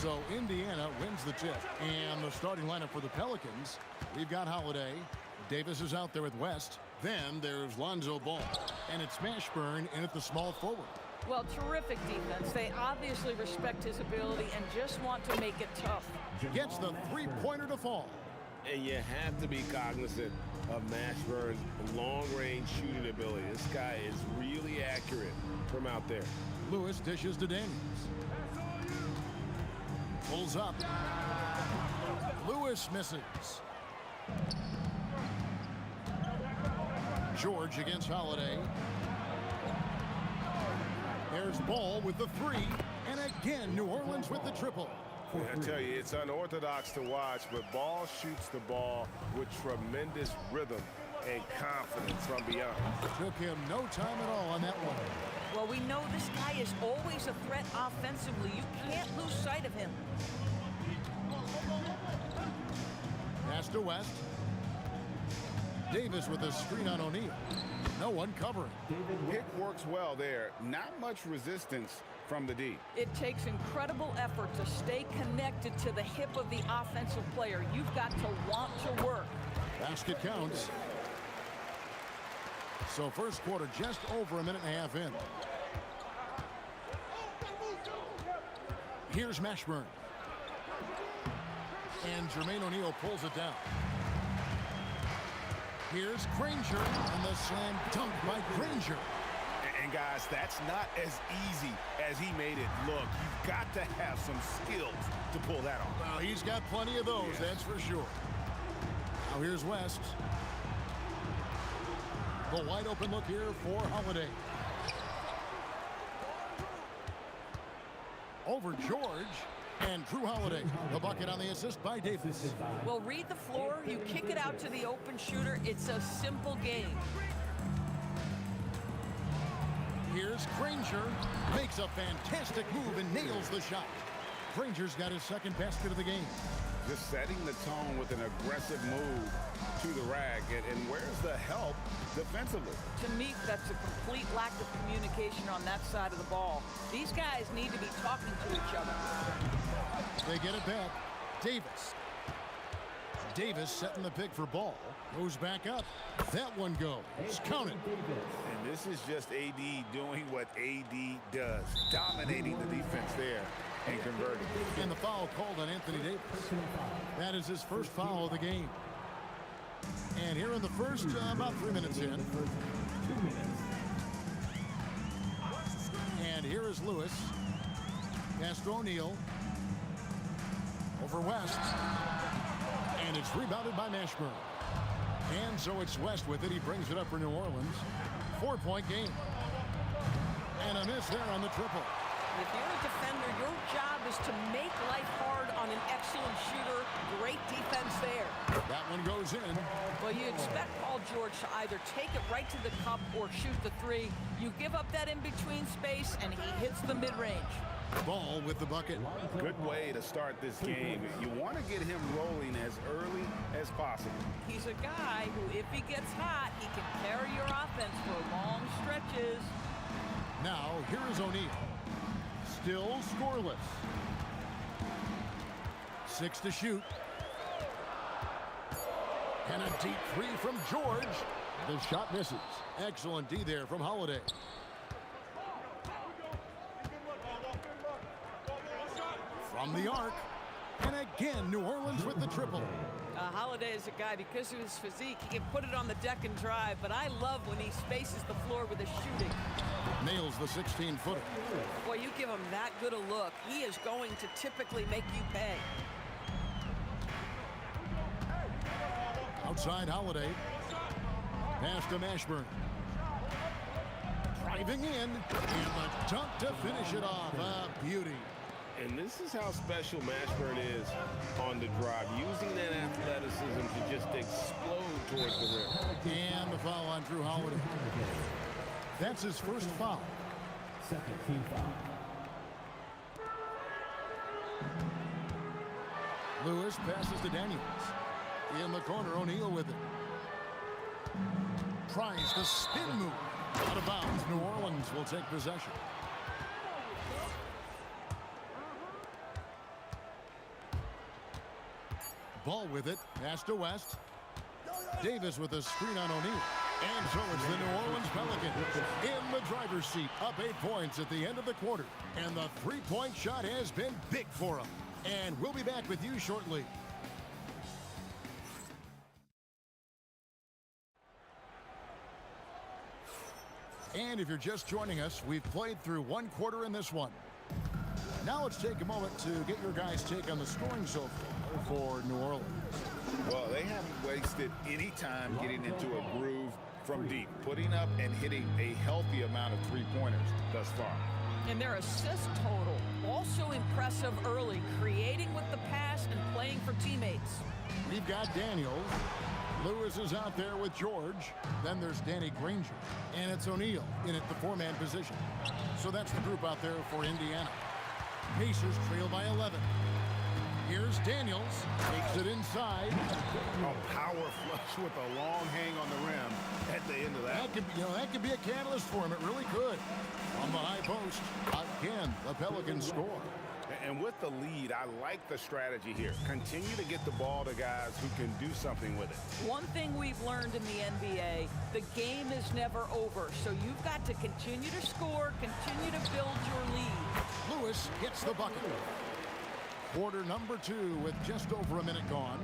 So Indiana wins the tip. And the starting lineup for the Pelicans, we've got Holiday. Davis is out there with West. Then there's Lonzo Ball. And it's Mashburn in at the small forward. Well, terrific defense. They obviously respect his ability and just want to make it tough. Gets the three-pointer to fall. And you have to be cognizant of Mashburn's long-range shooting ability. This guy is really accurate from out there. Lewis dishes to Daniels. Pulls up. Lewis misses. George against Holiday. There's Ball with the three. And again, New Orleans with the triple. I tell you, it's unorthodox to watch, but Ball shoots the ball with tremendous rhythm and confidence from beyond. Took him no time at all on that one. Well, we know this guy is always a threat offensively. You can't lose sight of him. Pass to West. Davis with a screen on O'Neal. No one covering. Pick works well there. Not much resistance from the D. It takes incredible effort to stay connected to the hip of the offensive player. You've got to want to work. Basket counts. So first quarter just over a minute and a half in. Here's Mashburn. And Jermaine O'Neal pulls it down. Here's Granger, and the slam dunk by Granger. And guys, that's not as easy as he made it look. You've got to have some skills to pull that off. Well, he's got plenty of those, that's for sure. Now here's West. The wide open look here for Holiday. Over George. And Drew Holiday, the bucket on the assist by Davis. Well, read the floor. You kick it out to the open shooter. It's a simple game. Here's Granger. Makes a fantastic move and nails the shot. Granger's got his second basket of the game. Just setting the tone with an aggressive move to the rack. And where's the help defensively? To me, that's a complete lack of communication on that side of the ball. These guys need to be talking to each other. They get it back. Davis. Davis setting the pick for Ball. Goes back up. That one goes. Counted. And this is just AD doing what AD does. Dominating the defense there and converting. And the foul called on Anthony Davis. That is his first foul of the game. And here in the first, about 3 minutes in. And here is Lewis. Pass to O'Neal. Over West. And it's rebounded by Mashburn. And so it's West with it. He brings it up for New Orleans. 4-point game. And a miss there on the triple. If you're a defender, your job is to make life hard on an excellent shooter. Great defense there. That one goes in. Well, you expect Paul George to either take it right to the cup or shoot the three. You give up that in-between space, and he hits the mid-range. Ball with the bucket. Good way to start this game. You want to get him rolling as early as possible. He's a guy who, if he gets hot, he can carry your offense for long stretches. Now, here is O'Neal. Still scoreless. 6 to shoot. And a deep three from George. The shot misses. Excellent D there from Holiday. From the arc. And again, New Orleans with the triple. Holiday is a guy, because of his physique, he can put it on the deck and drive, but I love when he spaces the floor with his shooting. Nails the 16-footer. Boy, you give him that good a look, he is going to typically make you pay. Outside Holiday. Pass to Mashburn. Driving in. And the dunk to finish it off. A beauty. And this is how special Mashburn is on the drive, using that athleticism to just explode towards the rim. And the foul on Drew Holiday. That's his first foul. Second team foul. Lewis passes to Daniels. In the corner, O'Neal with it. Tries the spin move. Out of bounds, New Orleans will take possession. Ball with it. Pass to West. Davis with a screen on O'Neal. And so it's the New Orleans Pelicans in the driver's seat, up 8 points at the end of the quarter. And the three-point shot has been big for them. And we'll be back with you shortly. And if you're just joining us, we've played through one quarter in this one. Now let's take a moment to get your guys' take on the scoring so far for New Orleans. Well, they haven't wasted any time getting into a groove from deep, putting up and hitting a healthy amount of three-pointers thus far. And their assist total, also impressive early, creating with the pass and playing for teammates. We've got Daniels. Lewis is out there with George. Then there's Danny Granger. And it's O'Neal in at the four-man position. So that's the group out there for Indiana. Pacers trail by 11. Here's Daniels. Takes it inside. A power flush with a long hang on the rim at the end of that. That could be a catalyst for him. It really could. On the high post, again, the Pelicans score. And with the lead, I like the strategy here. Continue to get the ball to guys who can do something with it. One thing we've learned in the NBA, the game is never over. So you've got to continue to score, continue to build your lead. Lewis gets the bucket. Quarter number 2 with just over a minute gone.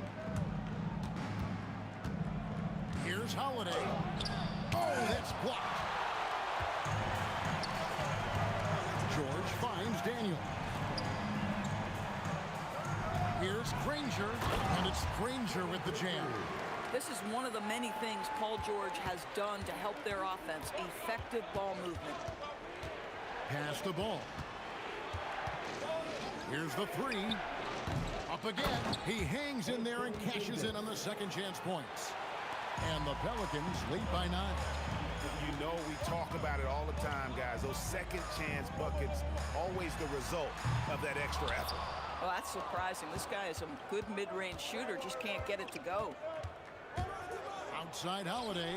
Here's Holiday. Oh, that's blocked. George finds Daniel. Here's Granger, and it's Granger with the jam. This is one of the many things Paul George has done to help their offense, effective ball movement. Pass the ball. Here's the three. Up again. He hangs in there and cashes in on the second chance points. And the Pelicans lead by 9. You know, we talk about it all the time, guys. Those second chance buckets, always the result of that extra effort. Well, that's surprising. This guy is a good mid-range shooter, just can't get it to go. Outside Holiday.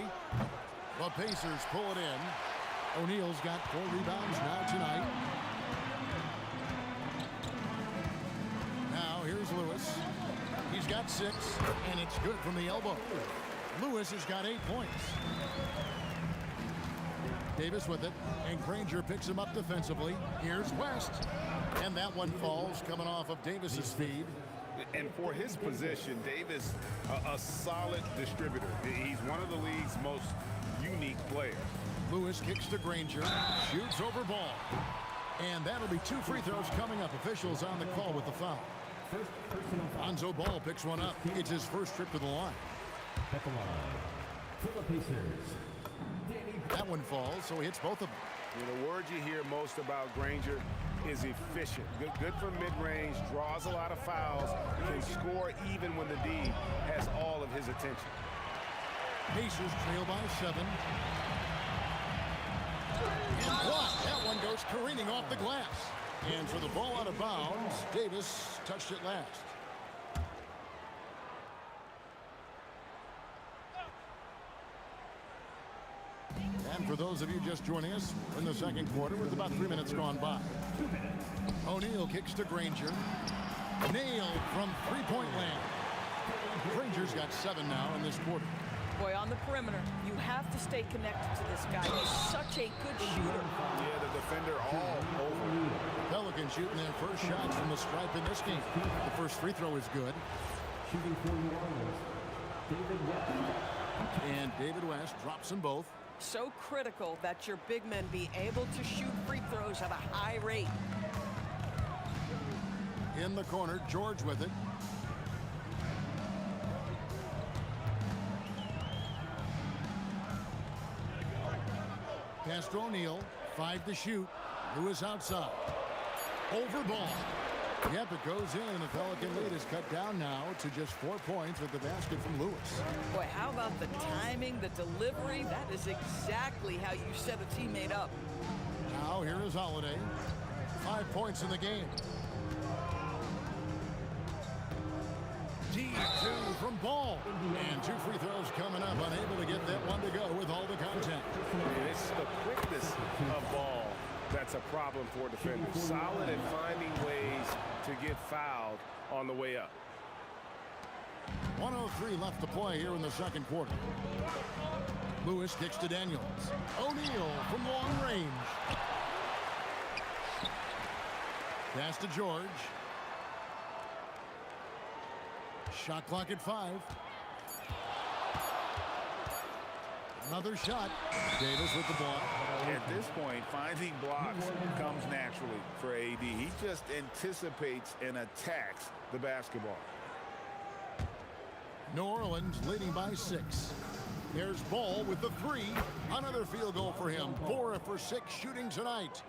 The Pacers pull it in. O'Neal's got 4 rebounds now tonight. Now here's Lewis. He's got 6, and it's good from the elbow. Lewis has got 8 points. Davis with it, and Granger picks him up defensively. Here's West. And that one falls, coming off of Davis's feed. And for his position, Davis, a solid distributor. He's one of the league's most unique players. Lewis kicks to Granger, shoots over ball. And that'll be 2 free throws coming up. Officials on the call with the foul. Lonzo Ball picks one up. It's his first trip to the line. At the line for the Pacers. That one falls, so he hits both of them. The word you hear most about Granger is efficient. Good from mid-range, draws a lot of fouls, can score even when the D has all of his attention. Pacers trail by 7. And blocked. That one goes careening off the glass. And for the ball out of bounds, Davis touched it last. And for those of you just joining us, we're in the second quarter with about 3 minutes gone by. O'Neal kicks to Granger. Nailed from three-point land. Granger's got 7 now in this quarter. Boy, on the perimeter, you have to stay connected to this guy. He's such a good shooter. Yeah, the defender all over. Pelicans shooting their first shots from the stripe in this game. The first free throw is good. Shooting for New Orleans, David West. And David West drops them both. So critical that your big men be able to shoot free throws at a high rate. In the corner, George with it. Pass to O'Neal. 5 to shoot. Lewis outside. Over ball. Yep, it goes in, and the Pelican lead is cut down now to just 4 points with the basket from Lewis. Boy, how about the timing, the delivery? That is exactly how you set a teammate up. Now here is Holiday. 5 points in the game. D2 from Ball. And 2 free throws coming up. Unable to get that one to go with all the contact. It's the quickness of Ball that's a problem for defenders. Solid at finding ways to get fouled on the way up. 1:03 left to play here in the second quarter. Lewis kicks to Daniels. O'Neal from long range. Pass to George. Shot clock at 5. Another shot. Davis with the ball. At this point, finding blocks comes naturally for AD. He just anticipates and attacks the basketball. New Orleans leading by 6. There's Ball with the 3. Another field goal for him. 4 for 6 shooting tonight.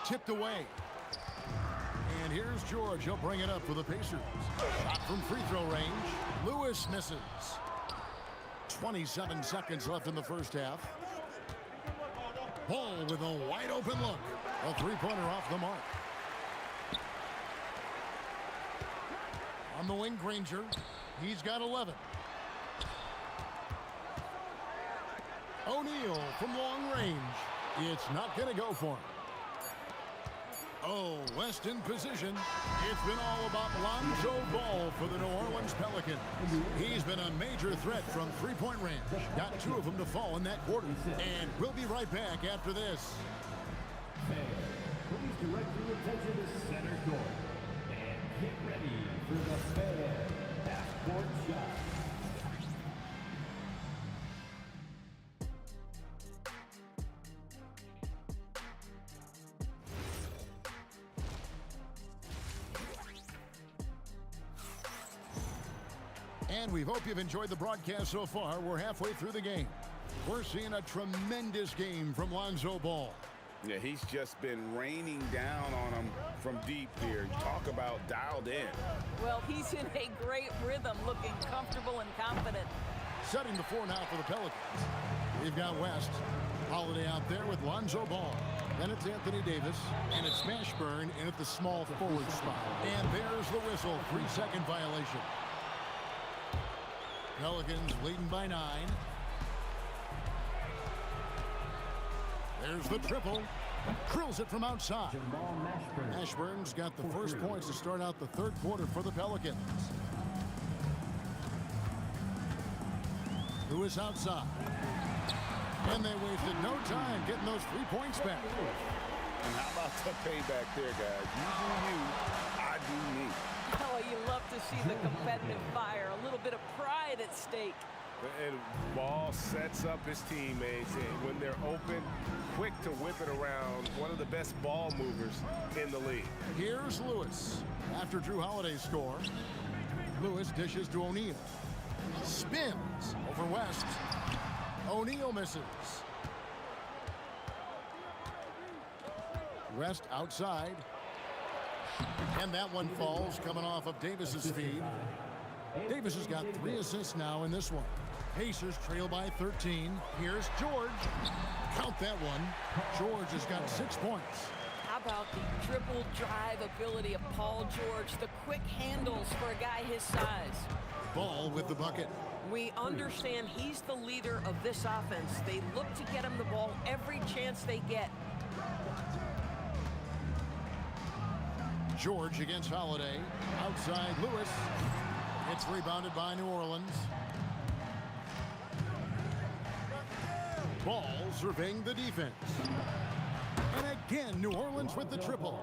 Tipped away. And here's George. He'll bring it up for the Pacers. Shot from free throw range. Lewis misses. 27 seconds left in the first half. Ball with a wide open look. A three-pointer off the mark. On the wing, Granger. He's got 11. O'Neal from long range. It's not going to go for him. Oh, West in position. It's been all about Lonzo Ball for the New Orleans Pelicans. He's been a major threat from three-point range. Got 2 of them to fall in that quarter. And we'll be right back after this. Please direct your attention to center court. And get ready for the fair half-court shot. And we hope you've enjoyed the broadcast so far. We're halfway through the game. We're seeing a tremendous game from Lonzo Ball. Yeah, he's just been raining down on him from deep here. Talk about dialed in. Well, he's in a great rhythm, looking comfortable and confident. Setting the floor now for the Pelicans. We've got West. Holiday out there with Lonzo Ball. Then it's Anthony Davis. And it's Mashburn in at the small forward spot. And there's the whistle. 3-second violation. Pelicans leading by 9. There's the triple. Drills it from outside. Mashburn's got the first points to start out the third quarter for the Pelicans. Lewis outside. And they wasted no time getting those 3 points back. And how about the payback there, guys? You do you, I do me. Oh, you love to see the competitive fire, a little bit of pride at stake. And Ball sets up his teammates, and when they're open, quick to whip it around. One of the best ball movers in the league. Here's Lewis. After Drew Holiday's score, Lewis dishes to O'Neal. Spins over West. O'Neal misses. West outside. And that one falls coming off of Davis's feed. Davis has got 3 assists now in this one. Pacers trail by 13. Here's George. Count that one. George has got 6 points. How about the dribble drive ability of Paul George, the quick handles for a guy his size. Ball with the bucket. We understand he's the leader of this offense. They look to get him the ball every chance they get. George against Holiday. Outside Lewis. It's rebounded by New Orleans. Ball surveying the defense. And again, New Orleans with the triple.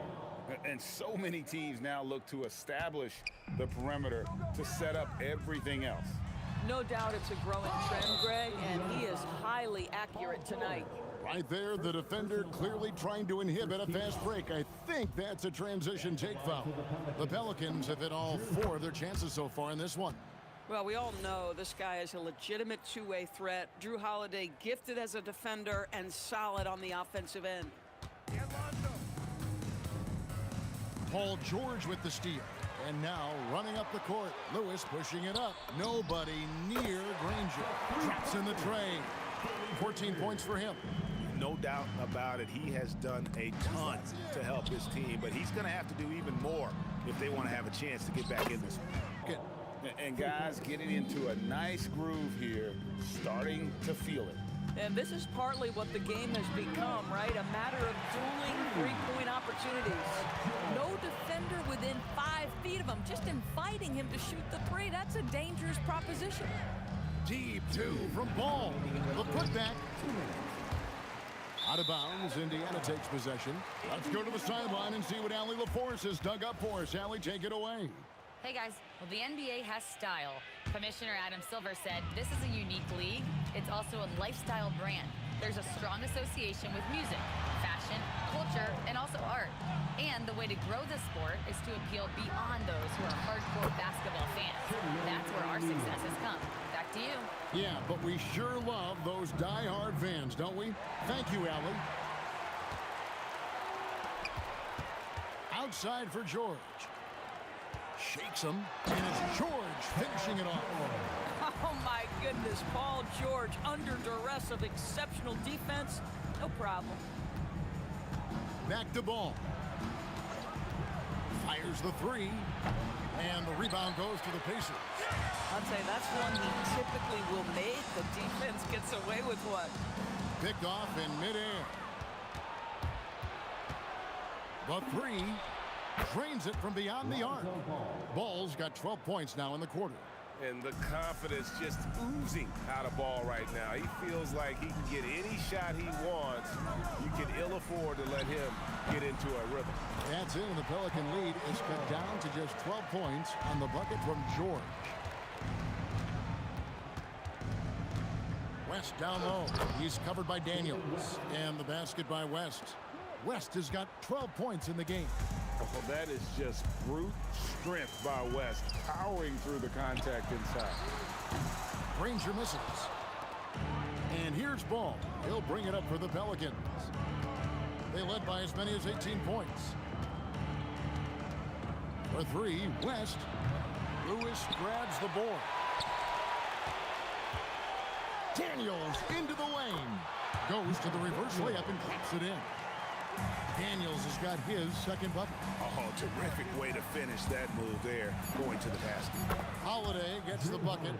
And so many teams now look to establish the perimeter to set up everything else. No doubt it's a growing trend, Greg, and he is highly accurate tonight. Right there, the defender clearly trying to inhibit a fast break. I think that's a transition take foul. The Pelicans have hit all 4 of their chances so far in this one. Well, we all know this guy is a legitimate two-way threat. Drew Holiday gifted as a defender and solid on the offensive end. Paul George with the steal. And now running up the court. Lewis pushing it up. Nobody near Granger. Drops in the tray. 14 points for him. No doubt about it. He has done a ton to help his team, but he's going to have to do even more if they want to have a chance to get back in this one. And guys, getting into a nice groove here, starting to feel it. And this is partly what the game has become, right? A matter of dueling three-point opportunities. No defense defender within 5 feet of him, just inviting him to shoot the three. That's a dangerous proposition. Deep two from Ball. The putback. Out of bounds, Indiana takes possession. Let's go to the sideline and see what Allie LaForce has dug up for us. Allie, take it away. Hey guys, well the NBA has style. Commissioner Adam Silver said this is a unique league. It's also a lifestyle brand. There's a strong association with music, fashion, culture, and also art. And the way to grow the sport is to appeal beyond those who are hardcore basketball fans. That's where our success has come. Back to you. Yeah, but we sure love those die-hard fans, don't we? Thank you, Allie. Outside for George. Shakes him, and it's George finishing it off. Oh my goodness, Paul George under duress of exceptional defense. No problem. Back to Ball. Fires the three, and the rebound goes to the Pacers. I'll tell you, that's one he typically will make. The defense gets away with one. Picked off in midair. The three drains it from beyond the arc. Ball's got 12 points now in the quarter. And the confidence just oozing out of Ball right now. He feels like he can get any shot he wants. You can ill afford to let him get into a rhythm. That's it, and the Pelican lead is cut down to just 12 points on the bucket from George. West down low. He's covered by Daniels. And the basket by West. West has got 12 points in the game. Oh, that is just brute strength by West, powering through the contact inside. Granger misses. And here's Ball. He'll bring it up for the Pelicans. They led by as many as 18 points. For three, West. Lewis grabs the board. Daniels into the lane. Goes to the reverse layup and claps it in. Daniels has got his second bucket. Oh, terrific way to finish that move there, going to the basket. Holiday gets the bucket.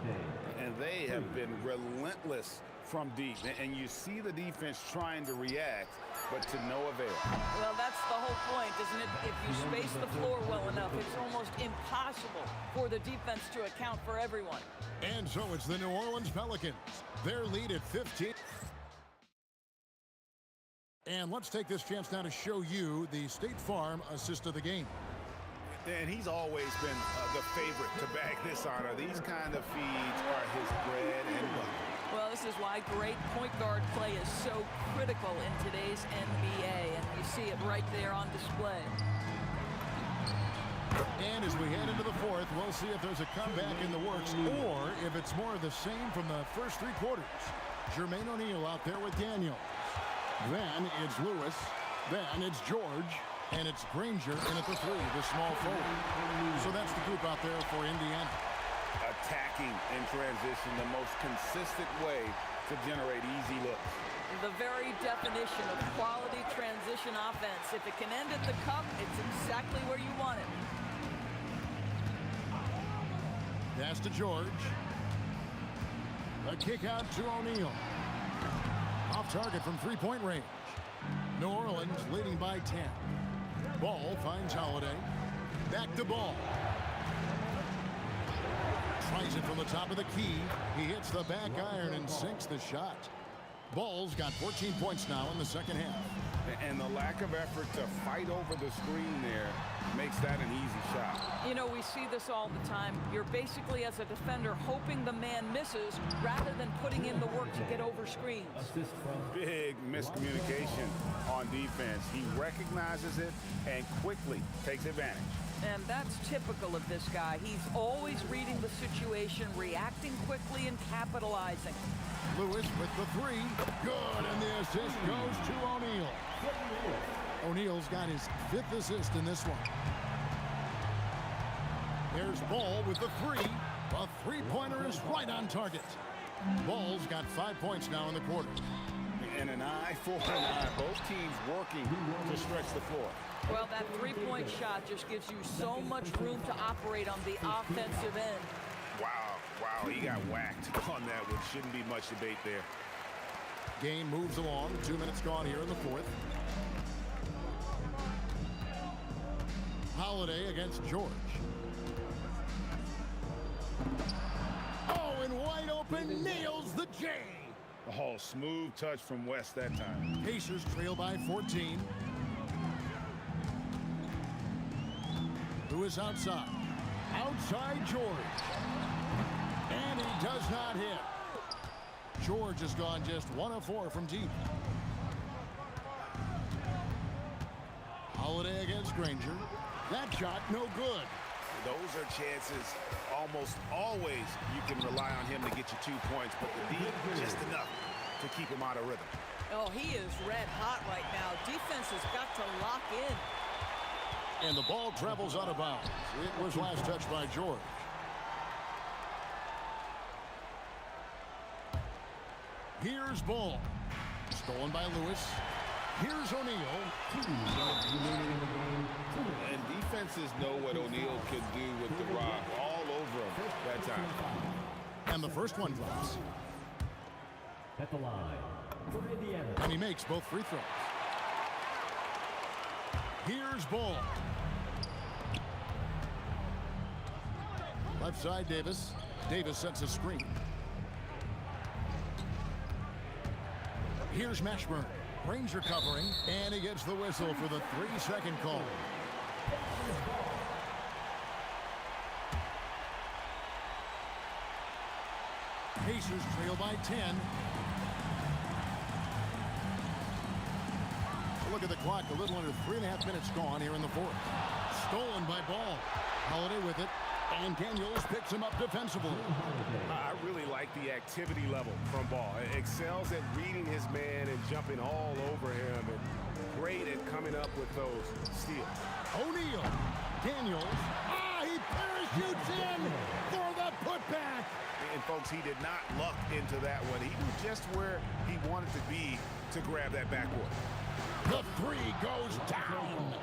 And they have been relentless from deep. And you see the defense trying to react, but to no avail. Well, that's the whole point, isn't it? If you space the floor well enough, it's almost impossible for the defense to account for everyone. And so it's the New Orleans Pelicans. Their lead at 15. And let's take this chance now to show you the State Farm assist of the game. And he's always been the favorite to bag this honor. These kind of feeds are his bread and butter. Well, this is why great point guard play is so critical in today's NBA, and you see it right there on display. And as we head into the fourth, we'll see if there's a comeback in the works or if it's more of the same from the first three quarters. Jermaine O'Neal out there with Daniels. Then it's Lewis. Then it's George. And it's Granger in at the three, the small forward. So that's the group out there for Indiana. Attacking in transition, the most consistent way to generate easy looks. The very definition of quality transition offense. If it can end at the cup, it's exactly where you want it. Pass to George. A kick out to O'Neal. Off target from three-point range. New Orleans leading by 10. Ball finds Holiday. Back to Ball. Tries it from the top of the key. He hits the back iron and sinks the shot. Ball's got 14 points now in the second half. And the lack of effort to fight over the screen there makes that an easy shot. You know, we see this all the time. You're basically, as a defender, hoping the man misses rather than putting in the work to get over screens. Big miscommunication on defense. He recognizes it and quickly takes advantage. And that's typical of this guy. He's always reading the situation, reacting quickly, and capitalizing. Lewis with the three. Good, and the assist goes to O'Neal. O'Neal's got his fifth assist in this one. There's Ball with the three. The three-pointer is right on target. Ball's got 5 points now in the quarter. And an eye for an eye. Both teams working to stretch the floor. Well, that three-point shot just gives you so much room to operate on the offensive end. Wow, he got whacked on that one. Shouldn't be much debate there. Game moves along. 2 minutes gone here in the fourth. Holiday against George. Oh, and wide open, nails the J. Oh, smooth touch from West that time. Pacers trail by 14. Lewis outside. Outside George. And he does not hit. George has gone just 1 of 4 from deep. Holiday against Granger. That shot no good. Those are chances almost always you can rely on him to get you 2 points, but the D just enough to keep him out of rhythm. Oh, he is red hot right now. Defense has got to lock in. And the ball travels out of bounds. It was last touched by George. Here's ball. Stolen by Lewis. Here's O'Neal. And defenses know what O'Neal can do with the rock all over him that time. And the first one drops. At the line for Indiana. And he makes both free throws. Here's ball. Left side, Davis. Davis sets a screen. Here's Mashburn. Ranger covering, and he gets the whistle for the 3-second call. Pacers trail by 10. Look at the clock, a little under 3.5 minutes gone here in the fourth. Stolen by Ball. Holiday with it, and Daniels picks him up defensively. I really like the activity level from Ball. Excels at reading his man and jumping all over him, and great at coming up with those steals. O'Neal. Daniels. He parachutes in for the putback. And folks, he did not luck into that one. He was just where he wanted to be to grab that backboard. The 3 goes down.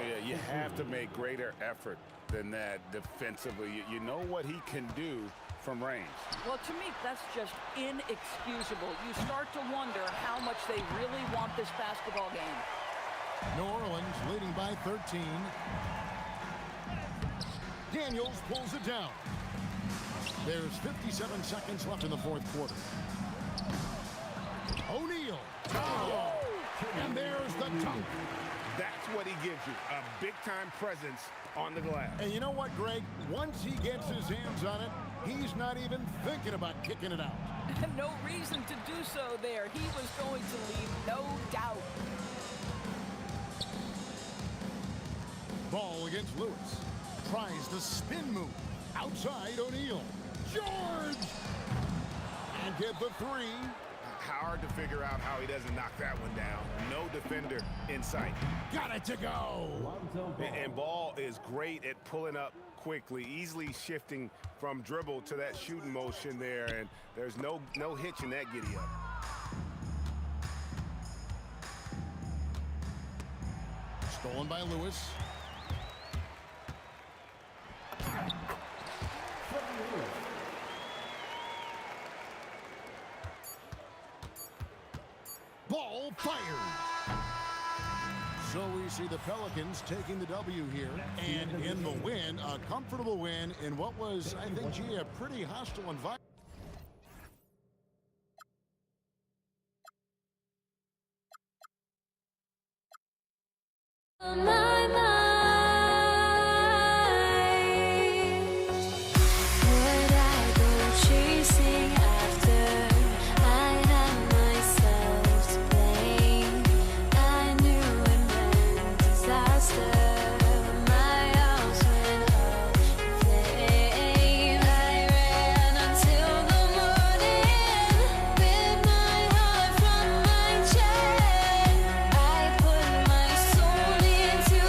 Yeah, you have to make greater effort than that defensively. You know what he can do from range. Well, to me, that's just inexcusable. You start to wonder how much they really want this basketball game. New Orleans leading by 13. Daniels pulls it down. There's 57 seconds left in the fourth quarter. O'Neal. Oh! And there's the dunk. That's what he gives you, a big-time presence on the glass. And you know what, Greg? Once he gets his hands on it, he's not even thinking about kicking it out. No reason to do so there. He was going to leave, no doubt. Ball against Lewis. Tries the spin move. Outside O'Neal. George! And get the 3. Hard to figure out how he doesn't knock that one down. No defender in sight. Got it to go. And Ball is great at pulling up quickly, easily shifting from dribble to that shooting motion there, and there's no hitch in that giddy up. Stolen by Lewis. Ball fired. So we see the Pelicans taking the W here, and in the win, a comfortable win in what was, I think, gee, a pretty hostile environment. My mind. Would I go chasing after? I had myself to blame. I knew it meant disaster. My house went up in flames. I ran until the morning with my heart from my chest. I put my soul into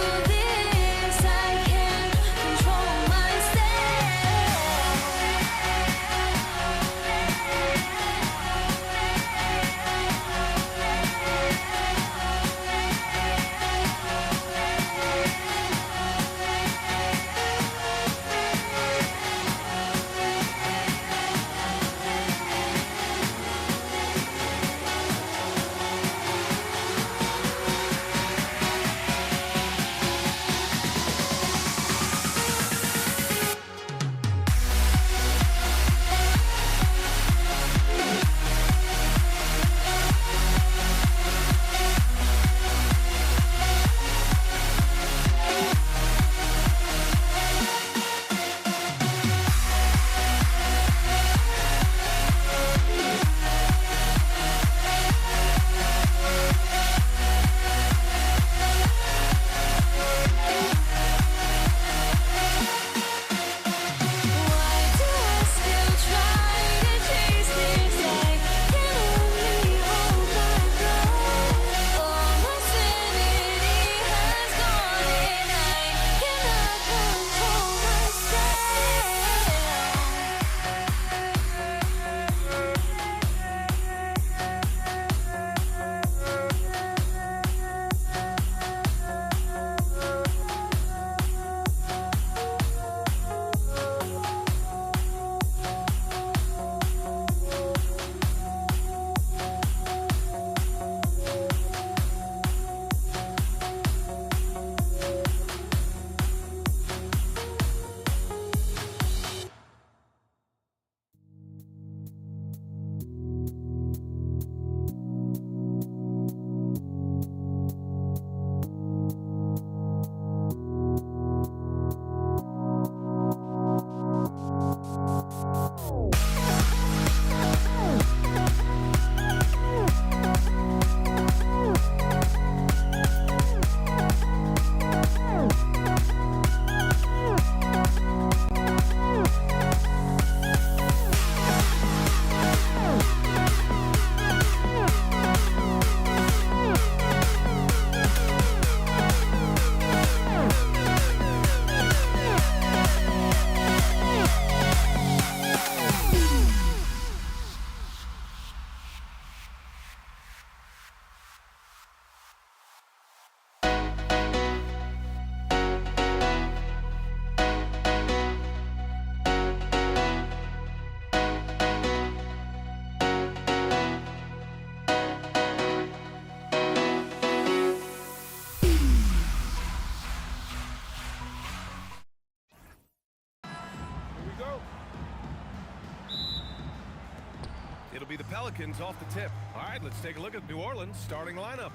It'll be the Pelicans off the tip. All right, let's take a look at New Orleans starting lineup.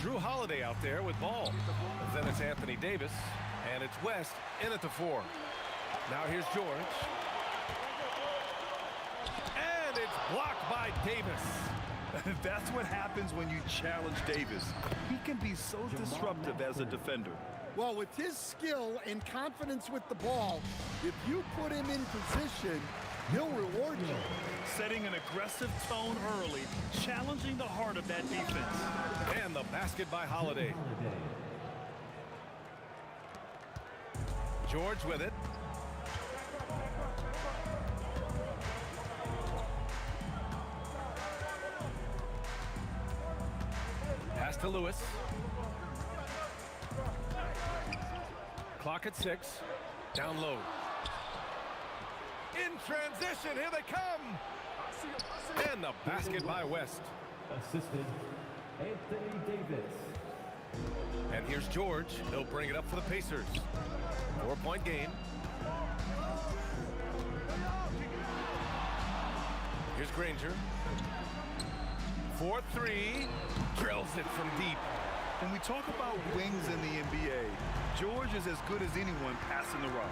Drew Holiday out there with ball. Then it's Anthony Davis, and it's West in at the 4. Now here's George. And it's blocked by Davis. That's what happens when you challenge Davis. He can be so disruptive as a defender. Well, with his skill and confidence with the ball, if you put him in position, he'll reward you. Setting an aggressive tone early, challenging the heart of that defense. And the basket by Holiday. George with it. Pass to Lewis. Clock at 6. Down low. In transition, here they come. And the basket by West. Assistant, Anthony Davis. And here's George. He'll bring it up for the Pacers. 4-point game. Here's Granger. 4-3. Drills it from deep. When we talk about wings in the NBA, George is as good as anyone passing the rock.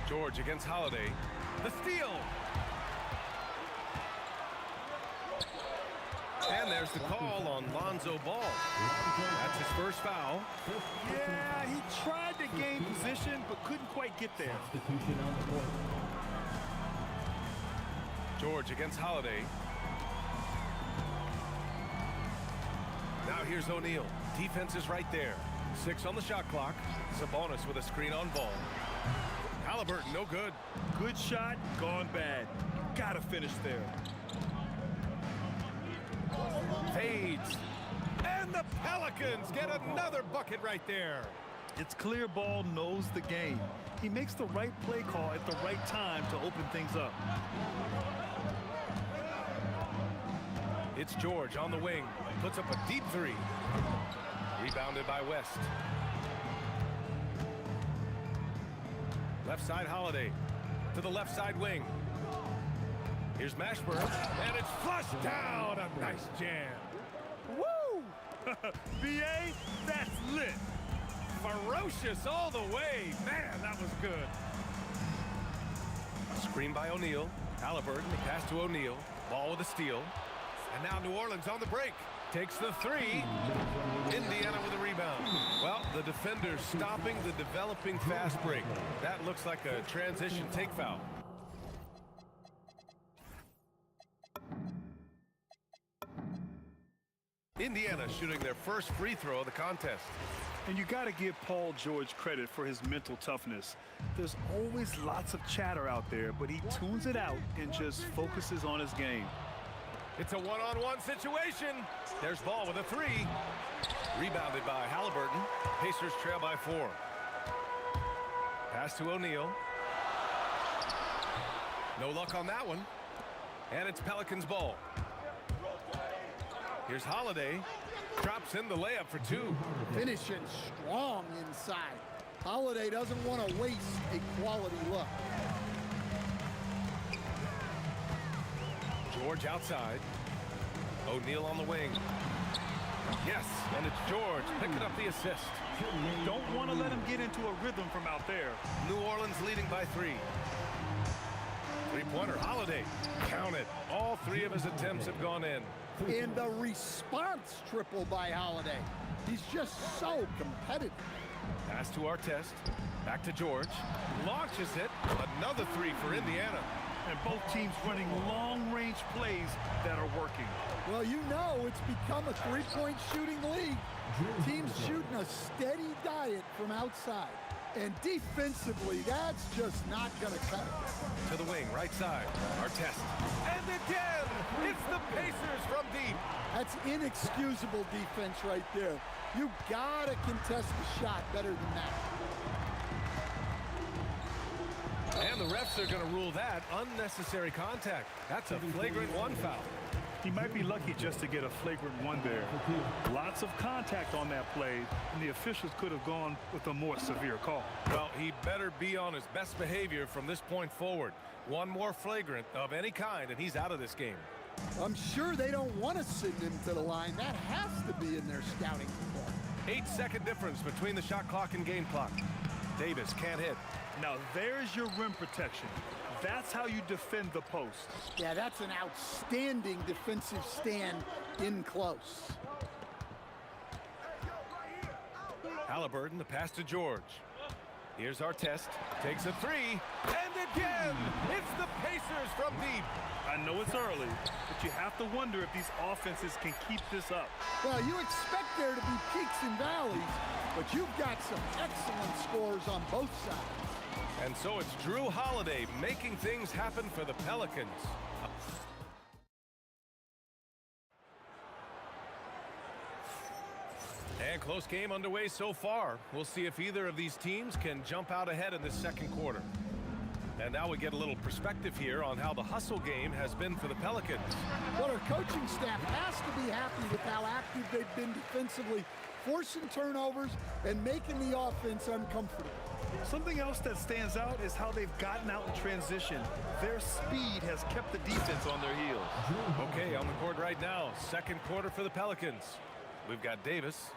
George against Holiday. The steal. And there's the call on Lonzo Ball. That's his first foul. Yeah, he tried to gain position, but couldn't quite get there. Substitution on the court. George against Holiday. Now here's O'Neal. Defense is right there. 6 on the shot clock. Sabonis with a screen on ball. Halliburton, no good. Good shot, gone bad. Gotta finish there. Fades. And the Pelicans get another bucket right there. It's clear Ball knows the game. He makes the right play call at the right time to open things up. It's George on the wing. Puts up a deep 3. Rebounded by West. Left side Holiday. To the left side wing. Here's Mashburn. And it's flushed down. A nice jam. Woo! BA, that's lit. Ferocious all the way. Man, that was good. Screen by O'Neal. Halliburton, pass to O'Neal. Ball with a steal. And now New Orleans on the break. Takes the 3. Indiana with a rebound. Well, the defender stopping the developing fast break. That looks like a transition take foul. Indiana shooting their first free throw of the contest. And you got to give Paul George credit for his mental toughness. There's always lots of chatter out there, but he tunes it out and just focuses on his game. It's a one-on-one situation. There's Ball with a 3. Rebounded by Halliburton. Pacers trail by 4. Pass to O'Neal. No luck on that one. And it's Pelicans ball. Here's Holiday. Drops in the layup for 2. Finishing strong inside. Holiday doesn't want to waste a quality look. George outside. O'Neal on the wing. Yes, and it's George picking up the assist. Don't want to let him get into a rhythm from out there. New Orleans leading by 3. Three-pointer, Holiday. Count it. All 3 of his attempts have gone in. And the response triple by Holiday. He's just so competitive. Pass to Artest. Back to George. Launches it. Another 3 for Indiana. And both teams running long-range plays that are working. Well, you know it's become a three-point shooting league. Teams shooting a steady diet from outside. And defensively, that's just not going to cut it. To the wing, right side. Artest. And again, it's the Pacers from deep. That's inexcusable defense right there. You got to contest the shot better than that. And the refs are going to rule that unnecessary contact. That's a flagrant 1 foul. He might be lucky just to get a flagrant one there. Lots of contact on that play, and the officials could have gone with a more severe call. Well, he better be on his best behavior from this point forward. One more flagrant of any kind, and he's out of this game. I'm sure they don't want to send him to the line. That has to be in their scouting report. 8-second difference between the shot clock and game clock. Davis can't hit. Now there's your rim protection. That's how you defend the post. Yeah, that's an outstanding defensive stand in close. Halliburton, the pass to George. Here's our test. Takes a three. And again, it's the Pacers from deep. I know it's early, but you have to wonder if these offenses can keep this up. Well, you expect there to be peaks and valleys, but you've got some excellent scores on both sides. And so it's Drew Holiday making things happen for the Pelicans. And close game underway so far. We'll see if either of these teams can jump out ahead in this second quarter. And now we get a little perspective here on how the hustle game has been for the Pelicans. Well, our coaching staff has to be happy with how active they've been defensively, forcing turnovers and making the offense uncomfortable. Something else that stands out is how they've gotten out in transition. Their speed has kept the defense on their heels. Okay, on the court right now, second quarter for the Pelicans. We've got Davis,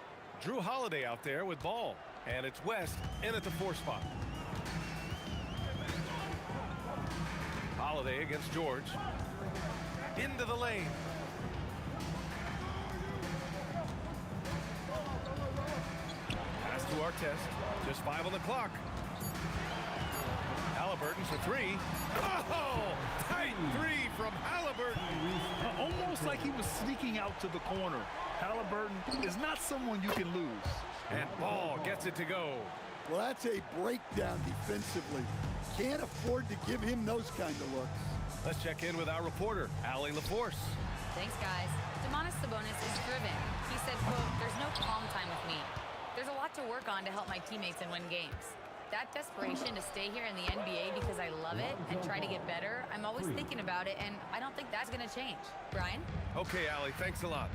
Drew Holiday out there with ball, and it's West in at the 4 spot. Holiday against George. Into the lane. Pass to Artest. Just 5 on the clock. Halliburton for 3. Oh! Tight 3 from Halliburton. Almost like he was sneaking out to the corner. Halliburton is not someone you can lose. And Ball gets it to go. Well, that's a breakdown defensively. Can't afford to give him those kind of looks. Let's check in with our reporter, Allie LaForce. Thanks, guys. Domantas Sabonis is driven. He said, quote, "There's no calm time with me. There's a lot to work on to help my teammates and win games. That desperation to stay here in the NBA because I love it and try to get better, I'm always thinking about it, and I don't think that's going to change." Brian? Okay, Allie, thanks a lot.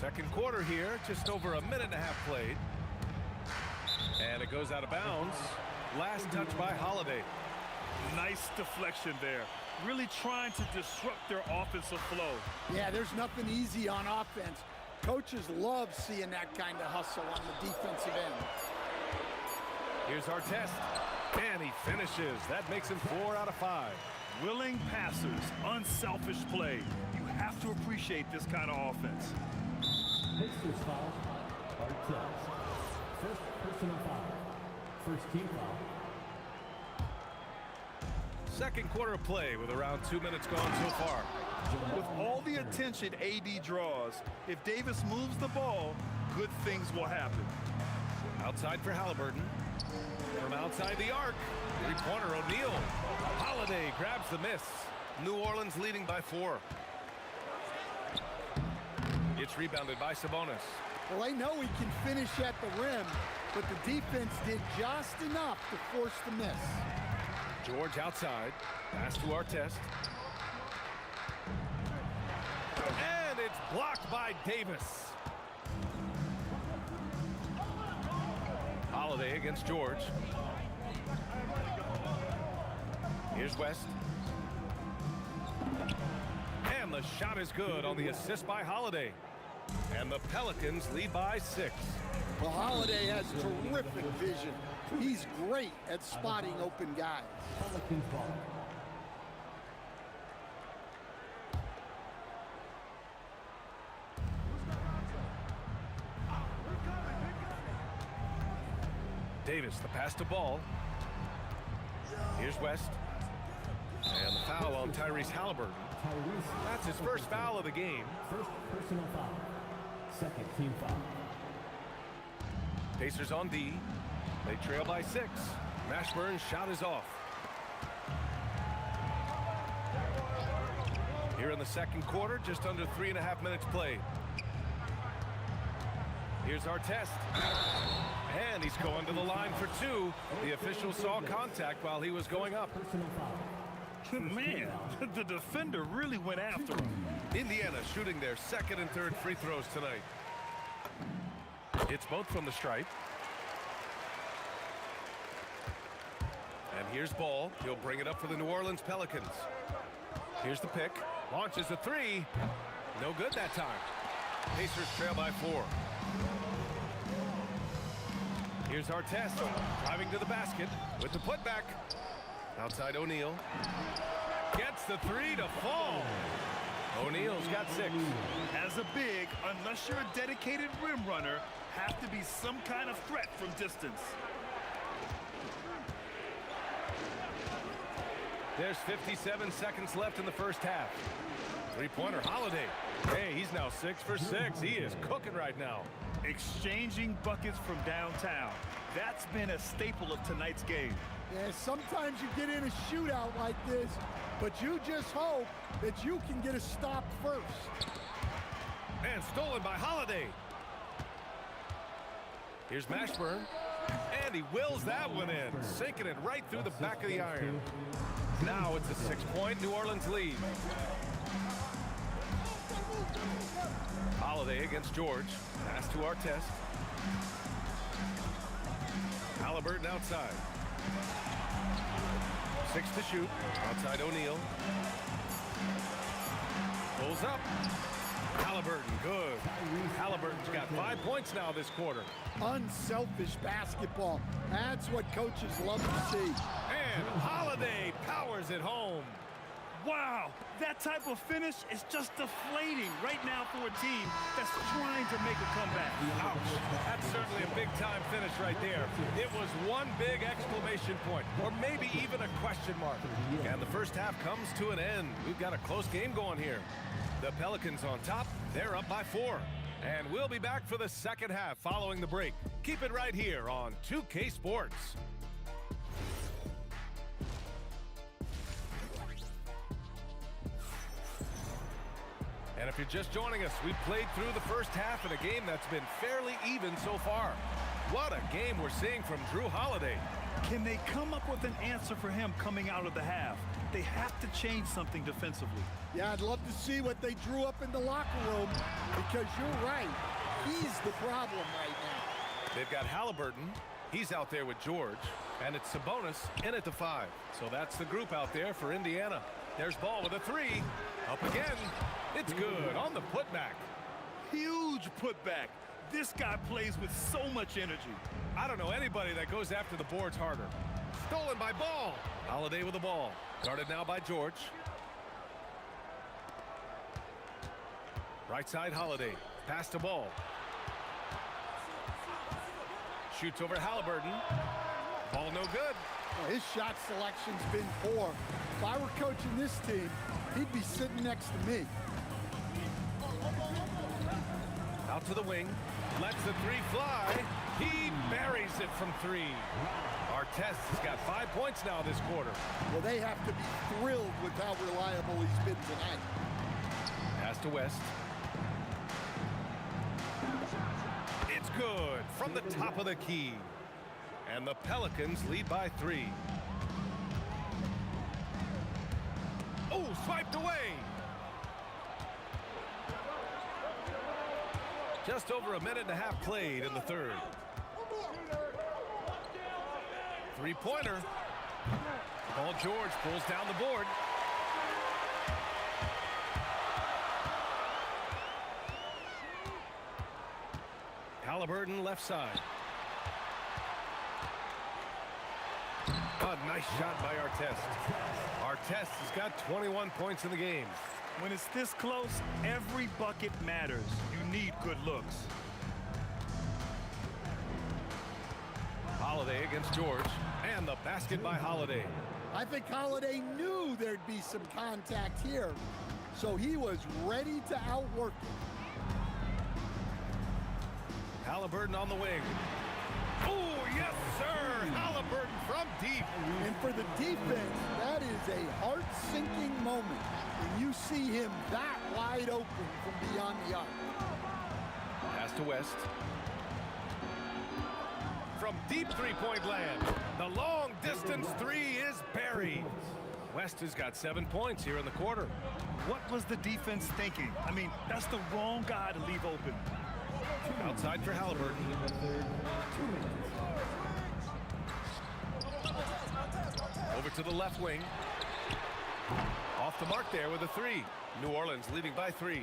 Second quarter here, just over a minute and a half played. And it goes out of bounds. Last touch by Holiday. Nice deflection there. Really trying to disrupt their offensive flow. Yeah, there's nothing easy on offense. Coaches love seeing that kind of hustle on the defensive end. Here's our test. And he finishes. That makes him 4 out of 5. Willing passers, unselfish play. You have to appreciate this kind of offense. Pacers foul. Artest. First personal foul. First team foul. Second quarter of play with around 2 minutes gone so far. With all the attention AD draws, if Davis moves the ball, good things will happen. Outside for Halliburton. From outside the arc. Three-pointer O'Neal. Holiday grabs the miss. New Orleans leading by 4. It's rebounded by Sabonis. Well, they know he can finish at the rim, but the defense did just enough to force the miss. George outside. Pass to Artest. And it's blocked by Davis. Holiday against George. Here's West. And the shot is good on the assist by Holiday. And the Pelicans lead by 6. Well, Holiday has terrific vision. He's great at spotting open guys. Pelicans ball. Davis, the pass to Ball. Here's West. And the foul on Tyrese Halliburton. That's his first foul of the game. First personal foul. Second team foul. Pacers on D. They trail by 6. Mashburn's shot is off. Here in the second quarter, just under 3.5 minutes played. Here's our test. And he's going to the line for 2. The official saw contact while he was going up. Personal foul. Man, the defender really went after him. Indiana shooting their second and third free throws tonight. It's both from the stripe. And here's Ball. He'll bring it up for the New Orleans Pelicans. Here's the pick. Launches a three. No good that time. Pacers trail by 4. Here's Artest driving to the basket with the putback. Outside O'Neal. Gets the three to fall. O'Neal's got 6. As a big, unless you're a dedicated rim runner, have to be some kind of threat from distance. There's 57 seconds left in the first half. Three-pointer Holiday. Hey, he's now 6 for 6. He is cooking right now. Exchanging buckets from downtown. That's been a staple of tonight's game. Yeah, sometimes you get in a shootout like this, but you just hope that you can get a stop first. And stolen by Holiday. Here's Mashburn. And he wills that one in, sinking it right through the back of the iron. Now it's a 6-point New Orleans lead. Holiday against George. Pass to Artest. Halliburton outside. 6 to shoot. Outside O'Neal. Pulls up. Halliburton, good. Halliburton's got 5 points now this quarter. Unselfish basketball. That's what coaches love to see. And Holiday powers it home. Wow, that type of finish is just deflating right now for a team that's trying to make a comeback. Ouch. That's certainly a big-time finish right there. It was one big exclamation point, or maybe even a question mark. And the first half comes to an end. We've got a close game going here. The Pelicans on top. They're up by 4. And we'll be back for the second half following the break. Keep it right here on 2K Sports. And if you're just joining us, we've played through the first half in a game that's been fairly even so far. What a game we're seeing from Drew Holiday. Can they come up with an answer for him coming out of the half? They have to change something defensively. Yeah, I'd love to see what they drew up in the locker room, because you're right. He's the problem right now. They've got Halliburton. He's out there with George. And it's Sabonis in at the 5. So that's the group out there for Indiana. There's Ball with a 3. Up again. It's good on the putback. Huge putback. This guy plays with so much energy. I don't know anybody that goes after the boards harder. Stolen by Ball. Holiday with the ball. Guarded now by George. Right side Holiday. Pass to Ball. Shoots over Halliburton. Ball no good. Well, his shot selection's been poor. If I were coaching this team, he'd be sitting next to me. Out to the wing. Lets the 3 fly. He buries it from 3. Artest has got 5 points now this quarter. Well, they have to be thrilled with how reliable he's been tonight. Pass to West. It's good from the top of the key. And the Pelicans lead by 3. Oh, swiped away. Just over a minute and a half played in the third. Three-pointer. Paul George pulls down the board. Halliburton left side. A nice shot by Artest. Artest has got 21 points in the game. When it's this close, every bucket matters. You need good looks. Holiday against George, and the basket by Holiday. I think Holiday knew there'd be some contact here, so he was ready to outwork it. Halliburton on the wing. Oh, yes, sir! Halliburton from deep. And for the defense, that is a heart-sinking moment when you see him that wide open from beyond the arc. Pass to West. From deep three-point land, the long-distance 3 is buried. West has got 7 points here in the quarter. What was the defense thinking? I mean, that's the wrong guy to leave open. Outside for Halliburton. Over to the left wing. Off the mark there with a three. New Orleans leading by 3.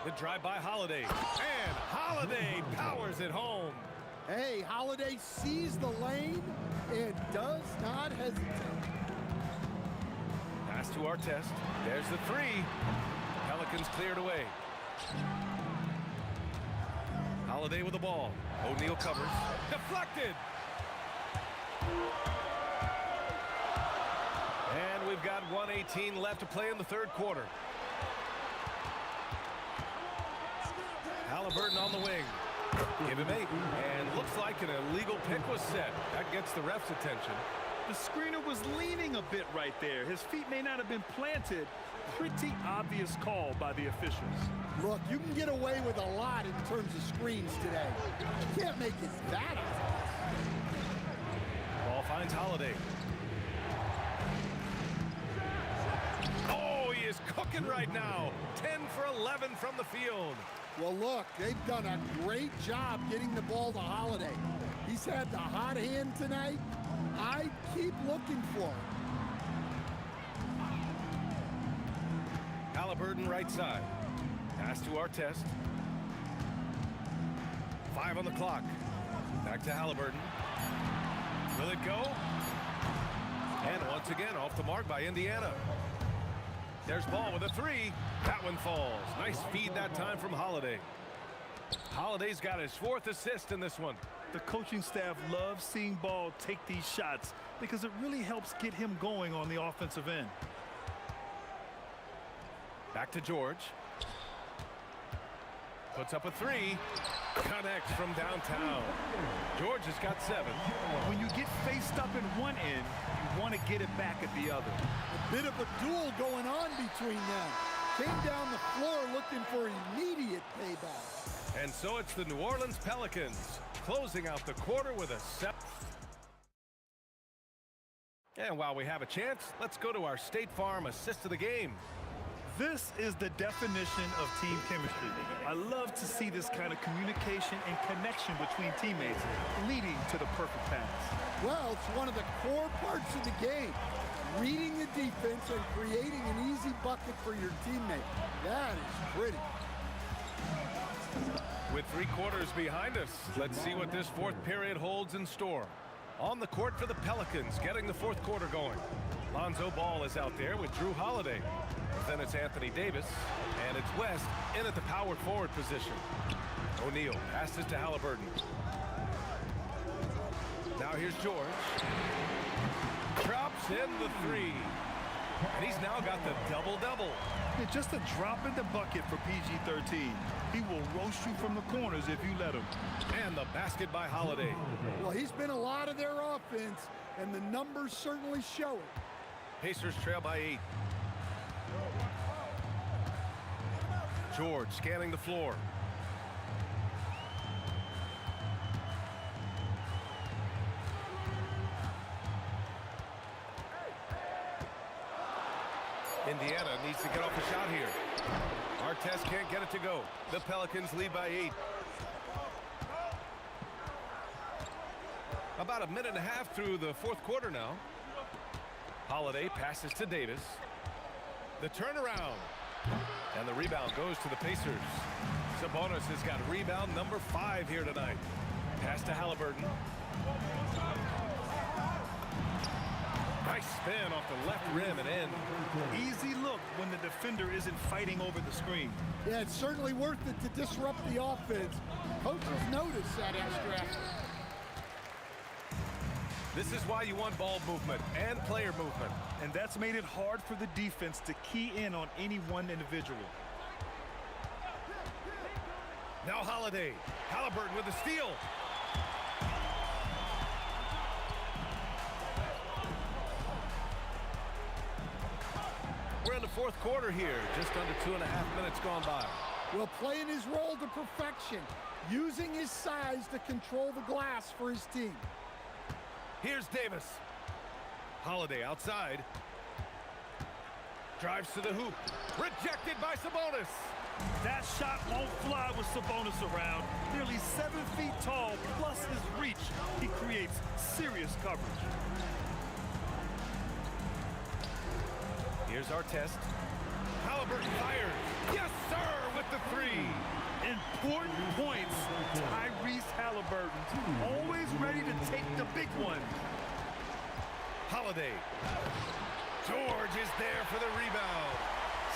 The drive by Holiday. And Holiday powers it home. Hey, Holiday sees the lane and does not hesitate. Pass to Artest. There's the 3. Pelicans cleared away. Holiday with the ball. O'Neal covers. Deflected. And we've got 1:18 left to play in the third quarter. Halliburton on the wing. Give him 8. And looks like an illegal pick was set. That gets the ref's attention. The screener was leaning a bit right there. His feet may not have been planted. Pretty obvious call by the officials. Look, you can get away with a lot in terms of screens today. You can't make it that obvious. Ball finds Holiday. Oh, he is cooking right now. 10 for 11 from the field. Well, look, they've done a great job getting the ball to Holiday. He's had the hot hand tonight. I keep looking for him. Halliburton right side. Pass to Artest. 5 on the clock. Back to Halliburton. Will it go? And once again off the mark by Indiana. There's Ball with a 3. That one falls. Nice feed that time from Holiday. Holiday's got his 4th assist in this one. The coaching staff loves seeing Ball take these shots because it really helps get him going on the offensive end. Back to George. Puts up a 3. Connects from downtown. George has got 7. When you get faced up in one end, you want to get it back at the other. A bit of a duel going on between them. Came down the floor looking for immediate payback. And so it's the New Orleans Pelicans closing out the quarter with a 7. And while we have a chance, let's go to our State Farm assist of the game. This is the definition of team chemistry. I love to see this kind of communication and connection between teammates leading to the perfect pass. Well, it's one of the core parts of the game. Reading the defense and creating an easy bucket for your teammate. That is pretty. With 3 quarters behind us, let's see what this 4th period holds in store. On the court for the Pelicans, getting the 4th quarter going. Lonzo Ball is out there with Drew Holiday. Then it's Anthony Davis, and it's West in at the power forward position. O'Neal passes to Halliburton. Now here's George. Drops in the 3. And he's now got the double-double. It's just a drop in the bucket for PG-13. He will roast you from the corners if you let him. And the basket by Holiday. Well, he's been a lot of their offense, and the numbers certainly show it. Pacers trail by 8. George scanning the floor. Indiana needs to get off a shot here. Artest can't get it to go. The Pelicans lead by 8. About a minute and a half through the 4th quarter now. Holiday passes to Davis. The turnaround. And the rebound goes to the Pacers. Sabonis has got rebound number 5 here tonight. Pass to Halliburton. Nice spin off the left rim and in. Easy look when the defender isn't fighting over the screen. Yeah, it's certainly worth it to disrupt the offense. Coaches notice that extra effort. This is why you want ball movement and player movement. And that's made it hard for the defense to key in on any one individual. Now Holiday. Halliburton with the steal. We're in the 4th quarter here. Just under 2.5 minutes gone by. Well, playing his role to perfection. Using his size to control the glass for his team. Here's Davis. Holiday outside. Drives to the hoop. Rejected by Sabonis. That shot won't fly with Sabonis around. Nearly 7 feet tall, plus his reach. He creates serious coverage. Here's our test. Halliburton fires. Yes, sir, with the three. Important points. Tyrese Halliburton, always ready to take the big one. Holiday. George is there for the rebound.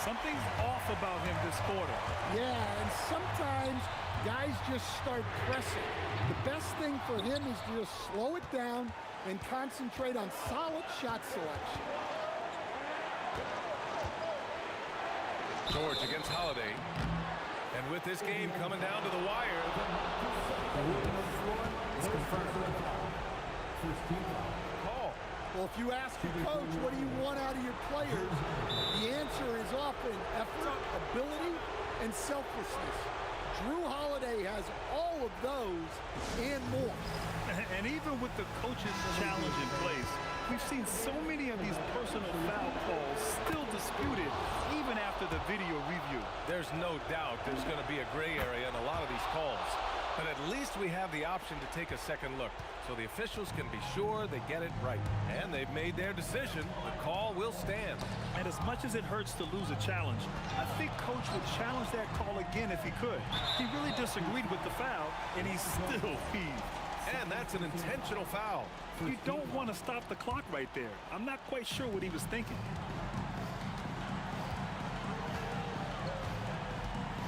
Something's off about him this quarter. Yeah, and sometimes guys just start pressing. The best thing for him is to just slow it down and concentrate on solid shot selection. George against Holiday. And with this game coming down to the wire. It's confirmed. Call. Well, if you ask your coach, what do you want out of your players? The answer is often effort, ability, and selflessness. Drew Holiday has all of those and more. And even with the coach's challenge in place, we've seen so many of these personal foul calls still disputed even after the video review. There's no doubt there's going to be a gray area in a lot of these calls. But at least we have the option to take a second look, so the officials can be sure they get it right. And they've made their decision. The call will stand. And as much as it hurts to lose a challenge, I think Coach would challenge that call again if he could. He really disagreed with the foul, and he still heaved. And that's an intentional foul. You don't want to stop the clock right there. I'm not quite sure what he was thinking.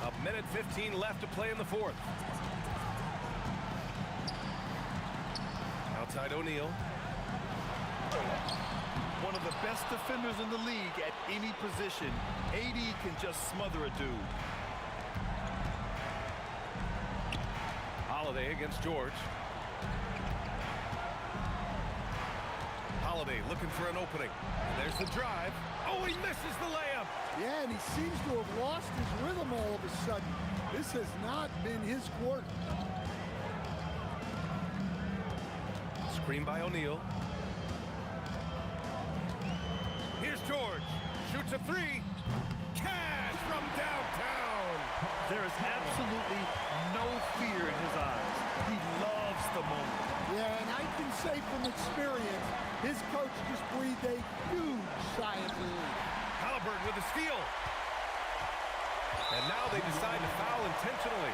A minute 15 left to play in the fourth. Outside O'Neal. One of the best defenders in the league at any position. AD can just smother a dude. Holiday against George. Holiday looking for an opening. And there's the drive. Oh, he misses the layup. Yeah, and he seems to have lost his rhythm all of a sudden. This has not been his quarter. Screen by O'Neal. Here's George. Shoots a three. Cash from downtown. There is absolutely no fear in his eyes. He loves the moment. Yeah, and I can say from experience, his coach just breathed a huge sigh of relief. Halliburton with a steal. And now they decide to foul intentionally.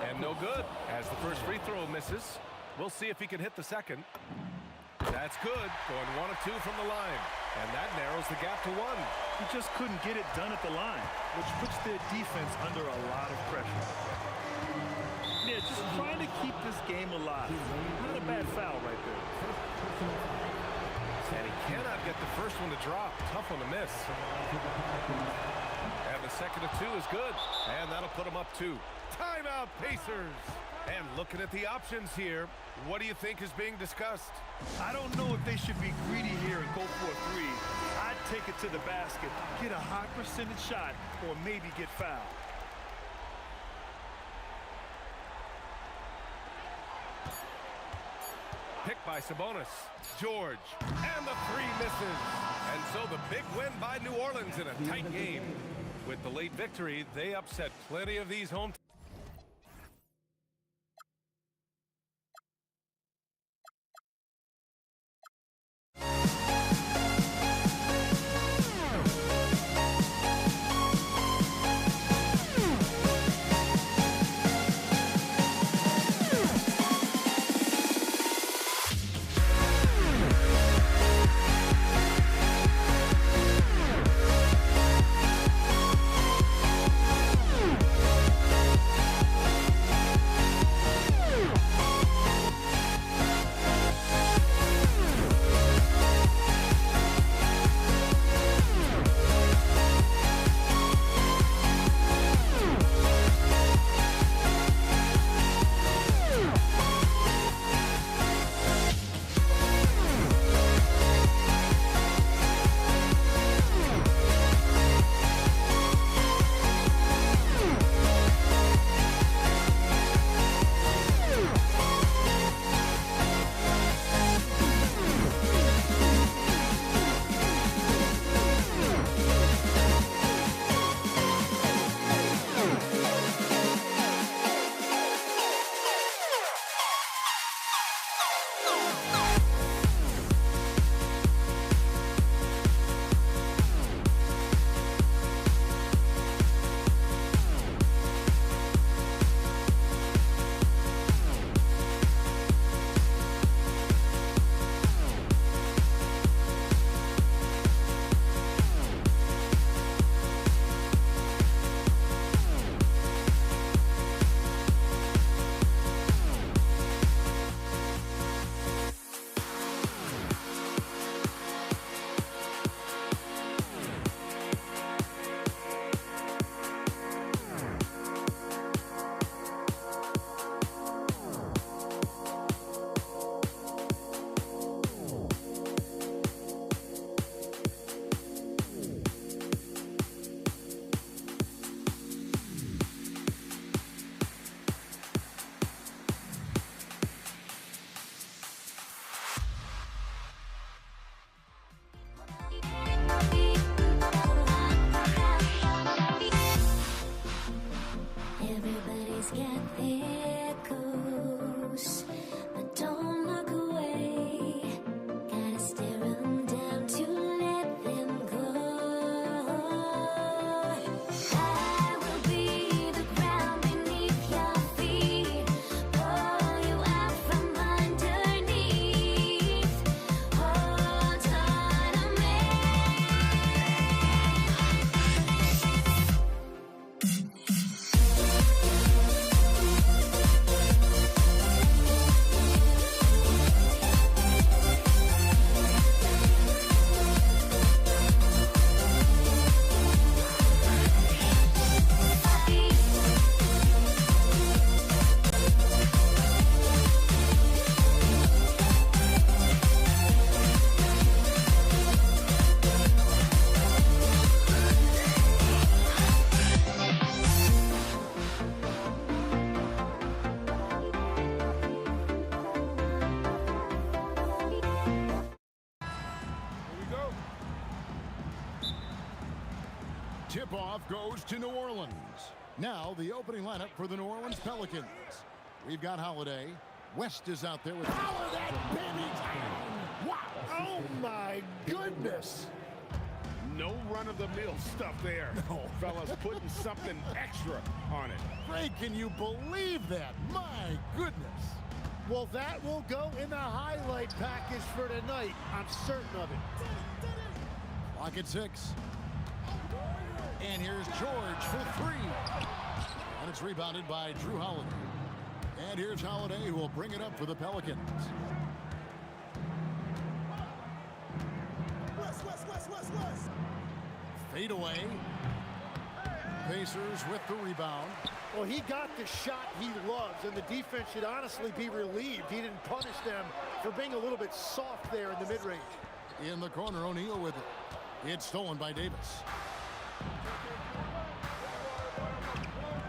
And no good, as the first free throw misses. We'll see if he can hit the second. That's good, going 1 of 2 from the line. And that narrows the gap to 1. He just couldn't get it done at the line, which puts their defense under a lot of pressure. Yeah, just trying to keep this game alive. Not a bad foul right there. And he cannot get the first one to drop. Tough one to miss. And the second of 2 is good. And that'll put him up 2. Timeout, Pacers. And looking at the options here, what do you think is being discussed? I don't know if they should be greedy here and go for a three. I'd take it to the basket, get a high percentage shot, or maybe get fouled. Picked by Sabonis. George. And the three misses. And so the big win by New Orleans in a tight game. With the late victory, they upset plenty of these home tip-off goes to New Orleans. Now the opening lineup for the New Orleans Pelicans. We've got Holiday. West is out there with Power that baby down! Wow! Oh my goodness! No run-of-the-mill stuff there. No. Fellas putting something extra on it. Ray, can you believe that? My goodness. Well, that will go in the highlight package for tonight. I'm certain of it. Clock at 6. And here's George for 3. And it's rebounded by Drew Holiday. And here's Holiday, who will bring it up for the Pelicans. West. Fade away. Pacers with the rebound. Well, he got the shot he loves, and the defense should honestly be relieved he didn't punish them for being a little bit soft there in the mid-range. In the corner, O'Neal with it. It's stolen by Davis.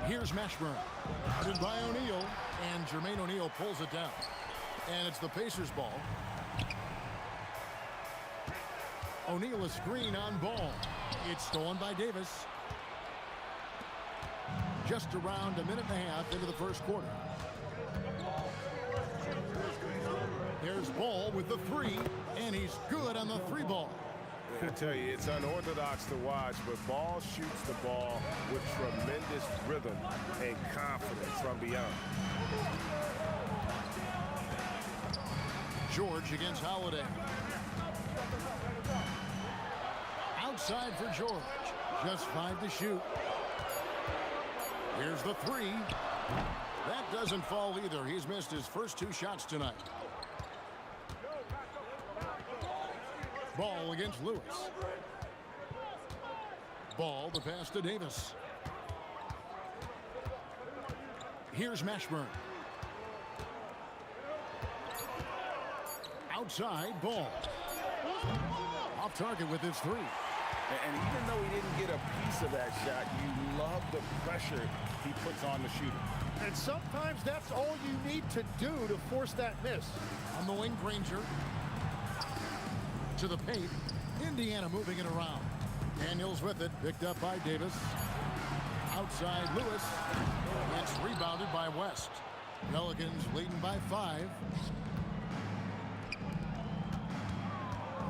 Here's Mashburn. Guarded by O'Neal, and Jermaine O'Neal pulls it down. And it's the Pacers' ball. O'Neal a screen on Ball. It's stolen by Davis. Just around a minute and a half into the first quarter. There's Ball with the 3, and he's good on the 3 ball. I tell you, it's unorthodox to watch, but Ball shoots the ball with tremendous rhythm and confidence from beyond. George against Holiday. Outside for George. Just 5 to shoot. Here's the 3. That doesn't fall either. He's missed his first 2 shots tonight. Ball against Lewis. Ball, the pass to Davis. Here's Mashburn. Outside, Ball. Off target with his 3. And even though he didn't get a piece of that shot, you love the pressure he puts on the shooter. And sometimes that's all you need to do to force that miss. On the wing, Granger. To the paint. Indiana moving it around. Daniels with it. Picked up by Davis. Outside, Lewis. It's rebounded by West. Pelicans leading by 5.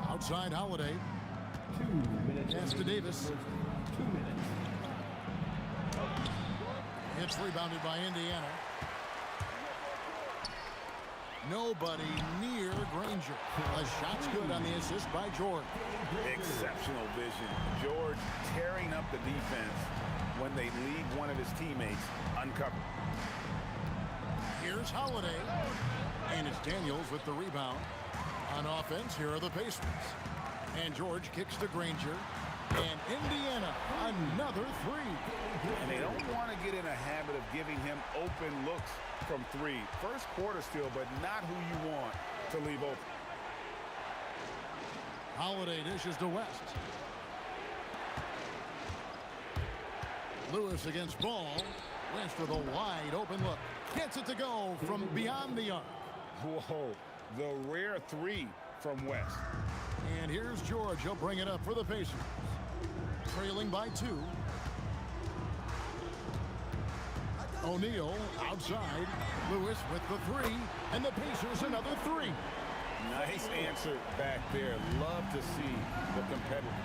Outside, Holiday. 2 minutes. Pass to Davis. 2 minutes. It's rebounded by Indiana. Nobody near Granger. A shot's good on the assist by George. Exceptional vision. George tearing up the defense when they leave one of his teammates uncovered. Here's Holiday. And it's Daniels with the rebound. On offense, here are the Pacers. And George kicks to Granger. And Indiana, another 3. And they don't want to get in a habit of giving him open looks from 3. First quarter still, but not who you want to leave open. Holiday dishes to West. Lewis against Ball. West with a wide open look. Gets it to go from beyond the arc. Whoa, the rare 3 from West. And here's George. He'll bring it up for the Pacers. Trailing by 2. O'Neal outside. Lewis with the 3. And the Pacers another 3. Nice answer back there. Love to see the competitor.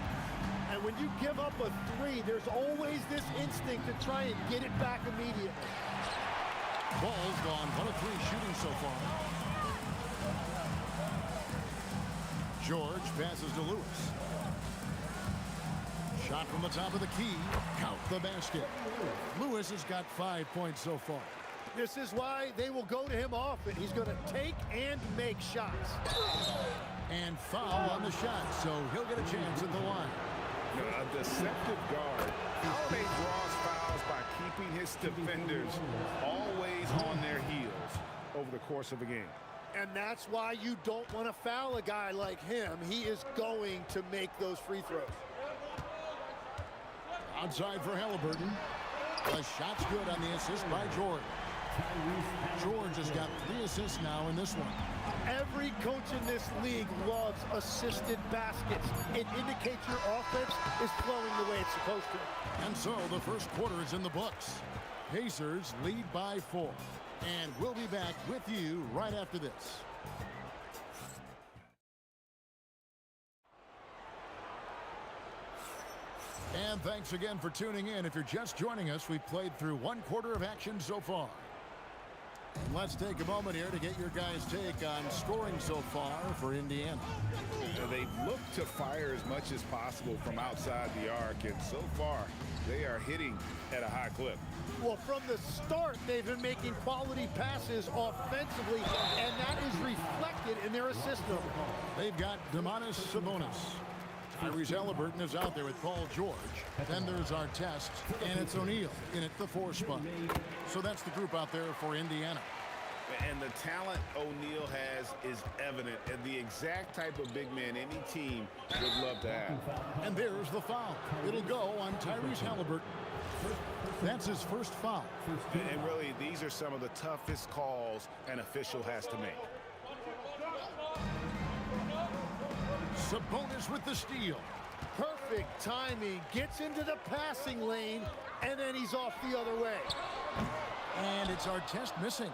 And when you give up a 3, there's always this instinct to try and get it back immediately. Ball's gone 1 of 3 shooting so far. George passes to Lewis. Shot from the top of the key. Count the basket. Lewis has got 5 points so far. This is why they will go to him often. He's going to take and make shots. And foul on the shot, so he'll get a chance at the line. A deceptive guard. Holiday draws fouls by keeping his defenders always on their heels over the course of a game. And that's why you don't want to foul a guy like him. He is going to make those free throws. Outside for Halliburton. The shot's good on the assist by George. George has got 3 assists now in this one. Every coach in this league loves assisted baskets. It indicates your offense is flowing the way it's supposed to. And so the first quarter is in the books. Pacers lead by 4. And we'll be back with you right after this. And thanks again for tuning in. If you're just joining us, we've played through 1 quarter of action so far. Let's take a moment here to get your guys' take on scoring so far for Indiana. They look to fire as much as possible from outside the arc, and so far they are hitting at a high clip. Well, from the start, they've been making quality passes offensively, and that is reflected in their assist number. They've got Domantas Sabonis. Tyrese Halliburton is out there with Paul George. Then there's Artest, and it's O'Neal in at the 4 spot. So that's the group out there for Indiana. And the talent O'Neal has is evident, and the exact type of big man any team would love to have. And there's the foul. It'll go on Tyrese Halliburton. That's his first foul. And really, these are some of the toughest calls an official has to make. Sabonis with the steal. Perfect timing. Gets into the passing lane, and then he's off the other way. And it's Artest missing.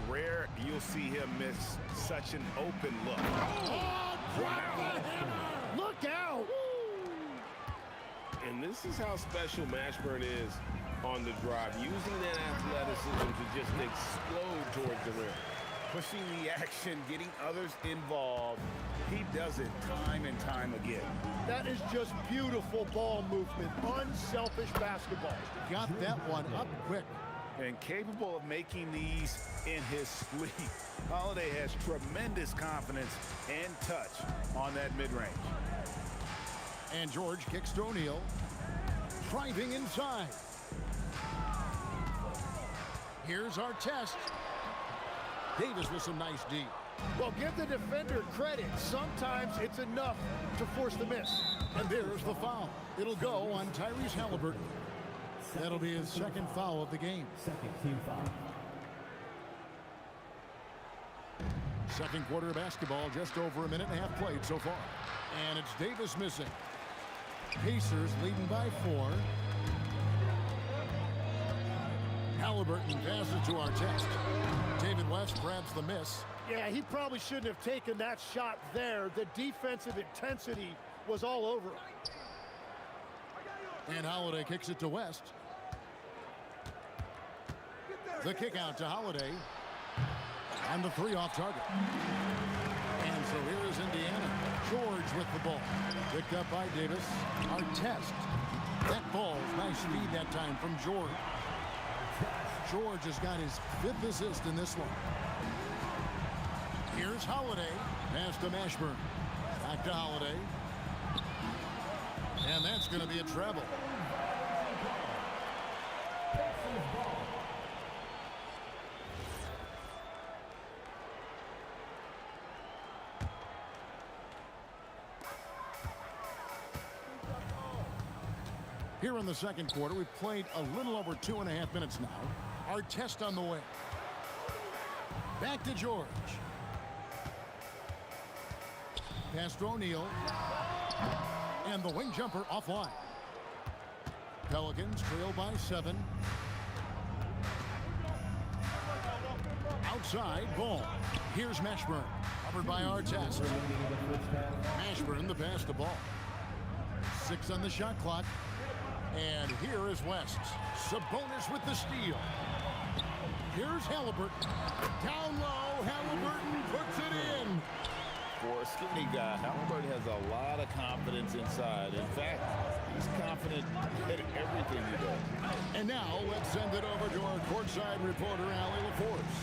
Rare you'll see him miss such an open look. Oh, drop the hammer! Look out! And this is how special Mashburn is on the drive, using that athleticism to just explode towards the rim. Pushing the action, getting others involved. He does it time and time again. That is just beautiful ball movement. Unselfish basketball. Got that one up quick. And capable of making these in his sleep. Holiday has tremendous confidence and touch on that mid-range. And George kicks to O'Neal. Driving inside. Here's Artest. Davis with some nice D. Well, give the defender credit. Sometimes it's enough to force the miss. And there's the foul. It'll go on Tyrese Halliburton. That'll be his second foul of the game. Second team foul. Second quarter of basketball, just over a minute and a half played so far. And it's Davis missing. Pacers leading by 4. Halliburton passes to Artest. David West grabs the miss. Yeah, he probably shouldn't have taken that shot there. The defensive intensity was all over him. And Holiday kicks it to West. The kick out to Holiday. And the 3 off target. And so here is Indiana. George with the ball. Picked up by Davis. Artest. That ball's nice speed that time from George. George has got his 5th assist in this one. Here's Holiday. Pass to Mashburn. Back to Holiday. And that's going to be a treble. Here in the second quarter, we've played a little over 2.5 minutes now. Artest on the way. Back to George. Pass to O'Neal. And the wing jumper offline. Pelicans trail by 7. Outside, ball. Here's Mashburn. Covered by Artest. Mashburn the pass to ball. 6 on the shot clock. And here is West. Sabonis with the steal. Here's Halliburton. Down low, Halliburton puts it in. For a skinny guy, Halliburton has a lot of confidence inside. In fact, he's confident at everything he does. And now let's send it over to our courtside reporter, Allie LaForce.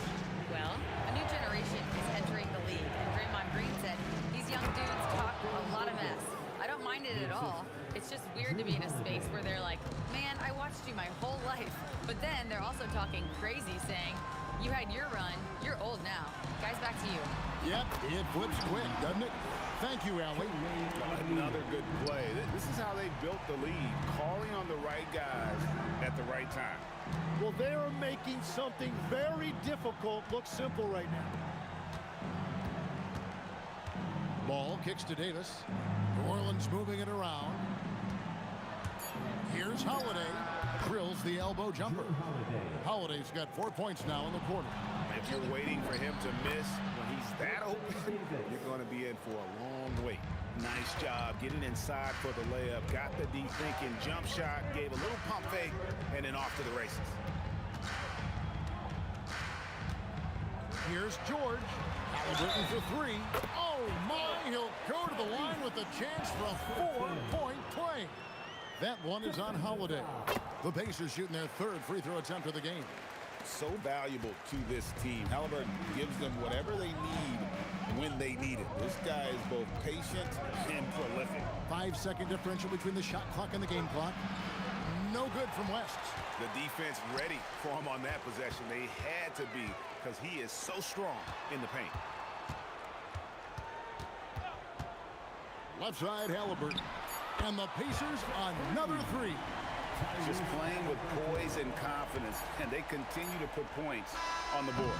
Well, a new generation is entering the league, and Draymond Green said these young dudes talk a lot of mess. I don't mind it at all. It's just weird to be in a space where they're like, man, I watched you my whole life. But then they're also talking crazy, saying, you had your run, you're old now. Guys, back to you. Yep, it flips quick, doesn't it? Thank you, Allie. Another good play. This is how they built the lead, calling on the right guys at the right time. Well, they are making something very difficult look simple right now. Ball kicks to Davis. New Orleans moving it around. Here's Holiday. Drills the elbow jumper. Holiday's got 4 points now in the quarter. If you're waiting for him to miss when he's that open, you're going to be in for a long wait. Nice job getting inside for the layup. Got the deep thinking jump shot, gave a little pump fake, and then off to the races. Here's George. Halliburton for three. Oh, my. He'll go to the line with a chance for a 4-point play. That one is on Holiday. The Pacers shooting their third free throw attempt of the game. So valuable to this team. Halliburton gives them whatever they need when they need it. This guy is both patient and prolific. 5-second differential between the shot clock and the game clock. No good from West. The defense ready for him on that possession. They had to be because he is so strong in the paint. Left side, Halliburton. And the Pacers another three. Just playing with poise and confidence, and they continue to put points on the board.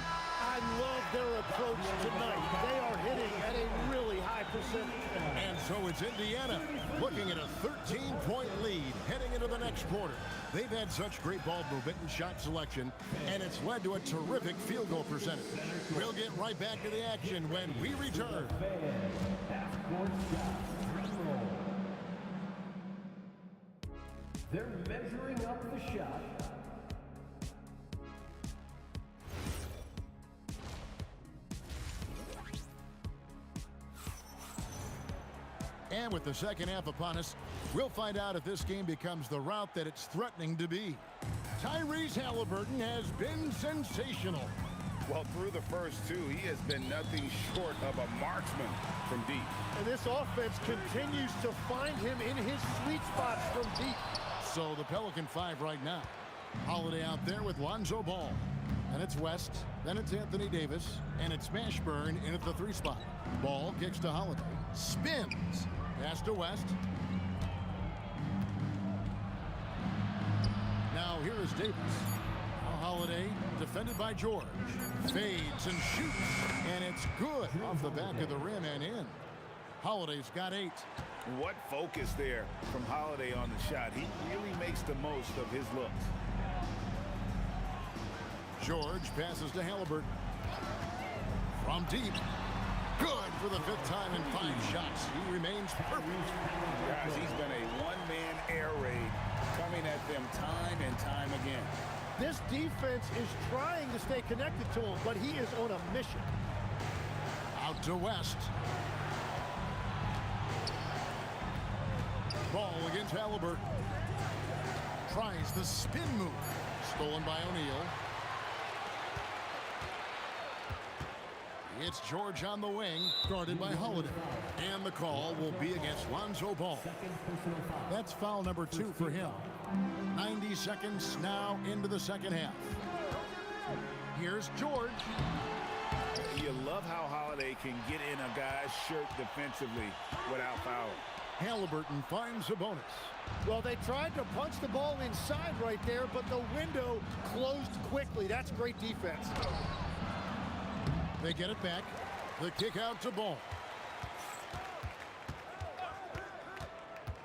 I love their approach tonight. They are hitting at a really high percentage. And so it's Indiana looking at a 13-point lead heading into the next quarter. They've had such great ball movement and shot selection, and it's led to a terrific field goal percentage. We'll get right back to the action when we return. They're measuring up the shot. And with the second half upon us, we'll find out if this game becomes the route that it's threatening to be. Tyrese Halliburton has been sensational. Well, through the first two, he has been nothing short of a marksman from deep. And this offense continues to find him in his sweet spots from deep. So the Pelican 5 right now. Holiday out there with Lonzo Ball. And it's West, then it's Anthony Davis, and it's Mashburn in at the 3 spot. Ball kicks to Holiday. Spins. Pass to West. Now here is Davis. Now Holiday, defended by George. Fades and shoots. And it's good off the back of the rim and in. Holiday's got 8. What focus there from Holiday on the shot. He really makes the most of his looks. George passes to Halliburton. From deep. Good for the 5th time in 5 shots. He remains perfect. Guys, he's been a one-man air raid coming at them time and time again. This defense is trying to stay connected to him, but he is on a mission. Out to West. Ball against Halliburton. Tries the spin move. Stolen by O'Neal. It's George on the wing, guarded by Holiday. And the call will be against Lonzo Ball. That's foul number 2 for him. 90 seconds now into the second half. Here's George. You love how Holiday can get in a guy's shirt defensively without fouling. Halliburton finds a bonus. Well, they tried to punch the ball inside right there, but the window closed quickly. That's great defense. They get it back. The kick out to Ball.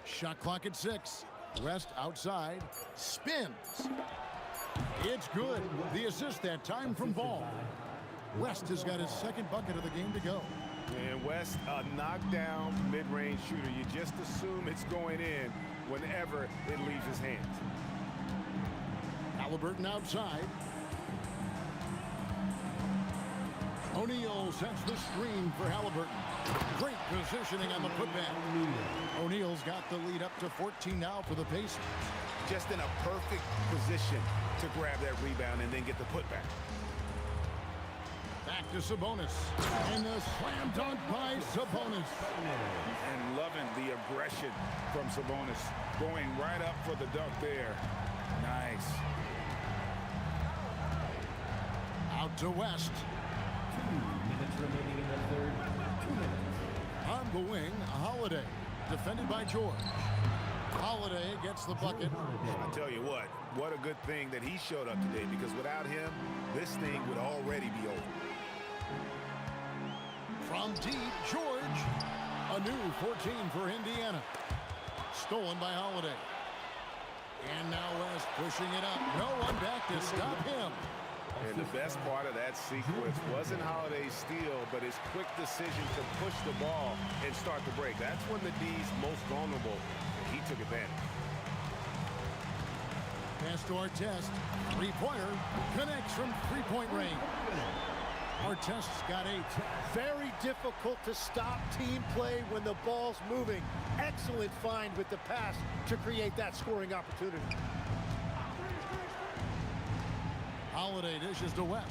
Shot clock at 6. West outside. Spins. It's good. The assist that time from Ball. West has got his 2nd bucket of the game to go. And West, a knockdown mid-range shooter. You just assume it's going in whenever it leaves his hands. Halliburton outside. O'Neal sets the screen for Halliburton. Great positioning on the putback. O'Neal's got the lead up to 14 now for the Pacers. Just in a perfect position to grab that rebound and then get the putback. Back to Sabonis. And the slam dunk by Sabonis. And loving the aggression from Sabonis. Going right up for the dunk there. Nice. Out to West. 2 minutes remaining in the third. 2 minutes. On the Holiday, defended by George. Holiday gets the bucket. I tell you what a good thing that he showed up today, because without him, this thing would already be over. From deep, George. A new 14 for Indiana. Stolen by Holiday. And now West pushing it up. No one back to stop him. And the best part of that sequence wasn't Holiday's steal, but his quick decision to push the ball and start the break. That's when the D's most vulnerable, and he took advantage. Pass to Artest. Three-pointer. Connects from three-point range. Artest's got 8. Very difficult to stop team play when the ball's moving. Excellent find with the pass to create that scoring opportunity. Holiday dishes to West.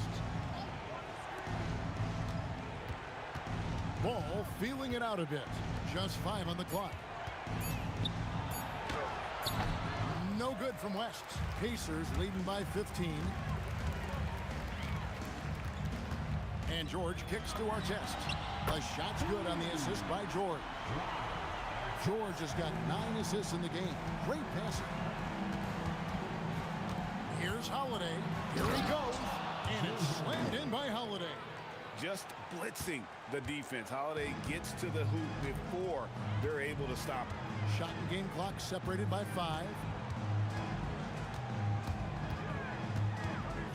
Ball feeling it out a bit. Just 5 on the clock. No good from West. Pacers leading by 15. And George kicks to Artest. The shot's good on the assist by George. George has got 9 assists in the game. Great passing. Here's Holiday. Here he goes. And it's slammed in by Holiday. Just blitzing the defense. Holiday gets to the hoop before they're able to stop him. Shot and game clock separated by 5.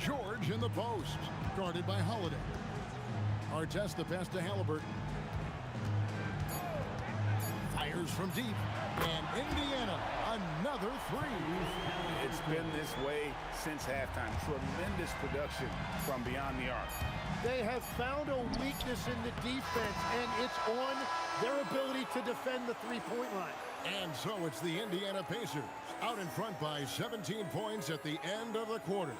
George in the post. Guarded by Holiday. Artest the pass to Halliburton. Fires from deep. And Indiana, another 3. It's been this way since halftime. Tremendous production from beyond the arc. They have found a weakness in the defense, and it's on their ability to defend the three-point line. And so it's the Indiana Pacers out in front by 17 points at the end of the quarter.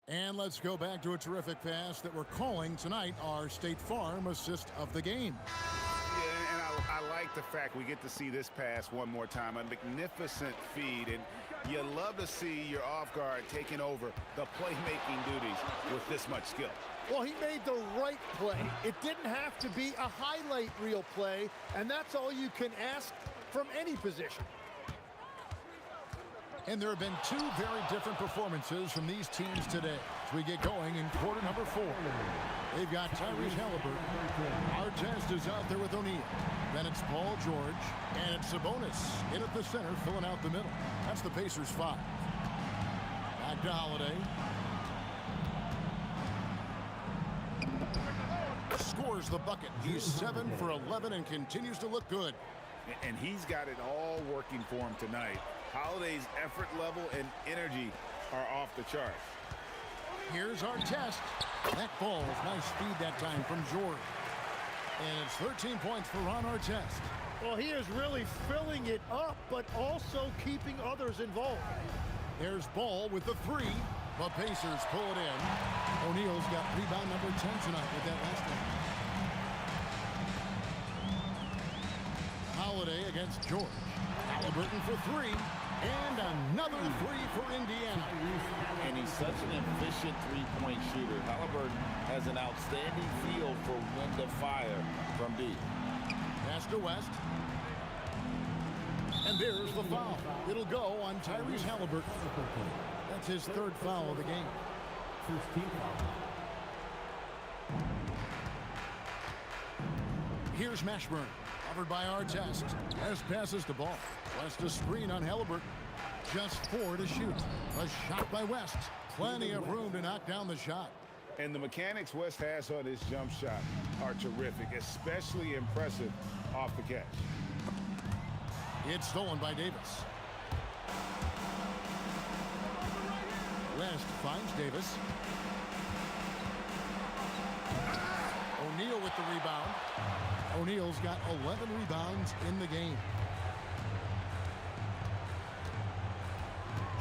And let's go back to a terrific pass that we're calling tonight our State Farm assist of the game. Yeah, and I like the fact we get to see this pass one more time. A magnificent feed, and you love to see your off guard taking over the playmaking duties with this much skill. Well, he made the right play. It didn't have to be a highlight reel play, and that's all you can ask from any position. And there have been 2 very different performances from these teams today as we get going in quarter number 4. They've got Tyrese Halliburton. Artest is out there with O'Neal. Then it's Paul George. And it's Sabonis in at the center, filling out the middle. That's the Pacers 5. Back to Holiday. Scores the bucket. He's 7 for 11 and continues to look good. And he's got it all working for him tonight. Holiday's effort level and energy are off the charts. Here's Artest. That ball is nice speed that time from George. And it's 13 points for Ron Artest. Well, he is really filling it up, but also keeping others involved. There's Ball with the 3. The Pacers pull it in. O'Neal's got rebound number 10 tonight with that last one. Holiday against George. Halliburton for 3. And another 3 for Indiana. And he's such an efficient three-point shooter. Halliburton has an outstanding feel for when to fire from deep. Pass to West. And there's the foul. It'll go on Tyrese Halliburton. That's his 3rd foul of the game. First team foul. Here's Mashburn. Covered by Artest. West passes the ball. West a screen on Halliburton. Just 4 to shoot. A shot by West. Plenty of room to knock down the shot. And the mechanics West has on his jump shot are terrific, especially impressive off the catch. It's stolen by Davis. West finds Davis. O'Neal with the rebound. O'Neal's got 11 rebounds in the game.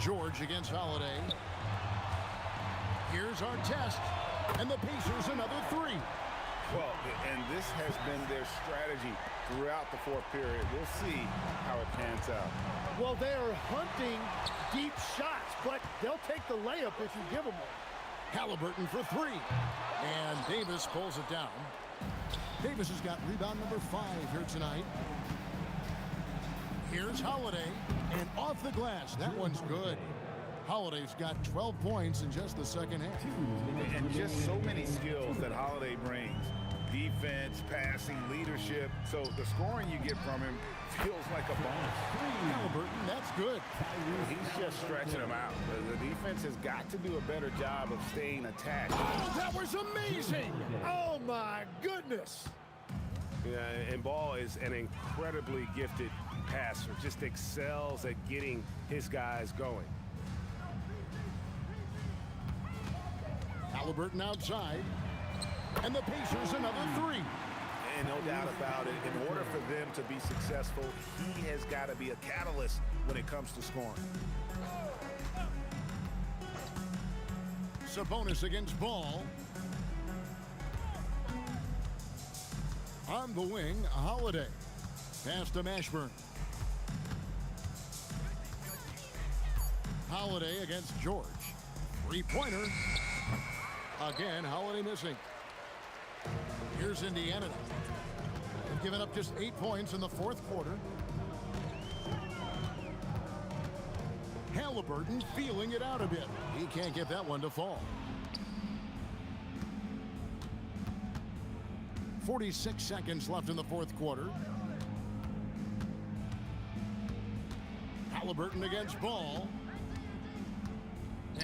George against Holiday. Here's Artest. And the Pacers another 3. Well, and this has been their strategy throughout the 4th period. We'll see how it pans out. Well, they are hunting deep shots, but they'll take the layup if you give them one. Halliburton for 3. And Davis pulls it down. Davis has got rebound number 5 here tonight. Here's Holiday, and off the glass. That one's good. Holiday's got 12 points in just the second half. And just so many skills that Holiday brings. Defense, passing, leadership. So the scoring you get from him feels like a bonus. Halliburton, that's good. He's just stretching them out. The defense has got to do a better job of staying attached. Oh, that was amazing. Oh, my goodness. Yeah, and Ball is an incredibly gifted passer. Just excels at getting his guys going. Halliburton outside. And the Pacers another 3. And no doubt about it, in order for them to be successful, he has got to be a catalyst when it comes to scoring. Sabonis against Ball. On the wing, Holiday. Pass to Mashburn. Holiday against George. 3-pointer. Again, Holiday missing. Here's Indiana. They've given up just 8 points in the fourth quarter. Halliburton feeling it out a bit. He can't get that one to fall. 46 seconds left in the fourth quarter. Halliburton against Ball.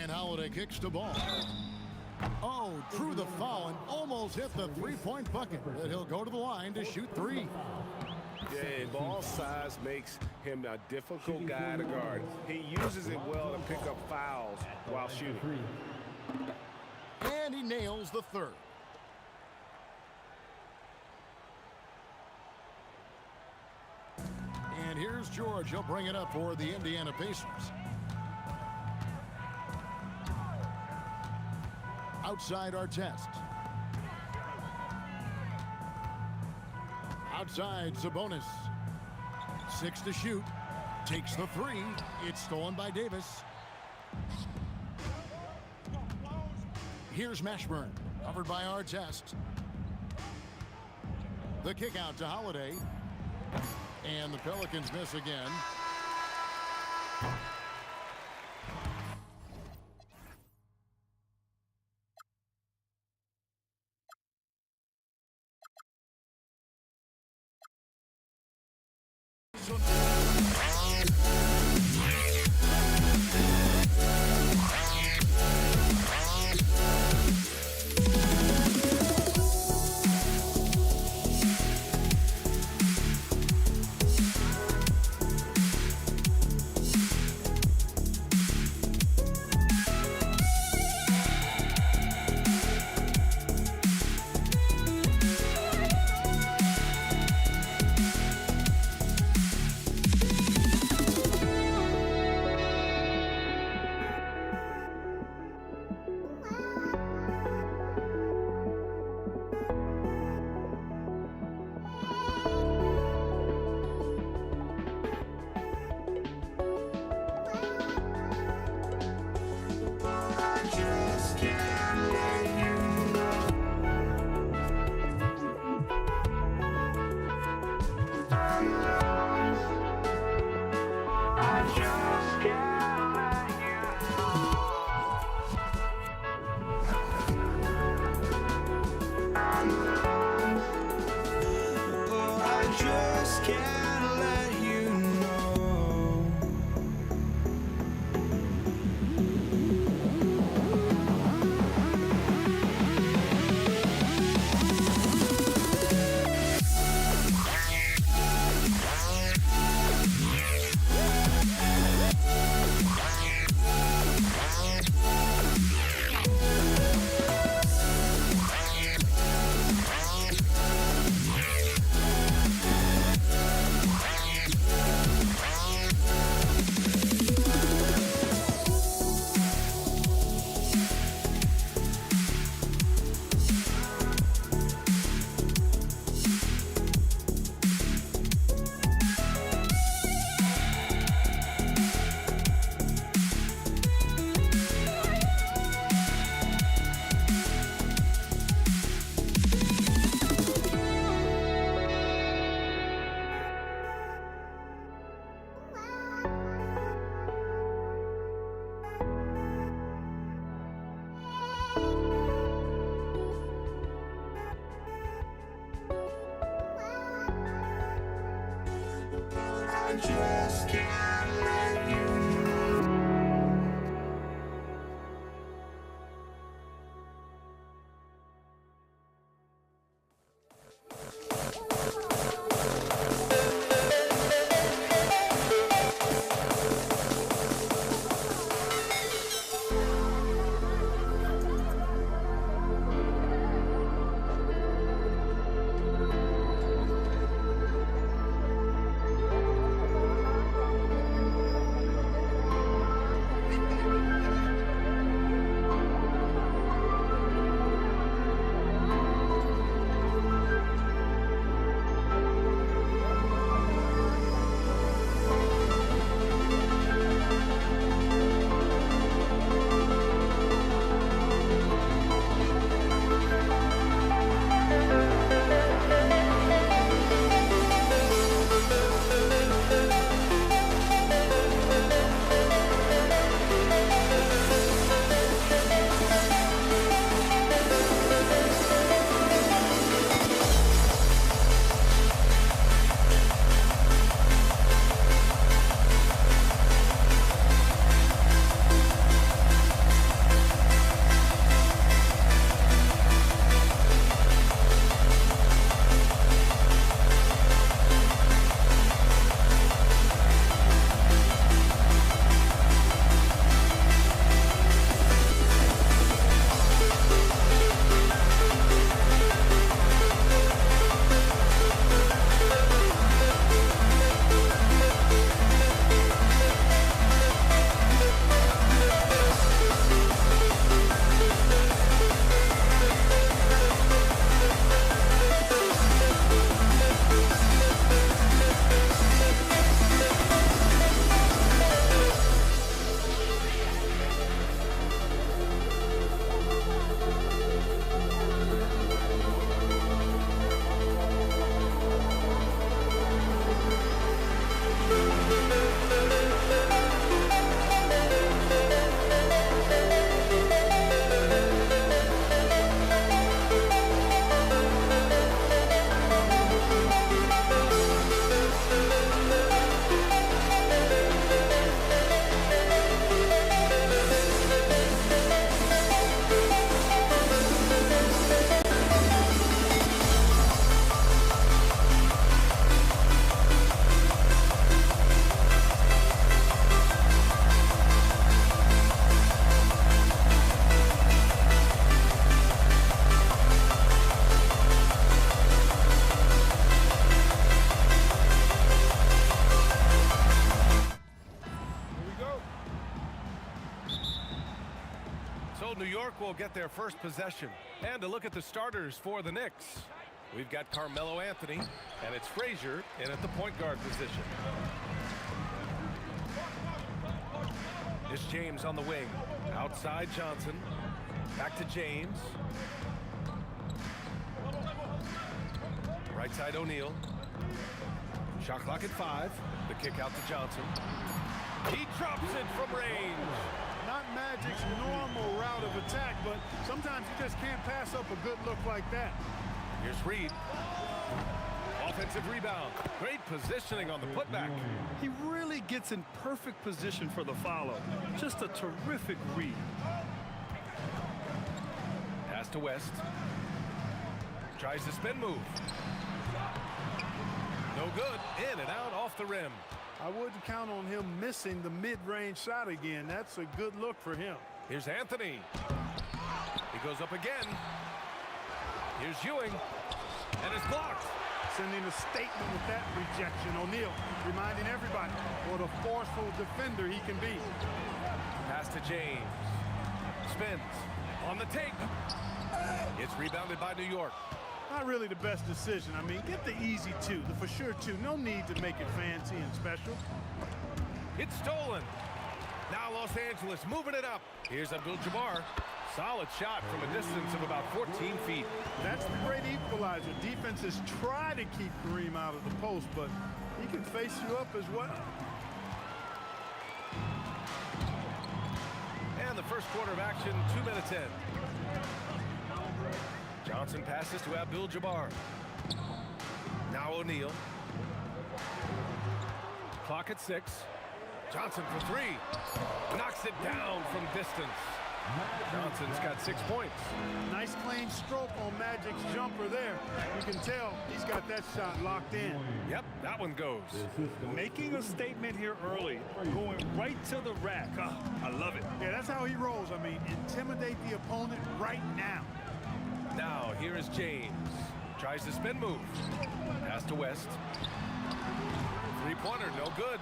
And Holiday kicks to Ball. Oh, drew the foul and almost hit the three-point bucket. But he'll go to the line to shoot 3. Yeah, and Ball's size makes him a difficult guy to guard. He uses it well to pick up fouls while shooting. And he nails the third. And here's George. He'll bring it up for the Indiana Pacers. Outside Artest. Outside Sabonis. 6 to shoot. Takes the 3. It's stolen by Davis. Here's Mashburn. Covered by Artest. The kick out to Holiday. And the Pelicans miss again. New York will get their first possession. And to look at the starters for the Knicks, we've got Carmelo Anthony, and it's Frazier in at the point guard position. It's James on the wing. Outside Johnson. Back to James. Right side O'Neal. Shot clock at 5. The kick out to Johnson. He drops it from range. Not Magic's normal route of attack, but sometimes you just can't pass up a good look like that. Here's Reed. Offensive rebound. Great positioning on the putback. He really gets in perfect position for the follow. Just a terrific read. Pass to West. Tries the spin move. No good. In and out off the rim. I wouldn't count on him missing the mid-range shot again. That's a good look for him. Here's Anthony. He goes up again. Here's Ewing. And it's blocked. Sending a statement with that rejection. O'Neal reminding everybody what a forceful defender he can be. Pass to James. Spins. On the take. It's rebounded by New York. Not really the best decision. I mean, get the easy two, the for sure two. No need to make it fancy and special. It's stolen. Now Los Angeles moving it up. Here's Abdul-Jabbar. Solid shot from a distance of about 14 feet. That's the great equalizer. Defenses try to keep Kareem out of the post, but he can face you up as well. And the first quarter of action, 2 minutes in. Johnson passes to Abdul-Jabbar. Now O'Neal. Clock at 6. Johnson for 3. Knocks it down from distance. Johnson's got 6 points. Nice clean stroke on Magic's jumper there. You can tell he's got that shot locked in. Yep, that one goes. Making a statement here early, going right to the rack. I love it. Yeah, that's how he rolls. I mean, intimidate the opponent right now. Now, here is James. Tries the spin move. Pass to West. Three-pointer, no good.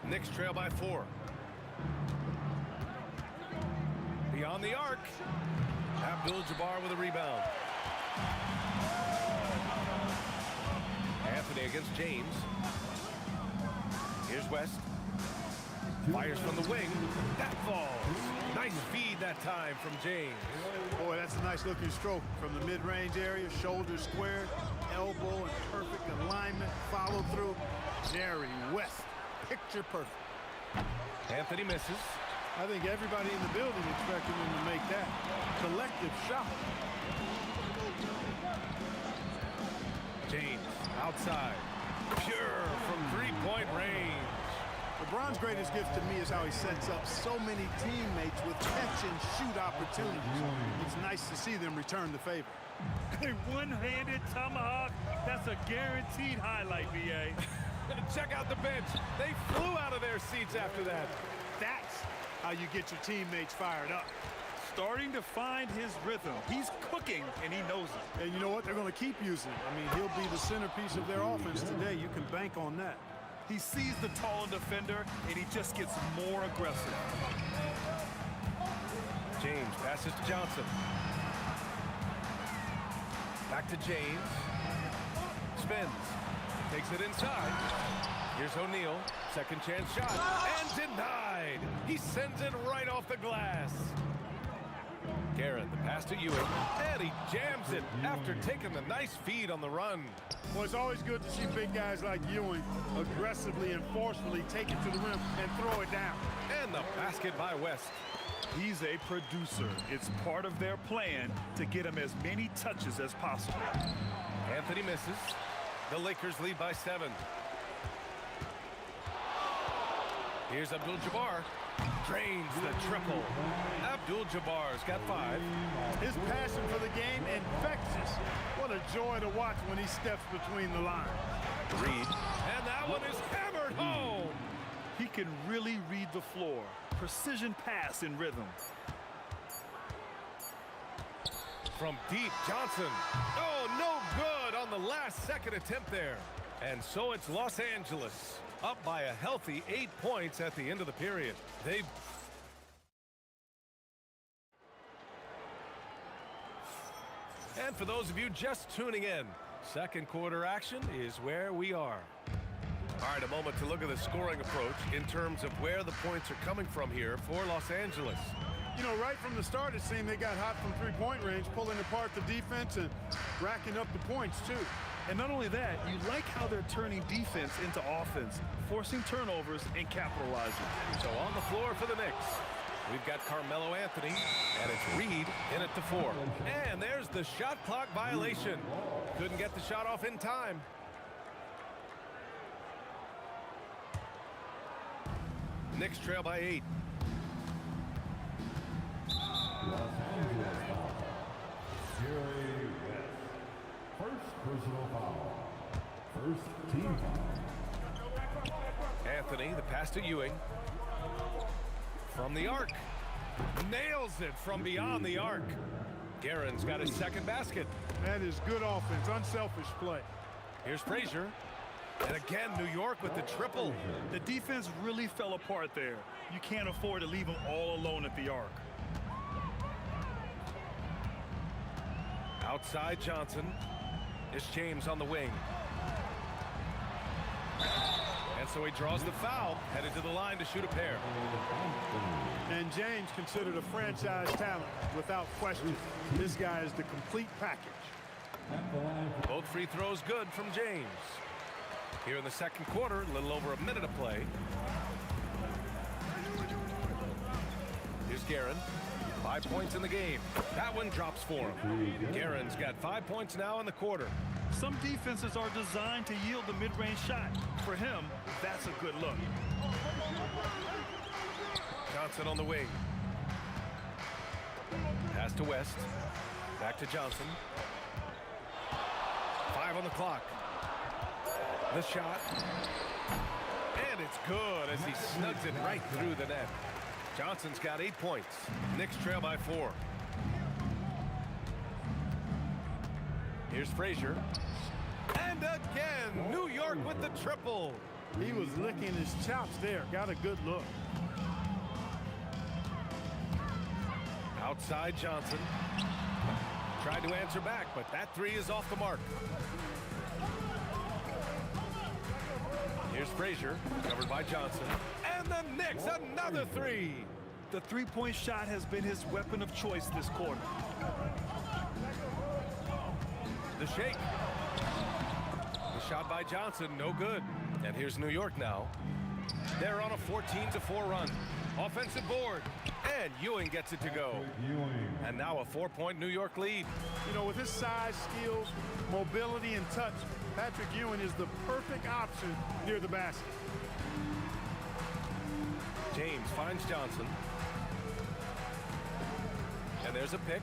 Knicks trail by 4. Beyond the arc. Abdul-Jabbar with a rebound. Anthony against James. Here's West. Fires from the wing. That falls. Nice feed that time from James. Boy, that's a nice looking stroke from the mid-range area. Shoulder squared, elbow in perfect alignment, follow through. Jerry West, picture perfect. Anthony misses. I think everybody in the building expected him to make that collective shot. James outside. Pure from three-point range. LeBron's greatest gift to me is how he sets up so many teammates with catch-and-shoot opportunities. It's nice to see them return the favor. A one-handed tomahawk, that's a guaranteed highlight, B.A. Check out the bench. They flew out of their seats after that. That's how you get your teammates fired up. Starting to find his rhythm. He's cooking, and he knows it. And you know what? They're going to keep using it. I mean, he'll be the centerpiece of their offense today. You can bank on that. He sees the taller defender, and he just gets more aggressive. James passes to Johnson. Back to James. Spins. Takes it inside. Here's O'Neal. Second chance shot. And denied. He sends it right off the glass. Garrett, the pass to Ewing. And he jams it after taking the nice feed on the run. Well, it's always good to see big guys like Ewing aggressively and forcefully take it to the rim and throw it down. And the basket by West. He's a producer. It's part of their plan to get him as many touches as possible. Anthony misses. The Lakers lead by 7. Here's Abdul-Jabbar. Drains the triple. Abdul-Jabbar's got 5. His passion for the game infectious. What a joy to watch when he steps between the lines. Reed. And that one is hammered home. He can really read the floor. Precision pass in rhythm. From deep, Johnson. Oh, no good on the last second attempt there. And so it's Los Angeles up by a healthy 8 points at the end of the period. And for those of you just tuning in, second quarter action is where we are. All right, a moment to look at the scoring approach in terms of where the points are coming from here for Los Angeles. You know, right from the start, it seemed they got hot from three-point range, pulling apart the defense and racking up the points, too. And not only that, you like how they're turning defense into offense, forcing turnovers and capitalizing. So on the floor for the Knicks, we've got Carmelo Anthony, and it's Reed in at the 4. And there's the shot clock violation. Couldn't get the shot off in time. Knicks trail by 8. Los Angeles foul. Jerry West. First personal foul. First team foul. Anthony, the pass to Ewing. From the arc. Nails it from beyond the arc. Guerin's got his second basket. That is good offense, unselfish play. Here's Frazier. And again, New York with the triple. The defense really fell apart there. You can't afford to leave them all alone at the arc. Outside Johnson. It's James on the wing. And so he draws the foul, headed to the line to shoot a pair. And James considered a franchise talent, without question. This guy is the complete package. Both free throws good from James. Here in the second quarter, a little over a minute of play. Here's Guerin. 5 points in the game. That one drops for him. Guerin's got 5 points now in the quarter. Some defenses are designed to yield the mid-range shot. For him, that's a good look. Johnson on the wing. Pass to West. Back to Johnson. 5 on the clock. The shot. And it's good as he snugs it right through the net. Johnson's got 8 points. Knicks trail by 4. Here's Frazier. And again, New York with the triple. He was licking his chops there. Got a good look. Outside Johnson. Tried to answer back, but that 3 is off the mark. Here's Frazier, covered by Johnson. And the Knicks, another 3. The three-point shot has been his weapon of choice this quarter. The shake. The shot by Johnson, no good. And here's New York now. They're on a 14-4 run. Offensive board. And Ewing gets it to go. And now a 4-point New York lead. You know, with his size, skills, mobility, and touch, Patrick Ewing is the perfect option near the basket. James finds Johnson. And there's a pick.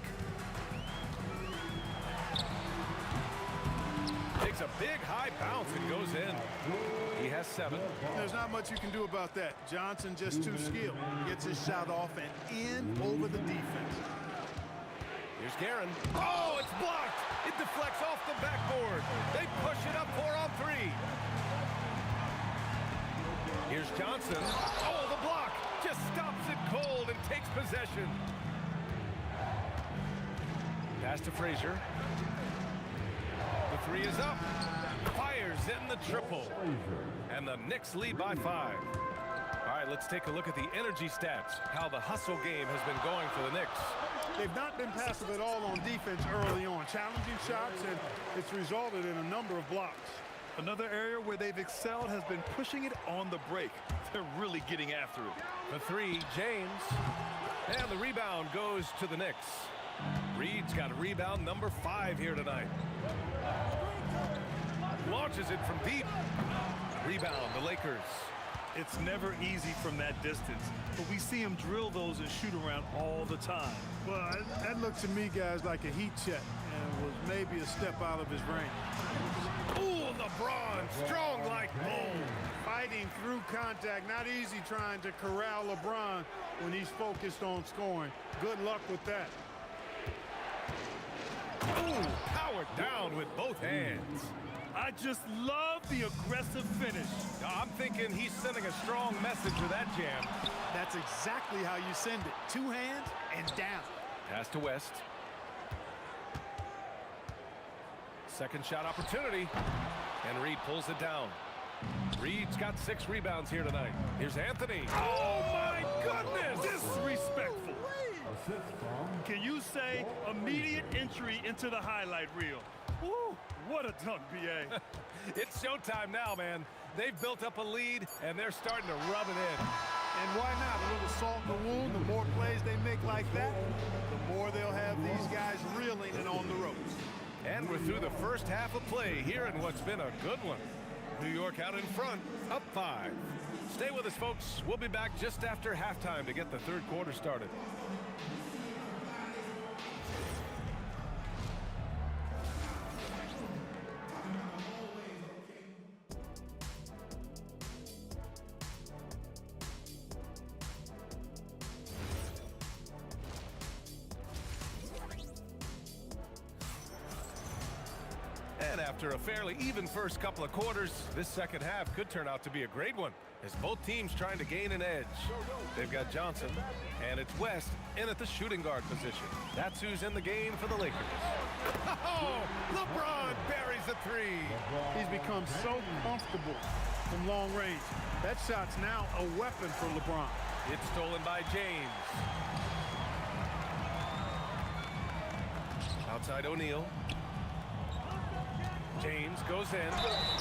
Takes a big high bounce and goes in. He has 7. There's not much you can do about that. Johnson just too skilled. Gets his shot off and in over the defense. Here's Guerin. Oh, it's blocked. It deflects off the backboard. They push it up 4 on 3. Here's Johnson. Oh, the block just stops it cold and takes possession. Pass to Frazier. The 3 is up. Fires in the triple. And the Knicks lead by 5. All right, let's take a look at the energy stats. How the hustle game has been going for the Knicks. They've not been passive at all on defense early on. Challenging shots, and it's resulted in a number of blocks. Another area where they've excelled has been pushing it on the break. They're really getting after it. The 3, James. And the rebound goes to the Knicks. Reed's got rebound number 5 here tonight. Launches it from deep. Rebound, the Lakers. It's never easy from that distance, but we see him drill those and shoot around all the time. Well, that looked to me, guys, like a heat check, and was maybe a step out of his range. Ooh, LeBron, strong like bull. Fighting through contact, not easy trying to corral LeBron when he's focused on scoring. Good luck with that. Ooh, powered down with both hands. I just love the aggressive finish. I'm thinking he's sending a strong message with that jam. That's exactly how you send it. 2 hands and down. Pass to West. Second shot opportunity. And Reed pulls it down. Reed's got 6 rebounds here tonight. Here's Anthony. Oh, my goodness! Disrespectful. Can you say immediate entry into the highlight reel? Woo, what a dunk, B.A. It's showtime now, man. They've built up a lead, and they're starting to rub it in. And why not? A little salt in the wound. The more plays they make like that, the more they'll have these guys reeling and on the ropes. And we're through the first half of play here in what's been a good one. New York out in front, up 5. Stay with us, folks. We'll be back just after halftime to get the third quarter started. And after a fairly even first couple of quarters, this second half could turn out to be a great one as both teams trying to gain an edge. They've got Johnson, and it's West in at the shooting guard position. That's who's in the game for the Lakers. Oh, LeBron buries a 3. He's become so comfortable from long range. That shot's now a weapon for LeBron. It's stolen by James. Outside O'Neal. James goes in.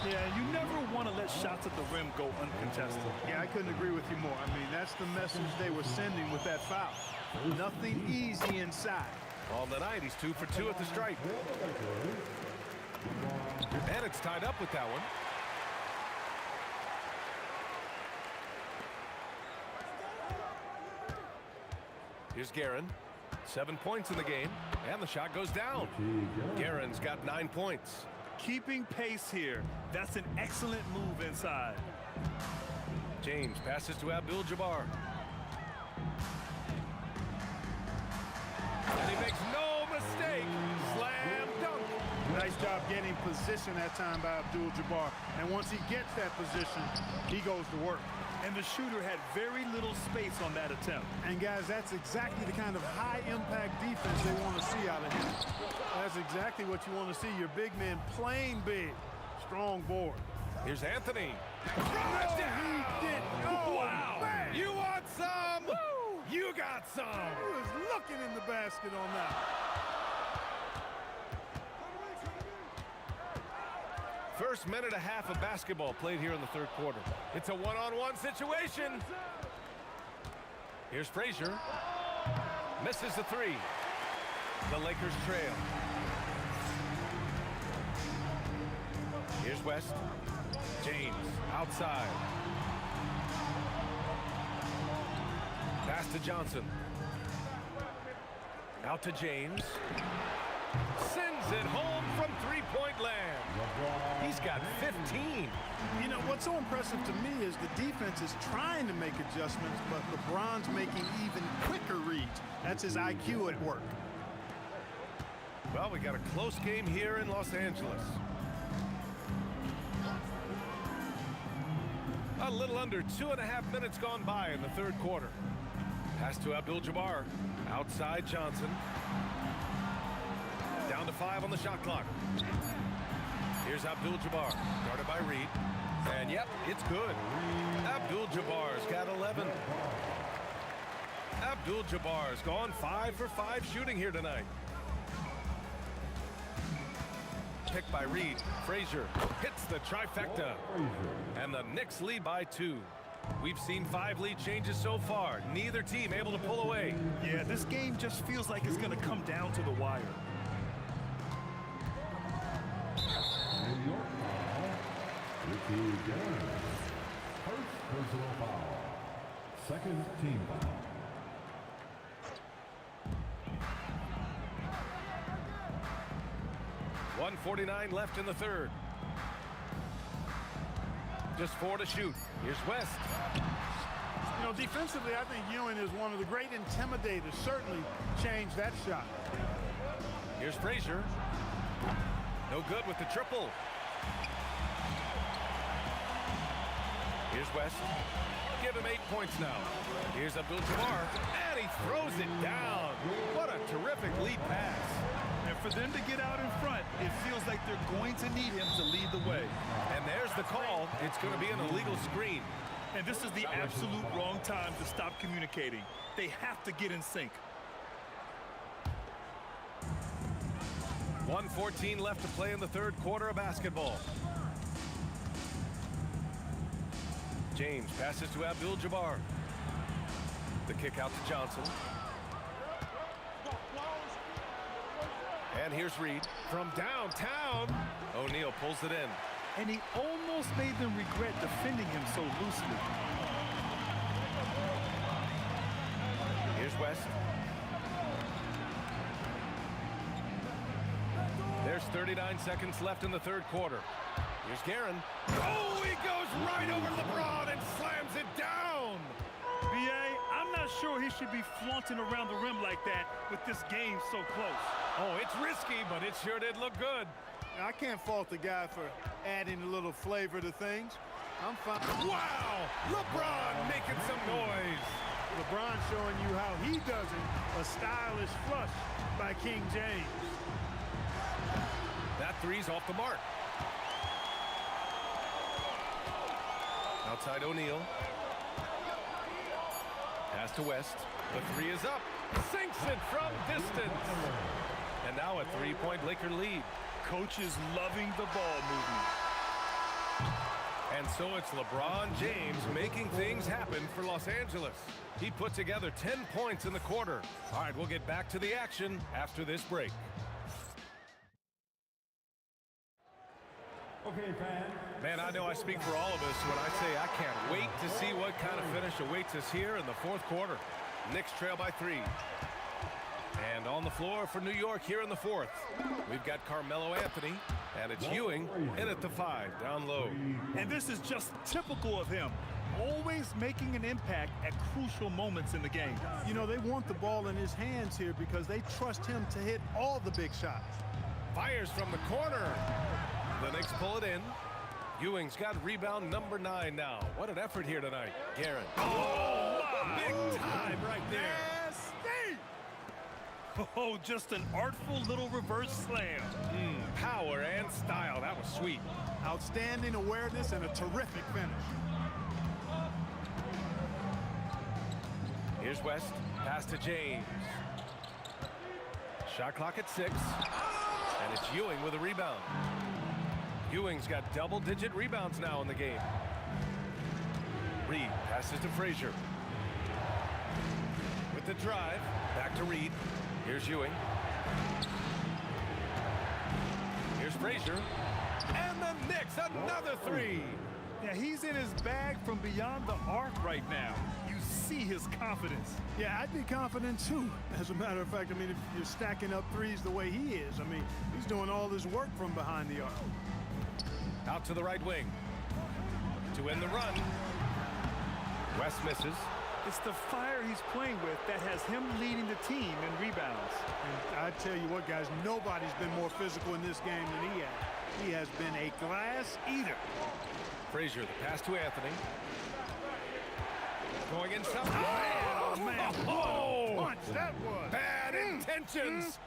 Yeah, you never want to let shots at the rim go uncontested. Yeah, I couldn't agree with you more. I mean, that's the message they were sending with that foul. Nothing easy inside. On the night, he's 2 for 2 at the stripe. And it's tied up with that one. Here's Guerin. 7 points in the game, and the shot goes down. Guerin's got 9 points. Keeping pace here. That's an excellent move inside. James passes to Abdul-Jabbar. And he makes no mistake. Slam dunk. Nice job getting position that time by Abdul-Jabbar. And once he gets that position, he goes to work. And the shooter had very little space on that attempt. And guys, that's exactly the kind of high-impact defense they want to see out of him. That's exactly what you want to see. Your big man playing big. Strong board. Here's Anthony. Oh, he did. Oh, wow. Man. You want some? Woo! You got some. He was looking in the basket on that. First minute and a half of basketball played here in the third quarter. It's a one-on-one situation. Here's Frazier. Misses the three. The Lakers trail. Here's West. James outside. Pass to Johnson. Out to James. Sends it home from three-point land. He's got 15. You know, what's so impressive to me is the defense is trying to make adjustments, but LeBron's making even quicker reads. That's his IQ at work. Well, we got a close game here in Los Angeles. A little under 2.5 minutes gone by in the third quarter. Pass to Abdul-Jabbar. Outside Johnson. Down to 5 on the shot clock. Here's Abdul-Jabbar, guarded by Reed. And yep, it's good. Abdul-Jabbar's got 11. Abdul-Jabbar's gone 5 for 5 shooting here tonight. Picked by Reed. Frazier hits the trifecta. And the Knicks lead by 2. We've seen 5 lead changes so far. Neither team able to pull away. Yeah, this game just feels like it's going to come down to the wire. New York foul. Ricky Garrett. First personal foul. Second team foul. .149 left in the third. Just 4 to shoot. Here's West. You know, defensively, I think Ewing is one of the great intimidators. Certainly changed that shot. Here's Frazier. No good with the triple. Here's West. Give him 8 points now. Here's Abdul-Jabbar, and he throws it down. What a terrific lead pass. And for them to get out in front, it feels like they're going to need him to lead the way. And there's the call. It's going to be an illegal screen. And this is the absolute wrong time to stop communicating. They have to get in sync. 1:14 left to play in the third quarter of basketball. James passes to Abdul-Jabbar. The kick out to Johnson. And here's Reed from downtown. O'Neal pulls it in. And he almost made them regret defending him so loosely. Here's West. There's 39 seconds left in the third quarter. Here's Guerin. Oh, he goes right over LeBron and slams it down. B.A., I'm not sure he should be flaunting around the rim like that with this game so close. Oh, it's risky, but it sure did look good. I can't fault the guy for adding a little flavor to things. I'm fine. Wow! LeBron making some noise. LeBron showing you how he does it. A stylish flush by King James. That three's off the mark. Outside O'Neal. Pass to West. The three is up. Sinks it from distance. And now a three-point Laker lead. Coach is loving the ball movement. And so it's LeBron James making things happen for Los Angeles. He put together 10 points in the quarter. All right, we'll get back to the action after this break. Okay, fans. Man, I know I speak for all of us when I say I can't wait to see what kind of finish awaits us here in the fourth quarter. Knicks trail by 3. And on the floor for New York here in the fourth, we've got Carmelo Anthony, and it's Ewing in at the 5, down low. And this is just typical of him. Always making an impact at crucial moments in the game. You know, they want the ball in his hands here because they trust him to hit all the big shots. Fires from the corner. The Knicks pull it in. Ewing's got rebound number 9 now. What an effort here tonight. Garrett. Oh, my. Big time right there. Oh, just an artful little reverse slam. Power and style. That was sweet. Outstanding awareness and a terrific finish. Here's West. Pass to James. Shot clock at 6. And it's Ewing with a rebound. Ewing's got double-digit rebounds now in the game. Reed passes to Frazier. With the drive. Back to Reed. Here's Ewing. Here's Frazier. And the Knicks, another 3. Yeah, he's in his bag from beyond the arc right now. You see his confidence. Yeah, I'd be confident too. As a matter of fact, I mean, if you're stacking up threes the way he is, I mean, he's doing all this work from behind the arc. Out to the right wing. To end the run. West misses. It's the fire he's playing with that has him leading the team in rebounds. And I tell you what, guys, nobody's been more physical in this game than he has. He has been a glass eater. Frazier, the pass to Anthony. Going inside. Oh, man. Oh, Punch, that was. bad intentions.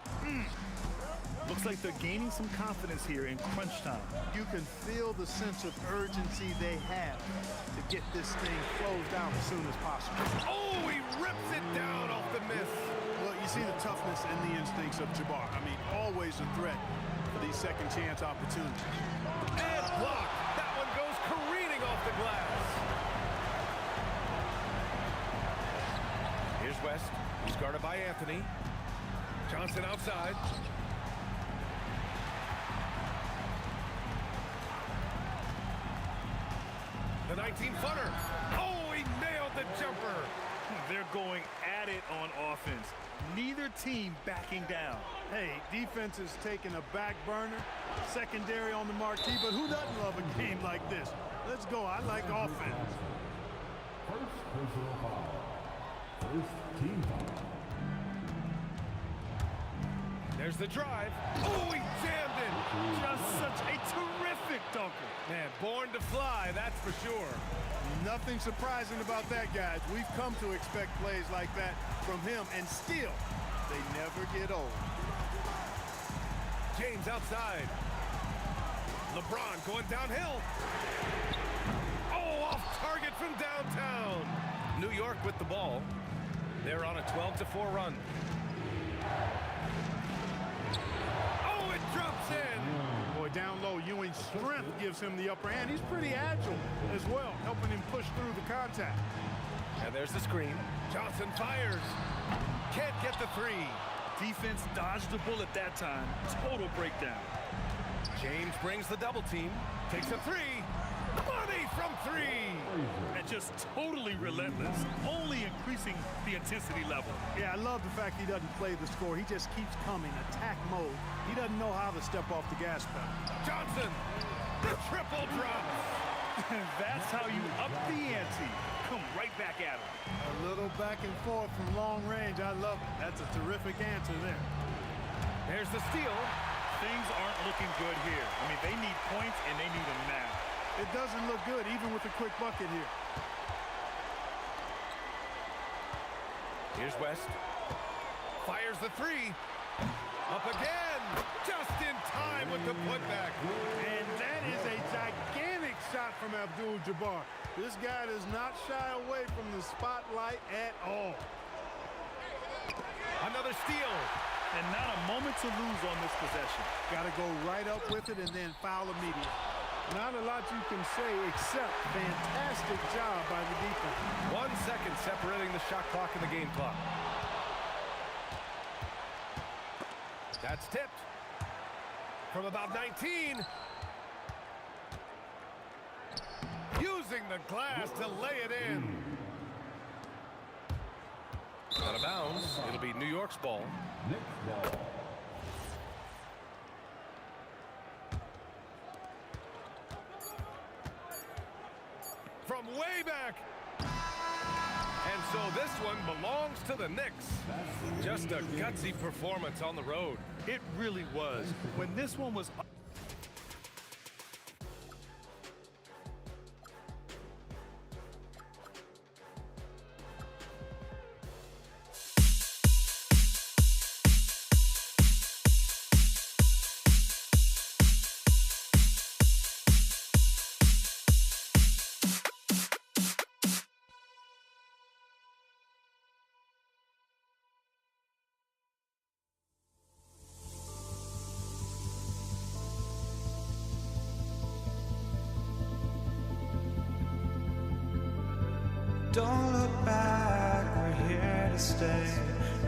Looks like they're gaining some confidence here in crunch time. You can feel the sense of urgency they have to get this thing closed out as soon as possible. Oh, he rips it down off the miss. Well, you see the toughness and the instincts of Jabbar. I mean, always a threat for these second chance opportunities. And blocked. That one goes careening off the glass. Here's West. He's guarded by Anthony. Johnson outside. The 19-footer. Oh, he nailed the jumper. They're going at it on offense. Neither team backing down. Hey, defense is taking a back burner, secondary on the marquee, but who doesn't love a game like this? Let's go. I like offense. First personal foul. First team foul. There's the drive. Oh, he jammed it. Just such a terrific dunker. Man, born to fly, that's for sure. Nothing surprising about that, guys. We've come to expect plays like that from him, and still, they never get old. James outside. LeBron going downhill. Oh, off target from downtown. New York with the ball. They're on a 12-4 run. Oh, it drops in. Boy, down low, Ewing's strength gives him the upper hand. He's pretty agile as well, helping him push through the contact. And there's the screen. Johnson fires. Can't get the 3. Defense dodged the bullet that time. Total breakdown. James brings the double team. Takes a 3. Money from 3. And just totally relentless. Only increasing the intensity level. Yeah, I love the fact he doesn't play the score. He just keeps coming, attack mode. He doesn't know how to step off the gas pedal. Johnson, the triple drop. And that's how you up the ante. Come right back at him. A little back and forth from long range. I love it. That's a terrific answer there. There's the steal. Things aren't looking good here. I mean, they need points, and they need them now. It doesn't look good, even with a quick bucket here. Here's West. Fires the 3. Up again. Just in time with the putback. And that is a gigantic shot from Abdul-Jabbar. This guy does not shy away from the spotlight at all. Another steal. And not a moment to lose on this possession. Got to go right up with it and then foul immediately. Not a lot you can say except fantastic job by the defense. 1 second separating the shot clock and the game clock. That's tipped from about 19. Using the glass to lay it in. Out of bounds. It'll be New York's ball. Knicks ball. From way back. And so this one belongs to the Knicks. Just a gutsy performance on the road. It really was. When this one was Don't look back, we're here to stay.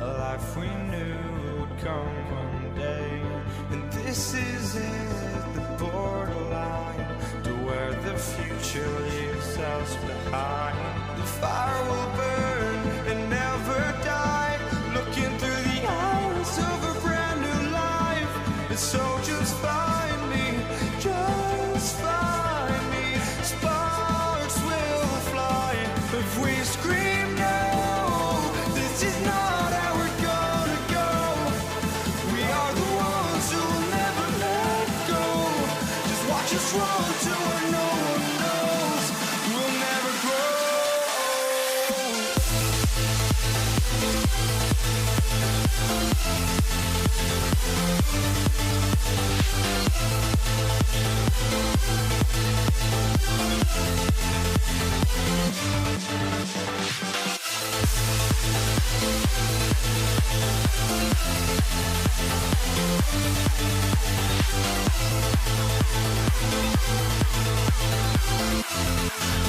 A life we knew would come one day. And this is it, the borderline to where the future leaves us behind. The fire will burn and never die. Looking through the eyes of a brand new life. And so just find me, just find me. Sparks will fly. If we scream no, this is not how we're gonna go. We are the ones who will never let go. Just watch us run to where no one knows. We'll never grow.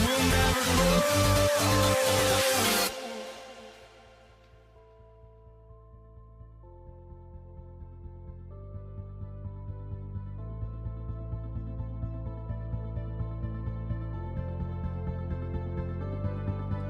We'll never grow.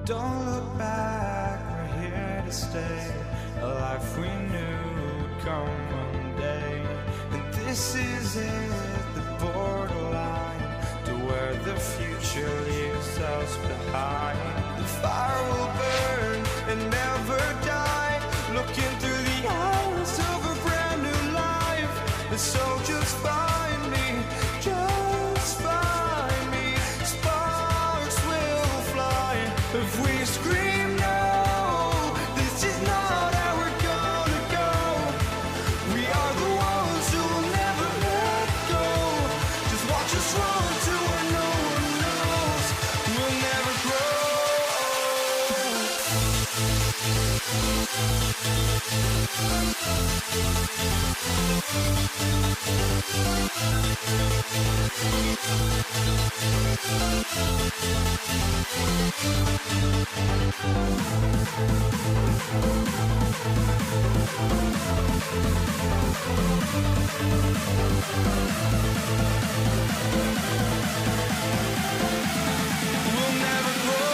Don't look back, we're here to stay. A life we knew would come one day. And this is it, the borderline to where the future leaves us behind. The fire will burn and never die. Looking through the eyes of a brand new life. And so just find me, just find me. Sparks will fly. If we scream no, this is not how we're gonna go. We are the ones who will never let go. Just watch us run to where no one knows. We'll never grow. We'll never grow. We'll never grow.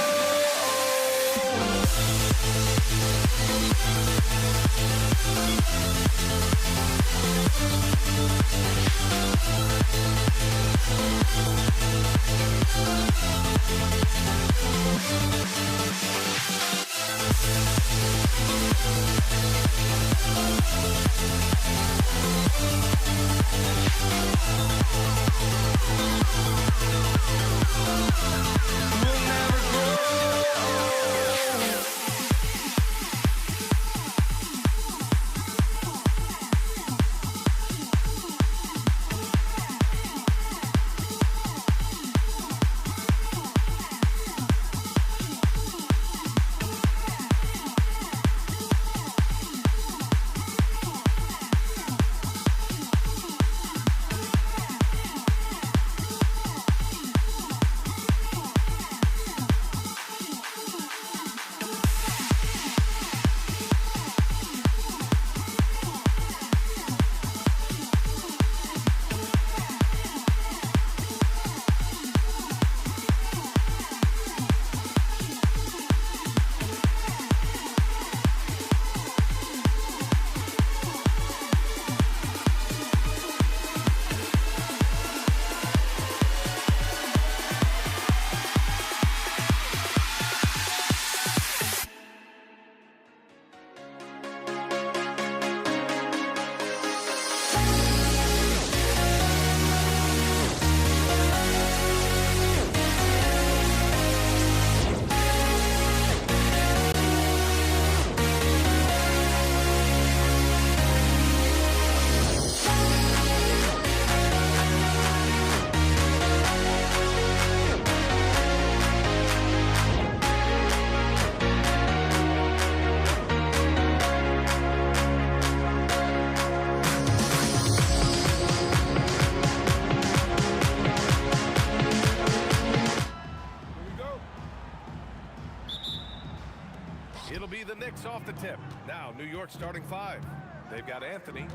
Now, New York starting 5. They've got Anthony,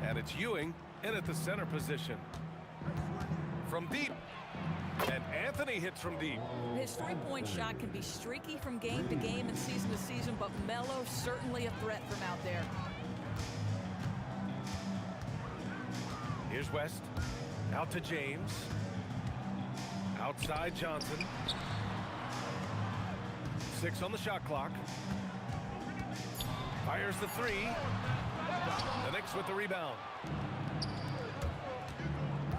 and it's Ewing in at the center position. From deep. And Anthony hits from deep. His three-point shot can be streaky from game to game and season to season, but Melo certainly a threat from out there. Here's West. Out to James. Outside Johnson. 6 on the shot clock. Fires the 3. The Knicks with the rebound.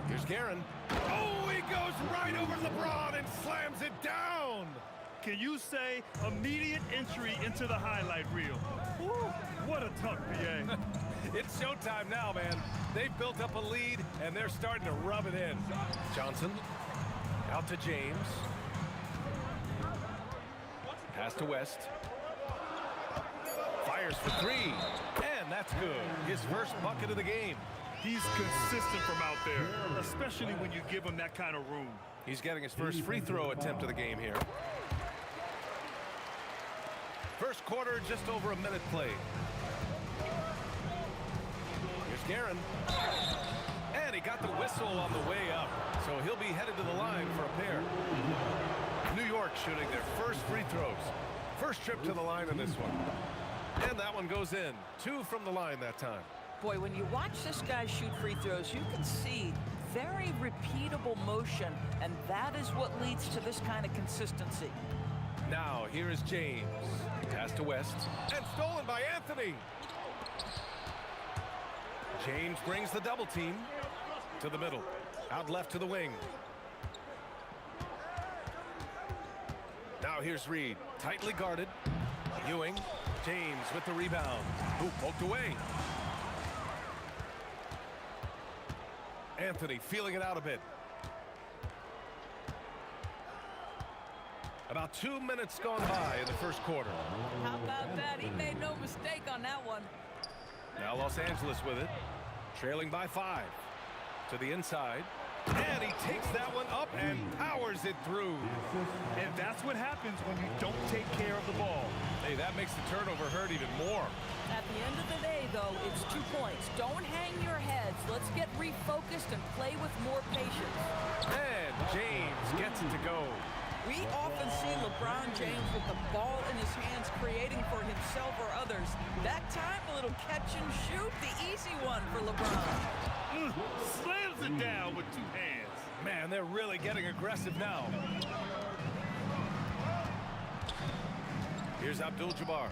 Here's Guerin. Oh, he goes right over LeBron and slams it down. Can you say immediate entry into the highlight reel? Woo, what a dunk, PA. It's showtime now, man. They've built up a lead, and they're starting to rub it in. Johnson. Out to James. Pass to West. Fires for 3. And that's good. His first bucket of the game. He's consistent from out there, especially when you give him that kind of room. He's getting his first free throw attempt of the game here. First quarter, just over a minute played. Here's Guerin. And he got the whistle on the way up, so he'll be headed to the line for a pair. New York shooting their first free throws. First trip to the line in this one. And that one goes in. 2 from the line that time. Boy, when you watch this guy shoot free throws, you can see very repeatable motion, and that is what leads to this kind of consistency. Now, here is James. Pass to West. And stolen by Anthony. James brings the double team to the middle. Out left to the wing. Now here's Reed. Tightly guarded. Ewing. James with the rebound. Who poked away. Anthony feeling it out a bit. About 2 minutes gone by in the first quarter. How about that? He made no mistake on that one. Now Los Angeles with it. Trailing by 5. To the inside. And he takes that one up and powers it through. And that's what happens when you don't take care of the ball. Hey, that makes the turnover hurt even more. At the end of the day, though, it's 2 points. Don't hang your heads. Let's get refocused and play with more patience. And James gets it to go. We often see LeBron James with the ball in his hands creating for himself or others. That time, a little catch and shoot, the easy one for LeBron. Slams it down with 2 hands. Man, they're really getting aggressive now. Here's Abdul-Jabbar.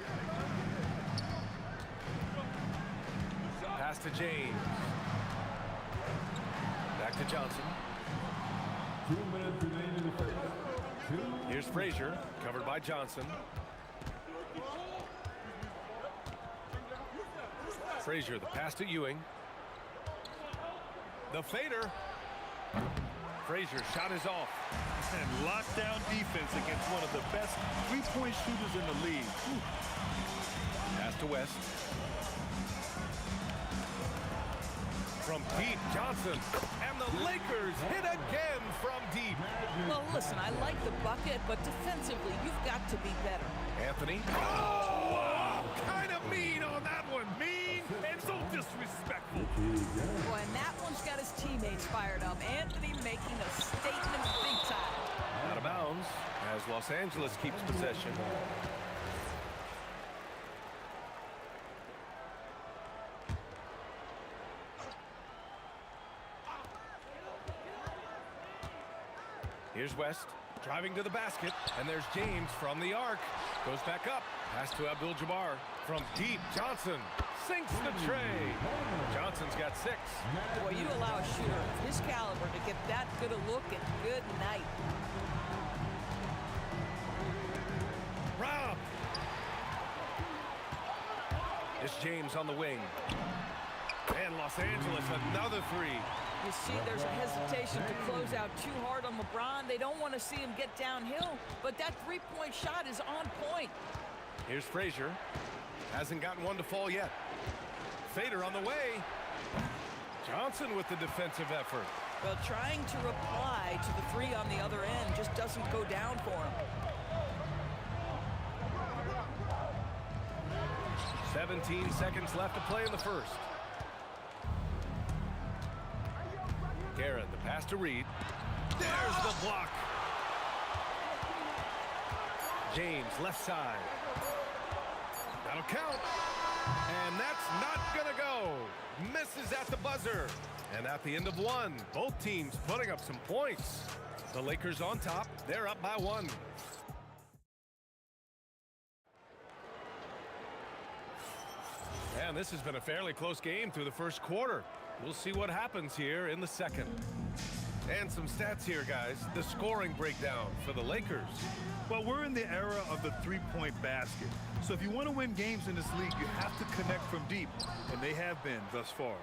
Pass to James. Back to Johnson. 2 minutes remaining in the first. Here's Frazier, covered by Johnson. Frazier, the pass to Ewing. The fader. Frazier shot is off. And lockdown defense against one of the best three-point shooters in the league. Pass to West. From deep, Johnson. And the Lakers hit again from deep. Well, listen, I like the bucket, but defensively, you've got to be better. Anthony. Oh, kind of mean on that one. Mean and so disrespectful. Boy, and that one's got his teammates fired up. Anthony making a statement big time. Out of bounds as Los Angeles keeps possession. Here's West, driving to the basket, and there's James from the arc. Goes back up, pass to Abdul-Jabbar. From deep, Johnson sinks the tray. Johnson's got 6. Boy, you allow a shooter of his caliber to get that good a look, and good night. Rob. It's James on the wing. And Los Angeles, another 3. You see, there's a hesitation to close out too hard on LeBron. They don't want to see him get downhill, but that three-point shot is on point. Here's Frazier. Hasn't gotten one to fall yet. Fader on the way. Johnson with the defensive effort. Well, trying to reply to the 3 on the other end just doesn't go down for him. 17 seconds left to play in the first. Garrett, the pass to Reed. There's the block. James, left side. That'll count. And that's not gonna go. Misses at the buzzer. And at the end of one, both teams putting up some points. The Lakers on top. They're up by 1. And this has been a fairly close game through the first quarter. We'll see what happens here in the second. And some stats here, guys. The scoring breakdown for the Lakers. Well, we're in the era of the three-point basket. So if you want to win games in this league, you have to connect from deep. And they have been thus far.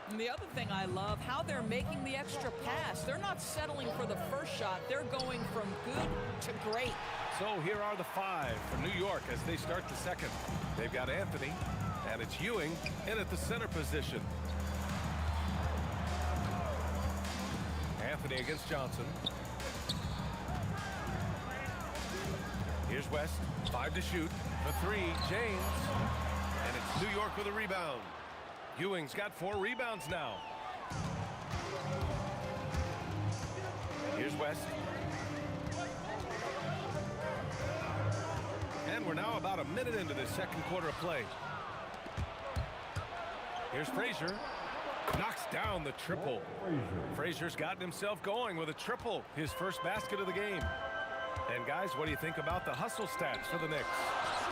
And the other thing I love, how they're making the extra pass. They're not settling for the first shot. They're going from good to great. So here are the 5 for New York as they start the second. They've got Anthony, and it's Ewing in at the center position. Anthony against Johnson. Here's West, 5 to shoot. The 3, James. And it's New York with a rebound. Ewing's got 4 rebounds now. Here's West. And we're now about a minute into this second quarter of play. Here's Frazier. Knocks down the triple. Frazier's gotten himself going with a triple, his first basket of the game. And guys, what do you think about the hustle stats for the Knicks?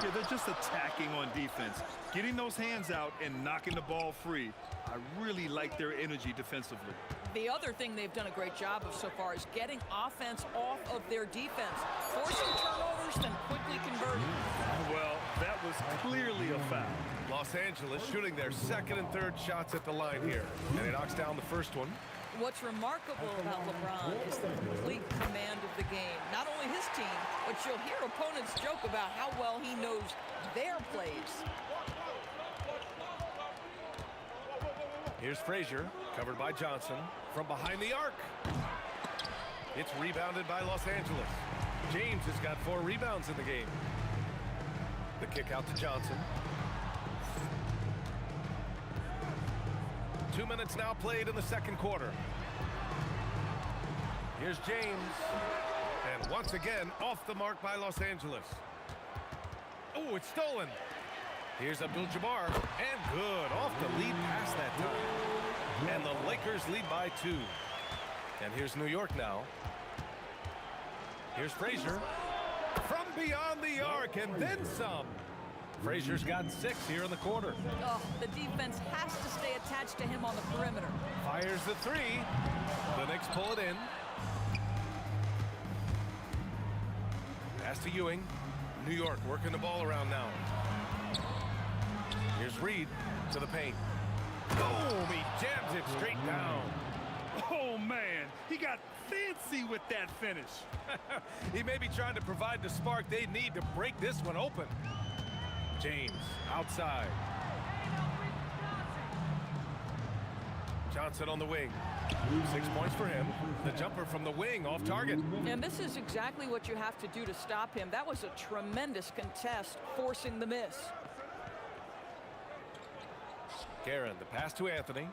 Yeah, they're just attacking on defense. Getting those hands out and knocking the ball free. I really like their energy defensively. The other thing they've done a great job of so far is getting offense off of their defense. Forcing turnovers, then quickly converting. Well, that was clearly a foul. Los Angeles shooting their second and third shots at the line here. And he knocks down the first one. What's remarkable about LeBron is the complete command of the game. Not only his team, but you'll hear opponents joke about how well he knows their plays. Here's Frazier, covered by Johnson, from behind the arc. It's rebounded by Los Angeles. James has got 4 rebounds in the game. The kick out to Johnson. 2 minutes now played in the second quarter. Here's James. And once again, off the mark by Los Angeles. Oh, it's stolen. Here's Abdul-Jabbar. And good. Off the lead pass that time. And the Lakers lead by 2. And here's New York now. Here's Frazier. From beyond the arc and then some. Frazier's got 6 here in the quarter. Oh, the defense has to stay attached to him on the perimeter. Fires the 3. The Knicks pull it in. Pass to Ewing. New York working the ball around now. Here's Reed to the paint. Boom! He jams it straight down. Oh, man. He got fancy with that finish. He may be trying to provide the spark they need to break this one open. James outside. Johnson on the wing. 6 points for him. The jumper from the wing off target. And this is exactly what you have to do to stop him. That was a tremendous contest, forcing the miss. Guerin, the pass to Anthony.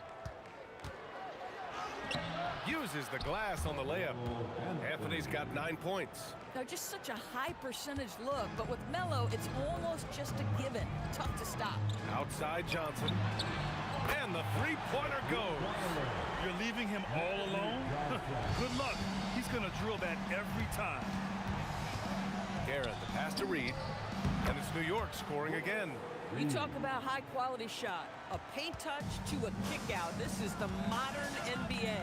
Uses the glass on the layup. Anthony's got 9 points. Now, just such a high percentage look, but with Melo, it's almost just a given. Tough to stop. Outside Johnson. And the three-pointer goes. You're leaving him all alone? Good luck. He's going to drill that every time. Guerin, the pass to Reed. And it's New York scoring again. You talk about high-quality shot. A paint touch to a kick-out. This is the modern NBA.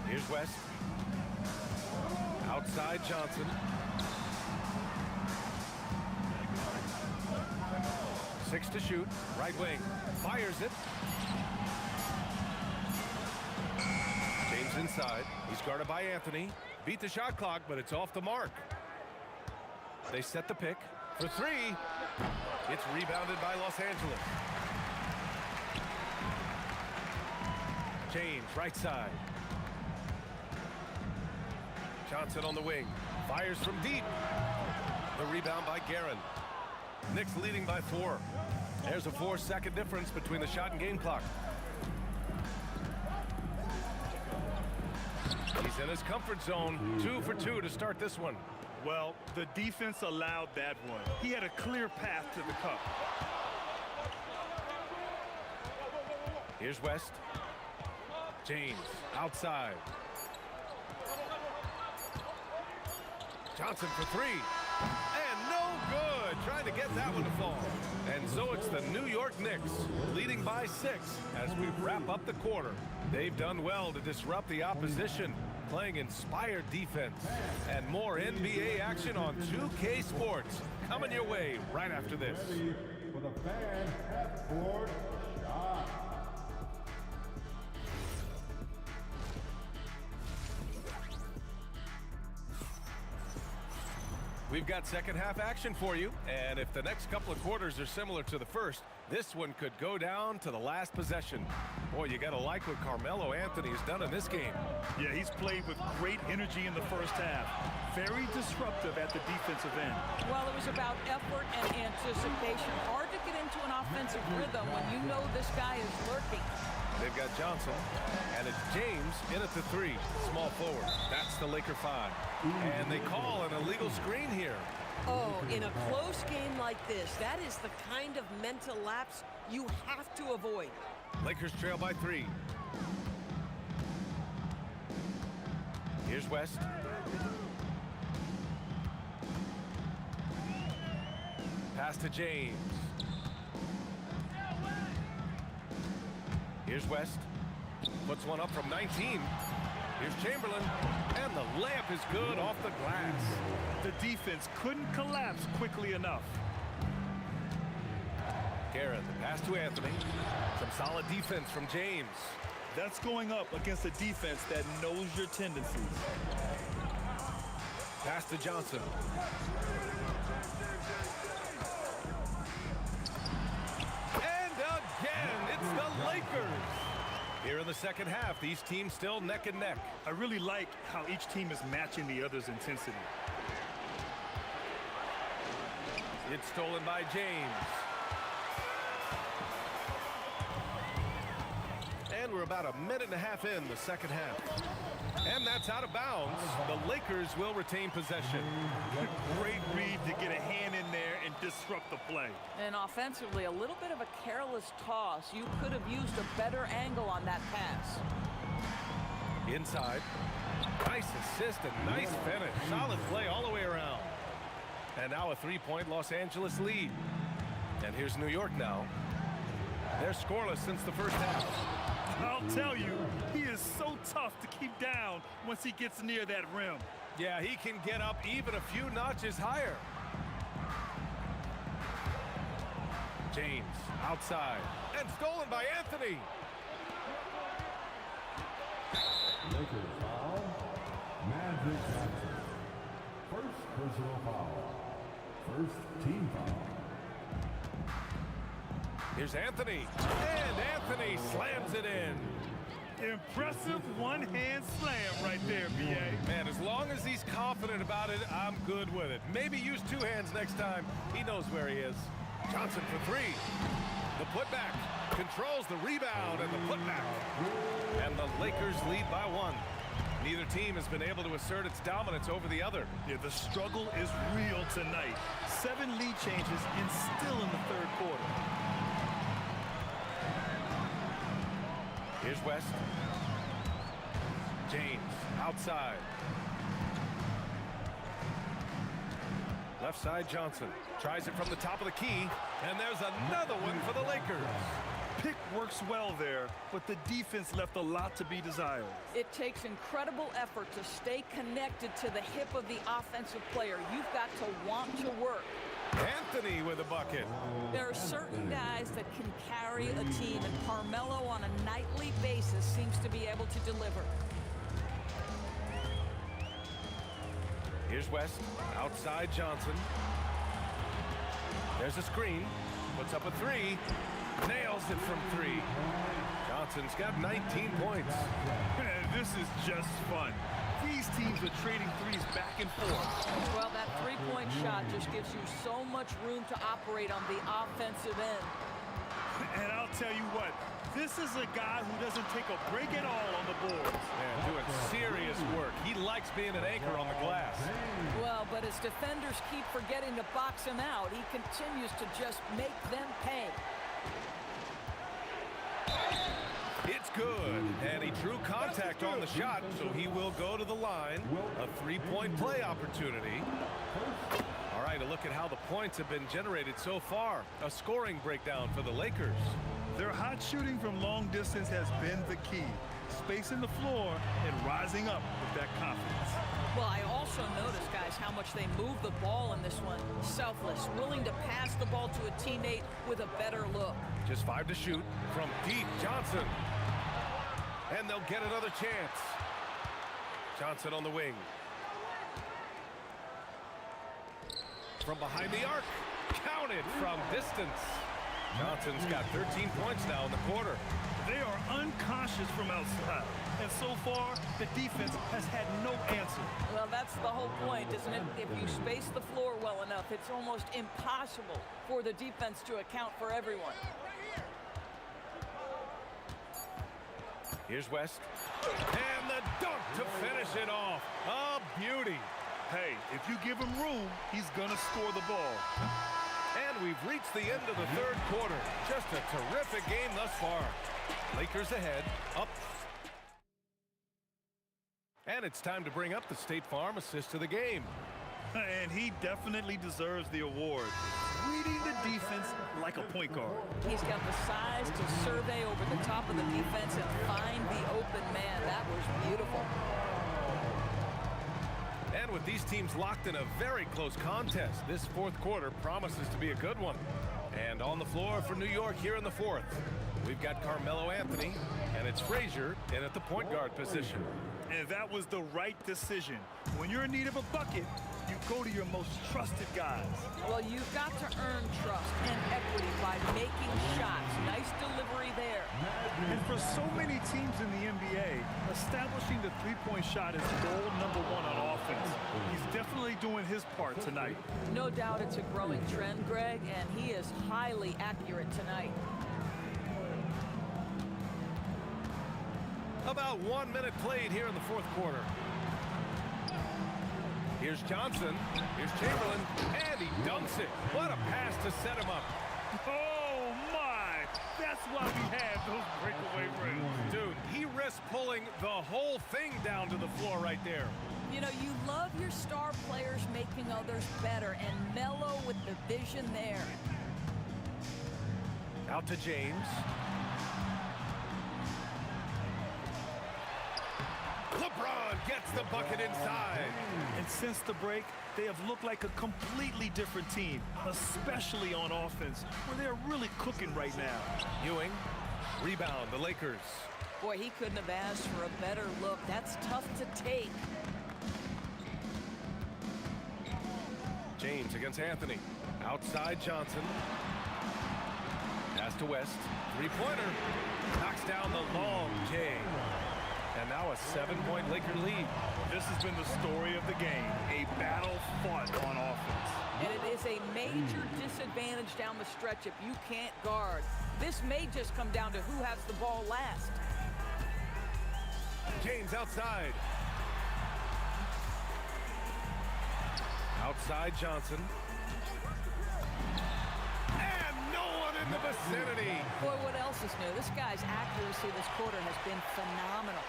Here's West. Outside Johnson. Six to shoot. Right wing. Fires it. James inside. He's guarded by Anthony. Beat the shot clock, but it's off the mark. They set the pick for 3. It's rebounded by Los Angeles. James, right side. Johnson on the wing. Fires from deep. The rebound by Guerin. Knicks leading by 4. There's a 4-second difference between the shot and game clock. He's in his comfort zone. 2 for 2 to start this one. Well, the defense allowed that one. He had a clear path to the cup. Here's West. James outside. Johnson for 3. And no good. Trying to get that one to fall. And so it's the New York Knicks leading by 6 as we wrap up the quarter. They've done well to disrupt the opposition, playing inspired defense. And more NBA action on 2K Sports coming your way right after this. For the fan half-court shot. We've got second half action for you, and if the next couple of quarters are similar to the first, this one could go down to the last possession. Boy, you gotta like what Carmelo Anthony has done in this game. Yeah, he's played with great energy in the first half. Very disruptive at the defensive end. Well, it was about effort and anticipation. Hard to get into an offensive rhythm when you know this guy is lurking. They've got Johnson, and it's James in at the 3, small forward. That's the Laker 5. And they call an illegal screen here. Oh, in a close game like this, that is the kind of mental lapse you have to avoid. Lakers trail by 3. Here's West. Pass to James. Here's West. Puts one up from 19. Here's Chamberlain. And the layup is good off the glass. The defense couldn't collapse quickly enough. Garrett, the pass to Anthony. Some solid defense from James. That's going up against a defense that knows your tendencies. Pass to Johnson. And again, it's the Lakers. Here in the second half, these teams still neck and neck. I really like how each team is matching the other's intensity. It's stolen by James. And we're about a minute and a half in the second half. And that's out of bounds. The Lakers will retain possession. Great read to get a hand in there and disrupt the play. And offensively, a little bit of a careless toss. You could have used a better angle on that pass. Inside. Nice assist and nice finish. Solid play all the way around. And now a 3-point Los Angeles lead. And here's New York now. They're scoreless since the first half. I'll tell you, he is so tough to keep down once he gets near that rim. Yeah, he can get up even a few notches higher. James outside and stolen by Anthony. Lakers foul. Magic Johnson. First personal foul. First team foul. Here's Anthony. And Anthony slams it in. Impressive one-hand slam right there, B.A. Man, as long as he's confident about it, I'm good with it. Maybe use 2 hands next time. He knows where he is. Johnson for 3. The putback controls the rebound and the putback. And the Lakers lead by 1. Neither team has been able to assert its dominance over the other. Yeah, the struggle is real tonight. 7 lead changes and still in the third quarter. Here's West. James outside. Left side Johnson tries it from the top of the key, and there's another one for the Lakers. Pick works well there, but the defense left a lot to be desired. It takes incredible effort to stay connected to the hip of the offensive player. You've got to want to work. Anthony with a bucket. There are certain guys that can carry a team, and Carmelo on a nightly basis seems to be able to deliver. Here's West, outside Johnson. There's a screen, puts up a 3, nails it from 3. Johnson's got 19 points. This is just fun. These teams are trading threes back and forth. Well, that three-point shot just gives you so much room to operate on the offensive end. And I'll tell you what, this is a guy who doesn't take a break at all on the boards. Man, doing serious work. He likes being an anchor on the glass. Well, but as defenders keep forgetting to box him out, he continues to just make them pay. It's good, and he drew contact on the shot, so he will go to the line. A three-point play opportunity. All right, a look at how the points have been generated so far. A scoring breakdown for the Lakers. Their hot shooting from long distance has been the key. Spacing the floor and rising up with that confidence. Well, I also noticed, guys, how much they move the ball in this one. Selfless, willing to pass the ball to a teammate with a better look. Just 5 to shoot from deep. Johnson. And they'll get another chance. Johnson on the wing. From behind the arc. Counted from distance. Johnson's got 13 points now in the quarter. They are unconscious from outside. And so far, the defense has had no answer. Well, that's the whole point, isn't it? If you space the floor well enough, it's almost impossible for the defense to account for everyone. Here's West. And the dunk to finish it off. A beauty. Hey, if you give him room, he's going to score the ball. And we've reached the end of the third quarter. Just a terrific game thus far. Lakers ahead, up. And it's time to bring up the State Farm assist of the game. And he definitely deserves the award. Reading the defense like a point guard. He's got the size to survey over the top of the defense and find the open man. That was beautiful. And with these teams locked in a very close contest, this fourth quarter promises to be a good one. And on the floor for New York here in the fourth, we've got Carmelo Anthony, and it's Frazier in at the point guard position. And that was the right decision. When you're in need of a bucket, you go to your most trusted guys. Well, you've got to earn trust and equity by making shots. Nice delivery there. And for so many teams in the NBA, establishing the three-point shot is goal number one on offense. He's definitely doing his part tonight. No doubt it's a growing trend, Greg, and he is highly accurate tonight. About 1 minute played here in the fourth quarter. Here's Johnson. Here's Chamberlain. And he dunks it. What a pass to set him up. Oh, my. That's why we have those breakaway rims. Dude, he risked pulling the whole thing down to the floor right there. You know, you love your star players making others better, and Melo with the vision there. Out to James. LeBron gets the bucket inside. And since the break, they have looked like a completely different team, especially on offense, where they're really cooking right now. Ewing, rebound, the Lakers. Boy, he couldn't have asked for a better look. That's tough to take. James against Anthony. Outside Johnson. Pass to West. Three-pointer. Knocks down the long J. And now a 7-point Laker lead. This has been the story of the game. A battle fought on offense. And it is a major disadvantage down the stretch if you can't guard. This may just come down to who has the ball last. James outside. Outside Johnson. And no one in the vicinity. Boy, what else is new? This guy's accuracy this quarter has been phenomenal.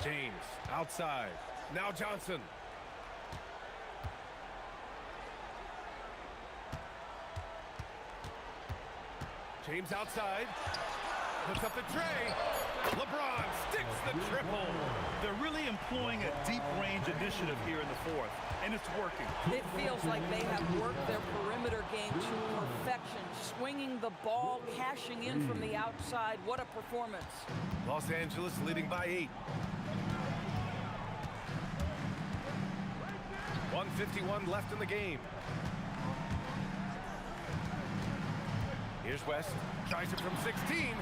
James outside. Now Johnson. James outside. Puts up the tray. LeBron sticks the triple. They're really employing a deep range initiative here in the fourth, and it's working. It feels like they have worked their perimeter game to perfection, swinging the ball, cashing in from the outside. What a performance. Los Angeles leading by 8. 1:51 left in the game. Here's West. Tries it from 16.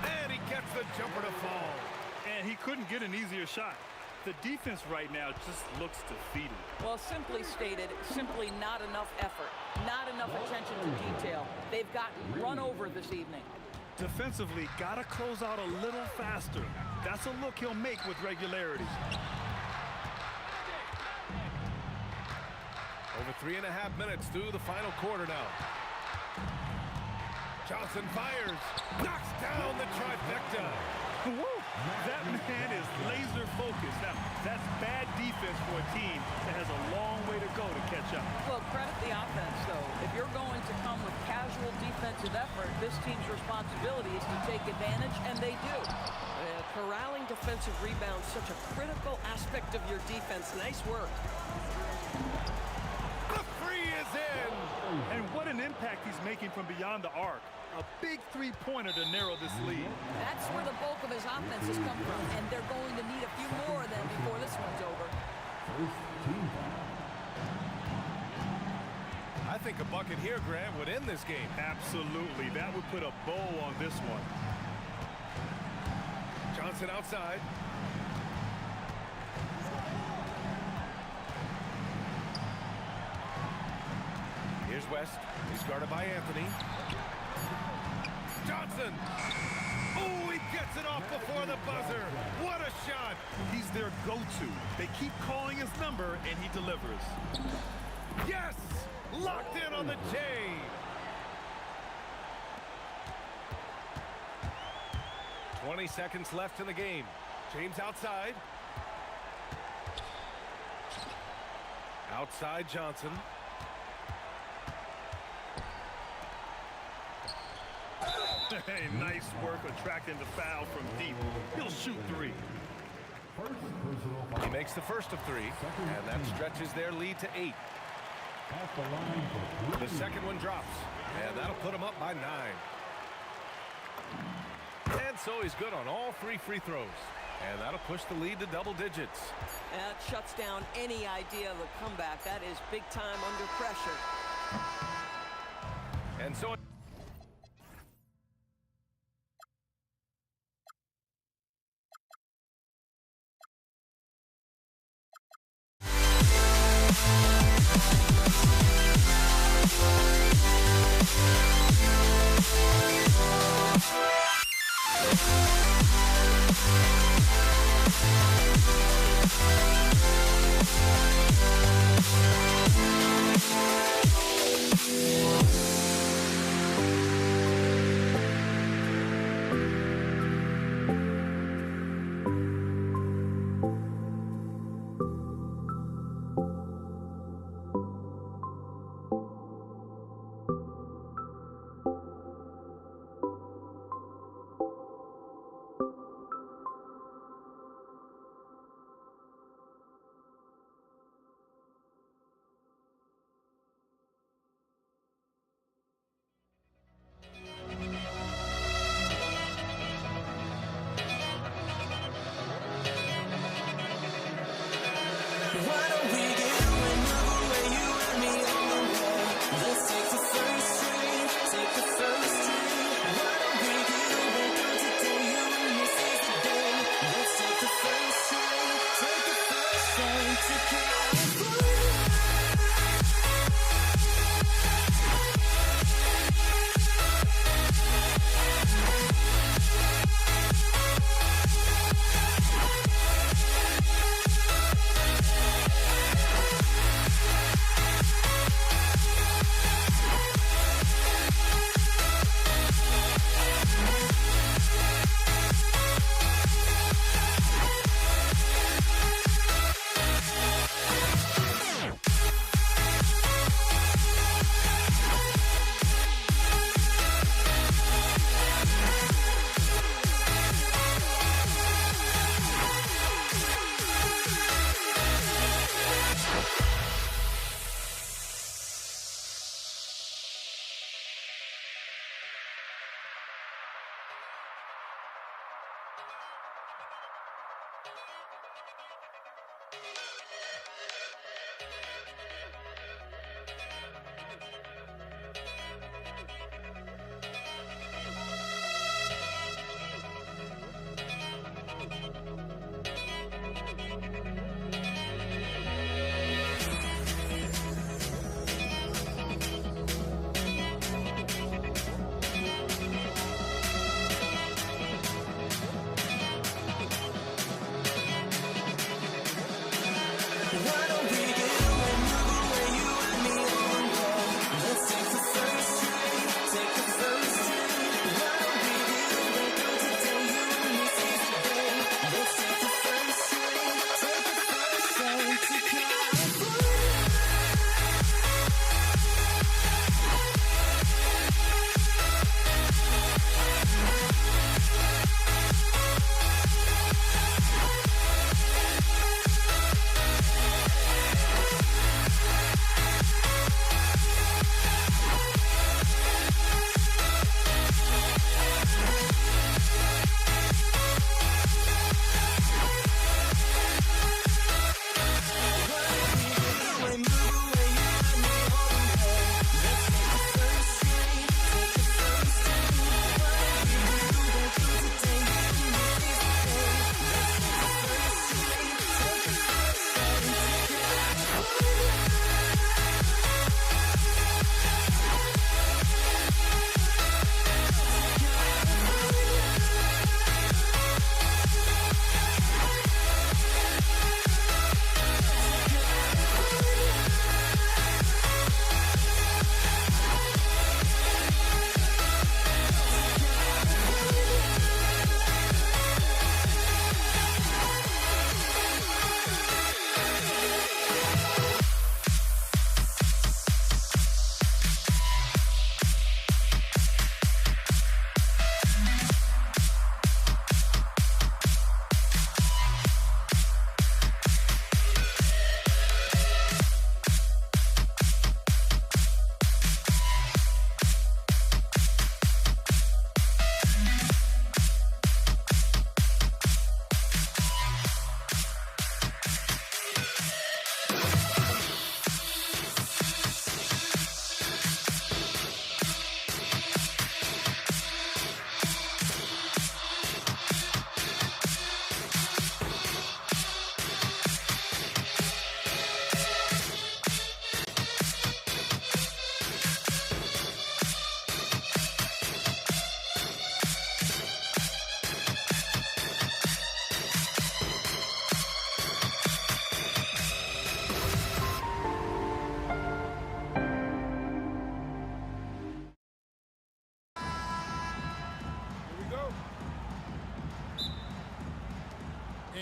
And he gets the jumper to fall. And he couldn't get an easier shot. The defense right now just looks defeated. Well, simply stated, simply not enough effort, not enough attention to detail. They've gotten run over this evening. Defensively, gotta close out a little faster. That's a look he'll make with regularity. Over 3.5 minutes through the final quarter now. Johnson fires, knocks down the trifecta. Woo! That man is laser focused. Now, that's bad defense for a team that has a long way to go to catch up. Well, credit the offense, though. If you're going to come with casual defensive effort, this team's responsibility is to take advantage, and they do. Corralling defensive rebounds, such a critical aspect of your defense. Nice work. The three is in. And what an impact he's making from beyond the arc. A big three-pointer to narrow this lead. That's where the bulk of his offense has come from, and they're going to need a few more of them before this one's over. I think a bucket here, Grant, would end this game. Absolutely. That would put a bow on this one. Johnson outside. Here's West. He's guarded by Anthony. Johnson. Oh, he gets it off before the buzzer. What a shot. He's their go-to. They keep calling his number, and he delivers. Yes! Locked in on the J. "20 seconds left in the game. James outside. Outside Johnson. Hey, nice work attracting the foul from deep. He'll shoot three. He makes the first of three, and that stretches their lead to 8. The second one drops, and that'll put him up by 9. And so he's good on all 3 free throws, and that'll push the lead to double digits. That shuts down any idea of a comeback. That is big time under pressure. And so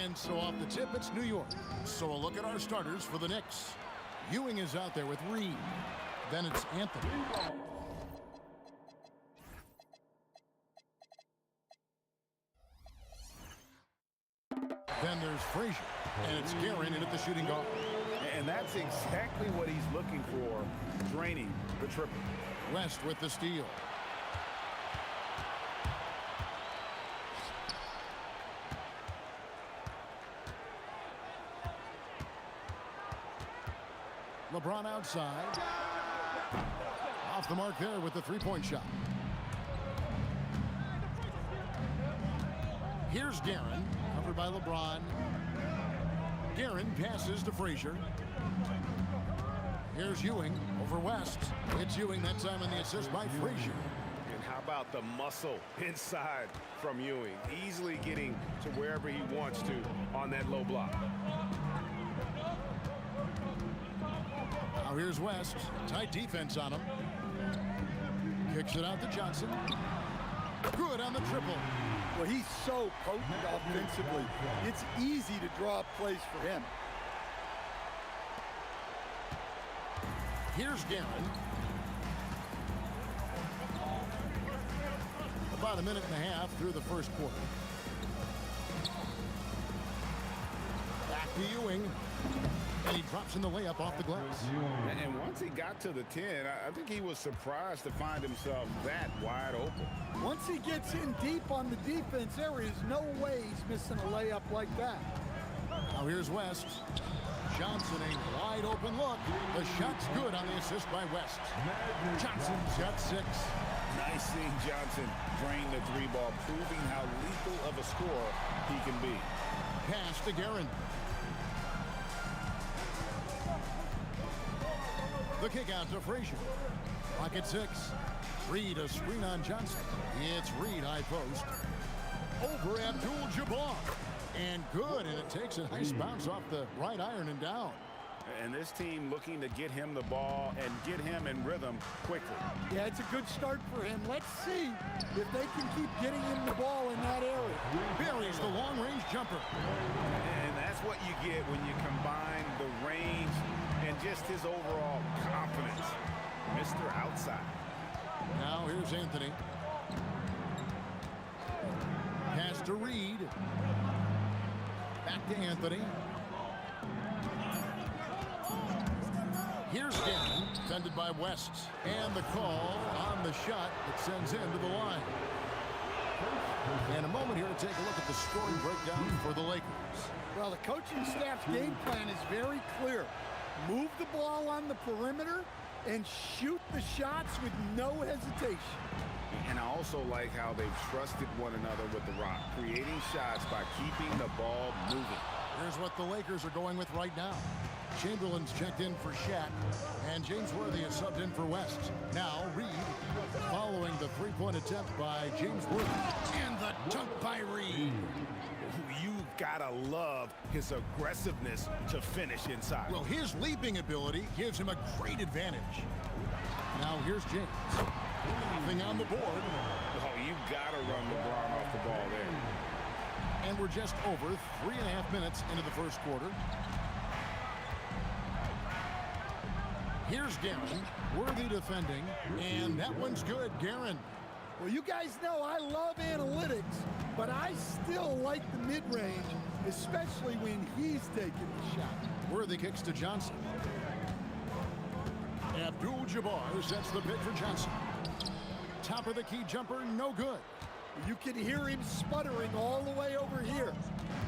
And so off the tip, it's New York. So a look at our starters for the Knicks. Ewing is out there with Reed. Then it's Anthony. Then there's Frazier. And it's Guerin in at the shooting guard. And that's exactly what he's looking for, draining the triple. West with the steal. LeBron outside. Off the mark there with the three-point shot. Here's Guerin, covered by LeBron. Guerin passes to Frazier. Here's Ewing over West. It's Ewing that time on the assist by Frazier. And how about the muscle inside from Ewing? Easily getting to wherever he wants to on that low block. Now here's West. Tight defense on him. Kicks it out to Johnson. Good on the triple. Well, he's so potent offensively. It's easy to draw up plays for him. Here's Guerin. About a minute and a half through the first quarter. Back to Ewing. And he drops in the layup off the glass. And once he got to the 10, I think he was surprised to find himself that wide open. Once he gets in deep on the defense, there is no way he's missing a layup like that. Now here's West. Johnson, a wide open look. The shot's good on the assist by West. Johnson's got 6. Nice seeing Johnson drain the 3-ball, proving how lethal of a scorer he can be. Pass to Guerin. The kick out to Frazier. Clock at 6. Reed, a screen on Johnson. It's Reed, high post. Over Abdul-Jabbar. And good, and it takes a nice bounce off the right iron and down. And this team looking to get him the ball and get him in rhythm quickly. Yeah, it's a good start for him. Let's see if they can keep getting him the ball in that area. Buries the long-range jumper. And that's what you get when you combine the range and just his overall confidence. Mr. Outside. Now here's Anthony. Pass to Reed. Back to Anthony. Here's Guerin, defended by West. And the call on the shot that sends him to the line. And a moment here to take a look at the scoring breakdown for the Lakers. Well, the coaching staff's game plan is very clear. Move the ball on the perimeter and shoot the shots with no hesitation. And I also like how they've trusted one another with the rock, creating shots by keeping the ball moving. Here's what the Lakers are going with right now. Chamberlain's checked in for Shat, and James Worthy is subbed in for West. Now Reed, following the three-point attempt by James Worthy. And the dunk by Reed. You've got to love his aggressiveness to finish inside. Well, his leaping ability gives him a great advantage. Now here's James. Nothing on the board. Oh, you've got to run LeBron off the ball there. And we're just over 3.5 minutes into the first quarter. Here's Guerin, Worthy defending, and that one's good, Guerin. Well, you guys know I love analytics, but I still like the mid-range, especially when he's taking the shot. Worthy kicks to Johnson. Abdul-Jabbar sets the pick for Johnson. Top of the key jumper, no good. You can hear him sputtering all the way over here.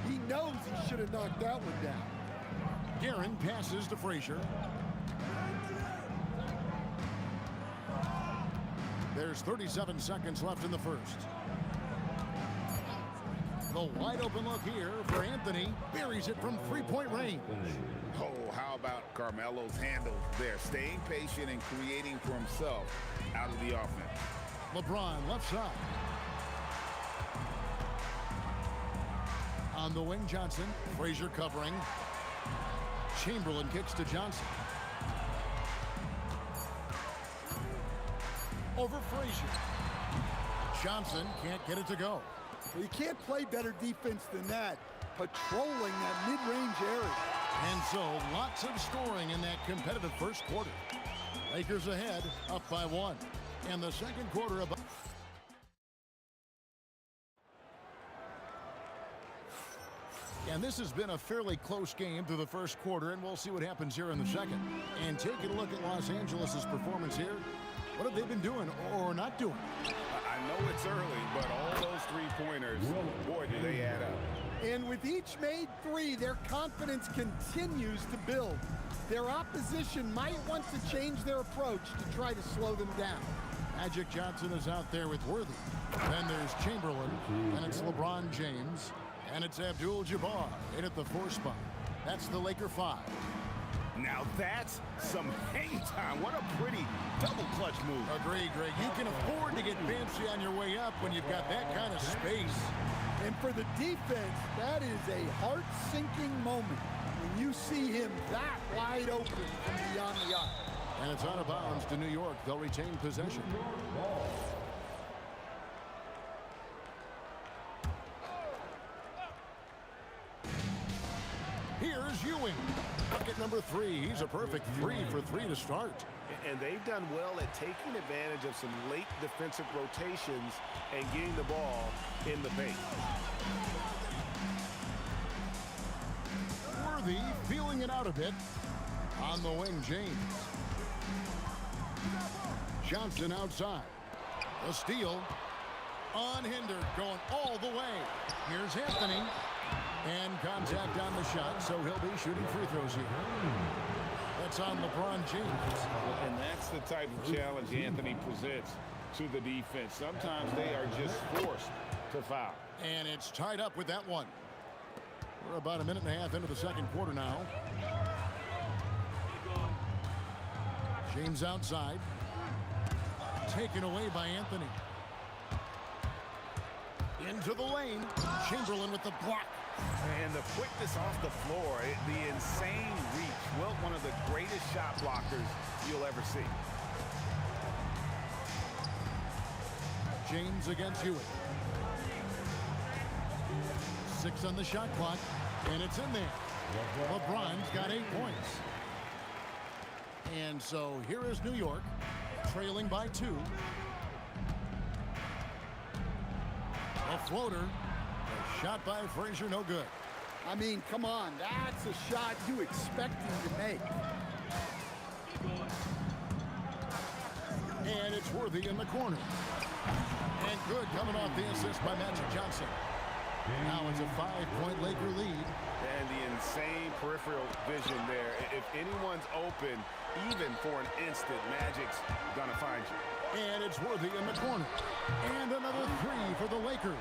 He knows he should have knocked that one down. Guerin passes to Frazier. There's 37 seconds left in the first. The wide open look here for Anthony. Buries it from three-point range. Oh, how about Carmelo's handle there? Staying patient and creating for himself out of the offense. LeBron left side. On the wing, Johnson. Frazier covering. Chamberlain kicks to Johnson. Over Frazier. Johnson can't get it to go. Well, you can't play better defense than that, patrolling that mid-range area. And so, lots of scoring in that competitive first quarter. Lakers ahead, up by 1. And the second quarter about. And this has been a fairly close game through the first quarter, and we'll see what happens here in the second. And taking a look at Los Angeles' performance here, what have they been doing or not doing? I know it's early, but all those three-pointers, boy, do they add up. And with each made three, their confidence continues to build. Their opposition might want to change their approach to try to slow them down. Magic Johnson is out there with Worthy. Then there's Chamberlain, and it's LeBron James, and it's Abdul-Jabbar in at the 4 spot. That's the Laker 5. Now that's some hang time. What a pretty double clutch move. Agree, Greg. You can afford to get fancy on your way up when you've got that kind of space. And for the defense, that is a heart-sinking moment when you see him that wide open from beyond the arc. And it's out of bounds to New York. They'll retain possession. Here's Ewing. Bucket number 3. He's a perfect 3 for 3 to start. And they've done well at taking advantage of some late defensive rotations and getting the ball in the paint. Worthy feeling it out a bit. On the wing, James. Johnson outside. The steal. Unhindered, going all the way. Here's Anthony. And contact on the shot, so he'll be shooting free throws here. That's on LeBron James. And that's the type of challenge Anthony presents to the defense. Sometimes they are just forced to foul. And it's tied up with that one. We're about a minute and a half into the second quarter now. James outside. Taken away by Anthony. Into the lane. Chamberlain with the block. And the quickness off the floor, the insane reach. Well, one of the greatest shot blockers you'll ever see. James against Ewing. 6 on the shot clock, and it's in there. LeBron's got 8 points. And so here is New York, trailing by 2. A floater. A shot by Frazier, no good. I mean, come on, that's a shot you expect him to make. And it's Worthy in the corner. And good coming off the assist by Magic Johnson. Now it's a 5-point Laker lead. And the insane peripheral vision there. If anyone's open, even for an instant, Magic's gonna find you. And it's Worthy in the corner. And another 3 for the Lakers.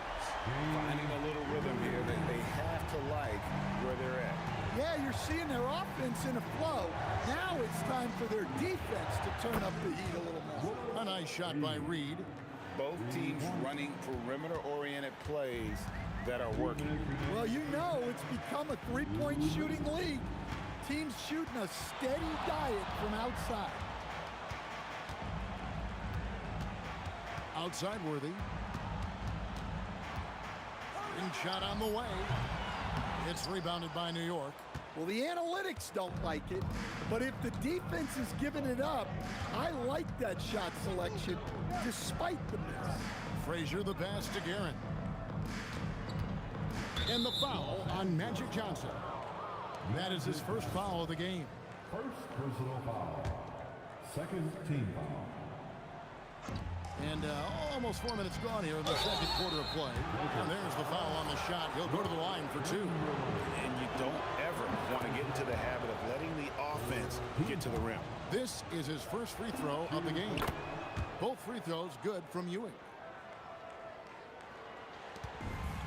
Finding a little rhythm here that they have to like where they're at. Yeah, you're seeing their offense in a flow. Now it's time for their defense to turn up the heat a little more. A nice shot by Reed. Both teams running perimeter-oriented plays that are working. Well, you know it's become a three-point shooting league. Teams shooting a steady diet from outside. Outside Worthy. And shot on the way. It's rebounded by New York. Well, the analytics don't like it, but if the defense is giving it up, I like that shot selection despite the miss. Frazier the pass to Guerin. And the foul on Magic Johnson. That is his first foul of the game. First personal foul. Second team foul. And almost 4 minutes gone here in the second quarter of play. And there's the foul on the shot. He'll go to the line for 2. And you don't ever want to get into the habit of letting the offense get to the rim. This is his first free throw of the game. Both free throws good from Ewing.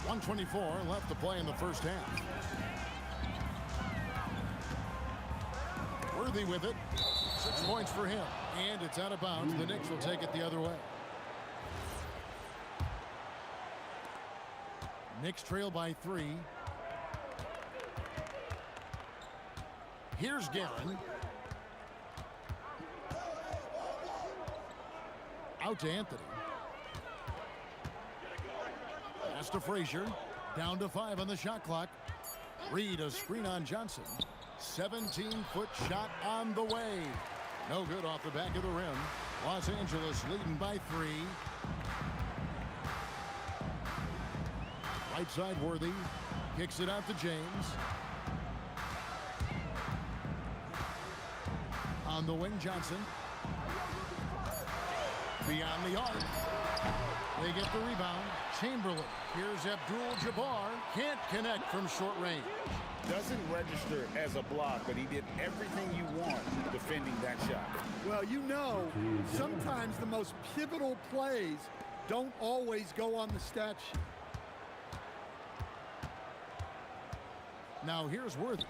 1:24 left to play in the first half. Worthy with it. 6 points for him. And it's out of bounds. The Knicks will take it the other way. Knicks trail by 3. Here's Guerin. Out to Anthony. Pass to Frazier. Down to 5 on the shot clock. Reed, a screen on Johnson. 17-foot shot on the way. No good off the back of the rim. Los Angeles leading by 3. Right side Worthy. Kicks it out to James. On the wing, Johnson. Beyond the arc. They get the rebound. Chamberlain. Here's Abdul-Jabbar. Can't connect from short range. Doesn't register as a block, but he did everything you want defending that shot. Well, you know, sometimes the most pivotal plays don't always go on the stat sheet. Now here's Worthy.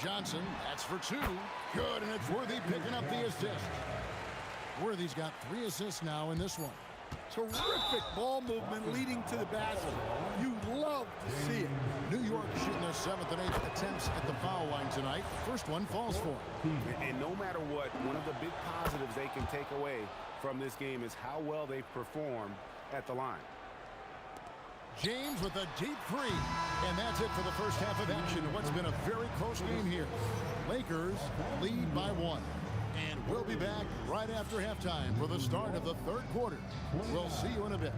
Johnson, that's for 2. Good, and it's Worthy picking up the assist. Worthy's got 3 assists now in this one. Terrific ball movement leading to the basket. You love to see it. New York shooting their 7th and 8th attempts at the foul line tonight. First one falls for them. And no matter what, one of the big positives they can take away from this game is how well they perform at the line. James with a deep 3. And that's it for the first half of action in what's been a very close game here. Lakers lead by 1. And we'll be back right after halftime for the start of the 3rd quarter. We'll see you in a bit.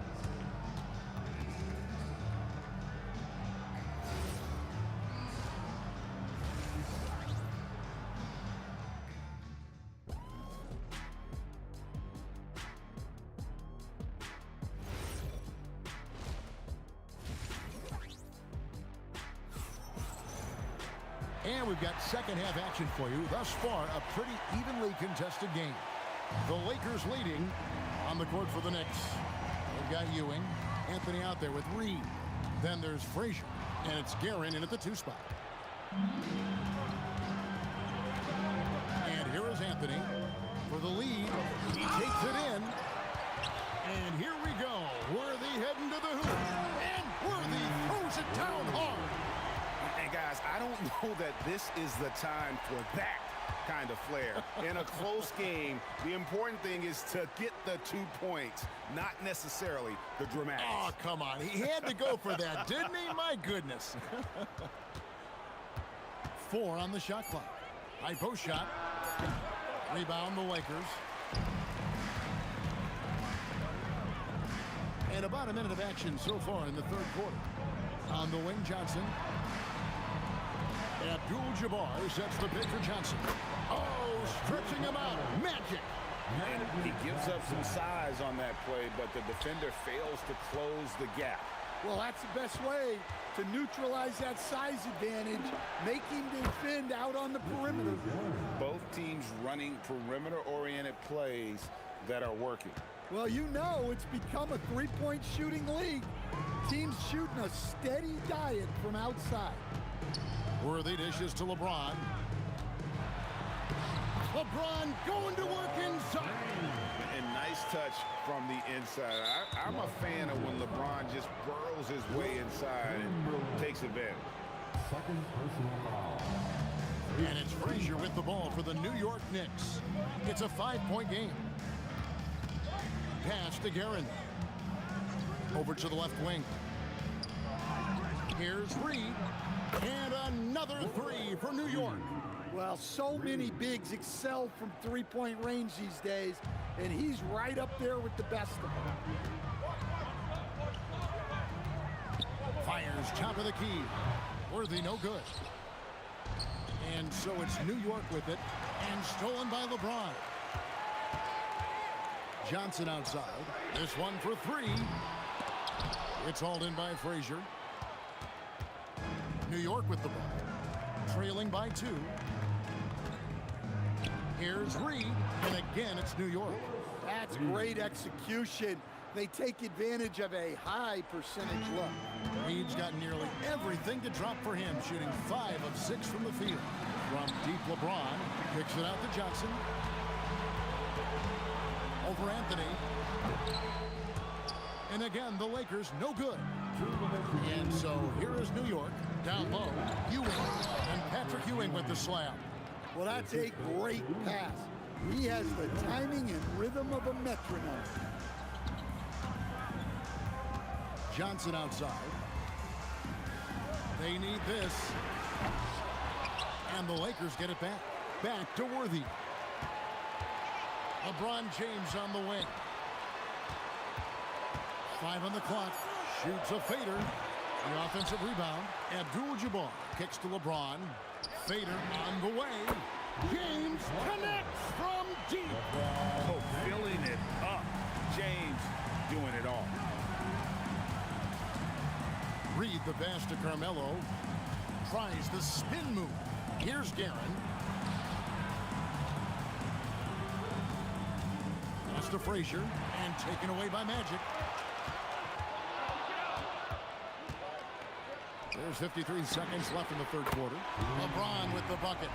And we've got second half action for you. Thus far, a pretty evenly contested game. The Lakers leading on the court for the Knicks. They've got Ewing. Anthony out there with Reed. Then there's Frazier. And it's Guerin in at the 2 spot. And here is Anthony for the lead. He takes it in. And here we go. Worthy heading to the hoop. And Worthy throws it down hard. And guys, I don't know that this is the time for that kind of flair. In a close game, the important thing is to get the 2 points, not necessarily the dramatics. Oh, come on. He had to go for that, didn't he? My goodness. 4 on the shot clock. High post shot. Rebound the Lakers. And about a minute of action so far in the 3rd quarter. On the wing, Johnson. Abdul-Jabbar sets the pick for Johnson. Oh, stretching him out. Magic. And he gives up some size on that play, but the defender fails to close the gap. Well, that's the best way to neutralize that size advantage. Make him defend out on the perimeter. Both teams running perimeter-oriented plays that are working. Well, you know it's become a 3-point shooting league. Teams shooting a steady diet from outside. Worthy dishes to LeBron. LeBron going to work inside. And nice touch from the inside. I'm a fan of when LeBron just burrows his way inside and takes advantage. Second personal foul. And it's Frazier with the ball for the New York Knicks. It's a 5-point game. Pass to Guerin. Over to the left wing. Here's Reed. And another 3 for New York. Well, so many bigs excel from 3-point range these days, and he's right up there with the best of them. Fires top of the key. Worthy no good. And so it's New York with it, and stolen by LeBron. Johnson outside. This one for 3. It's hauled in by Frazier. New York with the ball. Trailing by 2. Here's Reed, and again it's New York. That's great execution. They take advantage of a high percentage look. Reed's got nearly everything to drop for him, shooting 5 of 6 from the field. From deep, LeBron kicks it out to Johnson. Over Anthony. And again, the Lakers no good. And so here is New York. Down low, Ewing. And Patrick Ewing with the slam. Well, that's a great pass. He has the timing and rhythm of a metronome. Johnson outside. They need this. And the Lakers get it back. Back to Worthy. LeBron James on the wing. 5 on the clock. Shoots a fader. The offensive rebound. Abdul-Jabbar kicks to LeBron. Fader on the way. James connects from deep. Oh, filling it up. James doing it all. Reed the pass to Carmelo. Tries the spin move. Here's Guerin. Pass to Frazier. And taken away by Magic. There's 53 seconds left in the third quarter. LeBron with the bucket.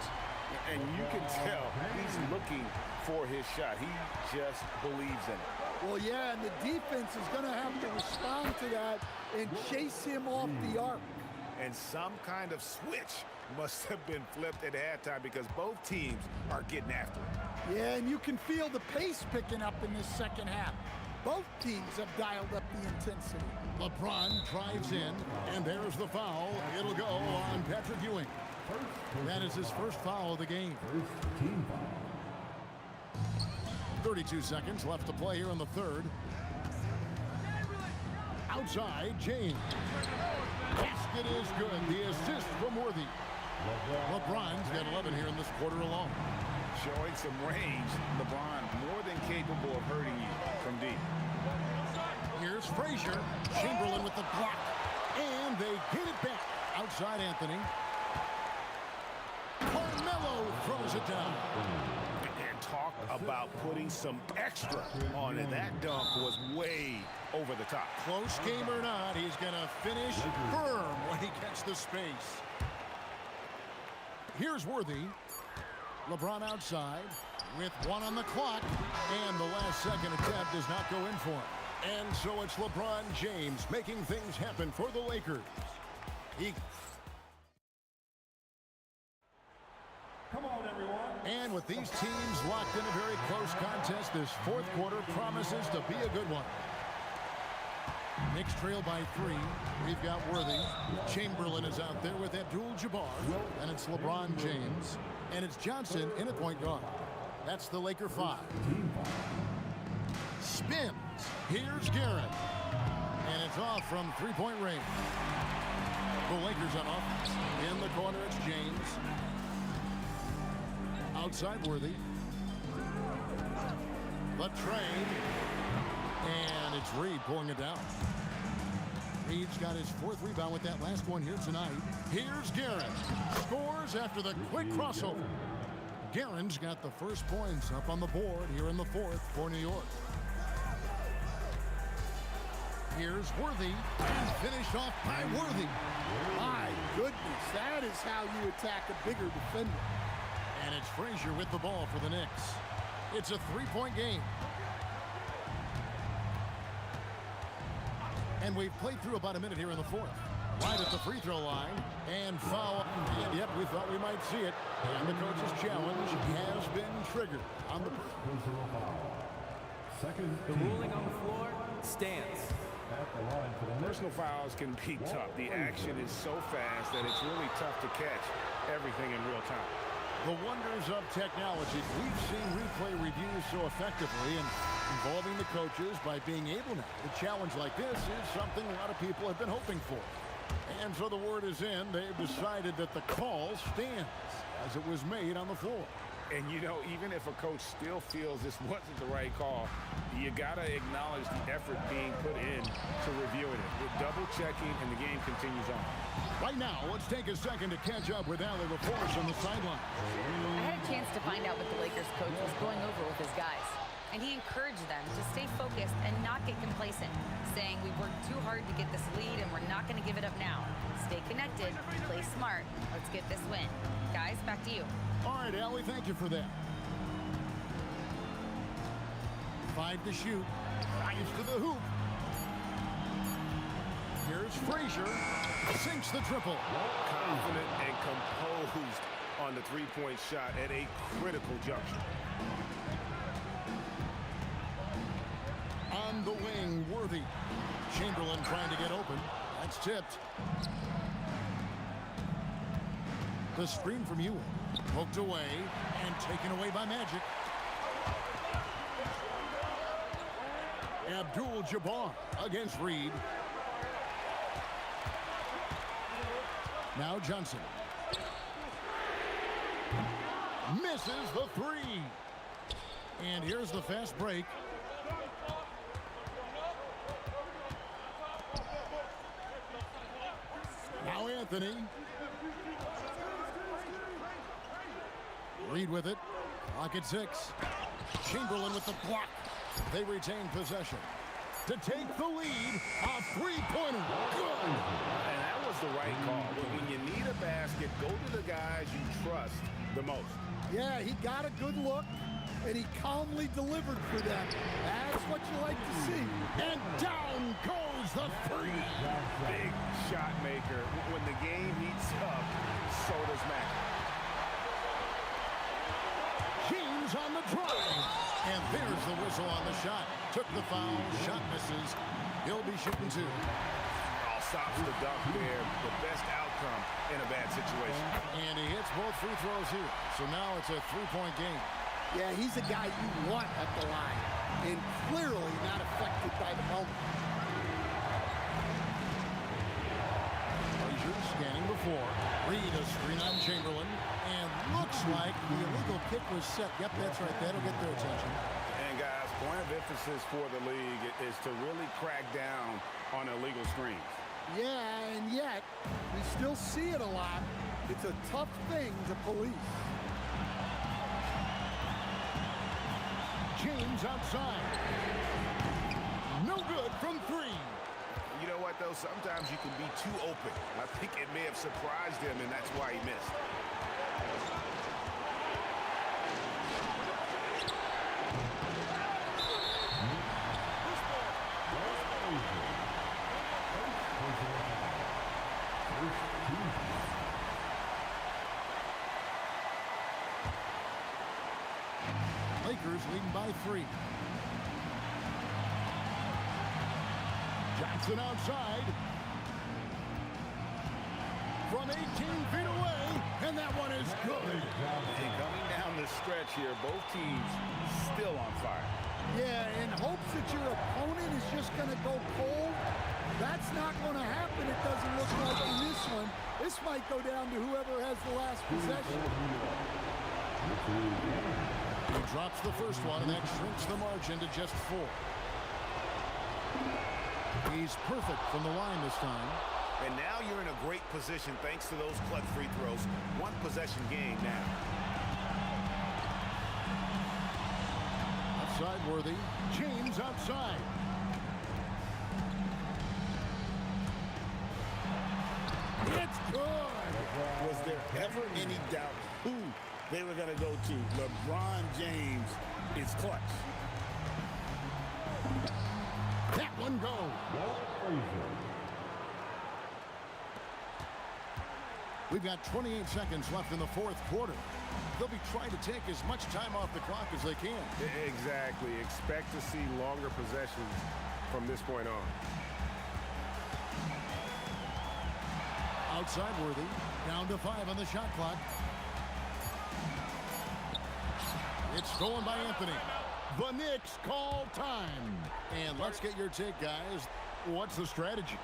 And you can tell he's looking for his shot. He just believes in it. Well, yeah, and the defense is going to have to respond to that and chase him off the arc. And some kind of switch must have been flipped at halftime because both teams are getting after it. Yeah, and you can feel the pace picking up in this second half. Both teams have dialed up the intensity. LeBron drives in, and there's the foul. It'll go on Patrick Ewing. That is his first foul of the game. 32 seconds left to play here in the third. Outside, James. Basket is good. The assist from Worthy. LeBron's got 11 here in this quarter alone. Showing some range, LeBron more than capable of hurting you from deep. Here's Frazier. Chamberlain with the block. And they get it back. Outside Anthony. Carmelo throws it down. And talk about putting some extra on it. That dunk was way over the top. Close game or not, he's going to finish firm when he gets the space. Here's Worthy. LeBron outside with 1 on the clock. And the last second attempt does not go in for him. And so it's LeBron James making things happen for the Lakers. Come on, everyone. And with these teams locked in a very close contest, this fourth quarter promises to be a good one. Knicks trail by 3. We've got Worthy. Chamberlain is out there with Abdul-Jabbar. And it's LeBron James. And it's Johnson in at point guard. That's the Laker 5. Spins. Here's Guerin. And it's off from three-point range. The Lakers on offense. In the corner, it's James. Outside Worthy. The trade. And it's Reed pulling it down. Reed's got his 4th rebound with that last one here tonight. Here's Guerin. Scores after the quick crossover. Guerin's got the first points up on the board here in the 4th for New York. Here's Worthy, and finished off by Worthy. My goodness, that is how you attack a bigger defender. And it's Frazier with the ball for the Knicks. It's a 3-point game. And we've played through about a minute here in the 4th. Right at the free throw line. And foul. And yep, we thought we might see it. And the coach's challenge has been triggered on the... The ruling on the floor stands. Personal fouls can be tough. The action is so fast that it's really tough to catch everything in real time. The wonders of technology. We've seen replay reviews so effectively and involving the coaches by being able now to challenge like this is something a lot of people have been hoping for. And so the word is in. They've decided that the call stands as it was made on the floor. And, you know, even if a coach still feels this wasn't the right call, you got to acknowledge the effort being put in to reviewing it. We're double-checking, and the game continues on. Right now, let's take a second to catch up with Allie LaForce on the sideline. I had a chance to find out what the Lakers coach was going over with his guys. And he encouraged them to stay focused and not get complacent, saying we worked too hard to get this lead and we're not going to give it up now. Stay connected, play smart, let's get this win. Guys, back to you. All right, Allie, thank you for that. 5 to shoot. Drives to the hoop. Here's Frazier. Sinks the triple. Confident and composed on the three-point shot at a critical juncture. On the wing, Worthy. Chamberlain trying to get open. That's tipped. The screen from Ewing. Poked away and taken away by Magic. Abdul-Jabbar against Reed. Now Johnson. Misses the three. And here's the fast break. Now Anthony. Reed with it. Clock at 6. Chamberlain with the block. They retain possession. To take the lead, a three-pointer. Good. And that was the right call. When you need a basket, go to the guys you trust the most. Yeah, he got a good look, and he calmly delivered for them. That's what you like to see. And down goes the three. Big shot maker. When the game heats up, so does Mac. James on the drive. And there's the whistle on the shot. Took the foul. Shot misses. He'll be shooting 2. All stops the dunk there. The best outcome in a bad situation. And he hits both free throws here. So now it's a three-point game. Yeah, he's a guy you want at the line. And clearly not affected by the moment. Frazier scanning before. Reed a screen on Chamberlain. And looks like the illegal kick was set. Yep, that's right. That'll get their attention. And guys, point of emphasis for the league is to really crack down on illegal screens. Yeah, and yet, we still see it a lot. It's a tough thing to police. James outside. No good from 3. You know what, though? Sometimes you can be too open. I think it may have surprised him, and that's why he missed. Lakers leading by 3. Johnson outside. From 18 feet away, and that one is good. And coming down the stretch here, both teams still on fire. Yeah, in hopes that your opponent is just going to go cold. That's not going to happen, it doesn't look like in this one. This might go down to whoever has the last possession. He drops the first one, and that shrinks the margin to just 4. He's perfect from the line this time. And now you're in a great position thanks to those clutch free throws. One possession game now. Outside Worthy. James outside. It's good. Was there ever any doubt who they were going to go to? LeBron James is clutch. That one goes. We've got 28 seconds left in the 4th quarter. They'll be trying to take as much time off the clock as they can. Exactly. Expect to see longer possessions from this point on. Outside Worthy. Down to 5 on the shot clock. It's stolen by Anthony. The Knicks call time. And let's get your take, guys. What's the strategy?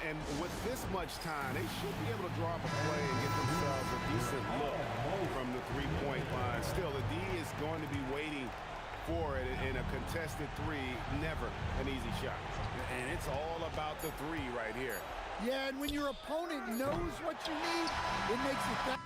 And with this much time, they should be able to draw up a play and get themselves a decent look from the three-point line. Still, the D is going to be waiting for it in a contested 3. Never an easy shot. And it's all about the 3 right here. Yeah, and when your opponent knows what you need, it makes it that.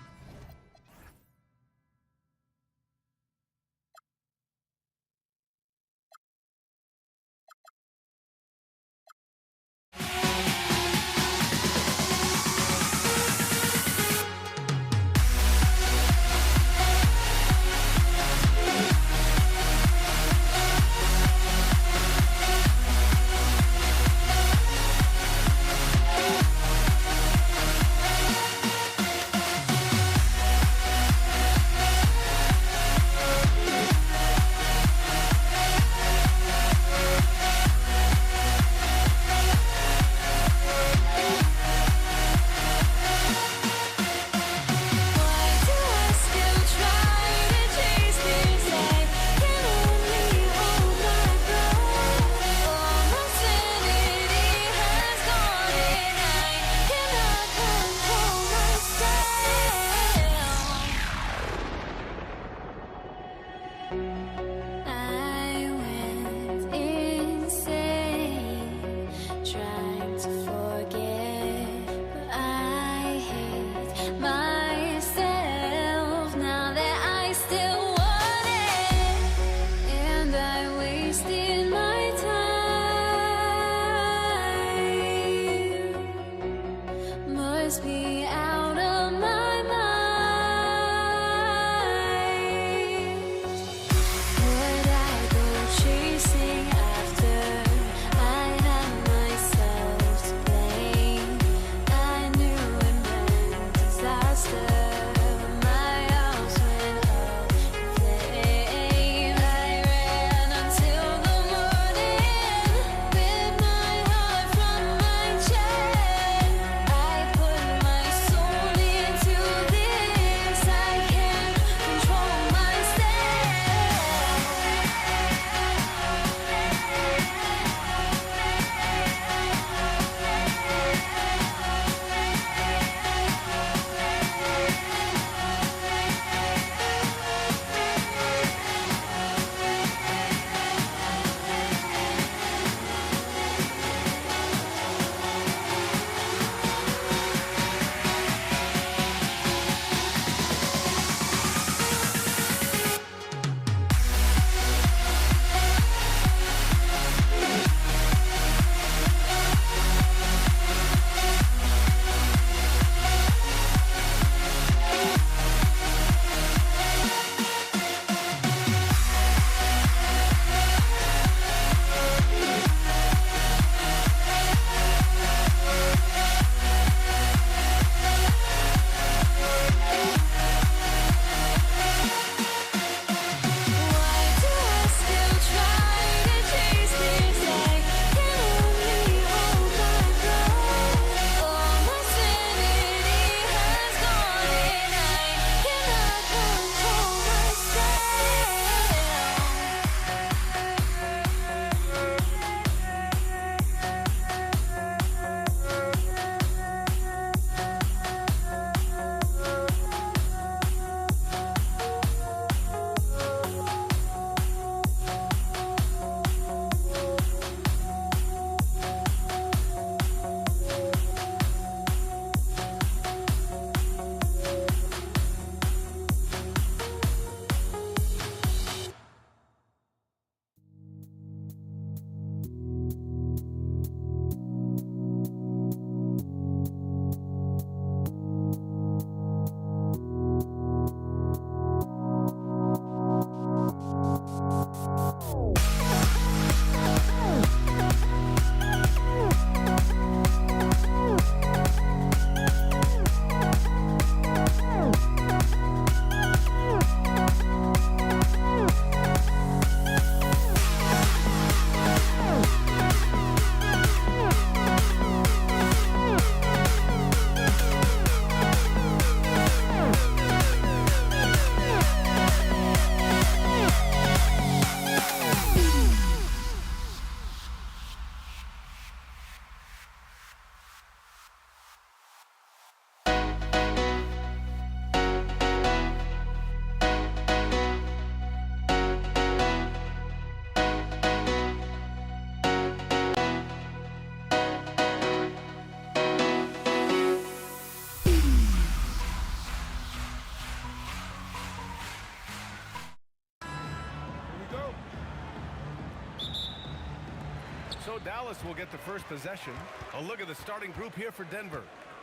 Dallas will get the first possession. A look at the starting group here for Denver.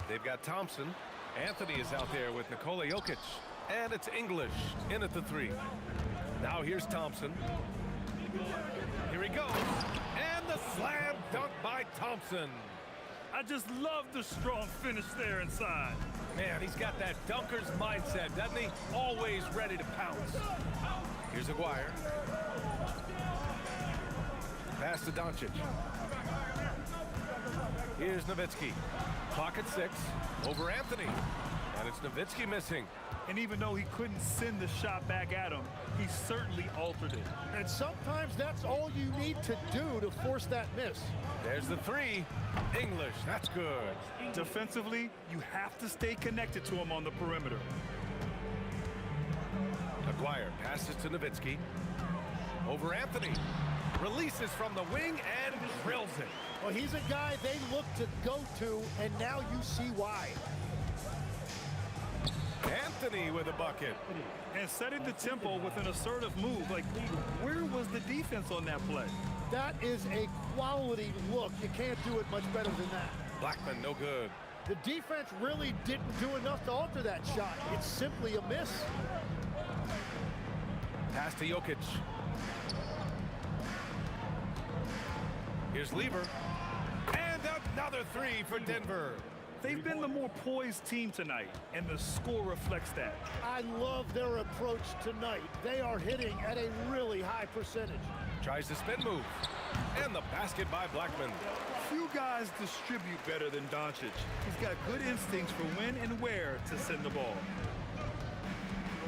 They've got Thompson. Anthony is out there with Nikola Jokic. And it's English in at the 3. Now here's Thompson. Here he goes. And the slam dunk by Thompson. I just love the strong finish there inside. Man, he's got that dunker's mindset, doesn't he? Always ready to pounce. Here's Aguirre. Pass to Doncic. Here's Nowitzki. Clock at 6. Over Anthony. And it's Nowitzki missing. And even though he couldn't send the shot back at him, he certainly altered it. And sometimes that's all you need to do to force that miss. There's the 3. English, that's good. Defensively, you have to stay connected to him on the perimeter. Aguirre passes to Nowitzki. Over Anthony. Releases from the wing and drills it. Well, he's a guy they look to go to, and now you see why. Anthony with a bucket. And setting the tempo with an assertive move. Like, where was the defense on that play? That is a quality look. You can't do it much better than that. Blackman, no good. The defense really didn't do enough to alter that shot. It's simply a miss. Pass to Jokic. Here's Lever. And another 3 for Denver. They've been the more poised team tonight, and the score reflects that. I love their approach tonight. They are hitting at a really high percentage. Tries the spin move. And the basket by Blackman. Few guys distribute better than Doncic. He's got good instincts for when and where to send the ball.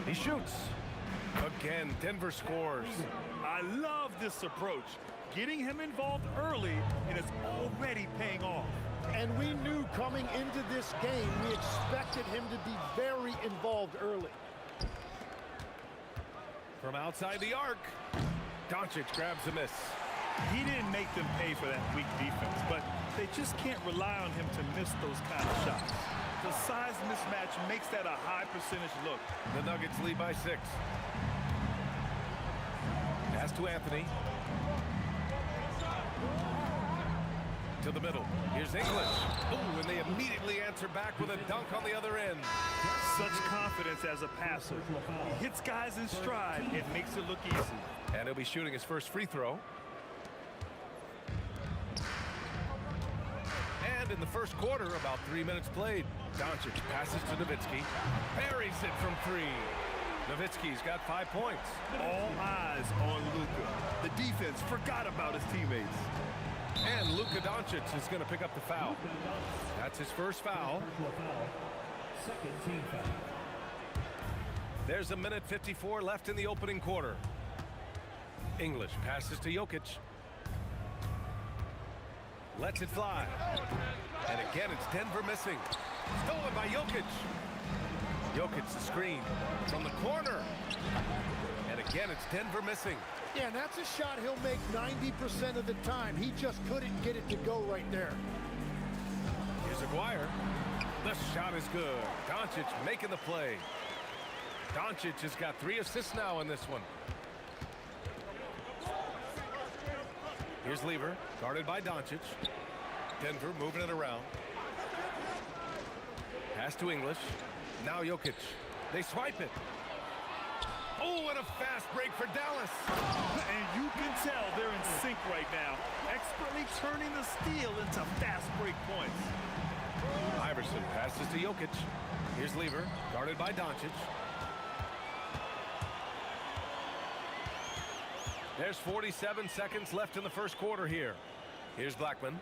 He shoots. Again, Denver scores. I love this approach. Getting him involved early, and it's already paying off. And we knew coming into this game, we expected him to be very involved early. From outside the arc, Doncic grabs a miss. He didn't make them pay for that weak defense, but they just can't rely on him to miss those kind of shots. The size mismatch makes that a high percentage look. The Nuggets lead by 6. Pass to Anthony. To the middle. Here's English. Ooh, and they immediately answer back with a dunk on the other end. Such confidence as a passer. He hits guys in stride. It makes it look easy. And he'll be shooting his first free throw. And in the first quarter, about 3 minutes played. Doncic passes to Nowitzki. Buries it from 3. Nowitzki's got 5 points. All eyes on Luka. The defense forgot about his teammates. And Luka Doncic is going to pick up the foul. That's his first foul. Second team foul. There's a minute 54 left in the opening quarter. English passes to Jokic. Lets it fly. And again, it's Denver missing. Stolen by Jokic. Jokic the screen from the corner. And again, it's Denver missing. Yeah, and that's a shot he'll make 90% of the time. He just couldn't get it to go right there. Here's Aguirre. The shot is good. Doncic making the play. Doncic has got 3 assists now in this one. Here's Lever, guarded by Doncic. Denver moving it around. Pass to English. Now Jokic. They swipe it. Oh, and a fast break for Dallas. And you can tell they're in sync right now. Expertly turning the steal into fast break points. Iverson passes to Jokic. Here's Lever, guarded by Doncic. There's 47 seconds left in the first quarter here. Here's Blackman.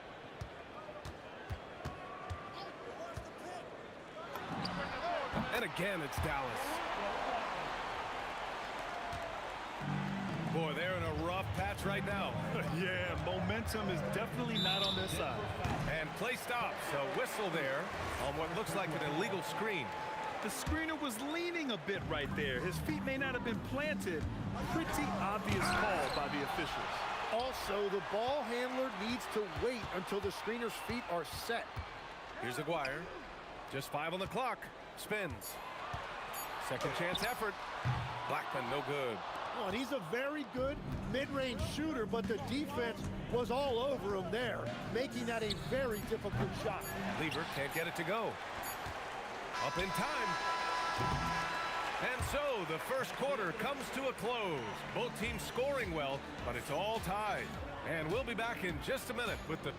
And again, it's Dallas. Boy, they're in a rough patch right now. Yeah, momentum is definitely not on their side. And play stops. A whistle there on what looks like an illegal screen. The screener was leaning a bit right there. His feet may not have been planted. Pretty obvious call by the officials. Also, the ball handler needs to wait until the screener's feet are set. Here's Aguirre. Just 5 on the clock. Spins. Second chance effort. Blackman, no good. Oh, and he's a very good mid-range shooter, but the defense was all over him there, making that a very difficult shot. Lever can't get it to go. Up in time. And so the first quarter comes to a close. Both teams scoring well, but it's all tied. And we'll be back in just a minute with the...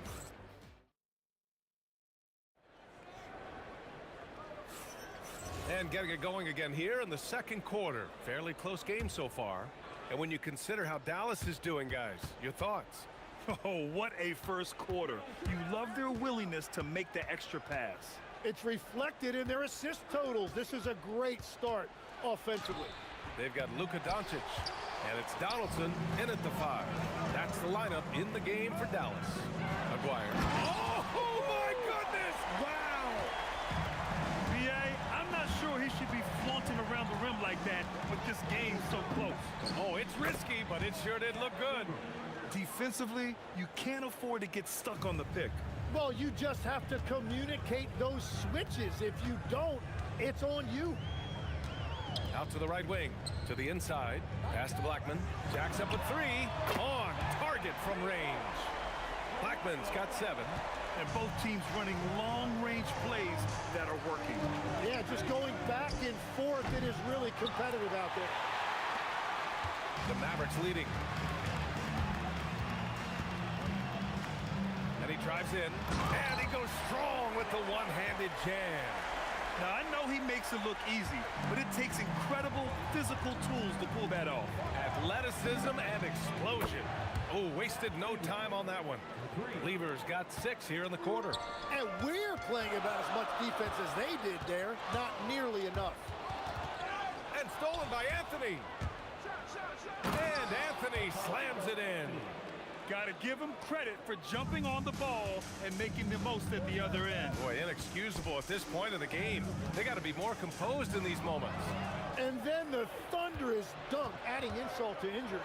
And getting it going again here in the second quarter. Fairly close game so far. And when you consider how Dallas is doing, guys, your thoughts? Oh, what a first quarter. You love their willingness to make the extra pass. It's reflected in their assist totals. This is a great start offensively. They've got Luka Doncic, and it's Donaldson in at the 5. That's the lineup in the game for Dallas. Maguire. Oh, my goodness! Wow! B.A., I'm not sure he should be flaunting around the rim like that with this game so close. Oh, it's risky, but it sure did look good. Defensively, you can't afford to get stuck on the pick. Well, you just have to communicate those switches. If you don't, it's on you. Out to the right wing, to the inside. Pass to Blackman. Jacks up at 3. On target from range. Blackman's got 7. And both teams running long-range plays that are working. Yeah, just going back and forth. It is really competitive out there. The Mavericks leading. And he drives in. And he goes strong with the one-handed jam. Now, I know he makes it look easy, but it takes incredible physical tools to pull that off. Athleticism and explosion. Oh, wasted no time on that one. Lever's got 6 here in the quarter. And we're playing about as much defense as they did there. Not nearly enough. And stolen by Anthony. And Anthony slams it in. Got to give him credit for jumping on the ball and making the most at the other end. Boy, inexcusable at this point of the game. They got to be more composed in these moments. And then the thunderous dunk, adding insult to injury.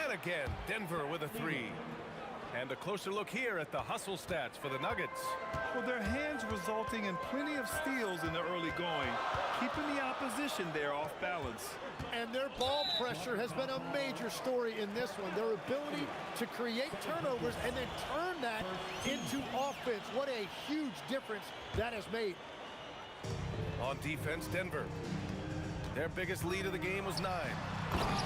And again, Denver with a 3. And a closer look here at the hustle stats for the Nuggets. Well, their hands resulting in plenty of steals in the early going, keeping the opposition there off balance. And their ball pressure has been a major story in this one. Their ability to create turnovers and then turn that into offense. What a huge difference that has made. On defense, Denver. Their biggest lead of the game was 9.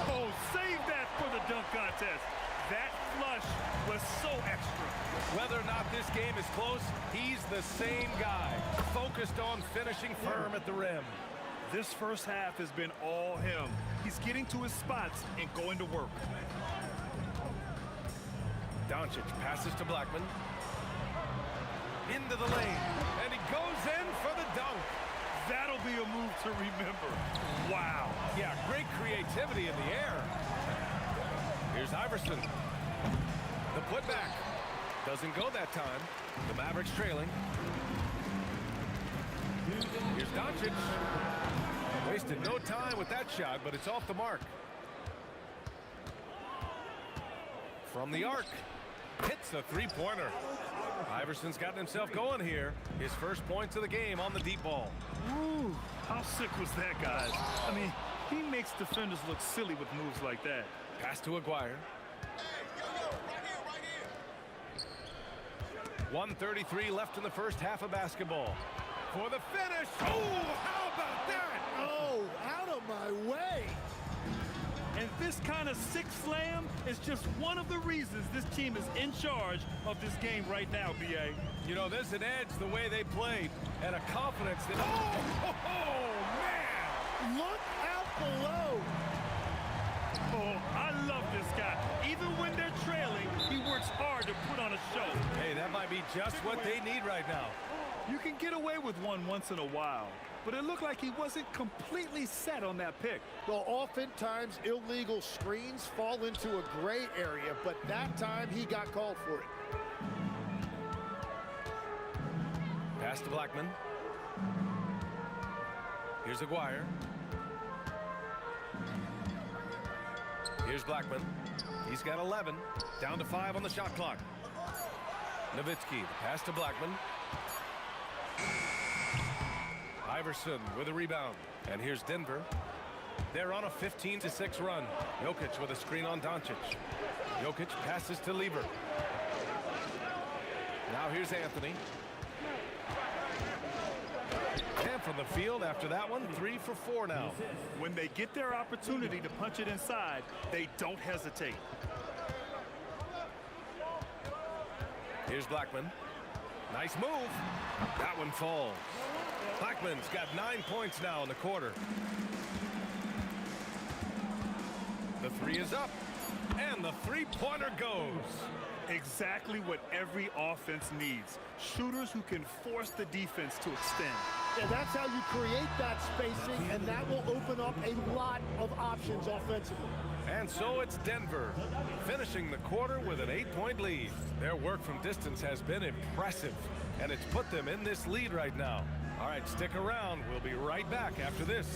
Oh, save that for the dunk contest. That flush was so extra. Whether or not this game is close, he's the same guy, focused on finishing firm at the rim. This first half has been all him. He's getting to his spots and going to work. Doncic passes to Blackman. Into the lane, and he goes in for the dunk. That'll be a move to remember. Wow. Yeah, great creativity in the air. Here's Iverson. The putback. Doesn't go that time. The Mavericks trailing. Here's Doncic. Wasted no time with that shot, but it's off the mark. From the arc. Hits a 3-pointer. Iverson's gotten himself going here. His first points of the game on the deep ball. Ooh, how sick was that, guys? I mean, he makes defenders look silly with moves like that. Pass to Aguirre. 1:33 left in the first half of basketball. For the finish. Oh, how about that? Oh, out of my way. And this kind of sick slam is just one of the reasons this team is in charge of this game right now, B.A. You know, there's an edge the way they played and a confidence that... Oh, man! Look out below. Oh, I love this guy. Even when they're trailing, he works hard to put on a show. Hey, that might be just what they need right now. You can get away with one once in a while, but it looked like he wasn't completely set on that pick. Well, oftentimes illegal screens fall into a gray area, but that time he got called for it. Pass to Blackman. Here's Aguirre. Here's Blackman. He's got 11. Down to 5 on the shot clock. Nowitzki, the pass to Blackman. Iverson with a rebound. And here's Denver. They're on a 15-6 run. Jokic with a screen on Doncic. Jokic passes to Lieber. Now here's Anthony. And from the field after that one, 3 for 4 now. When they get their opportunity to punch it inside, they don't hesitate. Here's Blackman. Nice move. That one falls. Blackman's got 9 points now in the quarter. The three is up. And the three-pointer goes. Exactly what every offense needs. Shooters who can force the defense to extend. Yeah, that's how you create that spacing, and that will open up a lot of options offensively. And so it's Denver, finishing the quarter with an 8-point lead. Their work from distance has been impressive, and it's put them in this lead right now. All right, stick around. We'll be right back after this.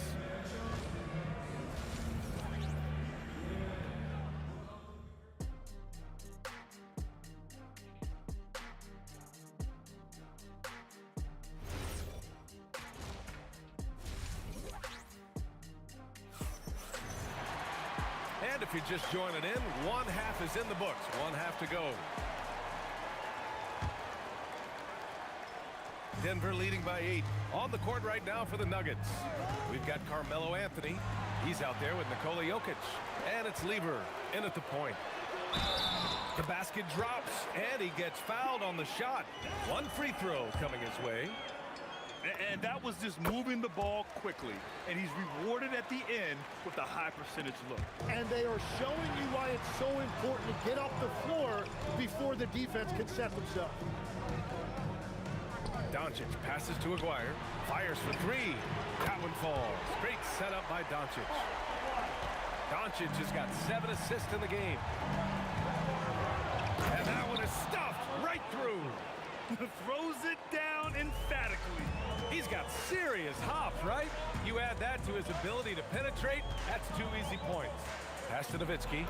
And if you're just joining in, one half is in the books. One half to go. Denver leading by 8. On the court right now for the Nuggets. We've got Carmelo Anthony. He's out there with Nikola Jokic. And it's Lieber in at the point. The basket drops, and he gets fouled on the shot. One free throw coming his way. And that was just moving the ball quickly. And he's rewarded at the end with a high percentage look. And they are showing you why it's so important to get up the floor before the defense can set themselves. Doncic passes to Aguirre. Fires for 3. That one falls. Great setup by Doncic. Doncic has got 7 assists in the game. And that one is stuffed right through. Throws it down emphatically. He's got serious hop, right? You add that to his ability to penetrate, that's 2 easy points. Pass to Nowitzki.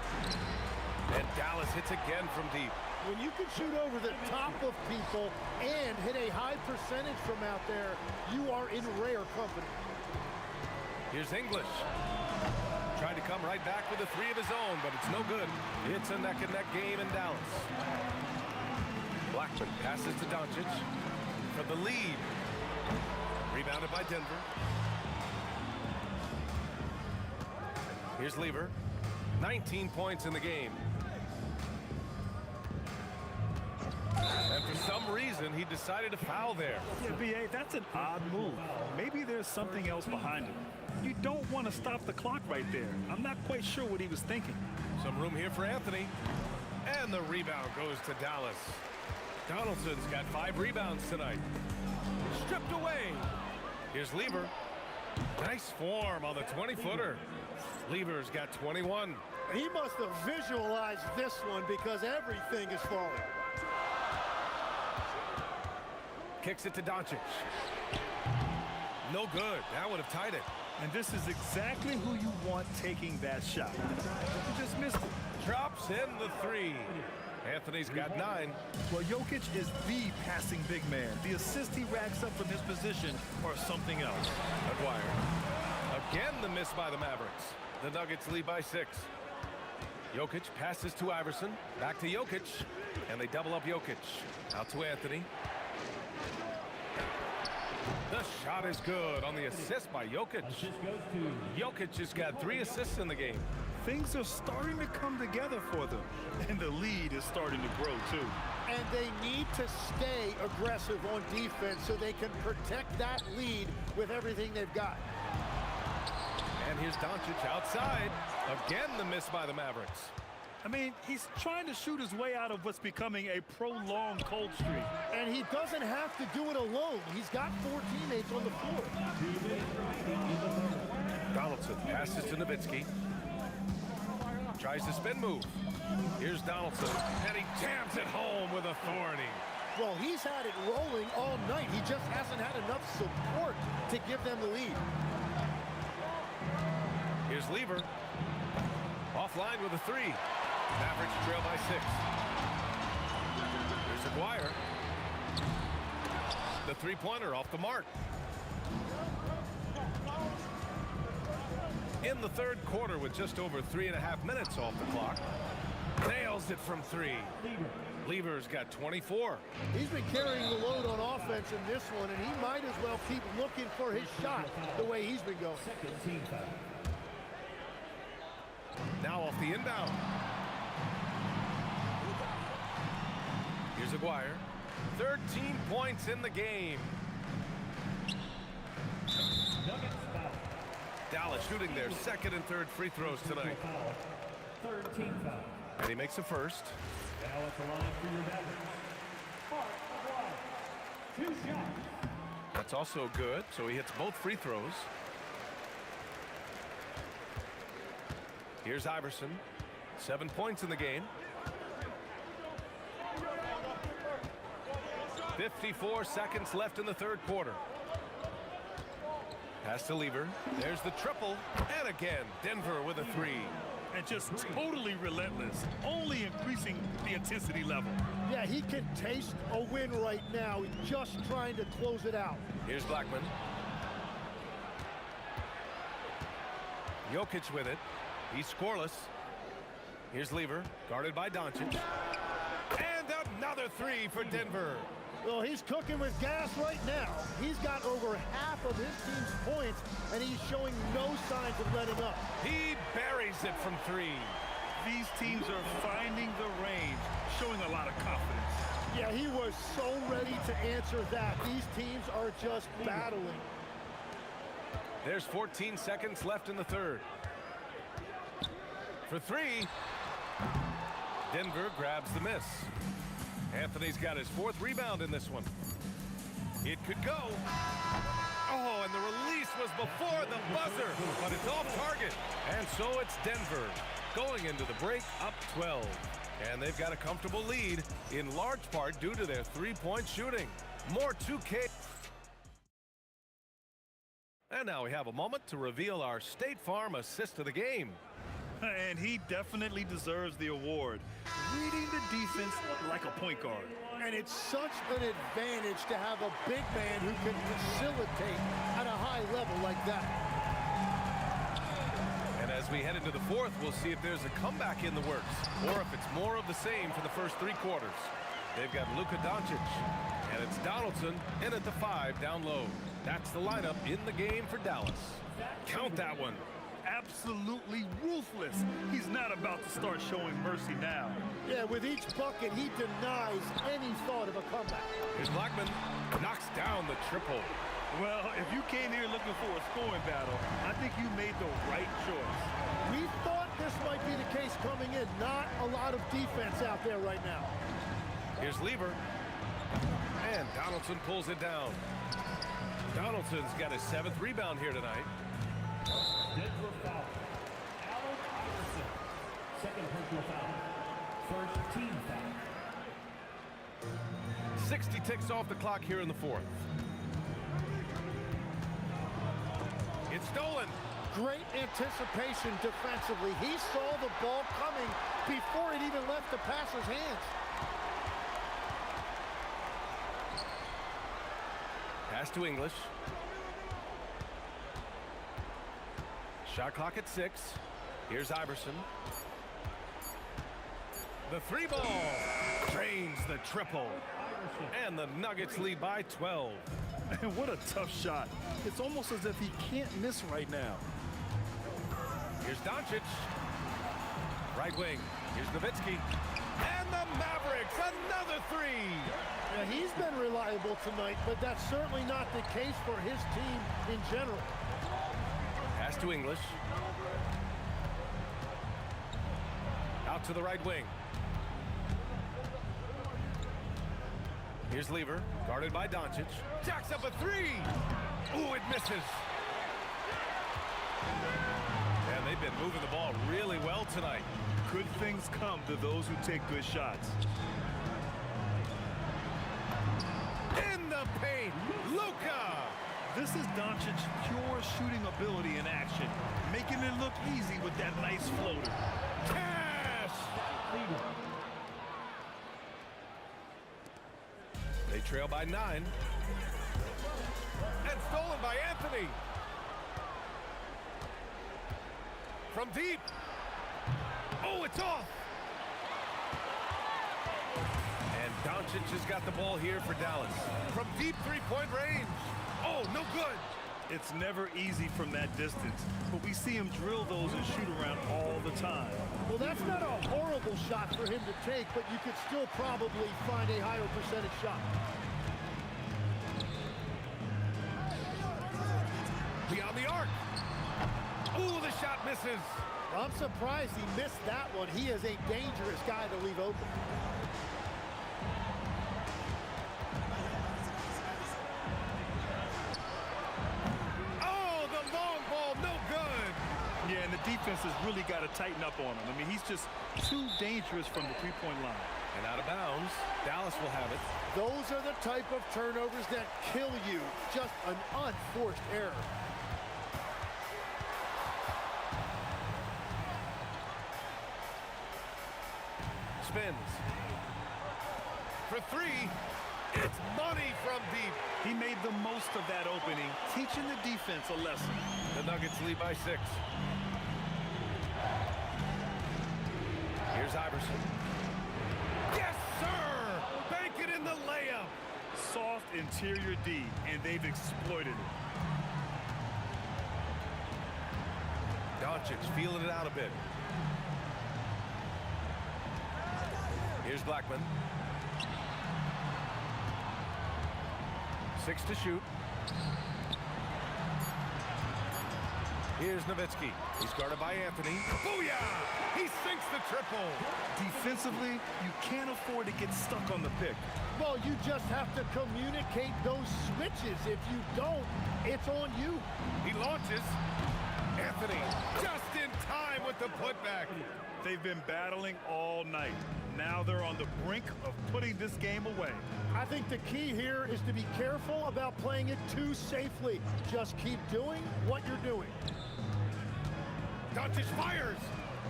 And Dallas hits again from deep. When you can shoot over the top of people and hit a high percentage from out there, you are in rare company. Here's English. Trying to come right back with a 3 of his own, but it's no good. It's a neck-and-neck game in Dallas. Blackman passes to Doncic for the lead. Rebounded by Denver. Here's Lieber. 19 points in the game. And for some reason, he decided to foul there. Yeah, B.A., that's an odd move. Maybe there's something else behind it. You don't want to stop the clock right there. I'm not quite sure what he was thinking. Some room here for Anthony. And the rebound goes to Dallas. Donaldson's got 5 rebounds tonight. Stripped away. Here's Lieber. Nice form on the 20-footer. Lieber's got 21. He must have visualized this one because everything is falling. Kicks it to Doncic. No good. That would have tied it. And this is exactly who you want taking that shot. You just missed it. Drops in the 3. Anthony's got 9. Well, Jokic is the passing big man. The assist he racks up from his position or something else. Aguirre. Again, the miss by the Mavericks. The Nuggets lead by 6. Jokic passes to Iverson. Back to Jokic. And they double up Jokic. Out to Anthony. The shot is good on the assist by Jokic. Jokic has got 3 assists in the game. Things are starting to come together for them. And the lead is starting to grow, too. And they need to stay aggressive on defense so they can protect that lead with everything they've got. And here's Doncic outside. Again, the miss by the Mavericks. I mean, he's trying to shoot his way out of what's becoming a prolonged cold streak. And he doesn't have to do it alone. He's got 4 teammates on the floor. Donaldson passes to Nowitzki. Tries the spin move. Here's Donaldson, and he jams it home with authority. Well, he's had it rolling all night. He just hasn't had enough support to give them the lead. Here's Lieber. Offline with a 3. Mavericks trail by 6. Here's Aguirre. The 3-pointer off the mark. in the third quarter with just over 3.5 minutes off the clock. Nails it from 3. Lever's got 24. He's been carrying the load on offense in this one, and he might as well keep looking for his shot the way he's been going. Now off the inbound. Here's Aguirre. 13 points in the game. Dallas shooting their second and third free throws tonight. And he makes a first. Now at the line for your veterans. 2 shots. That's also good, so he hits both free throws. Here's Iverson. 7 points in the game. 54 seconds left in the third quarter. Pass to Lever. There's the triple. And again, Denver with a 3. And just totally relentless, only increasing the intensity level. Yeah, he can taste a win right now. He's just trying to close it out. Here's Blackman. Jokic with it. He's scoreless. Here's Lever, guarded by Doncic. And another 3 for Denver. Well, he's cooking with gas right now. He's got over half of his team's points, and he's showing no signs of letting up. He buries it from 3. These teams are finding the range, showing a lot of confidence. Yeah, he was so ready to answer that. These teams are just battling. There's 14 seconds left in the third. For 3. Denver grabs the miss. Anthony's got his 4th rebound in this one. It could go. Oh, and the release was before the buzzer, but it's off target. And so it's Denver going into the break up 12. And they've got a comfortable lead, in large part due to their 3-point shooting. More 2K. And now we have a moment to reveal our State Farm assist of the game. And he definitely deserves the award. Reading the defense like a point guard. And it's such an advantage to have a big man who can facilitate at a high level like that. And as we head into the fourth, we'll see if there's a comeback in the works, or if it's more of the same for the first 3 quarters. They've got Luka Doncic, and it's Donaldson in at the 5 down low. That's the lineup in the game for Dallas. Count that one. Absolutely ruthless. He's not about to start showing mercy now. Yeah, with each bucket, he denies any thought of a comeback. Here's Blackman, knocks down the triple. Well, if you came here looking for a scoring battle, I think you made the right choice. We thought this might be the case coming in. Not a lot of defense out there right now. Here's Lever. And Donaldson pulls it down. Donaldson's got his 7th rebound here tonight. Denver foul. Allen Iverson. 2nd personal foul. 1st team foul. 60 ticks off the clock here in the fourth. It's stolen. Great anticipation defensively. He saw the ball coming before it even left the passer's hands. Pass to English. Shot clock at 6. Here's Iverson. The 3 ball drains the triple. And the Nuggets lead by 12. And what a tough shot. It's almost as if he can't miss right now. Here's Doncic. Right wing. Here's Nowitzki. And the Mavericks, another 3. Yeah, he's been reliable tonight, but that's certainly not the case for his team in general. Pass to English. Out to the right wing. Here's Lever, guarded by Doncic. Jacks up a 3. Ooh, it misses. And they've been moving the ball really well tonight. Good things come to those who take good shots. In the paint, Luka. This is Doncic's pure shooting ability in action, making it look easy with that nice floater. Cash! They trail by 9. And stolen by Anthony. From deep. Oh, it's off. And Doncic has got the ball here for Dallas. From deep three-point range. Oh, no good. It's never easy from that distance, but we see him drill those and shoot around all the time. Well, that's not a horrible shot for him to take, but you could still probably find a higher percentage shot. Beyond the arc. Ooh, the shot misses. I'm surprised he missed that one. He is a dangerous guy to leave open. Oh, the long ball, no good. Yeah, and the defense has really got to tighten up on him. I mean, he's just too dangerous from the three-point line. And out of bounds, Dallas will have it. Those are the type of turnovers that kill you. Just an unforced error. Spins. For three, it's money from deep. He made the most of that opening, teaching the defense a lesson. The Nuggets lead by 6. Here's Iverson. Yes, sir! Bank it in the layup. Soft interior D, and they've exploited it. Doncic feeling it out a bit. Here's Blackman. 6 to shoot. Here's Nowitzki. He's guarded by Anthony. Booyah! He sinks the triple. Defensively, you can't afford to get stuck on the pick. Well, you just have to communicate those switches. If you don't, it's on you. He launches. Anthony just in time with the putback. They've been battling all night. Now they're on the brink of putting this game away. I think the key here is to be careful about playing it too safely. Just keep doing what you're doing. Doncic fires.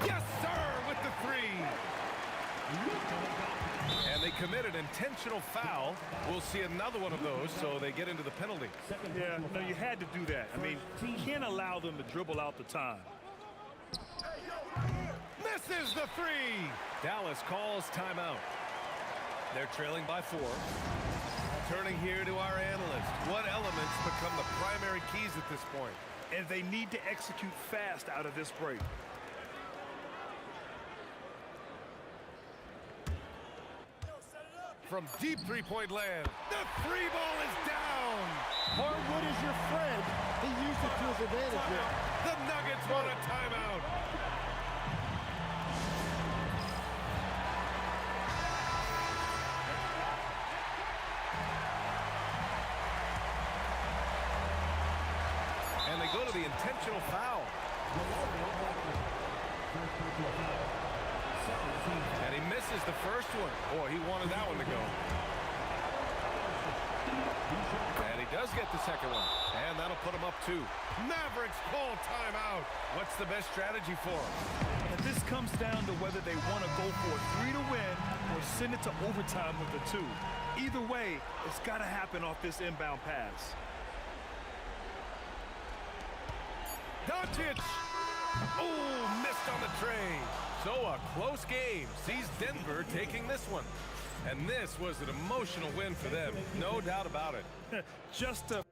Yes, sir, with the 3. And they commit an intentional foul. We'll see another one of those, so they get into the penalty. Yeah, no, you had to do that. I mean, you can't allow them to dribble out the time. Misses the 3. Dallas calls timeout. They're trailing by 4. Turning here to our analyst. What elements become the primary keys at this point? And they need to execute fast out of this break. From deep three-point land, the 3 ball is down. Hardwood is your friend. He used it to his advantage here. The Nuggets want a timeout. And they go to the intentional foul. And he misses the first one. Boy, he wanted that one to go. And he does get the second one. And that'll put him up 2. Mavericks call timeout. What's the best strategy for them? And this comes down to whether they want to go for a 3 to win or send it to overtime with a 2. Either way, it's got to happen off this inbound pass. Doncic! Oh, missed on the tray. So a close game sees Denver taking this one. And this was an emotional win for them. No doubt about it. Just a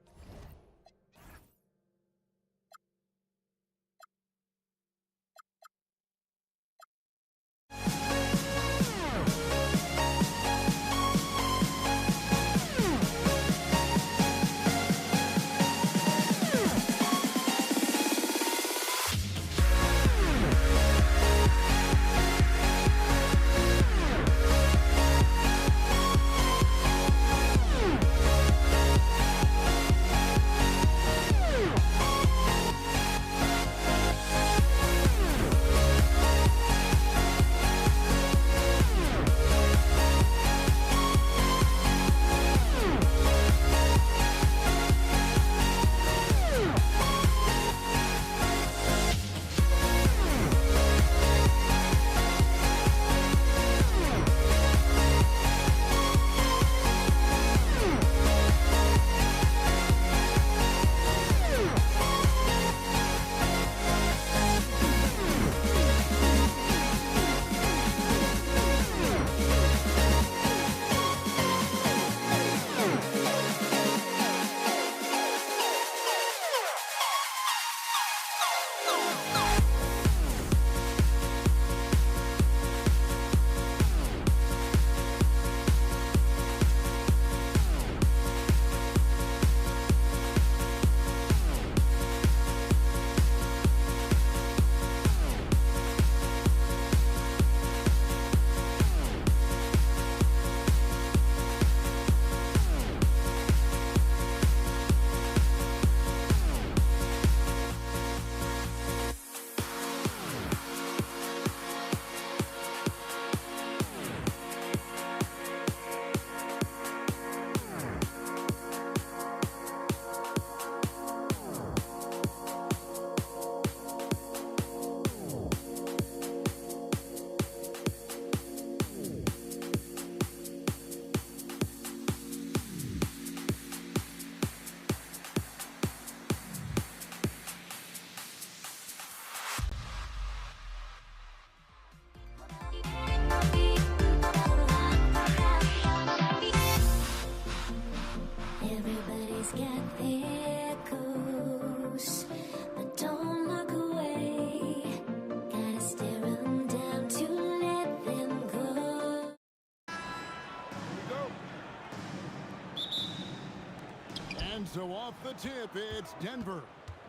And so off the tip, it's Denver.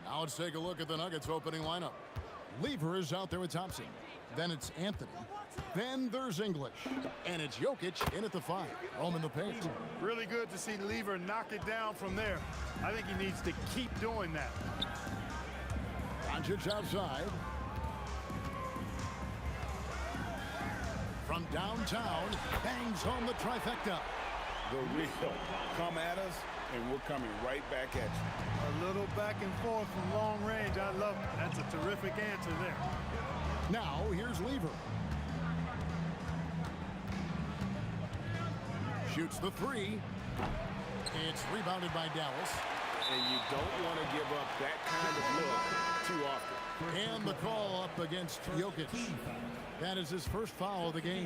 Now let's take a look at the Nuggets opening lineup. Lever is out there with Thompson. Then it's Anthony. Then there's English. And it's Jokic in at the 5. Home in the paint. Really good to see Lever knock it down from there. I think he needs to keep doing that. Doncic outside. From downtown, bangs home the trifecta. The real. Come at us, and we're coming right back at you. A little back and forth from long range. I love it. That's a terrific answer there. Now, here's Lever. Shoots the 3. It's rebounded by Dallas. And you don't want to give up that kind of look too often. And the call up against Jokic. That is his first foul of the game.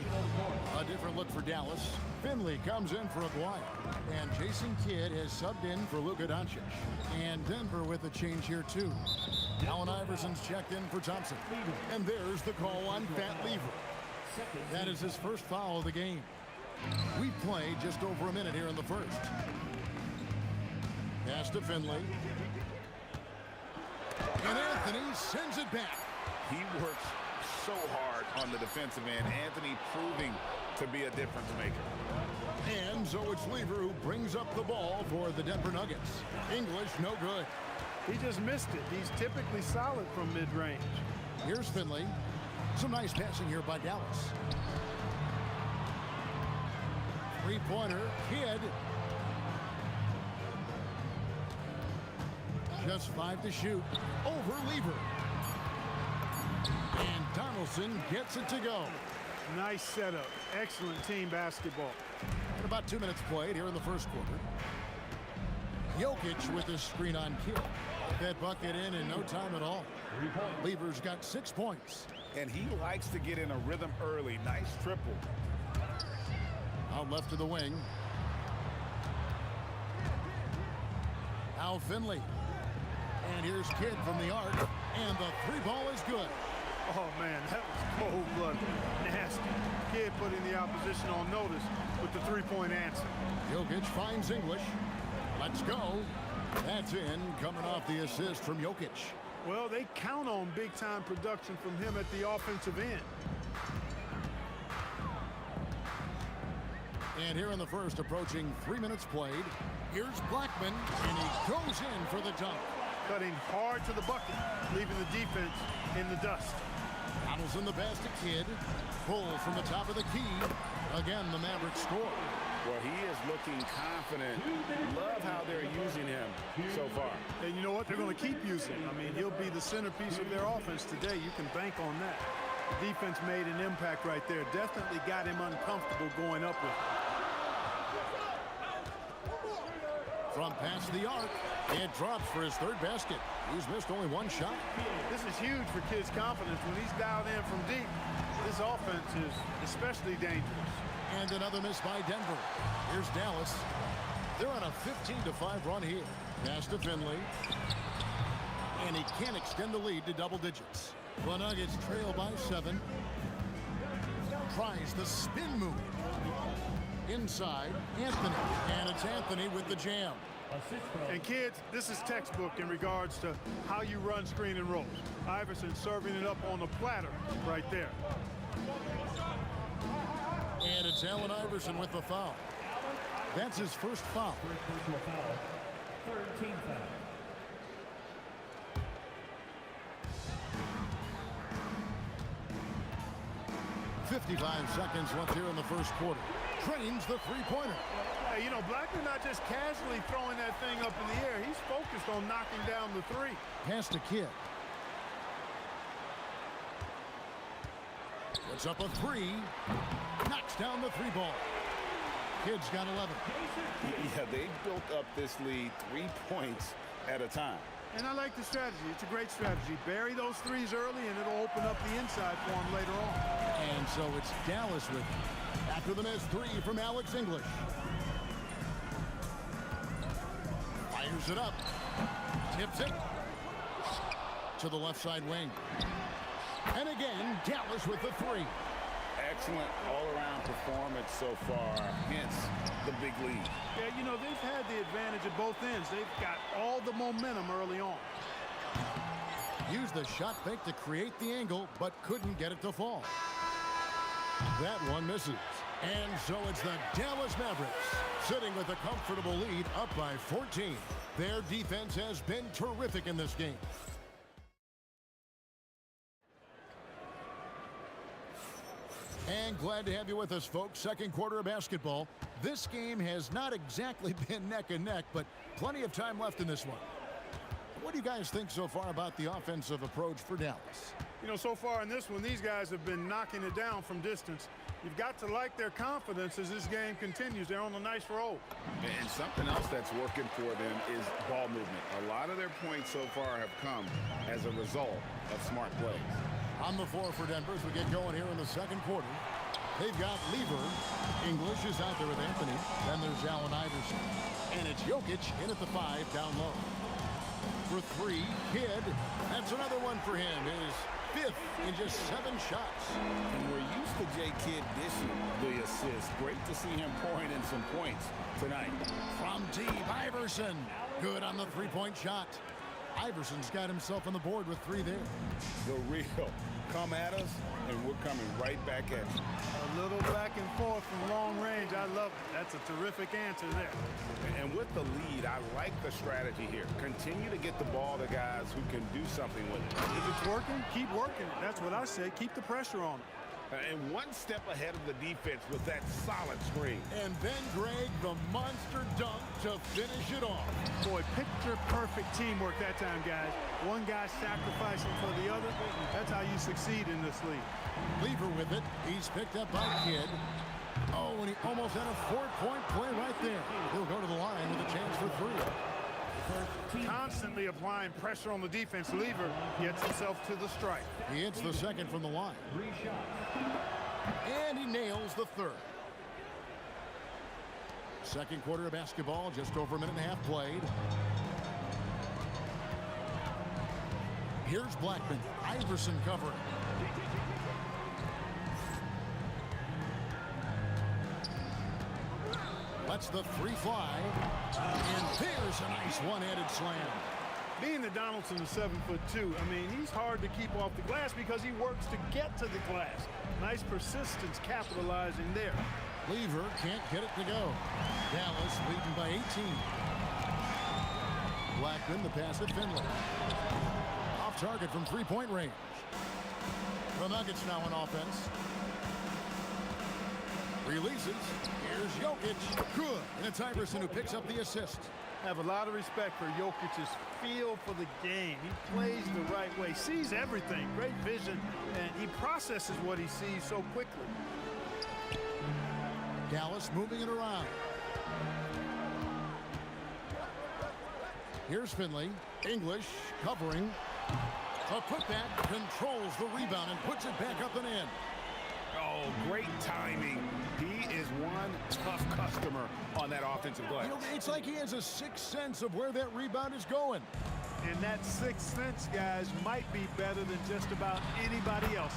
A different look for Dallas. Finley comes in for Aguirre. And Jason Kidd has subbed in for Luka Doncic. And Denver with a change here, too. Allen Iverson's checked in for Thompson. And there's the call on Fat Lever. That is his first foul of the game. We've played just over a minute here in the first. Pass to Finley. And Anthony sends it back. He works so hard on the defensive end. Anthony proving to be a difference maker. And so it's Lever who brings up the ball for the Denver Nuggets. English, no good. He just missed it. He's typically solid from mid-range. Here's Finley. Some nice passing here by Dallas. Three-pointer, Kidd. Just 5 to shoot. Over Lever. And Donaldson gets it to go. Nice setup. Excellent team basketball. And about 2 minutes played here in the first quarter. Jokic with his screen on Kidd. That bucket in no time at all. Lever's got 6 points. And he likes to get in a rhythm early. Nice triple. Out left to the wing. Now Finley. And here's Kidd from the arc. And the 3-ball is good. Oh, man, that was cold-blooded. Nasty. Kidd putting the opposition on notice with the 3-point answer. Jokic finds English. Let's go. That's in, coming off the assist from Jokic. Well, they count on big-time production from him at the offensive end. And here in the first, approaching 3 minutes played, here's Blackman, and he goes in for the dunk. Cutting hard to the bucket, leaving the defense in the dust. Donaldson the pass to Kidd. Pull from the top of the key. Again, the Mavericks score. Well, he is looking confident. Love how they're using him so far. And you know what? They're going to keep using him. I mean, he'll be the centerpiece of their offense today. You can bank on that. The defense made an impact right there. Definitely got him uncomfortable going up with it. From past the arc, it drops for his 3rd basket. He's missed only 1 shot. This is huge for Kidd's confidence. When he's dialed in from deep, this offense is especially dangerous. And another miss by Denver. Here's Dallas. They're on a 15-5 run here. Pass to Finley. And he can't extend the lead to double digits. The Nuggets trail by 7. Tries the spin move. Inside, Anthony. And it's Anthony with the jam. And kids, this is textbook in regards to how you run screen and rolls. Iverson serving it up on the platter right there. And it's Allen Iverson with the foul. That's his first foul. Third team foul. 55 seconds left here in the first quarter. Trains the three-pointer. Hey, you know, Blackman not just casually throwing that thing up in the air. He's focused on knocking down the 3. Pass to Kidd. Puts up a 3. Knocks down the 3-ball. Kidd's got 11. Yeah, they built up this lead 3 points at a time. And I like the strategy. It's a great strategy. Bury those 3s early, and it'll open up the inside for him later on. And so it's Dallas with it. After the missed 3 from Alex English. Fires it up. Tips it to the left side wing. And again, Dallas with the 3. excellent all-around performance so far, hence the big lead. Yeah, you know, they've had the advantage at both ends. They've got all the momentum early on. Used the shot fake to create the angle, but couldn't get it to fall. That one misses. And so it's the Dallas Mavericks sitting with a comfortable lead up by 14. Their defense has been terrific in this game. And glad to have you with us, folks. Second quarter of basketball. This game has not exactly been neck and neck, but plenty of time left in this one. What do you guys think so far about the offensive approach for Dallas? You know, so far in this one, these guys have been knocking it down from distance. You've got to like their confidence as this game continues. They're on a nice roll. And something else that's working for them is ball movement. A lot of their points so far have come as a result of smart plays. On the floor for Denver as we get going here in the second quarter. They've got Lever. English is out there with Anthony. Then there's Allen Iverson. And it's Jokic in at the 5 down low. For 3, Kidd. That's another one for him. His 5th in just 7 shots. And we're used to J. Kidd dishing the assist. Great to see him pouring in some points tonight. From deep, Iverson. Good on the 3-point shot. Iverson's got himself on the board with 3 there. The real come at us, and we're coming right back at you. A little back and forth from long range. I love it. That's a terrific answer there. And with the lead, I like the strategy here. Continue to get the ball to guys who can do something with it. If it's working, keep working it. That's what I say. Keep the pressure on it. And one step ahead of the defense with that solid screen. And then Greg, the monster dunk to finish it off. Boy, picture-perfect teamwork that time, guys. One guy sacrificing for the other. That's how you succeed in this league. Lever with it. He's picked up by Kidd. Oh, and he almost had a 4-point play right there. He'll go to the line with a chance for 3. Constantly applying pressure on the defense. Lever gets himself to the strike. He hits the second from the line. And he nails the 3rd. Second quarter of basketball, just over a minute and a half played. Here's Blackman. Iverson covering. Lets the 3 fly. And there's a nice one-handed slam. Being that Donaldson is 7'2", I mean, he's hard to keep off the glass because he works to get to the glass. Nice persistence capitalizing there. Lever can't get it to go. Dallas leading by 18. Blackman, the pass to Finley. Off target from 3-point range. The Nuggets now on offense. Releases. Here's Jokic. Good. And it's Iverson who picks up the assist. I have a lot of respect for Jokic's feel for the game. He plays the right way, sees everything, great vision, and he processes what he sees so quickly. Dallas moving it around. Here's Finley. English covering. A putback controls the rebound and puts it back up and in. Oh, great timing. He is one tough customer on that offensive glass. You know, it's like he has a sixth sense of where that rebound is going. And that sixth sense, guys, might be better than just about anybody else.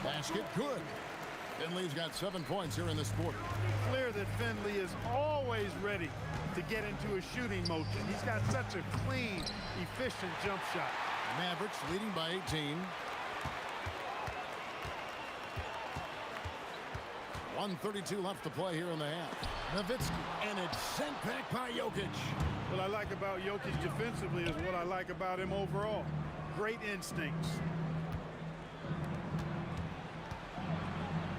Basket good. Finley's got 7 points here in this quarter. Clear that Finley is always ready to get into a shooting motion. He's got such a clean, efficient jump shot. Mavericks leading by 18. 1:32 left to play here in the half. Nowitzki, and it's sent back by Jokic. What I like about Jokic defensively is what I like about him overall. Great instincts.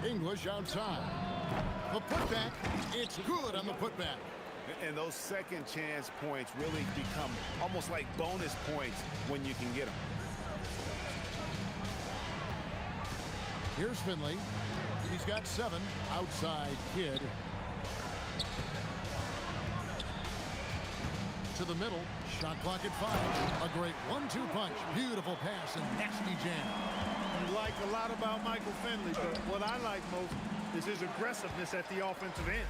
English outside. The putback, it's good on the putback. And those second chance points really become almost like bonus points when you can get them. Here's Finley. He's got 7. Outside Kidd. To the middle. Shot clock at 5. A great 1-2 punch. Beautiful pass and nasty jam. You like a lot about Michael Finley, but what I like most is his aggressiveness at the offensive end.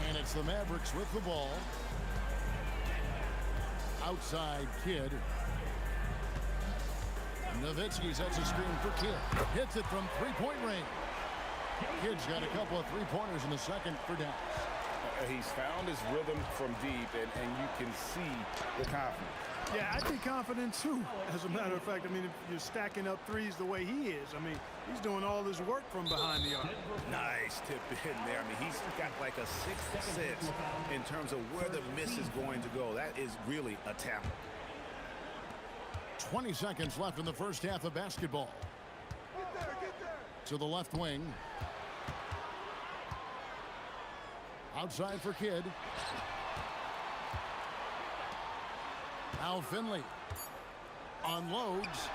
And it's the Mavericks with the ball. Outside Kidd. Nowitzki sets a screen for Kidd. Hits it from 3-point range. Kid's got a couple of three-pointers in the second for Dallas. He's found his rhythm from deep, and you can see the confidence. Yeah, I'd be confident too. As a matter of fact, I mean, if you're stacking up threes the way he is, I mean, he's doing all his work from behind the arc. Nice tip in there. I mean, he's got like a sixth sense in terms of where the miss is going to go. That is really a talent. 20 seconds left in the first half of basketball. To the left wing. Outside for Kidd. Now Finley unloads.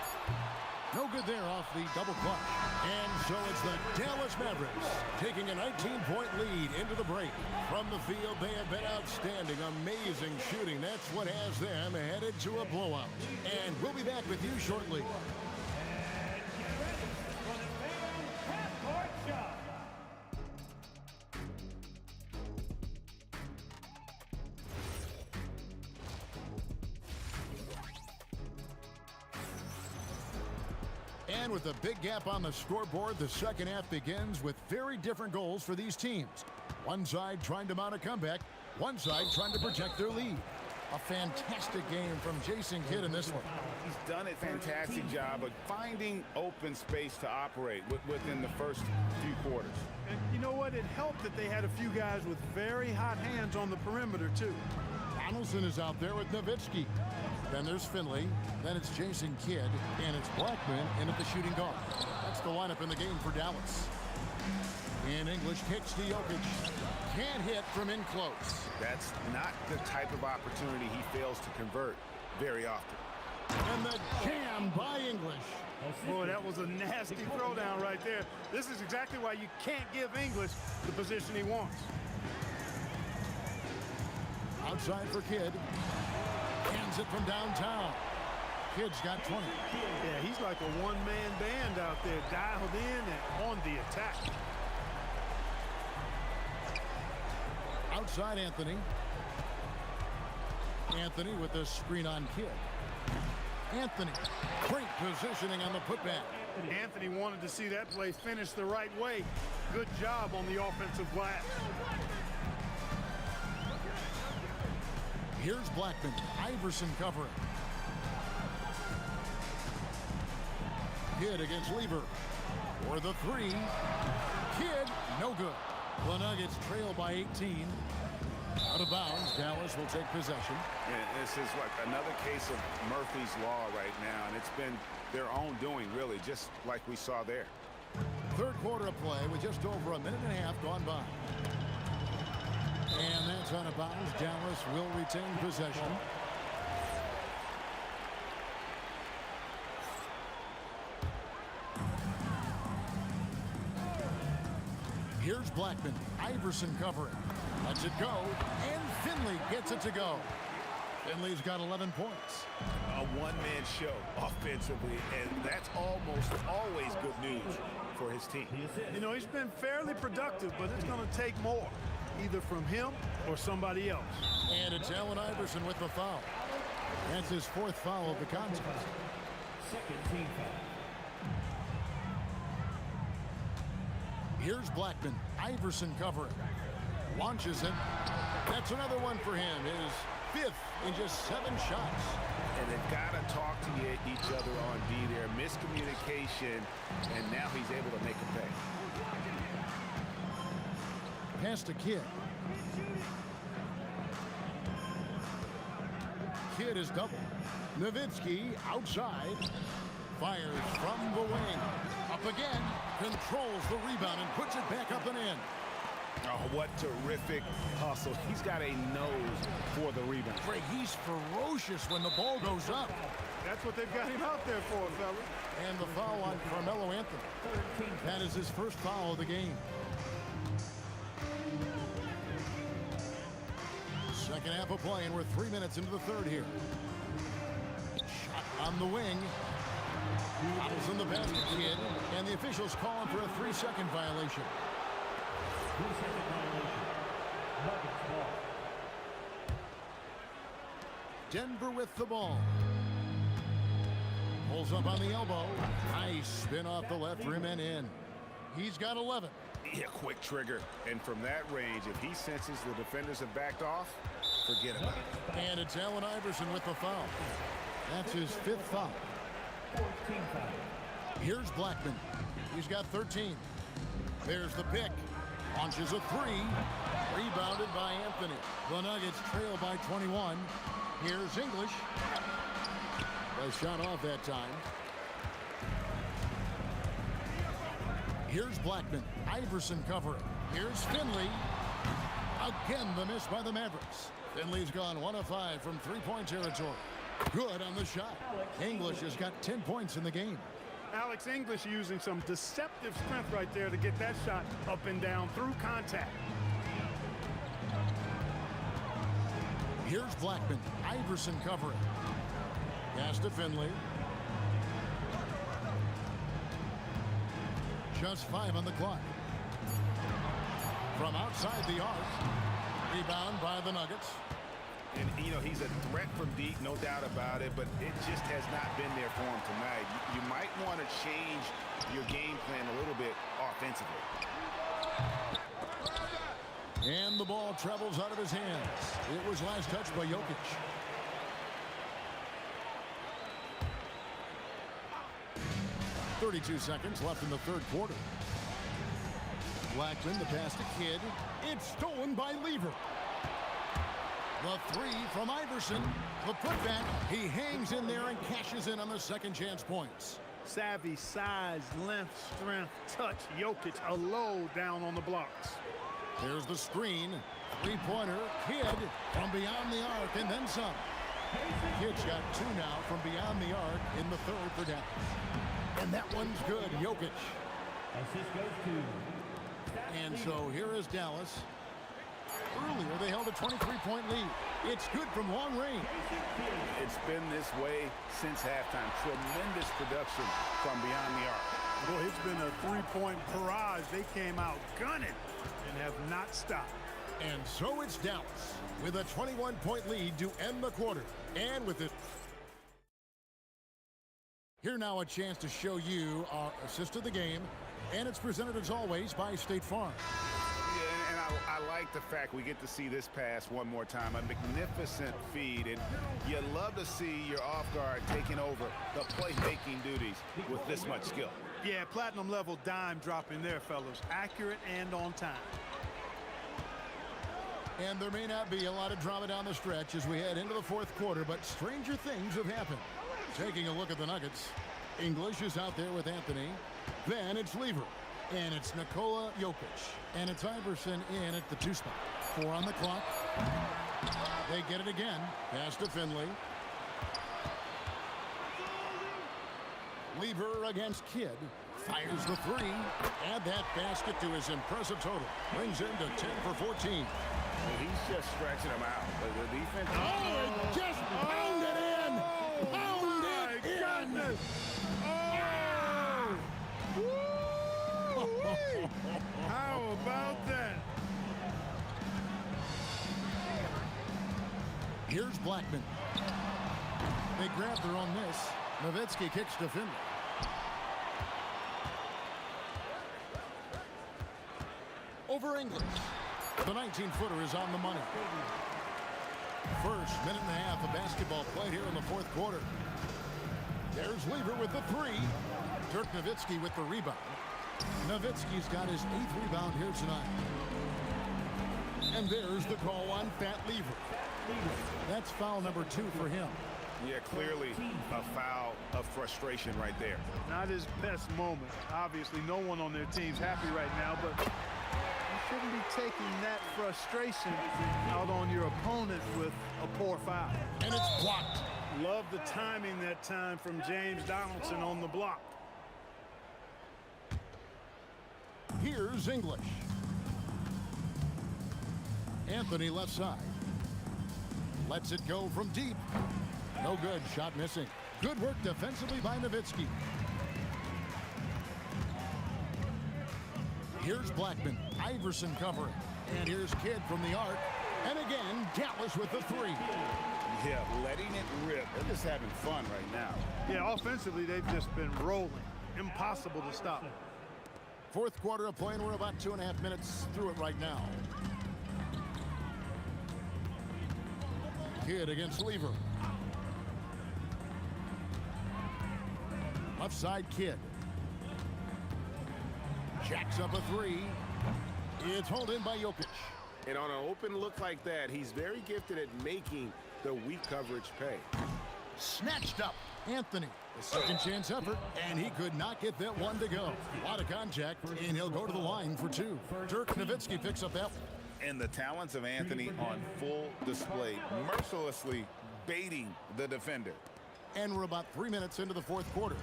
No good there off the double clutch. And so it's the Dallas Mavericks taking a 19-point lead into the break. From the field, they have been outstanding. Amazing shooting. That's what has them headed to a blowout. And we'll be back with you shortly. And with a big gap on the scoreboard, the second half begins with very different goals for these teams. One side trying to mount a comeback, one side trying to protect their lead. A fantastic game from Jason Kidd in this one. He's done a fantastic job of finding open space to operate within the first few quarters. And you know what? It helped that they had a few guys with very hot hands on the perimeter, too. Donaldson is out there with Nowitzki. Then there's Finley. Then it's Jason Kidd. And it's Blackman in at the shooting guard. That's the lineup in the game for Dallas. In English, kicks to Jokic. Can't hit from in close. That's not the type of opportunity he fails to convert very often. And the jam by English. Boy, that was a nasty throwdown right there. This is exactly why you can't give English the position he wants. Outside for Kidd. Hands it from downtown. Kidd's got 20. Yeah, he's like a one-man band out there, dialed in and on the attack. Outside Anthony. Anthony with the screen on Kidd. Anthony, great positioning on the putback. Anthony wanted to see that play finish the right way. Good job on the offensive glass. Here's Blackman. Iverson covering. Kidd against Lever. For the three. Kidd, no good. The Nuggets trail by 18. Out of bounds. Dallas will take possession. Yeah, this is like another case of Murphy's Law right now, and it's been their own doing, really, just like we saw there. Third quarter of play with just over a minute and a half gone by. And that's out of bounds. Dallas will retain possession. Here's Blackman. Iverson covering. Lets it go. And Finley gets it to go. Finley's got 11 points. A one-man show offensively, and that's almost always good news for his team. You know, he's been fairly productive, but it's going to take more, either from him or somebody else. And it's Allen Iverson with the foul. That's his fourth foul of the contest. Second team foul. Here's Blackman. Iverson covering. Launches it. That's another one for him. His fifth in just 7 shots. And they've got to talk to each other on D there. Miscommunication, and now he's able to make a pay. Pass to Kidd. Kidd is double. Nowitzki outside. Fires from the wing. Up again. Controls the rebound and puts it back up and in. Oh, what terrific hustle. He's got a nose for the rebound. Craig, he's ferocious when the ball goes up. That's what they've got him out there for, fella. And the foul on Carmelo Anthony. That is his first foul of the game. Second half of play, and we're 3 minutes into the third here. Shot on the wing. Bottles in the basket, Kidd, and the officials calling for a 3-second violation. 3-second violation. Nuggets ball. Denver with the ball. Pulls up on the elbow. Nice spin off the left rim and in. He's got 11. Yeah, quick trigger. And from that range, if he senses the defenders have backed off, forget about it. And it's Allen Iverson with the foul. That's his 5th foul. Here's Blackman. He's got 13. There's the pick. Launches a 3. Rebounded by Anthony. The Nuggets trail by 21. Here's English. The shot off that time. Here's Blackman. Iverson covering. Here's Finley. Again, the miss by the Mavericks. Finley's gone 1 of 5 from three-point territory. Good on the shot. English has got 10 points in the game. Alex English using some deceptive strength right there to get that shot up and down through contact. Here's Blackman. Iverson covering. Pass to Finley. Just 5 on the clock. From outside the arc. Rebound by the Nuggets. And, you know, he's a threat from deep, no doubt about it, but it just has not been there for him tonight. You might want to change your game plan a little bit offensively. And the ball travels out of his hands. It was last touched by Jokic. .32 seconds left in the third quarter. Blackman, the pass to Kidd. It's stolen by Lever. The 3 from Iverson. The putback. He hangs in there and cashes in on the second chance points. Savvy, size, length, strength, touch. Jokic a low down on the blocks. There's the screen. Three-pointer. Kidd from beyond the arc and then some. Kidd's got 2 now from beyond the arc in the third for Dallas. And that one's good. Jokic. Assist goes to. And so here is Dallas. Earlier, they held a 23-point lead. It's good from long range. It's been this way since halftime. Tremendous production from beyond the arc. Boy, it's been a three-point barrage. They came out gunning and have not stopped. And so it's Dallas with a 21-point lead to end the quarter. And with it, here now a chance to show you our assist of the game. And it's presented as always by State Farm. Yeah, and I like the fact we get to see this pass one more time. A magnificent feed, and you love to see your off guard taking over the playmaking duties with this much skill. Yeah, platinum level dime dropping there, fellas. Accurate and on time. And there may not be a lot of drama down the stretch as we head into the fourth quarter, but stranger things have happened. Taking a look at the Nuggets. English is out there with Anthony. Then it's Lever. And it's Nikola Jokic. And it's Iverson in at the 2 spot. 4 on the clock. They get it again. Pass to Finley. Lever against Kidd. Fires the 3. Add that basket to his impressive total. Brings him to 10 for 14. He's just stretching them out. The defense. Oh, just pound it in. Pound it in. Goodness. How about that? Here's Blackman. They grab their own miss. Nowitzki kicks to Finley. Over English. The 19-footer is on the money. First minute and a half of basketball played here in the fourth quarter. There's Lever with the 3. Dirk Nowitzki with the rebound. Nowitzki's got his 8th rebound here tonight. And there's the call on Fat Lever. That's foul number 2 for him. Yeah, clearly a foul of frustration right there. Not his best moment. Obviously, no one on their team's happy right now, but you shouldn't be taking that frustration out on your opponent with a poor foul. And it's blocked. Love the timing that time from James Donaldson on the block. Here's English. Anthony left side. Lets it go from deep. No good. Shot missing. Good work defensively by Nowitzki. Here's Blackman. Iverson covering. And here's Kidd from the arc. And again, Dallas with the 3. Yeah, letting it rip. They're just having fun right now. Yeah, offensively, they've just been rolling. Impossible to stop. Fourth quarter of play, and we're about 2.5 minutes through it right now. Kidd against Lever. Left side, Kidd. Jacks up a three. It's hauled in by Jokic. And on an open look like that, he's very gifted at making the weak coverage pay. Snatched up. Anthony, a second chance effort, and he could not get that one to go. A lot of contact, and he'll go to the line for two. Dirk Nowitzki picks up that one. And the talents of Anthony on full display, mercilessly baiting the defender. And we're about 3 minutes into the fourth quarter.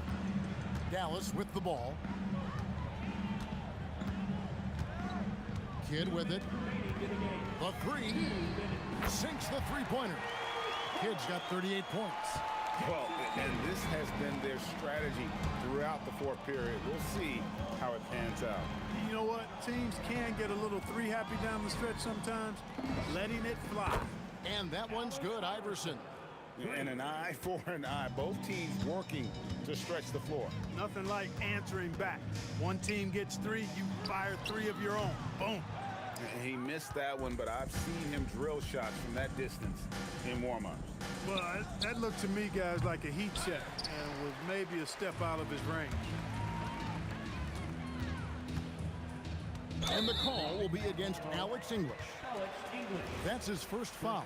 Dallas with the ball. Kidd with it. The three. Sinks the three-pointer. Kidd's got 38 points. Well, and this has been their strategy throughout the fourth period. We'll see how it pans out. You know what? Teams can get a little three-happy down the stretch sometimes. Letting it fly. And that one's good, Iverson. And an eye for an eye. Both teams working to stretch the floor. Nothing like answering back. One team gets three, you fire three of your own. Boom. And he missed that one, but I've seen him drill shots from that distance in warm-ups. Well, that looked to me, guys, like a heat check and was maybe a step out of his range. And the call will be against Alex English. That's his first foul.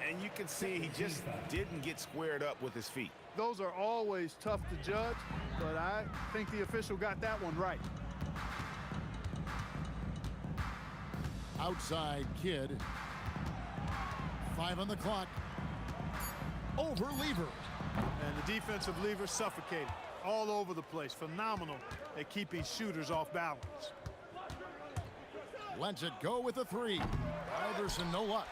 And you can see he just didn't get squared up with his feet. Those are always tough to judge, but I think the official got that one right. Outside Kidd. 5 on the clock. Over Lever. And the defensive Lever suffocated all over the place. Phenomenal at keeping shooters off balance. Lets it go with a three. Iverson, no luck.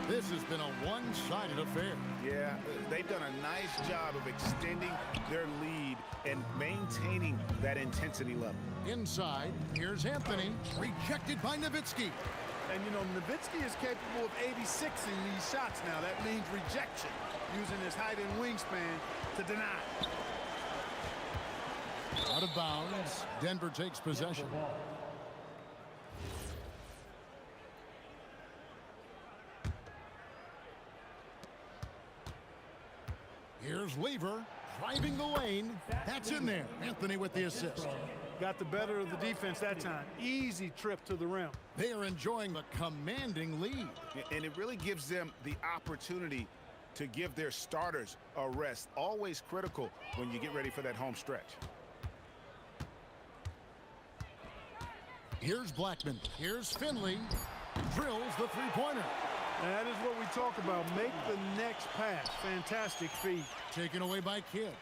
This has been a one-sided affair. Yeah, they've done a nice job of extending their lead and maintaining that intensity level. Inside, here's Anthony. Rejected by Nowitzki. And, you know, Nowitzki is capable of 86ing these shots now. That means rejection, using his height and wingspan to deny. Out of bounds. Denver takes possession. Here's Lever driving the lane. That's in there. Anthony with the assist. Got the better of the defense that time. Easy trip to the rim. They are enjoying a commanding lead. And it really gives them the opportunity to give their starters a rest. Always critical when you get ready for that home stretch. Here's Blackman. Here's Finley. Drills the three-pointer. That is what we talk about. Make the next pass. Fantastic feed. Taken away by Kidd.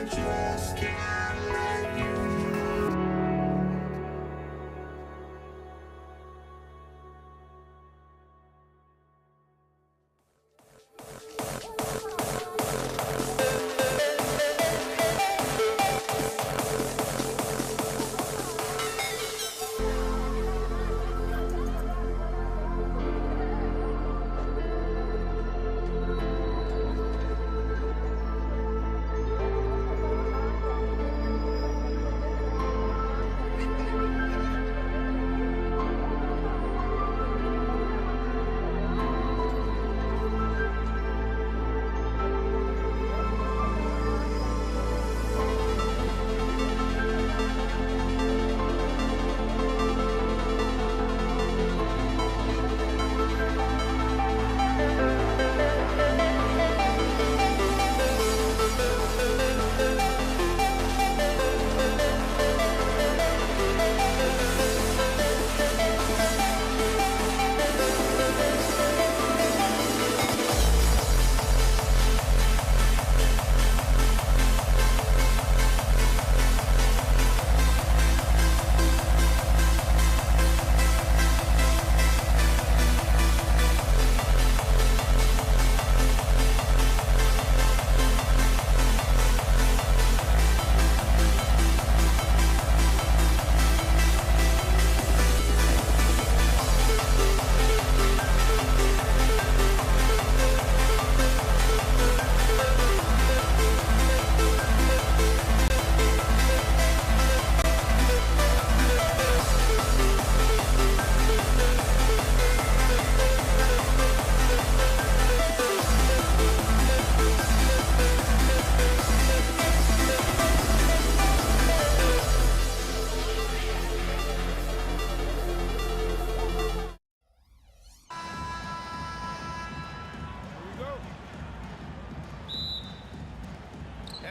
just can't let you know.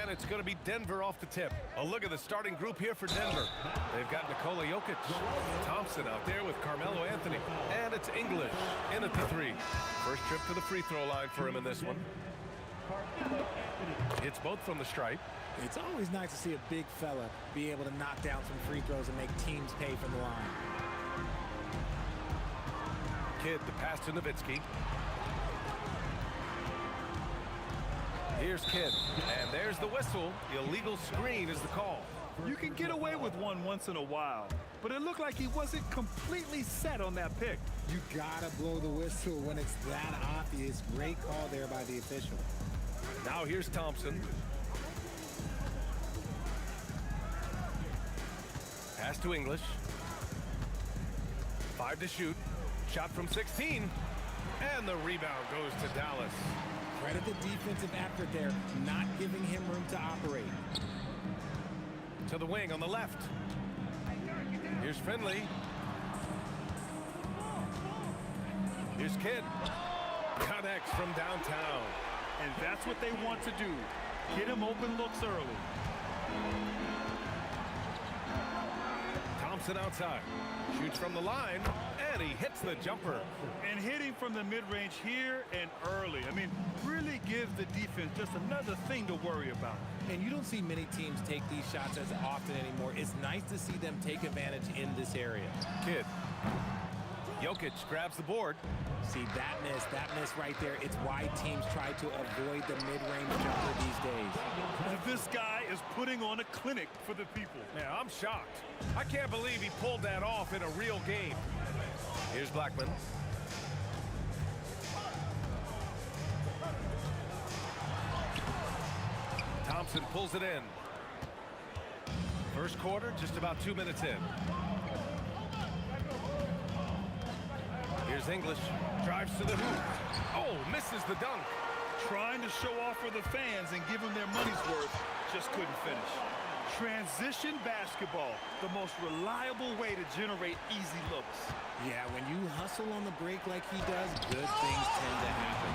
And it's going to be Denver off the tip. A look at the starting group here for Denver. They've got Nikola Jokic, Thompson out there with Carmelo Anthony, and it's English in at the 3. First trip to the free throw line for him in this one. It's both from the stripe. It's always nice to see a big fella be able to knock down some free throws and make teams pay from the line. Kidd, the pass to Nowitzki. Here's Kidd, and there's the whistle. Illegal screen is the call. You can get away with one once in a while, but it looked like he wasn't completely set on that pick. You gotta blow the whistle when it's that obvious. Great call there by the official. Now here's Thompson. Pass to English. 5 to shoot. Shot from 16. And the rebound goes to Dallas. Credit the defensive effort there, not giving him room to operate. To the wing on the left. Here's Finley. Here's Kidd. Connects from downtown. And that's what they want to do. Get him open looks early. Thompson outside. Shoots from the line, and he hits the jumper. And hitting from the mid-range here and early. I mean, really gives the defense just another thing to worry about. And you don't see many teams take these shots as often anymore. It's nice to see them take advantage in this area. Kidd. Jokic grabs the board. See, that miss right there. It's why teams try to avoid the mid-range jumper these days. This guy is putting on a clinic for the people. Yeah, I'm shocked. I can't believe he pulled that off in a real game. Here's Blackman. Thompson pulls it in. First quarter, just about 2 minutes in. Here's English. Drives to the hoop. Oh, misses the dunk. Trying to show off for the fans and give them their money's worth. Just couldn't finish. Transition basketball, the most reliable way to generate easy looks. Yeah, when you hustle on the break like he does, good things tend to happen.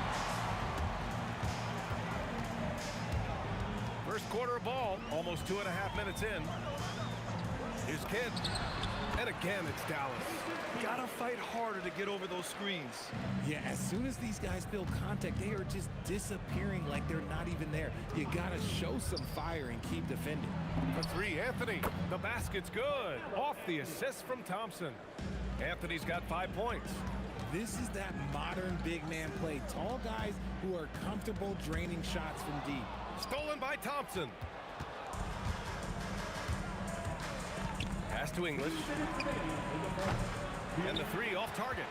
First quarter of ball, almost 2.5 minutes in. Here's Kidd. And again, it's Dallas. Gotta fight harder to get over those screens. Yeah, as soon as these guys feel contact, they are just disappearing like they're not even there. You gotta show some fire and keep defending. For three, Anthony. The basket's good. Off the assist from Thompson. Anthony's got 5 points. This is that modern big man play. Tall guys who are comfortable draining shots from deep. Stolen by Thompson. Pass to English. And the three off target.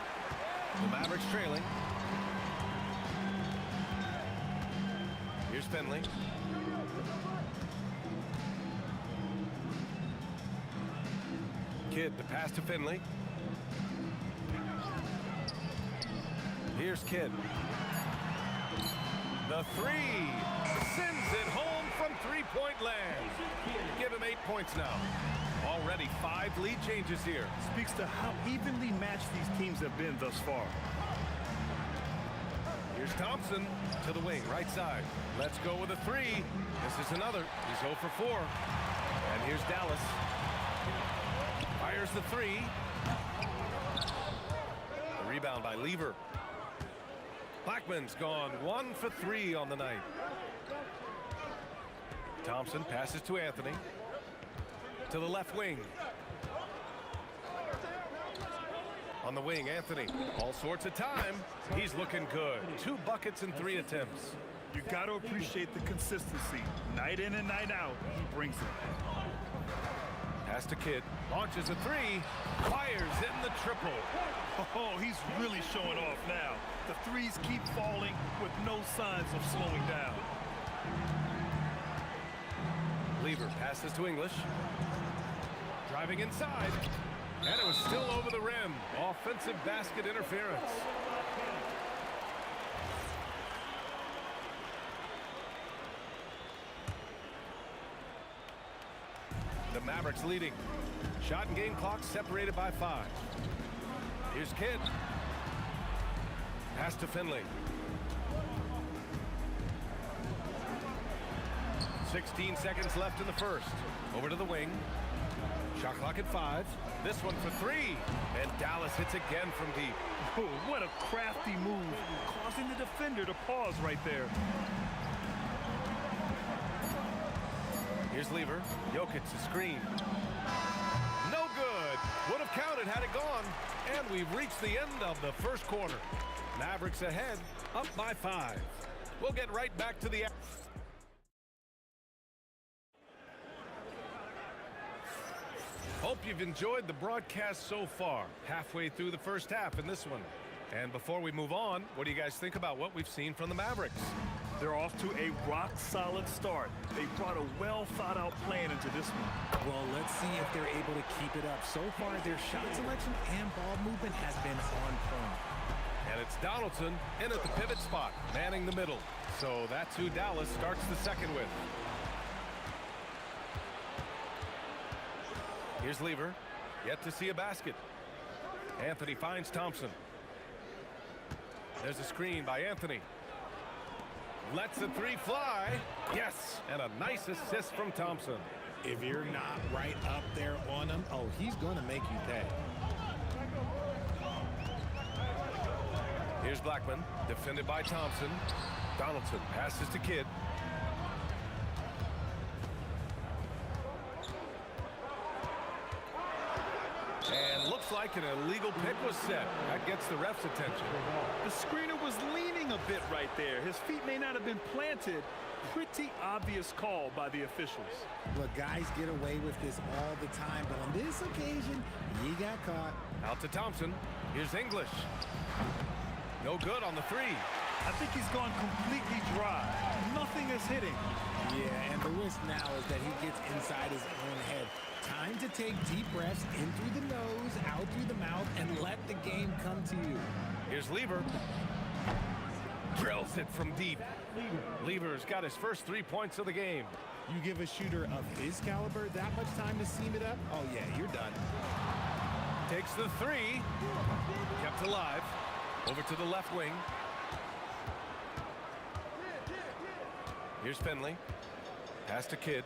The Mavericks trailing. Here's Finley. Kidd to pass to Finley. Here's Kidd. The three. Sends it home from three-point land. Give him 8 points now. Already 5 lead changes here. Speaks to how evenly matched these teams have been thus far. Here's Thompson to the wing, right side. Let's go with a three. This is another. He's 0 for 4. And here's Dallas. Fires the three. The rebound by Lever. Blackman's gone 1 for 3 on the night. Thompson passes to Anthony. To the left wing. On the wing, Anthony. All sorts of time. He's looking good. 2 buckets in 3 attempts. You got to appreciate the consistency. Night in and night out, he brings it. Pass to Kidd. Launches a three. Fires in the triple. Oh, he's really showing off now. The threes keep falling with no signs of slowing down. Lever passes to English. Driving inside. And it was still over the rim. Offensive basket interference. The Mavericks leading. Shot and game clock separated by 5. Here's Kidd. Pass to Finley. 16 seconds left in the first. Over to the wing. Shot clock at 5. This one for 3. And Dallas hits again from deep. Oh, what a crafty move. Causing the defender to pause right there. Here's Lever. Jokic to screen. No good. Would have counted had it gone. And we've reached the end of the first quarter. Mavericks ahead, up by 5. We'll get right back to the... Hope you've enjoyed the broadcast so far. Halfway through the first half in this one. And before we move on, what do you guys think about what we've seen from the Mavericks? They're off to a rock-solid start. They brought a well-thought-out plan into this one. Well, let's see if they're able to keep it up. So far, their shot selection and ball movement has been on point. And it's Donaldson in at the pivot spot, manning the middle. So that's who Dallas starts the second with. Here's Lever. Yet to see a basket. Anthony finds Thompson. There's a screen by Anthony. Lets the three fly. Yes, and a nice assist from Thompson. If you're not right up there on him, oh, he's going to make you pay. Here's Blackman, defended by Thompson. Donaldson passes to Kidd. And looks like an illegal pick was set. That gets the ref's attention. The screener was leaning a bit right there. His feet may not have been planted. Pretty obvious call by the officials. Look, guys get away with this all the time, but on this occasion, he got caught. Out to Thompson. Here's English. No good on the three. I think he's gone completely dry. Nothing is hitting. Yeah, and the risk now is that he gets inside his own head. Time to take deep breaths in through the nose, out through the mouth, and let the game come to you. Here's Lever. Drills it from deep. Lever's got his first 3 points of the game. You give a shooter of his caliber that much time to seam it up? Oh, yeah, you're done. Takes the three. Kept alive. Over to the left wing. Here's Finley. Pass to Kidd.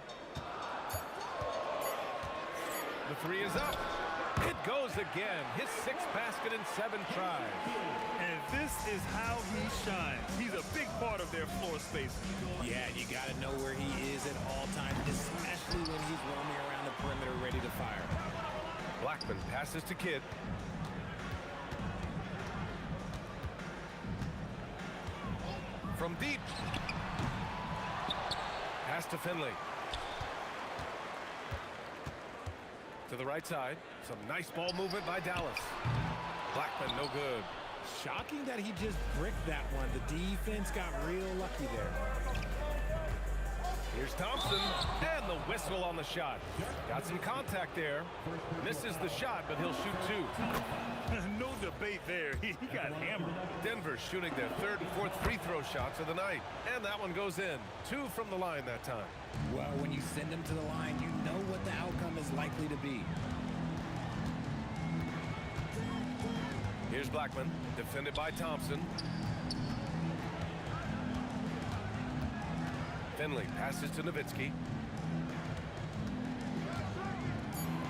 The three is up. It goes again. His 6th basket in 7 tries. And this is how he shines. He's a big part of their floor space. Yeah, you got to know where he is at all times, especially when he's roaming around the perimeter ready to fire. Blackman passes to Kidd. From deep. Pass to Finley. To the right side. Some nice ball movement by Dallas. Blackman, no good. Shocking that he just bricked that one. The defense got real lucky there. Here's Thompson, and the whistle on the shot. Got some contact there. Misses the shot, but he'll shoot 2. No debate there. He got hammered. Denver shooting their 3rd and 4th free throw shots of the night. And that one goes in. 2 from the line that time. Well, when you send them to the line, you know what the outcome is likely to be. Here's Blackman, defended by Thompson. Finley passes to Nowitzki.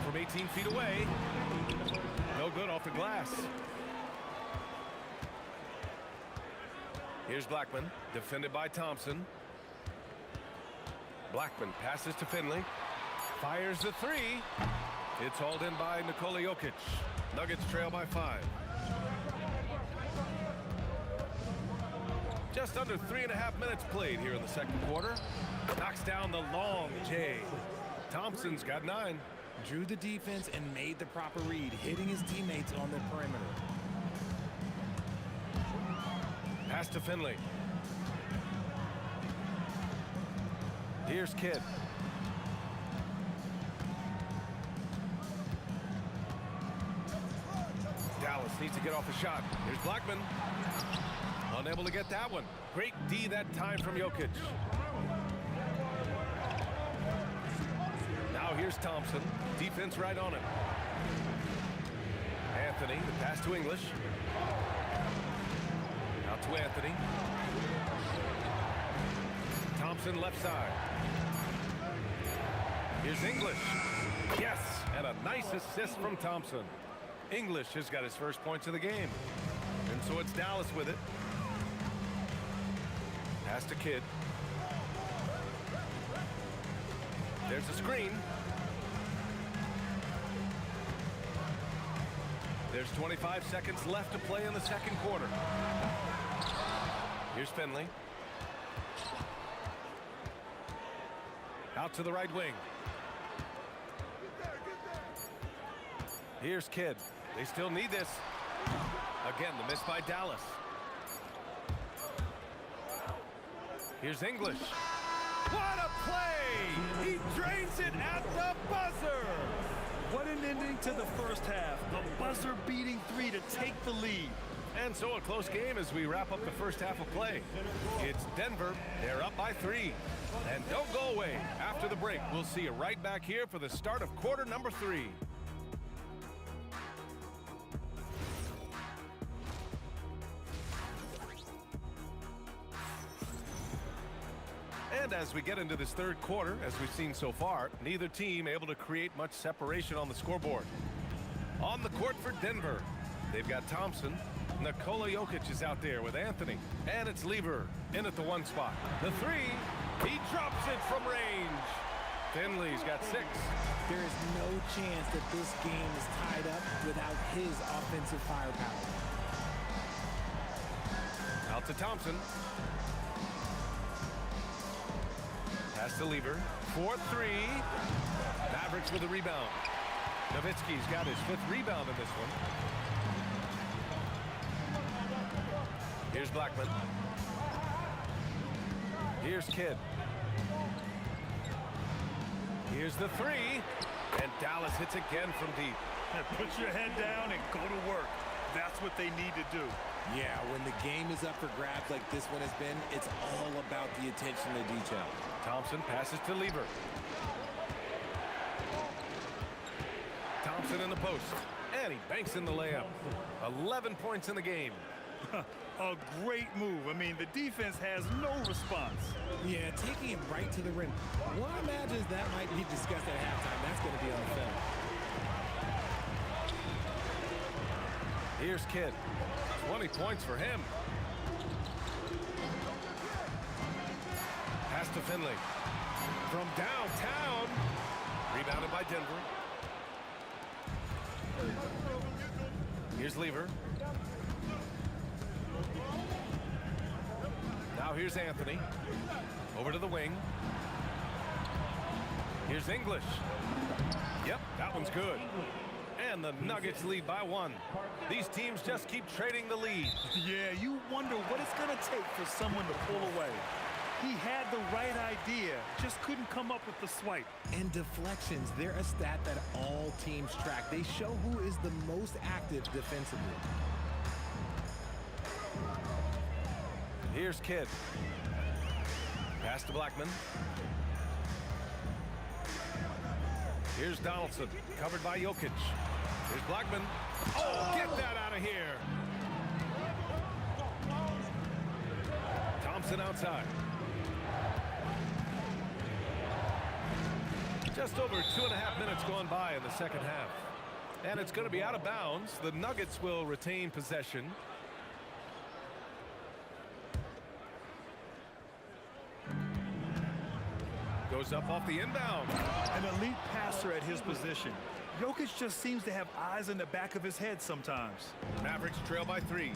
From 18 feet away. No good off the glass. Here's Blackman, defended by Thompson. Blackman passes to Finley. Fires the 3. It's hauled in by Nikola Jokic. Nuggets trail by 5. Just under 3.5 minutes played here in the second quarter. Knocks down the long J. Thompson's got 9. Drew the defense and made the proper read, hitting his teammates on the perimeter. Pass to Finley. Here's Kidd. Dallas needs to get off a shot. Here's Blackman. Unable to get that one. Great D that time from Jokic. Now here's Thompson. Defense right on him. Anthony, the pass to English. Out to Anthony. Thompson left side. Here's English. Yes, and a nice assist from Thompson. English has got his first points of the game. And so it's Dallas with it. Pass to Kidd. There's a screen. There's 25 seconds left to play in the second quarter. Here's Finley. Out to the right wing. Here's Kidd. They still need this. Again, the miss by Dallas. Here's English. What a play! He drains it at the buzzer! What an ending to the first half. A buzzer-beating 3 to take the lead. And so a close game as we wrap up the first half of play. It's Denver. They're up by 3. And don't go away. After the break, we'll see you right back here for the start of quarter number 3. And as we get into this third quarter, as we've seen so far, neither team able to create much separation on the scoreboard. On the court for Denver, they've got Thompson. Nikola Jokic is out there with Anthony. And it's Lever in at the 1 spot. The 3, he drops it from range. Finley's got 6. There is no chance that this game is tied up without his offensive firepower. Out to Thompson. Pass to Lever. 4-3. Mavericks with a rebound. Nowitzki's got his 5th rebound in this one. Here's Blackman. Here's Kidd. Here's the 3. And Dallas hits again from deep. Put your head down and go to work. That's what they need to do. Yeah, when the game is up for grabs like this one has been, it's all about the attention to detail. Thompson passes to Lever. Thompson in the post. And he banks in the layup. 11 points in the game. A great move. I mean, the defense has no response. Yeah, taking it right to the rim. One imagines that might be discussed at halftime. That's going to be on the film. Here's Kidd. 20 points for him. Pass to Finley. From downtown. Rebounded by Denver. Here's Lever. Now here's Anthony. Over to the wing. Here's English. Yep, that one's good. And the Nuggets lead by 1. These teams just keep trading the lead. Yeah, you wonder what it's going to take for someone to pull away. He had the right idea, just couldn't come up with the swipe. And deflections, they're a stat that all teams track. They show who is the most active defensively. Here's Kidd. Pass to Blackman. Here's Donaldson, covered by Jokic. Here's Blackman. Oh, get that out of here. Thompson outside. Just over 2.5 minutes gone by in the second half. And it's going to be out of bounds. The Nuggets will retain possession. Goes up off the inbound. An elite passer at his position. Jokic just seems to have eyes in the back of his head sometimes. Mavericks trail by 3.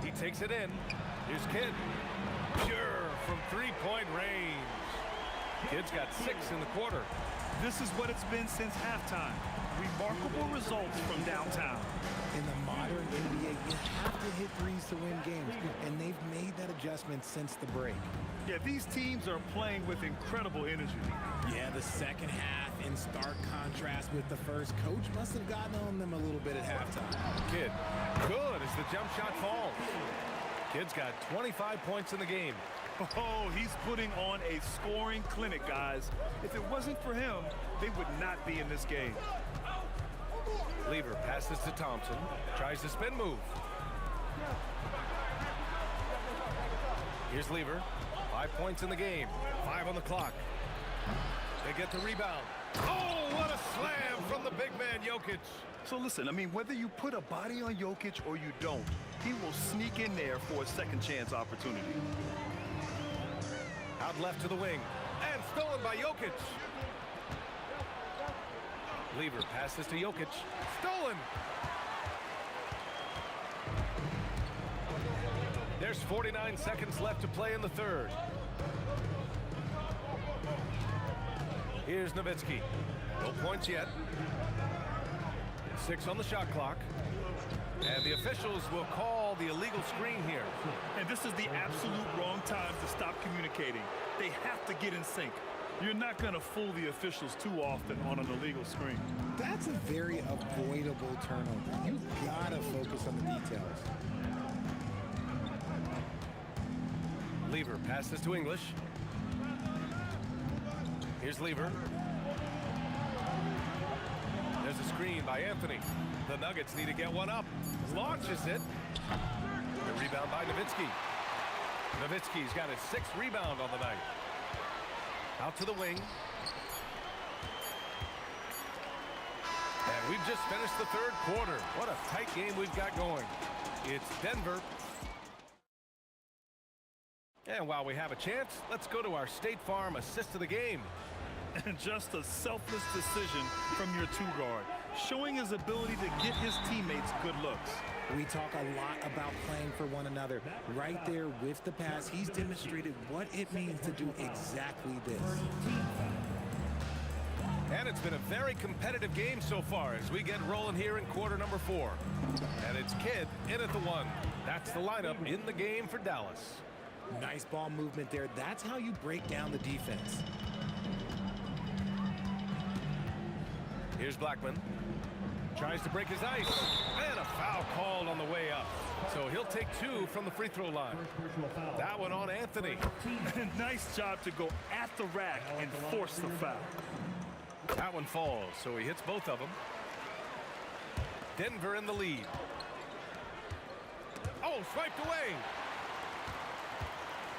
He takes it in. Here's Kidd. Pure from 3-point range. Kidd's got 6 in the quarter. This is what it's been since halftime. Remarkable results from downtown. In the modern NBA, you have to hit threes to win games, and they've made that adjustment since the break. Yeah, these teams are playing with incredible energy. Yeah, the second half in stark contrast with the first. Coach must have gotten on them a little bit at halftime. Kidd, good as the jump shot falls. Kidd's got 25 points in the game. Oh, he's putting on a scoring clinic, guys. If it wasn't for him, they would not be in this game. Lever passes to Thompson. Tries the spin move. Here's Lever. 5 points in the game. 5 on the clock. They get the rebound. Oh, what a slam from the big man, Jokic. So listen, I mean, whether you put a body on Jokic or you don't, he will sneak in there for a second chance opportunity. Out left to the wing. And stolen by Jokic. Lever passes to Jokic. Stolen. There's 49 seconds left to play in the third. Here's Nowitzki. No points yet. 6 on the shot clock. And the officials will call the illegal screen here. And this is the absolute wrong time to stop communicating. They have to get in sync. You're not going to fool the officials too often on an illegal screen. That's a very avoidable turnover. You gotta focus on the details. Lever passes to English. Here's Lever. There's a screen by Anthony. The Nuggets need to get one up. Launches it. The rebound by Nowitzki. Nowitzki's got his 6th rebound on the night. Out to the wing. And we've just finished the third quarter. What a tight game we've got going. It's Denver. And while we have a chance, let's go to our State Farm assist of the game. And just a selfless decision from your 2-guard, showing his ability to get his teammates good looks. We talk a lot about playing for one another. Right there with the pass, he's demonstrated what it means to do exactly this. And it's been a very competitive game so far as we get rolling here in quarter number 4. And it's Kidd in at the 1. That's the lineup in the game for Dallas. Nice ball movement there. That's how you break down the defense. Here's Blackman. Tries to break his ice. And a foul called on the way up. So he'll take 2 from the free throw line. That one on Anthony. Nice job to go at the rack and force the foul. That one falls, so he hits both of them. Denver in the lead. Oh, swiped away.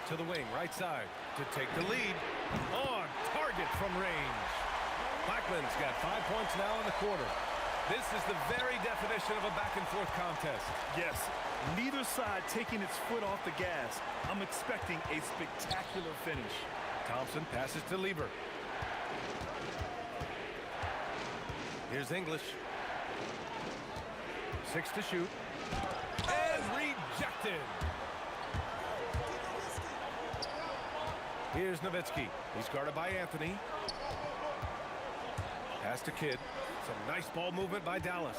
To the wing, right side, to take the lead. On target from range. Blackman's got 5 points now in the quarter. This is the very definition of a back-and-forth contest. Yes, neither side taking its foot off the gas. I'm expecting a spectacular finish. Thompson passes to Lieber. Here's English. 6 to shoot. And rejected. Here's Nowitzki. He's guarded by Anthony. Pass to Kidd. Some nice ball movement by Dallas.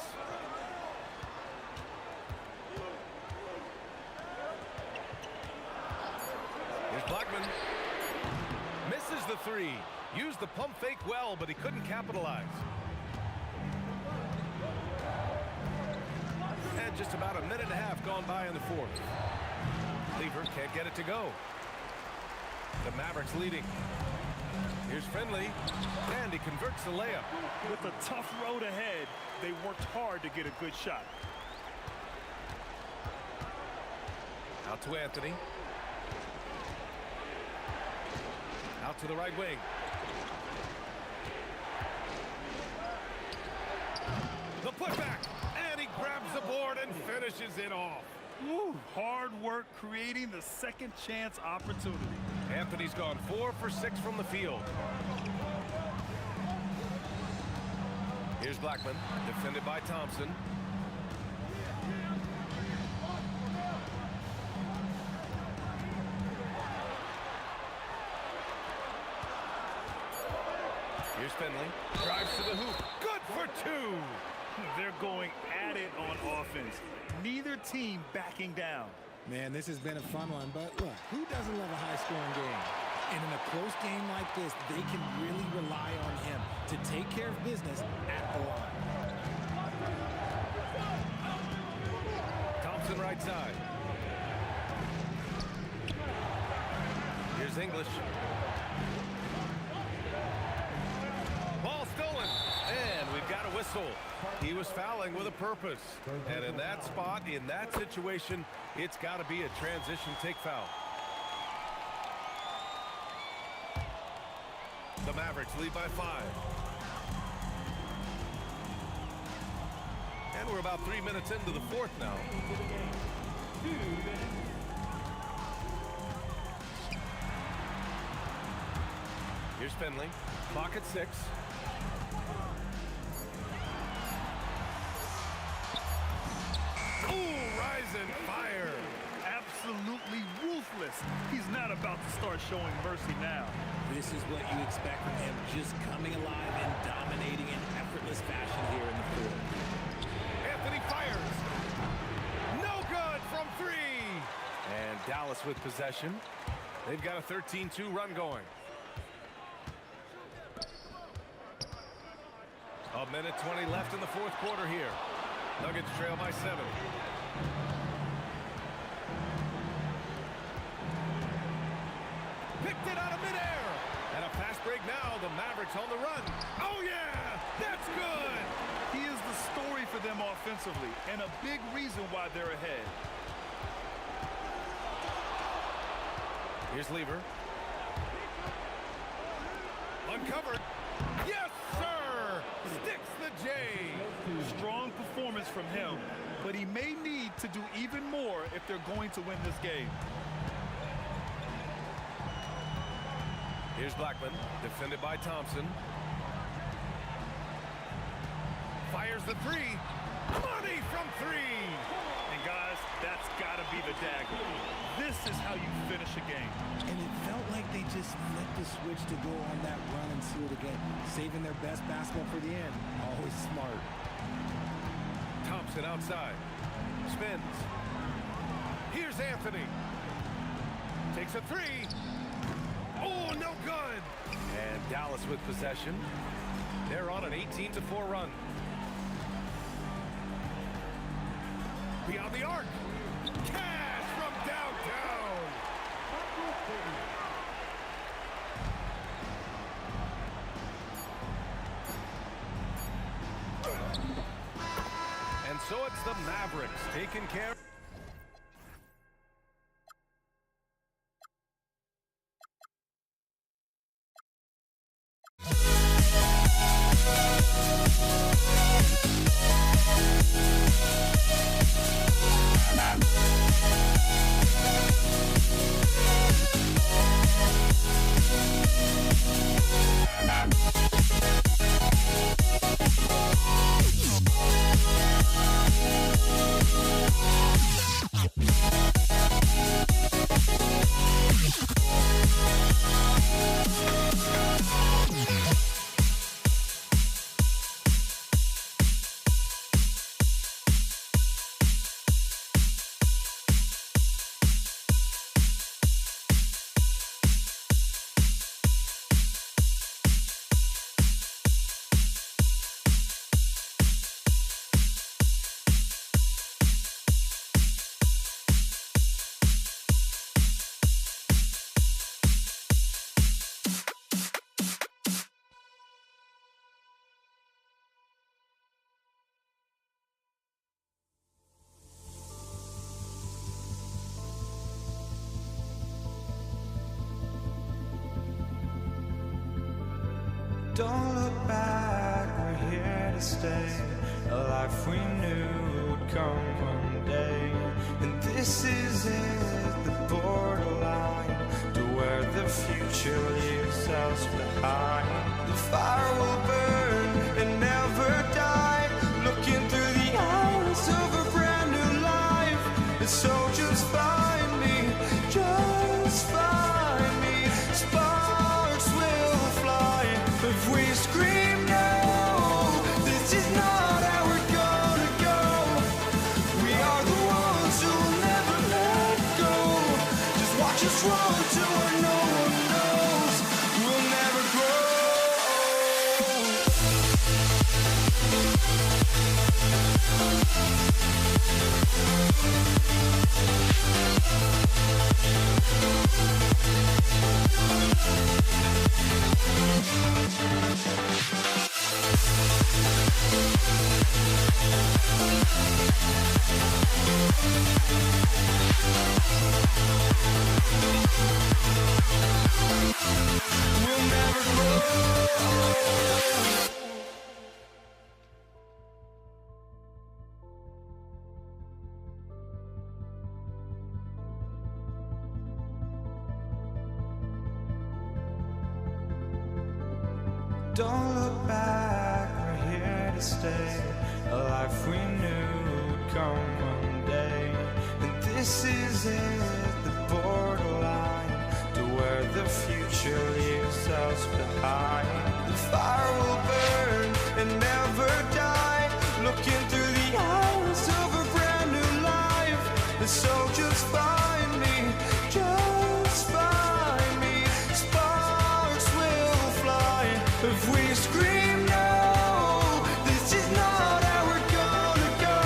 Here's Blackman. Misses the three. Used the pump fake well, but he couldn't capitalize. And just about a minute and a half gone by in the fourth. Lieber can't get it to go. The Mavericks leading. Here's Finley, and he converts the layup. With a tough road ahead, they worked hard to get a good shot. Out to Anthony. Out to the right wing. The putback, and he grabs the board and finishes it off. Woo, hard work creating the second chance opportunity. Anthony's gone 4 for 6 from the field. Here's Blackman, defended by Thompson. Here's Finley. Drives to the hoop. Good for 2. They're going at it on offense. Neither team backing down. Man, this has been a fun one, but look, who doesn't love a high-scoring game? And in a close game like this, they can really rely on him to take care of business at the line. Thompson right side. Here's English. Ball stolen, and we've got a whistle. He was fouling with a purpose, and in that spot, in that situation, it's got to be a transition take foul. The Mavericks lead by 5. And we're about 3 minutes into the fourth now. Here's Finley. Clock at 6. Fire. Absolutely ruthless. He's not about to start showing mercy now. This is what you expect from him, just coming alive and dominating in effortless fashion here in the fourth. Anthony fires. No good from 3. And Dallas with possession. They've got a 13-2 run going. A minute 20 left in the fourth quarter here. Nuggets trail by 7. Picked it out of midair. And a fast break now. The Mavericks on the run. Oh, yeah. That's good. He is the story for them offensively and a big reason why they're ahead. Here's Lieber. Uncovered. Yes, sir. Sticks the J. Strong performance from him, but he may need to do even more if they're going to win this game. Here's Blackman, defended by Thompson. Fires the 3. Money from 3. And guys, that's got to be the dagger. This is how you finish a game. And it felt like they just flipped the switch to go on that run and seal it again, saving their best basketball for the end. Always smart. Thompson outside. Spins. Here's Anthony. Takes a 3. Oh, no good. And Dallas with possession. They're on an 18-4 run. Beyond the arc. Cash from downtown. And so it's the Mavericks taking care. Don't look back, we're here to stay. A life we knew would come one day. And this is it, the borderline to where the future leaves us behind. The fire will burn and never die. Looking through the eyes of a brand new life. And so just find me, just find me. Sparks will fly if we scream no. This is not how we're gonna go. We are the ones who will never let go. Just watch us run to where no one knows. We'll never grow. We'll never grow. Don't look back, we're here to stay. A life we knew would come one day. And this is it, the borderline to where the future leaves us behind. The fire will burn and never die. Looking through the eyes of a brand new life. And so just find me, just find me. Sparks will fly if we scream no. This is not how we're gonna go.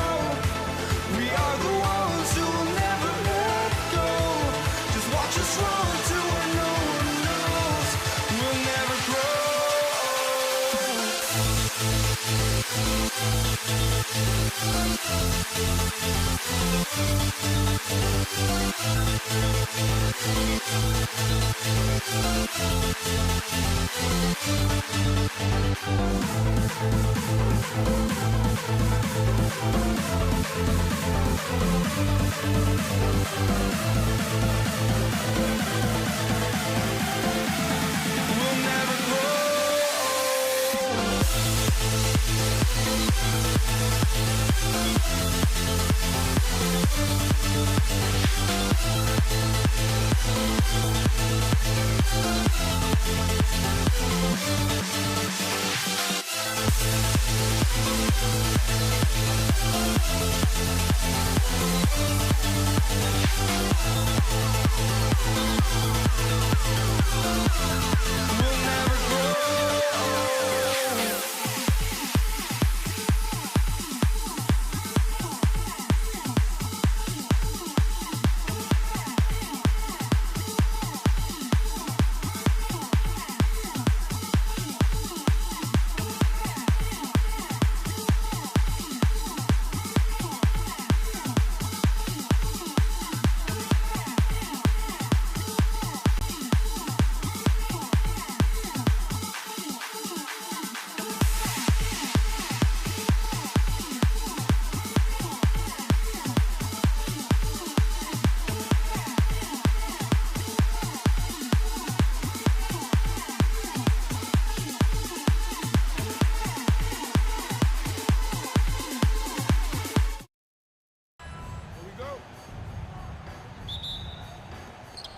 We are the ones who will never let go. Just watch us run to where no one knows. We'll never grow. We'll never grow. We'll never grow.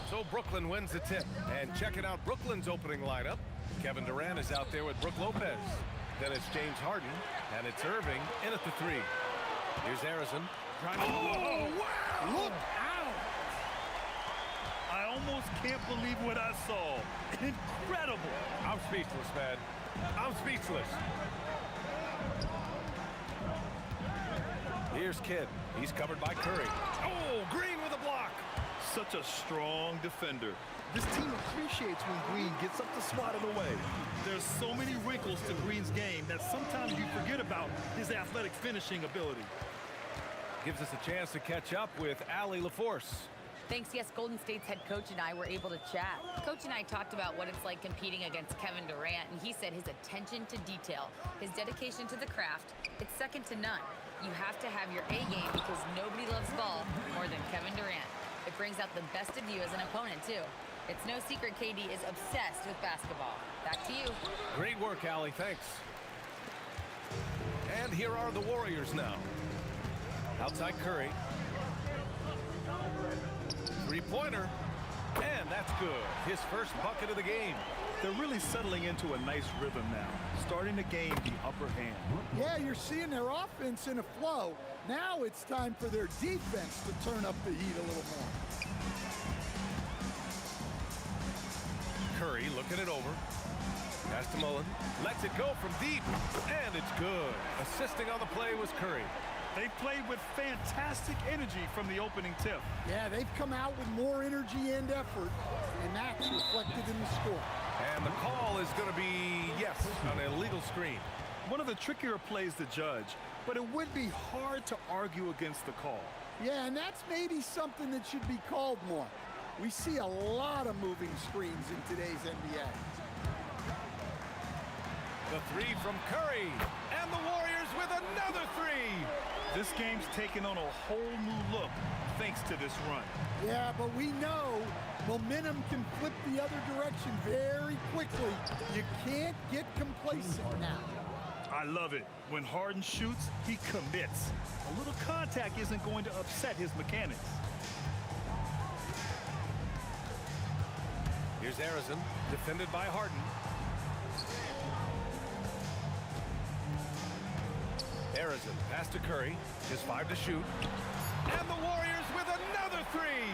So Brooklyn wins the tip. And checking out Brooklyn's opening lineup. Kevin Durant is out there with Brook Lopez. Then it's James Harden, and it's Irving in at the three. Here's Harrison. Oh, wow! Look out! I almost can't believe what I saw. Incredible! I'm speechless, man. I'm speechless. Here's Kidd. He's covered by Curry. Oh, Green with a block. Such a strong defender. This team appreciates when Green gets up to swat it away. There's so many wrinkles to Green's game that sometimes you forget about his athletic finishing ability. Gives us a chance to catch up with Allie LaForce. Thanks, yes, Golden State's head coach and I were able to chat. Coach and I talked about what it's like competing against Kevin Durant, and he said his attention to detail, his dedication to the craft, it's second to none. You have to have your A game because nobody loves ball more than Kevin Durant. It brings out the best of you as an opponent, too. It's no secret KD is obsessed with basketball. Back to you. Great work, Allie. Thanks. And here are the Warriors now. Outside Curry. Three-pointer. And that's good. His first bucket of the game. They're really settling into a nice rhythm now, starting to gain the upper hand. Yeah, you're seeing their offense in a flow. Now it's time for their defense to turn up the heat a little more. Curry looking it over. Pass to Mullen. Lets it go from deep. And it's good. Assisting on the play was Curry. They played with fantastic energy from the opening tip. Yeah, they've come out with more energy and effort, and that's reflected in the score. And the call is going to be, yes, an illegal screen. One of the trickier plays to judge, but it would be hard to argue against the call. Yeah, and that's maybe something that should be called more. We see a lot of moving screens in today's NBA. The three from Curry, and the Warriors with another three. This game's taken on a whole new look thanks to this run. Yeah, but we know momentum can flip the other direction very quickly. You can't get complacent now. I love it. When Harden shoots, he commits. A little contact isn't going to upset his mechanics. Here's Arizon, defended by Harden. Arizon, pass to Curry, just 5 to shoot. And the Warriors with another three.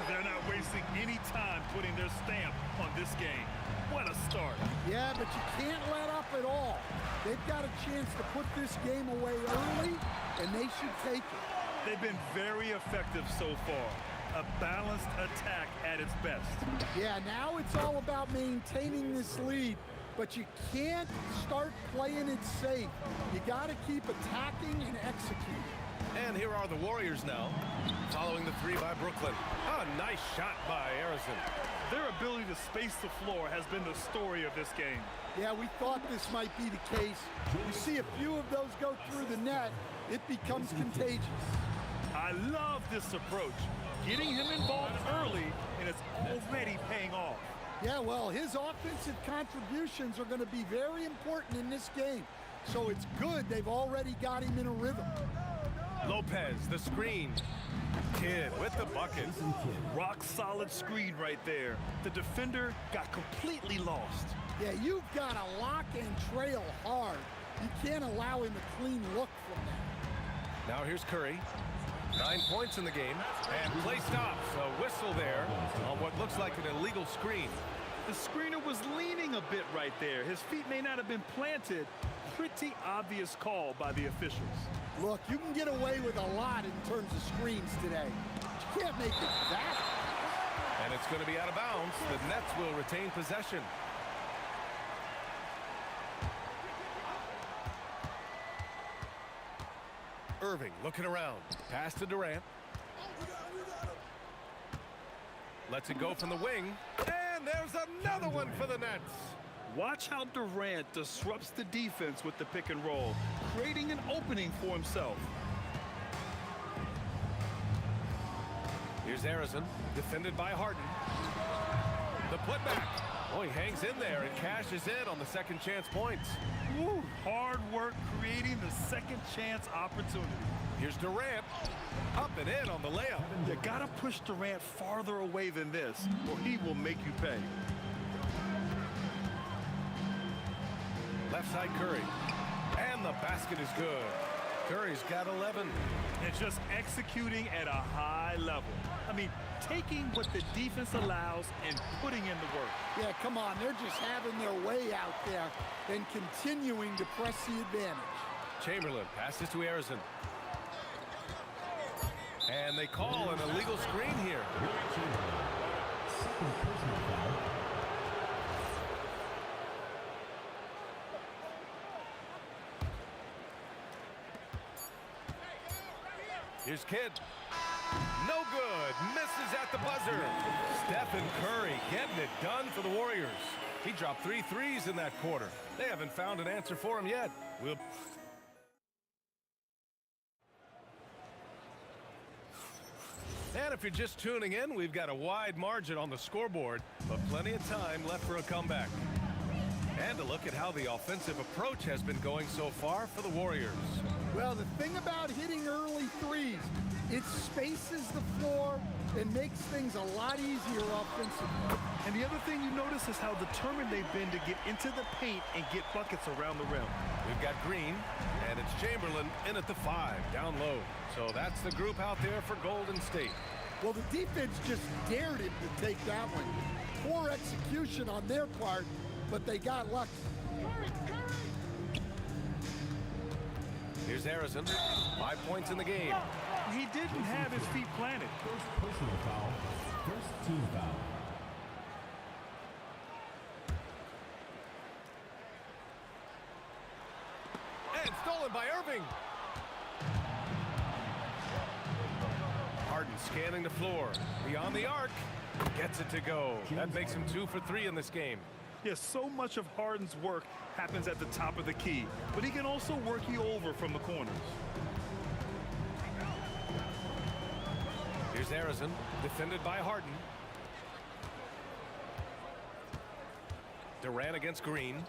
They're not wasting any time putting their stamp on this game. What a start. Yeah, but you can't let up at all. They've got a chance to put this game away early, and they should take it. They've been very effective so far. A balanced attack at its best. Yeah, now it's all about maintaining this lead, but you can't start playing it safe. You got to keep attacking and executing. And here are the Warriors now, following the three by Brooklyn. A nice shot by Arizon. Their ability to space the floor has been the story of this game. Yeah, we thought this might be the case. You see a few of those go through the net, it becomes contagious. I love this approach. Getting him involved early, and it's already paying off. Yeah, well, his offensive contributions are going to be very important in this game. So it's good they've already got him in a rhythm. Lopez, the screen. Kidd with the bucket. Rock solid screen right there. The defender got completely lost. Yeah, you've got to lock and trail hard. You can't allow him a clean look from that. Now here's Curry. 9 points in the game, and play stops. A whistle there on what looks like an illegal screen. The screener was leaning a bit right there. His feet may not have been planted. Pretty obvious call by the officials. Look, you can get away with a lot in terms of screens today. You can't make it that. And it's going to be out of bounds. The Nets will retain possession. Irving looking around. Pass to Durant. Lets it go from the wing. And there's another one for the Nets. Watch how Durant disrupts the defense with the pick and roll, creating an opening for himself. Here's Arizon, defended by Harden. The putback. Oh, he hangs in there and cashes in on the second chance points. Woo, hard work creating the second chance opportunity. Here's Durant, up and in on the layup. You gotta push Durant farther away than this, or he will make you pay. Left side Curry, and the basket is good. Curry's got 11. And just executing at a high level. I mean, taking what the defense allows and putting in the work. Yeah, come on, they're just having their way out there and continuing to press the advantage. Chamberlain passes to Arizon. And they call an illegal screen here. Here's Kidd. No good. it misses at the buzzer. Stephen Curry getting it done for the Warriors. He dropped 3 threes in that quarter. They haven't found an answer for him yet. And if you're just tuning in, we've got a wide margin on the scoreboard, but plenty of time left for a comeback. And a look at how the offensive approach has been going so far for the Warriors. Well, the thing about hitting early threes, it spaces the floor and makes things a lot easier offensively. And the other thing you notice is how determined they've been to get into the paint and get buckets around the rim. We've got Green, and it's Chamberlain in at the 5, down low. So that's the group out there for Golden State. Well, the defense just dared him to take that one. Poor execution on their part, but they got lucky. Here's Harrison, 5 points in the game. He didn't have his feet planted. First personal foul. First team foul. And stolen by Irving. Harden scanning the floor. Beyond the arc. Gets it to go. That makes him 2 for 3 in this game. Yes, so much of Harden's work happens at the top of the key, but he can also work you over from the corners. Here's Harrison, defended by Harden. Durant against Green.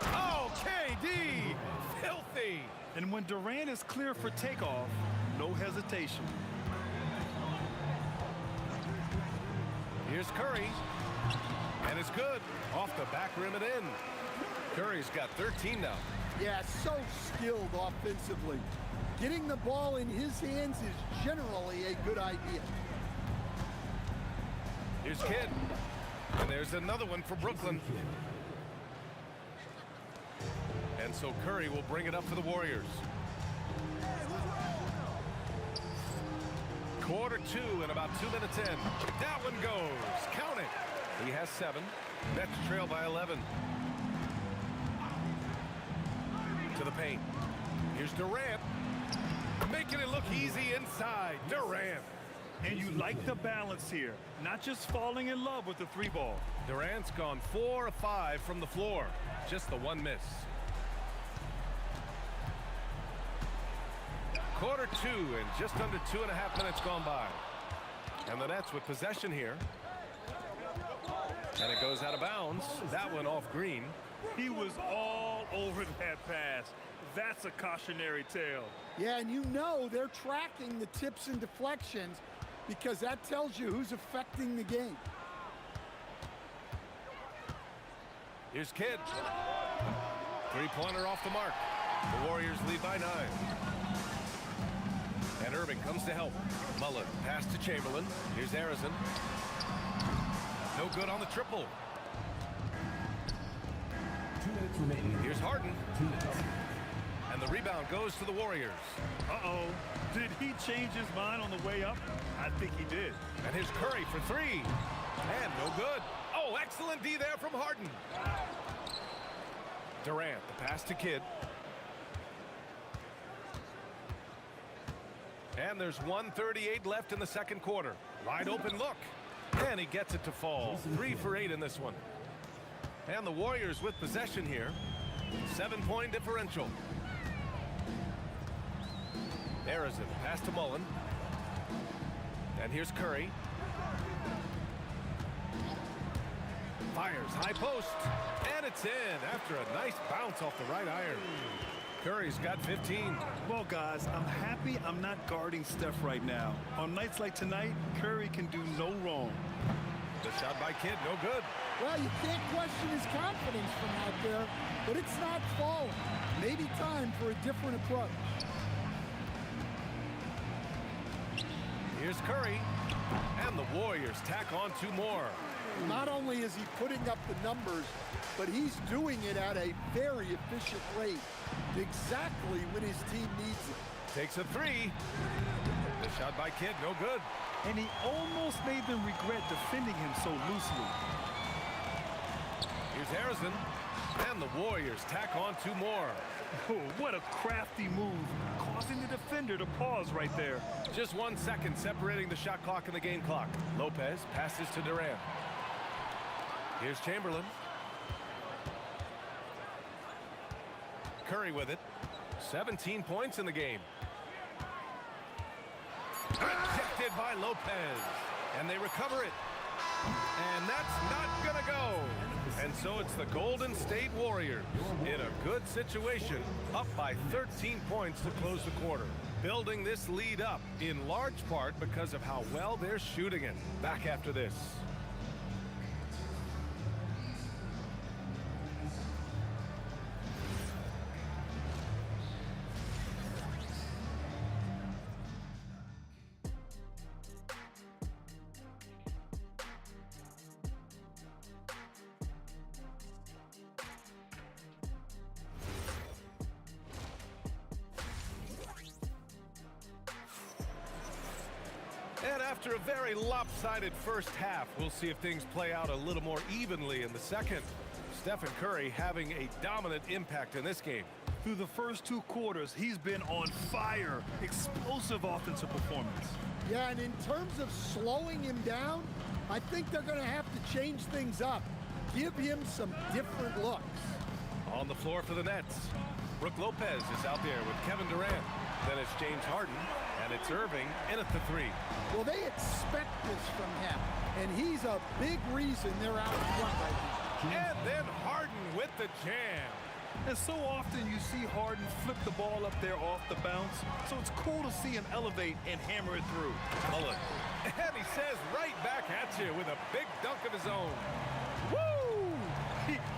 Oh, KD! Filthy! And when Durant is clear for takeoff, no hesitation. Here's Curry. And it's good. Off the back rim and in. Curry's got 13 now. Yeah, so skilled offensively. Getting the ball in his hands is generally a good idea. Here's Kidd. And there's another one for Brooklyn. And so Curry will bring it up for the Warriors. Quarter 2 and about 2 minutes in. That one goes. Count it. He has 7. Nets trail by 11. To the paint. Here's Durant. Making it look easy inside. Durant. And you like the balance here. Not just falling in love with the 3-ball. Durant's gone 4 of 5 from the floor. Just the 1 miss. Quarter 2 and just under 2.5 minutes gone by. And the Nets with possession here. And it goes out of bounds. That one off Green. He was all over that pass. That's a cautionary tale. Yeah, and you know they're tracking the tips and deflections because that tells you who's affecting the game. Here's Kidd. 3-pointer off the mark. The Warriors lead by 9. And Irving comes to help. Mullen pass to Chamberlain. Here's Harrison. No good on the triple. 2 minutes remaining. Here's Harden. 2 minutes. And the rebound goes to the Warriors. Uh-oh. Did he change his mind on the way up? I think he did. And here's Curry for 3. And no good. Oh, excellent D there from Harden. Durant, the pass to Kidd. And there's 1:38 left in the second quarter. Wide open look. And he gets it to fall. 3 for 8 in this one. And the Warriors with possession here. 7-point differential. Harrison, pass to Mullen. And here's Curry. Fires, high post. And it's in after a nice bounce off the right iron. Curry's got 15. Well, guys, I'm happy I'm not guarding Steph right now. On nights like tonight, Curry can do no wrong. The shot by Kidd, no good. Well, you can't question his confidence from out there, but it's not falling. Maybe time for a different approach. Here's Curry. And the Warriors tack on 2 more. Not only is he putting up the numbers, but he's doing it at a very efficient rate, exactly when his team needs it. Takes a 3. The shot by Kidd, no good. And he almost made them regret defending him so loosely. Here's Harrison. And the Warriors tack on 2 more. Oh, what a crafty move, causing the defender to pause right there. Just 1 second separating the shot clock and the game clock. Lopez passes to Durant. Here's Chamberlain. Curry with it. 17 points in the game. Rejected by Lopez. And they recover it. And that's not going to go. And so it's the Golden State Warriors in a good situation, up by 13 points to close the quarter. Building this lead up in large part because of how well they're shooting it. Back after this. And after a very lopsided first half, we'll see if things play out a little more evenly in the second. Stephen Curry having a dominant impact in this game. Through the first 2 quarters, he's been on fire. Explosive offensive performance. Yeah, and in terms of slowing him down, I think they're going to have to change things up. Give him some different looks. On the floor for the Nets, Brook Lopez is out there with Kevin Durant. Then it's James Harden, and it's Irving in at the 3. Well, they expect this from him, and he's a big reason they're out in front right now. And then Harden with the jam. And so often you see Harden flip the ball up there off the bounce, so it's cool to see him elevate and hammer it through. Mullen, and he says right back at you with a big dunk of his own. Woo!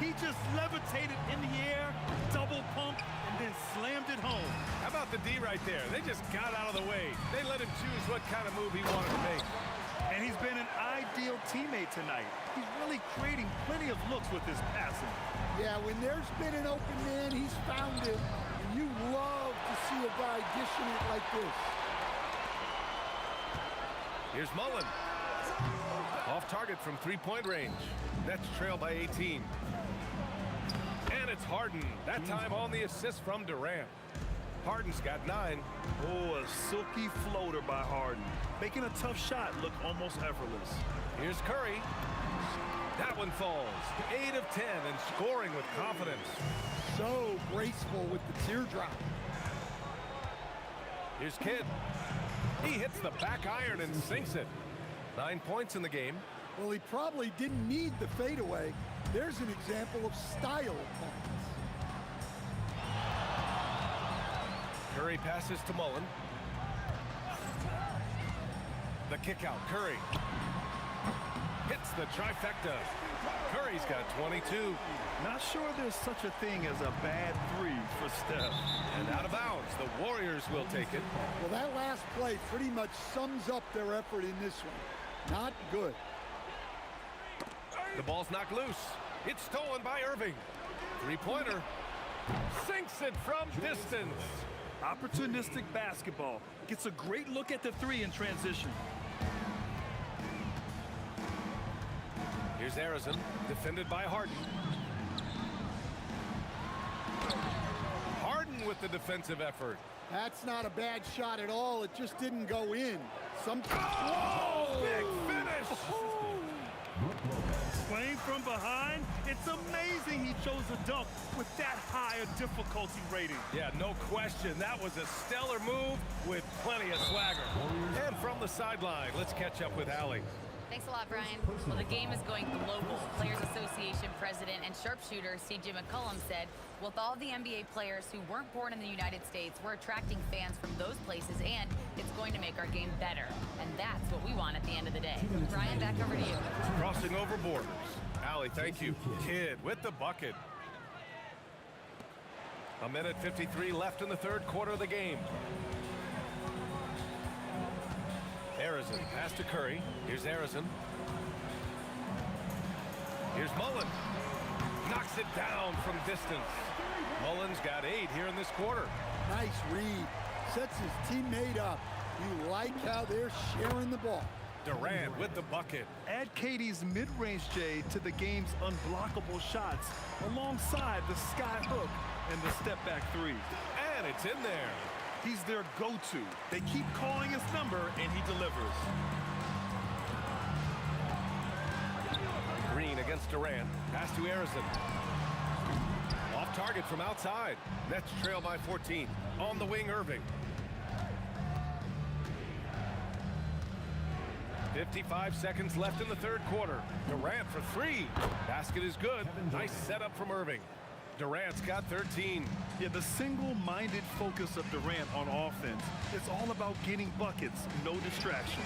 He just levitated in the air, double pump, and then slammed it home. How about the D right there? They just got out of the way. They let him choose what kind of move he wanted to make. And he's been an ideal teammate tonight. He's really creating plenty of looks with his passing. Yeah, when there's been an open man, he's found him. And you love to see a guy dishing it like this. Here's Mullen. Off target from 3-point range. Nets trail by 18. And it's Harden. That time on the assist from Durant. Harden's got 9. Oh, a silky floater by Harden. Making a tough shot look almost effortless. Here's Curry. That one falls. 8 of 10 and scoring with confidence. So graceful with the teardrop. Here's Kidd. He hits the back iron and sinks it. 9 points in the game. Well, he probably didn't need the fadeaway. There's an example of style points. Curry passes to Mullen. The kick out, Curry. Hits the trifecta. Curry's got 22. Not sure there's such a thing as a bad 3 for Steph. And out of bounds, the Warriors will take it. Well, that last play pretty much sums up their effort in this one. Not good. The ball's knocked loose. It's stolen by Irving. 3-pointer. Sinks it from distance. Opportunistic basketball. Gets a great look at the 3 in transition. Here's Arizon, defended by Harden. Harden with the defensive effort. That's not a bad shot at all. It just didn't go in. Oh, big finish! Playing from behind, it's amazing he chose a dunk with that high a difficulty rating. Yeah, no question. That was a stellar move with plenty of swagger. And from the sideline, let's catch up with Allie. Thanks a lot, Brian. Well, the game is going global. Players Association president and sharpshooter C.J. McCollum said, with all the NBA players who weren't born in the United States, we're attracting fans from those places, and it's going to make our game better. And that's what we want at the end of the day. Brian, back over to you. Crossing over borders. Allie, thank you. Kidd with the bucket. 1:53 left in the third quarter of the game. Arizon pass to Curry. Here's Arizon. Here's Mullen. Knocks it down from distance. Mullen's got 8 here in this quarter. Nice read. Sets his teammate up. You like how they're sharing the ball. Durant with the bucket. Add KD's mid-range J to the game's unblockable shots alongside the sky hook and the step-back three. And it's in there. He's their go-to. They keep calling his number, and he delivers. Green against Durant. Pass to Harrison. Off target from outside. Nets trail by 14. On the wing, Irving. 55 seconds left in the third quarter. Durant for three. Basket is good. Nice setup from Irving. Durant's got 13. Yeah, the single-minded focus of Durant on offense. It's all about getting buckets, no distractions.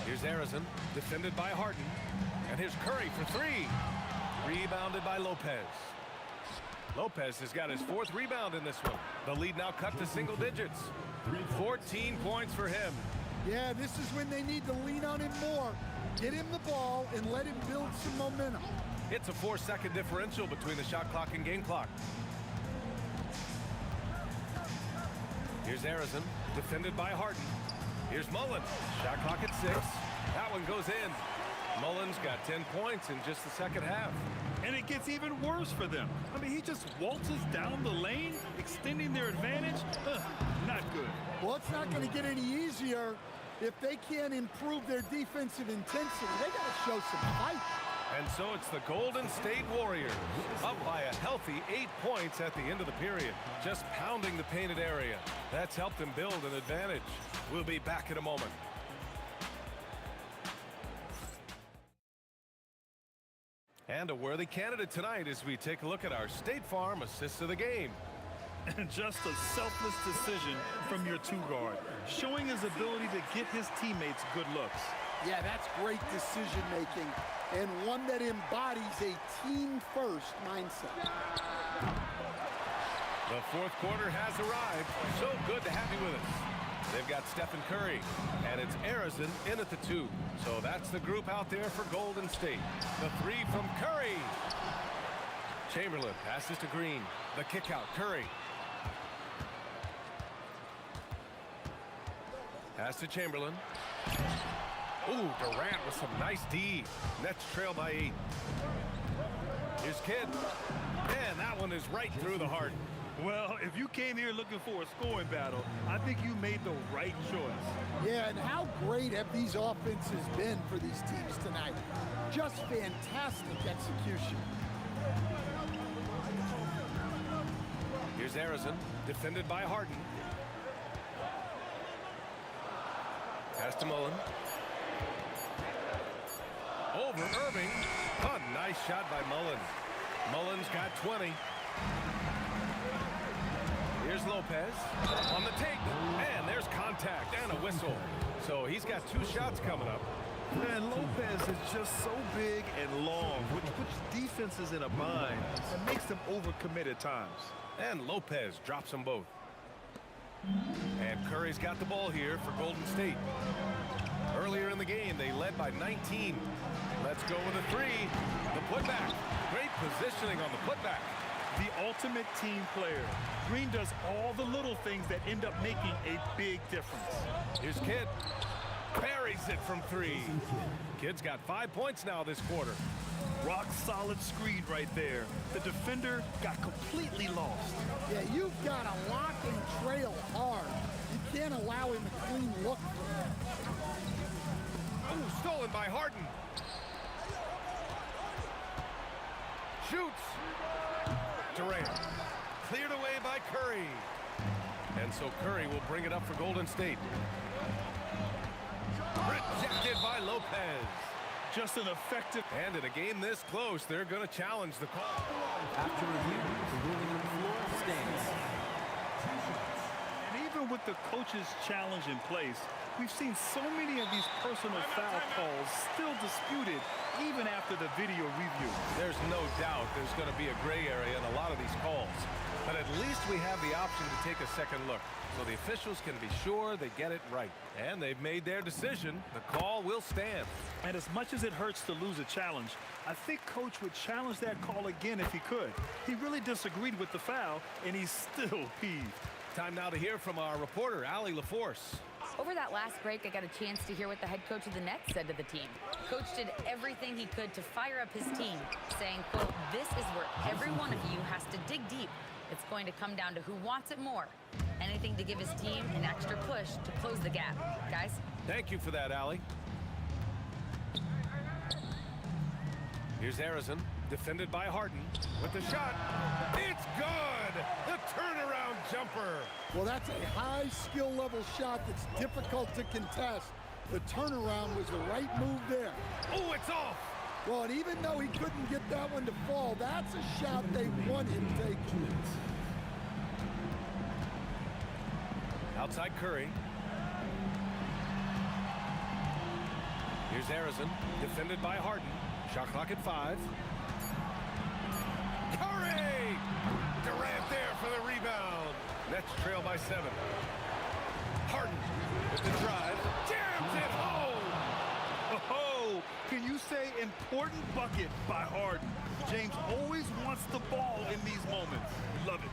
Here's Harrison, defended by Harden. And here's Curry for three. Rebounded by Lopez. Lopez has got his fourth rebound in this one. The lead now cut to single digits. 14 points for him. Yeah, this is when they need to lean on him more. Get him the ball and let him build some momentum. It's a 4-second differential between the shot clock and game clock. Here's Harrison, defended by Harden. Here's Mullen. Shot clock at 6. That one goes in. Mullen's got 10 points in just the second half. And it gets even worse for them. I mean, he just waltzes down the lane, extending their advantage. Not good. Well, it's not going to get any easier if they can't improve their defensive intensity. They got to show some fight. And so it's the Golden State Warriors, up by a healthy 8 points at the end of the period, just pounding the painted area. That's helped them build an advantage. We'll be back in a moment. And a worthy candidate tonight as we take a look at our State Farm assist of the game. And just a selfless decision from your two-guard, showing his ability to get his teammates good looks. Yeah, that's great decision-making, and one that embodies a team-first mindset. The fourth quarter has arrived. So good to have you with us. They've got Stephen Curry, and it's Harrison in at the 2. So that's the group out there for Golden State. The 3 from Curry. Chamberlain passes to Green. The kick out, Curry. Pass to Chamberlain. Ooh, Durant with some nice D. Nets trail by 8. Here's Kidd. And that one is right through the heart. Well, if you came here looking for a scoring battle, I think you made the right choice. Yeah, and how great have these offenses been for these teams tonight? Just fantastic execution. Here's Harrison, defended by Harden. Pass to Mullen. Over Irving. A nice shot by Mullen. Mullen's got 20. Here's Lopez on the take. And there's contact and a whistle. So he's got 2 shots coming up. Man, Lopez is just so big and long, which puts defenses in a bind and makes them overcommit at times. And Lopez drops them both. And Curry's got the ball here for Golden State. Earlier in the game, they led by 19. Let's go with a 3. The putback. Great positioning on the putback. The ultimate team player. Green does all the little things that end up making a big difference. Here's Kidd. Buries it from 3. Kidd's got 5 points now this quarter. Rock solid screen right there. The defender got completely lost. Yeah, you've got to lock and trail hard. You can't allow him a clean look. Ooh, stolen by Harden. Shoots. Durant. Cleared away by Curry. And so Curry will bring it up for Golden State. Rejected by Lopez. Just an effective. And in a game this close, they're going to challenge the call. After review, the ruling on the floor stands. And even with the coach's challenge in place, we've seen so many of these personal foul calls still disputed even after the video review. There's no doubt there's going to be a gray area in a lot of these calls. But at least we have the option to take a second look, so the officials can be sure they get it right. And they've made their decision. The call will stand. And as much as it hurts to lose a challenge, I think Coach would challenge that call again if he could. He really disagreed with the foul, and he's still peeved. time now to hear from our reporter, Allie LaForce. Over that last break, I got a chance to hear what the head coach of the Nets said to the team. Coach did everything he could to fire up his team, saying, quote, "This is where every one of you has to dig deep. It's going to come down to who wants it more. Anything to give his team an extra push to close the gap." Guys? Thank you for that, Allie. Here's Harrison, defended by Harden, with the shot. It's good! The turnaround jumper. Well, that's a high skill level shot that's difficult to contest. The turnaround was the right move there. Oh, it's off! Well, and even though he couldn't get that one to fall, that's a shot they want him taking. Outside Curry. Here's Harrison, defended by Harden. Shot clock at 5. Curry! Durant there for the rebound. Nets trail by 7. Harden with the drive. Jams it home! Oh, can you say important bucket by Harden? James always wants the ball in these moments. Love it.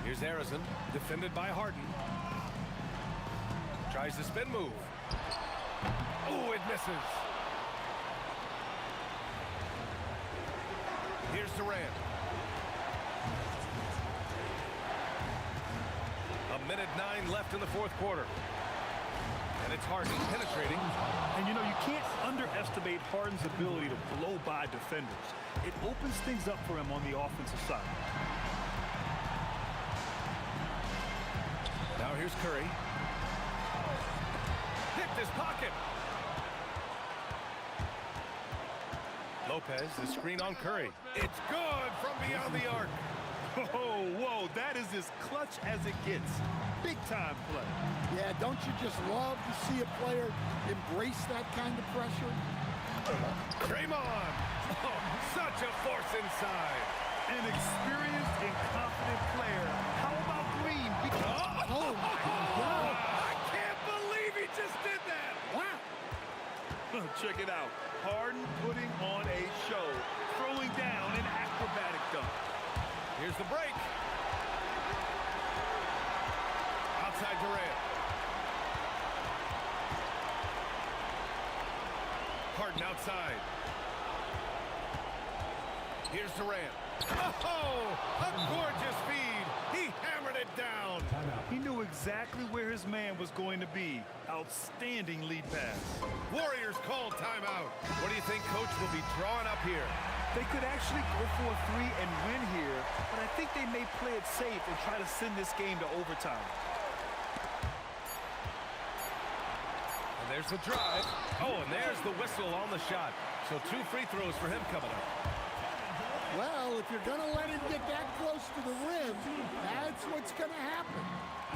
Here's Harrison, defended by Harden. Tries the spin move. Oh, it misses. Here's Durant. A minute 9 left in the fourth quarter. And it's Harden penetrating. And you know, you can't underestimate Harden's ability to blow by defenders. It opens things up for him on the offensive side. Now here's Curry. Hit this pocket. Lopez, the screen on Curry. It's good from beyond the arc. Oh, whoa, that is as clutch as it gets. Big time play. Yeah, don't you just love to see a player embrace that kind of pressure? Draymond. Oh, such a force inside. An experienced and confident player. How about Green? Oh, my God. I can't believe he just did that. Wow. Check it out. Harden putting on a show, throwing down an acrobatic dunk. Here's the break. Outside Durant. Harden outside. Here's Durant. Oh, a gorgeous feed. He hammered it down. He knew exactly where his man was going to be. Outstanding lead pass. Warriors call timeout. What do you think Coach will be drawing up here? They could actually go for a 3 and win here, but I think they may play it safe and try to send this game to overtime. And there's the drive. Oh, and there's the whistle on the shot. So 2 free throws for him coming up. Well, if you're going to let him get that close to the rim, that's what's going to happen.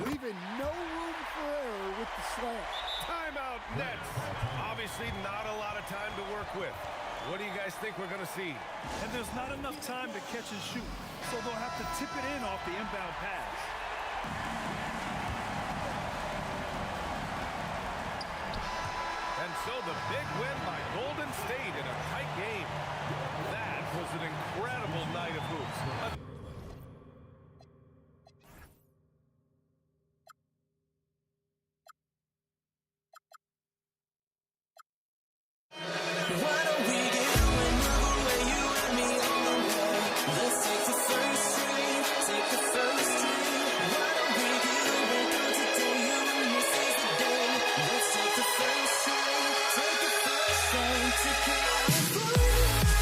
Leaving no room for error with the slam. Timeout Nets. Obviously not a lot of time to work with. What do you guys think we're going to see? And there's not enough time to catch and shoot, so they'll have to tip it in off the inbound pass. And so the big win by Golden State in a tight game. That was an incredible night of hoops. Take it out.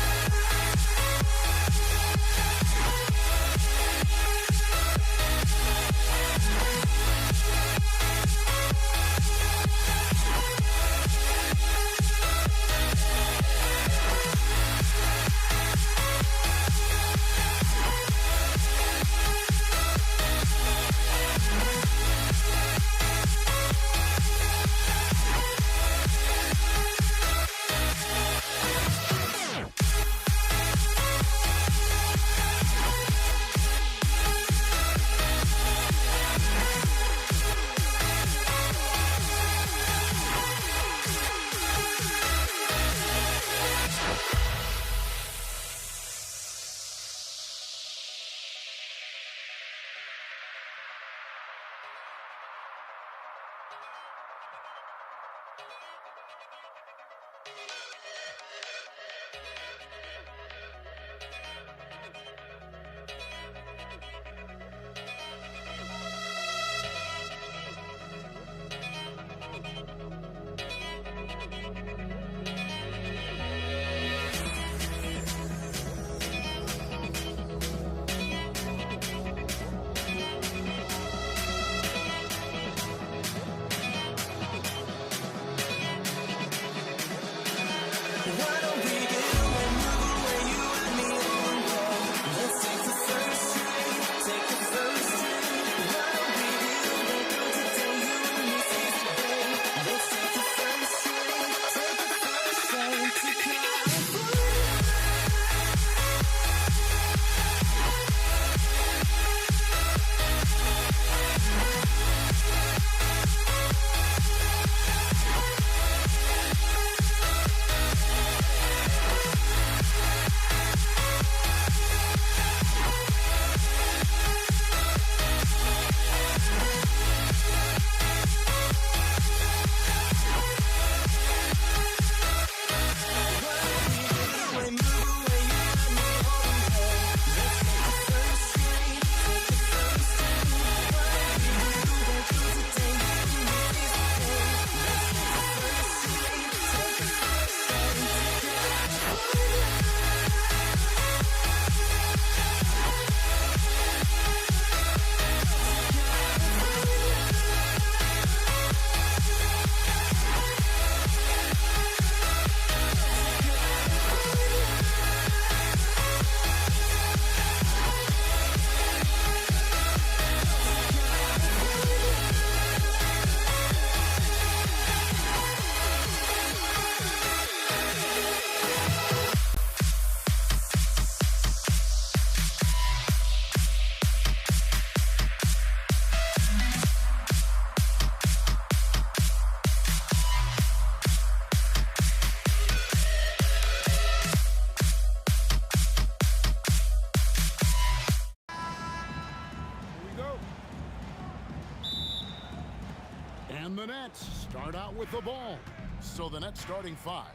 And the Nets start out with the ball. So the Nets starting five.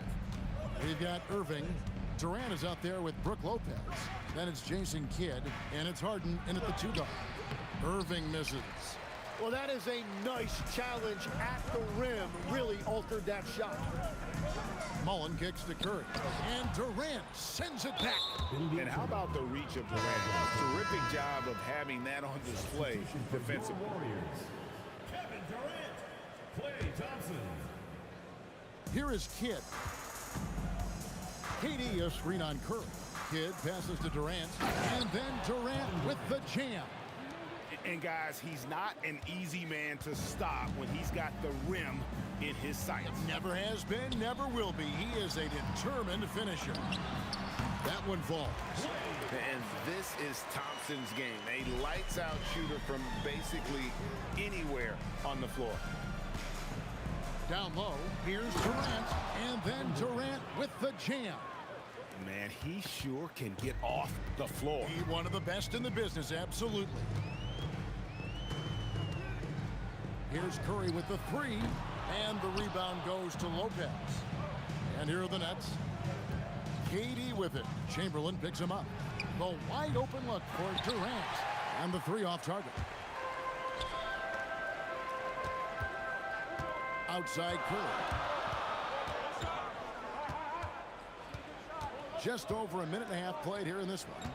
We've got Irving. Durant is out there with Brook Lopez. Then it's Jason Kidd, and it's Harden in at the 2 guard. Irving misses. Well, that is a nice challenge at the rim. Really altered that shot. Mullen kicks to Curry. And Durant sends it back. And how about the reach of Durant? Terrific job of having that on display defensively. Kevin Durant, Klay Thompson. Here is Kidd. KD a screen on Curry. Kidd passes to Durant. And then Durant with the jam. And guys, he's not an easy man to stop when he's got the rim in his sights. Never has been, never will be. He is a determined finisher. That one falls. And this is Thompson's game. A lights-out shooter from basically anywhere on the floor. Down low, here's Durant, and then Durant with the jam. Man, he sure can get off the floor. He's one of the best in the business, absolutely. Here's Curry with the 3, and the rebound goes to Lopez. And here are the Nets. KD with it. Chamberlain picks him up. The wide open look for Durant, and the 3 off target. Outside Curry. Just over a minute and a half played here in this one.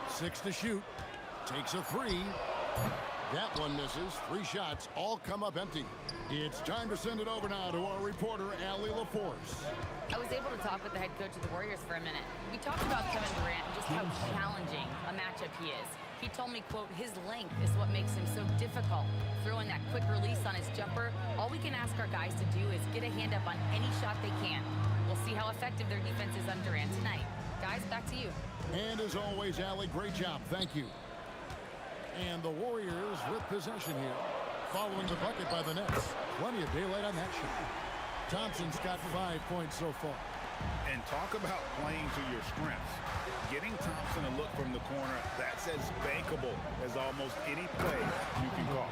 6 to shoot. Takes a 3. That one misses. 3 shots all come up empty. It's time to send it over now to our reporter, Allie LaForce. I was able to talk with the head coach of the Warriors for a minute. We talked about Kevin Durant and just how challenging a matchup he is. He told me, quote, his length is what makes him so difficult. Throwing that quick release on his jumper, all we can ask our guys to do is get a hand up on any shot they can. We'll see how effective their defense is on Durant tonight. Guys, back to you. And as always, Allie, great job. Thank you. And the Warriors with possession here. Following the bucket by the Nets. Plenty of daylight on that shot. Thompson's got 5 points so far. And talk about playing to your strengths. Getting Thompson a look from the corner, that's as bankable as almost any play you can call.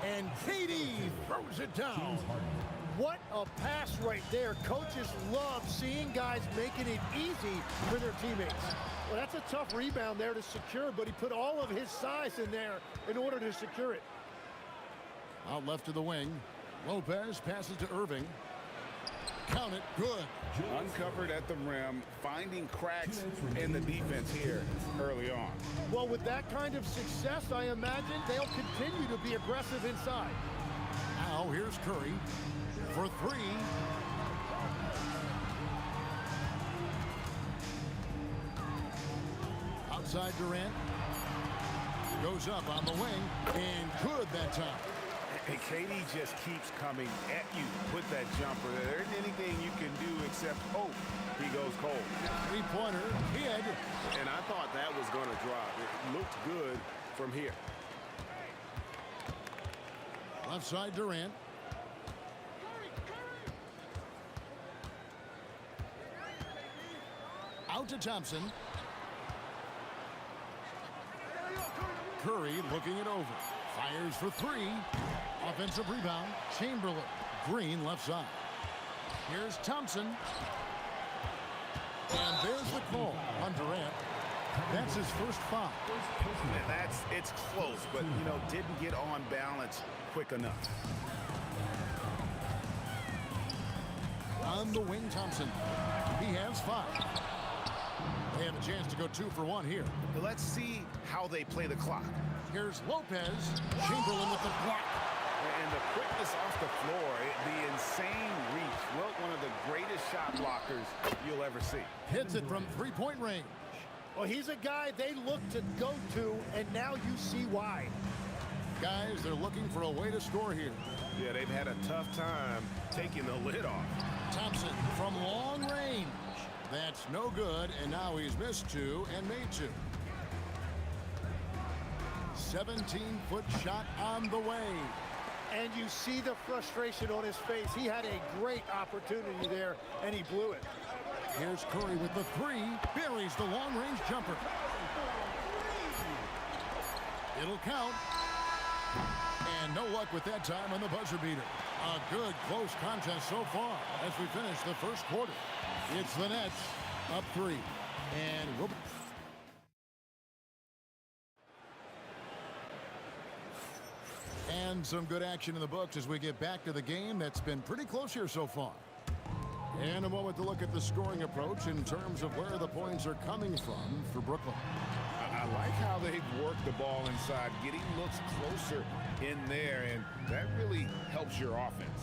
And KD throws it down. What a pass right there. Coaches love seeing guys making it easy for their teammates. Well, that's a tough rebound there to secure, but he put all of his size in there in order to secure it. Out left to the wing. Lopez passes to Irving. Count it. Good. Uncovered at the rim, finding cracks in the defense here early on. Well, with that kind of success, I imagine they'll continue to be aggressive inside. Now here's Curry for three. Outside Durant. Goes up on the wing. And good that time. And KD just keeps coming at you with that jumper. There isn't anything you can do except hope he goes cold. Three-pointer, Kidd. And I thought that was going to drop. It looked good from here. Left side Durant. Out to Thompson. Curry looking it over. Fires for three. Offensive rebound. Chamberlain. Green left side. Here's Thompson. And there's the call on Durant. That's his first foul. And it's close, but, you know, didn't get on balance quick enough. On the wing, Thompson. He has five. They have a chance to go 2 for 1 here. Let's see how they play the clock. Here's Lopez. Chamberlain with the block. And the quickness off the floor, the insane reach. Well, one of the greatest shot blockers you'll ever see. Hits it from three-point range. Well, he's a guy they look to go to, and now you see why. Guys, they're looking for a way to score here. Yeah, they've had a tough time taking the lid off. Thompson from long range. That's no good, and now he's missed 2 and made 2. 17-foot shot on the way. And you see the frustration on his face. He had a great opportunity there, and he blew it. Here's Curry with the three. Buries the long-range jumper. It'll count. And no luck with that time on the buzzer beater. A good close contest so far as we finish the first quarter. It's the Nets up 3. And we'll be... And some good action in the books as we get back to the game that's been pretty close here so far. And a moment to look at the scoring approach in terms of where the points are coming from for Brooklyn. I like how they've worked the ball inside, getting looks closer in there, and that really helps your offense.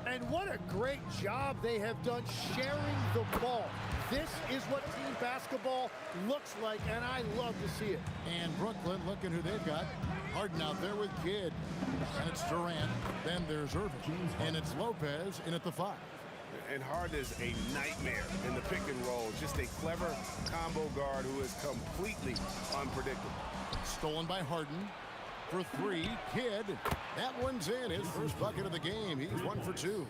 And what a great job they have done sharing the ball. This is what team basketball looks like, and I love to see it. And Brooklyn, looking who they've got. Harden out there with Kidd. And it's Durant. Then there's Irving. And it's Lopez in at the 5. And Harden is a nightmare in the pick and roll. Just a clever combo guard who is completely unpredictable. Stolen by Harden. For 3, Kidd. That one's in. His first bucket of the game. He's 1 for 2.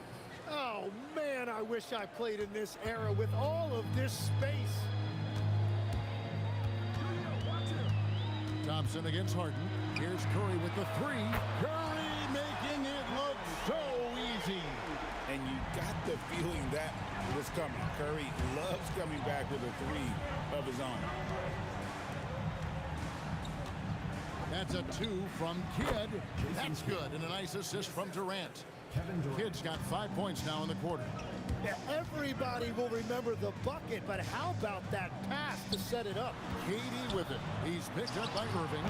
Oh, man, I wish I played in this era with all of this space. Thompson against Harden. Here's Curry with the 3. Curry making it look so easy. And you got the feeling that was coming. Curry loves coming back with a 3 of his own. That's a 2 from Kidd. That's good. And a nice assist from Durant. Kidd's got 5 points now in the quarter. Yeah, everybody will remember the bucket, but how about that pass to set it up? KD with it. He's picked up by Irving.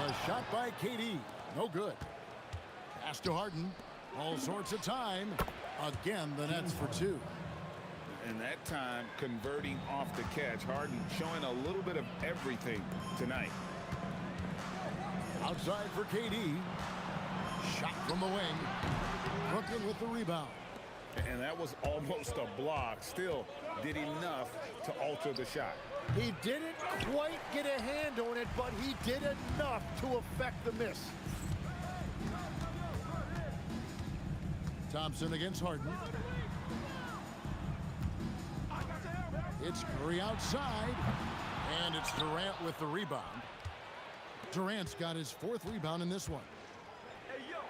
A shot by KD. No good. Pass to Harden. All sorts of time. Again, the Nets for 2. And that time, converting off the catch. Harden showing a little bit of everything tonight. Outside for KD. Shot from the wing. Brooklyn with the rebound. And that was almost a block. Still did enough to alter the shot. He didn't quite get a hand on it, but he did enough to affect the miss. Thompson against Harden. It's Curry outside. And it's Durant with the rebound. Durant's got his 4th rebound in this one.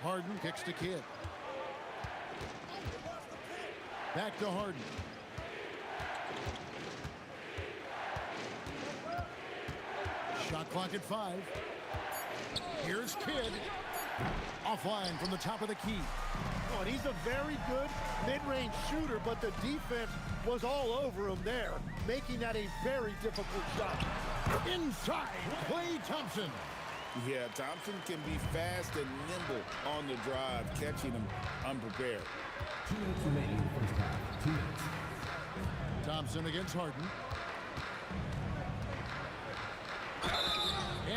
Harden kicks to Kidd. Back to Harden. Shot clock at 5. Here's Kidd. Offline from the top of the key. Oh, and he's a very good mid-range shooter, but the defense was all over him there, making that a very difficult shot. Inside, Klay Thompson. Yeah, Thompson can be fast and nimble on the drive, catching him unprepared. 2 minutes remaining in the first half. 2 minutes. Thompson against Harden.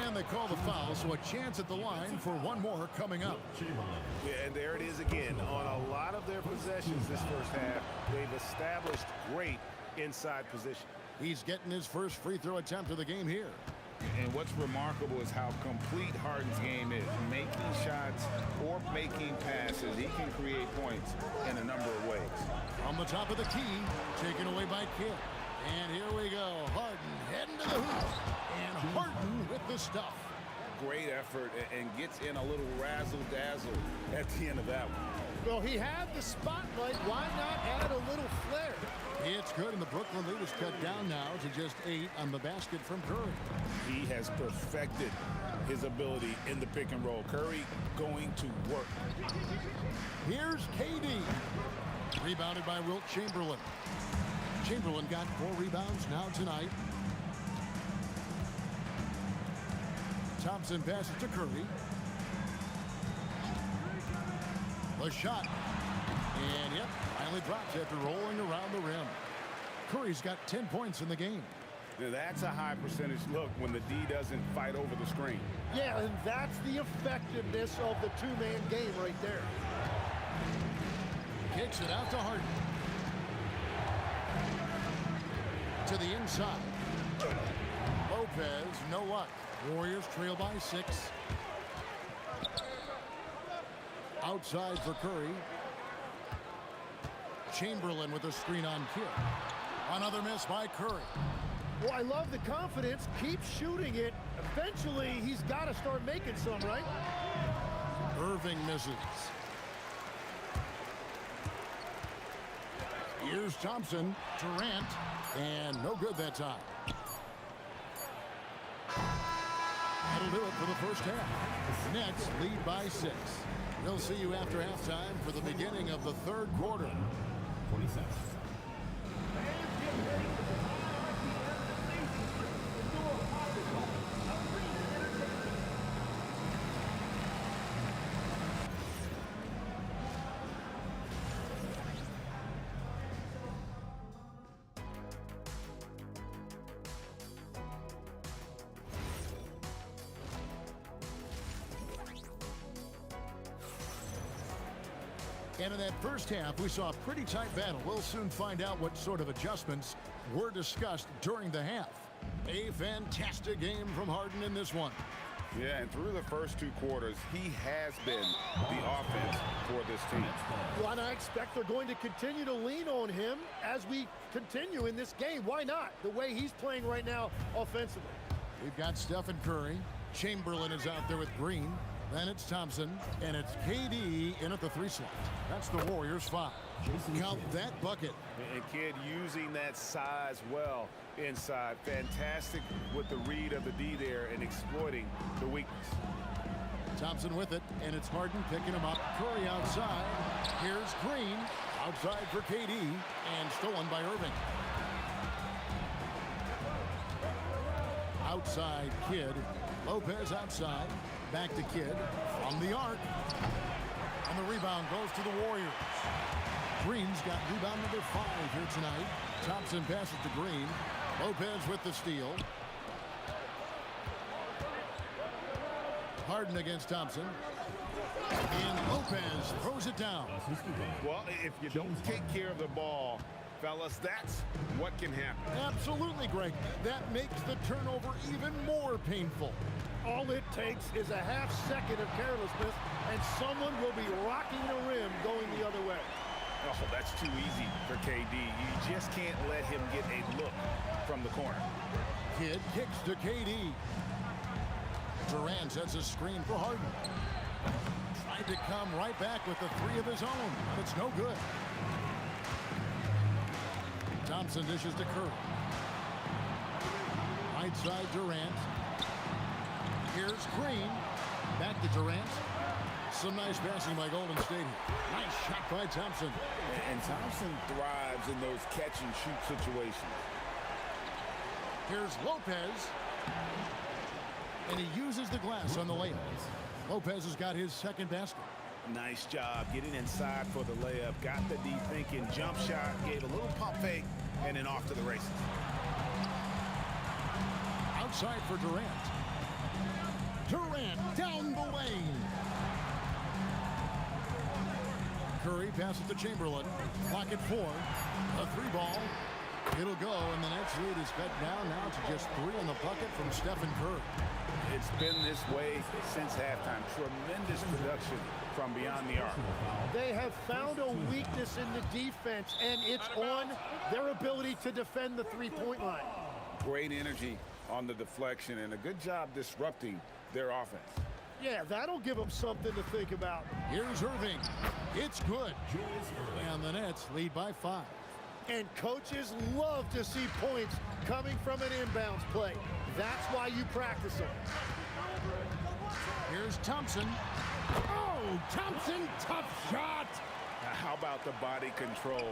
And they call the foul, so a chance at the line for one more coming up. Yeah, and there it is again. On a lot of their possessions this first half, they've established great inside position. He's getting his first free throw attempt of the game here. And what's remarkable is how complete Harden's game is. Making shots or making passes, he can create points in a number of ways. From the top of the key, taken away by Kidd. And here we go. Harden heading to the hoop. And Harden with the stuff. Great effort and gets in a little razzle-dazzle at the end of that one. Well, he had the spotlight. Why not add a little flair? It's good, and the Brooklyn lead is cut down now to just 8 on the basket from Curry. He has perfected his ability in the pick and roll. Curry going to work. Here's KD. Rebounded by Wilt Chamberlain. Chamberlain got 4 rebounds now tonight. Thompson passes to Curry. The shot. And yep, finally drops after rolling around the rim. Curry's got 10 points in the game. Now, that's a high percentage look when the D doesn't fight over the screen. Yeah, and that's the effectiveness of the two-man game right there. Kicks it out to Harden. To the inside. Lopez, no luck. Warriors trail by 6. Outside for Curry. Chamberlain with a screen on Kidd. Another miss by Curry. Well, I love the confidence. Keep shooting it. Eventually, he's got to start making some, right? Irving misses. Here's Thompson. Durant. And no good that time. That'll do it for the first half. Nets lead by 6. We'll see you after halftime for the beginning of the third quarter. 20 seconds. And in that first half, we saw a pretty tight battle. We'll soon find out what sort of adjustments were discussed during the half. A fantastic game from Harden in this one. Yeah, and through the first 2 quarters, he has been the offense for this team. Well, and I expect they're going to continue to lean on him as we continue in this game. Why not? The way he's playing right now offensively. We've got Stephen Curry. Chamberlain is out there with Green. Then it's Thompson, and it's KD in at the 3 slot. That's the Warriors' 5. Count that bucket. And Kidd using that size well inside. Fantastic with the read of the D there and exploiting the weakness. Thompson with it, and it's Harden picking him up. Curry outside. Here's Green. Outside for KD, and stolen by Irving. Outside Kidd. Lopez outside. Back to Kidd from the arc. And the rebound goes to the Warriors. Green's got rebound number 5 here tonight. Thompson passes to Green. Lopez with the steal. Harden against Thompson. And Lopez throws it down. Well, if you don't take care of the ball, fellas, that's what can happen. Absolutely, Greg. That makes the turnover even more painful. All it takes is a half second of carelessness, and someone will be rocking the rim going the other way. Oh, that's too easy for KD. You just can't let him get a look from the corner. Kidd kicks to KD. Durant sets a screen for Harden. Tried to come right back with the three of his own, but it's no good. Thompson dishes to Curry. Right side Durant. Here's Green. Back to Durant. Some nice passing by Golden State. Nice shot by Thompson. And Thompson thrives in those catch-and-shoot situations. Here's Lopez. And he uses the glass on the layup. Lopez has got his second basket. Nice job getting inside for the layup. Got the D thinking. Jump shot. Gave a little pump fake. And then off to the races. Outside for Durant. Durant down the lane. Curry passes to Chamberlain. Clock at 4. A three ball. It'll go, and the Nets lead is cut down now to just 3 in the bucket from Stephen Curry. It's been this way since halftime. Tremendous production from beyond the arc. They have found a weakness in the defense, and it's on their ability to defend the three-point line. Great energy on the deflection, and a good job disrupting their offense. Yeah, that'll give them something to think about. Here's Irving. It's good. And the Nets lead by 5. And coaches love to see points coming from an inbounds play. That's why you practice them. Here's Thompson. Oh, Thompson, tough shot. Now, how about the body control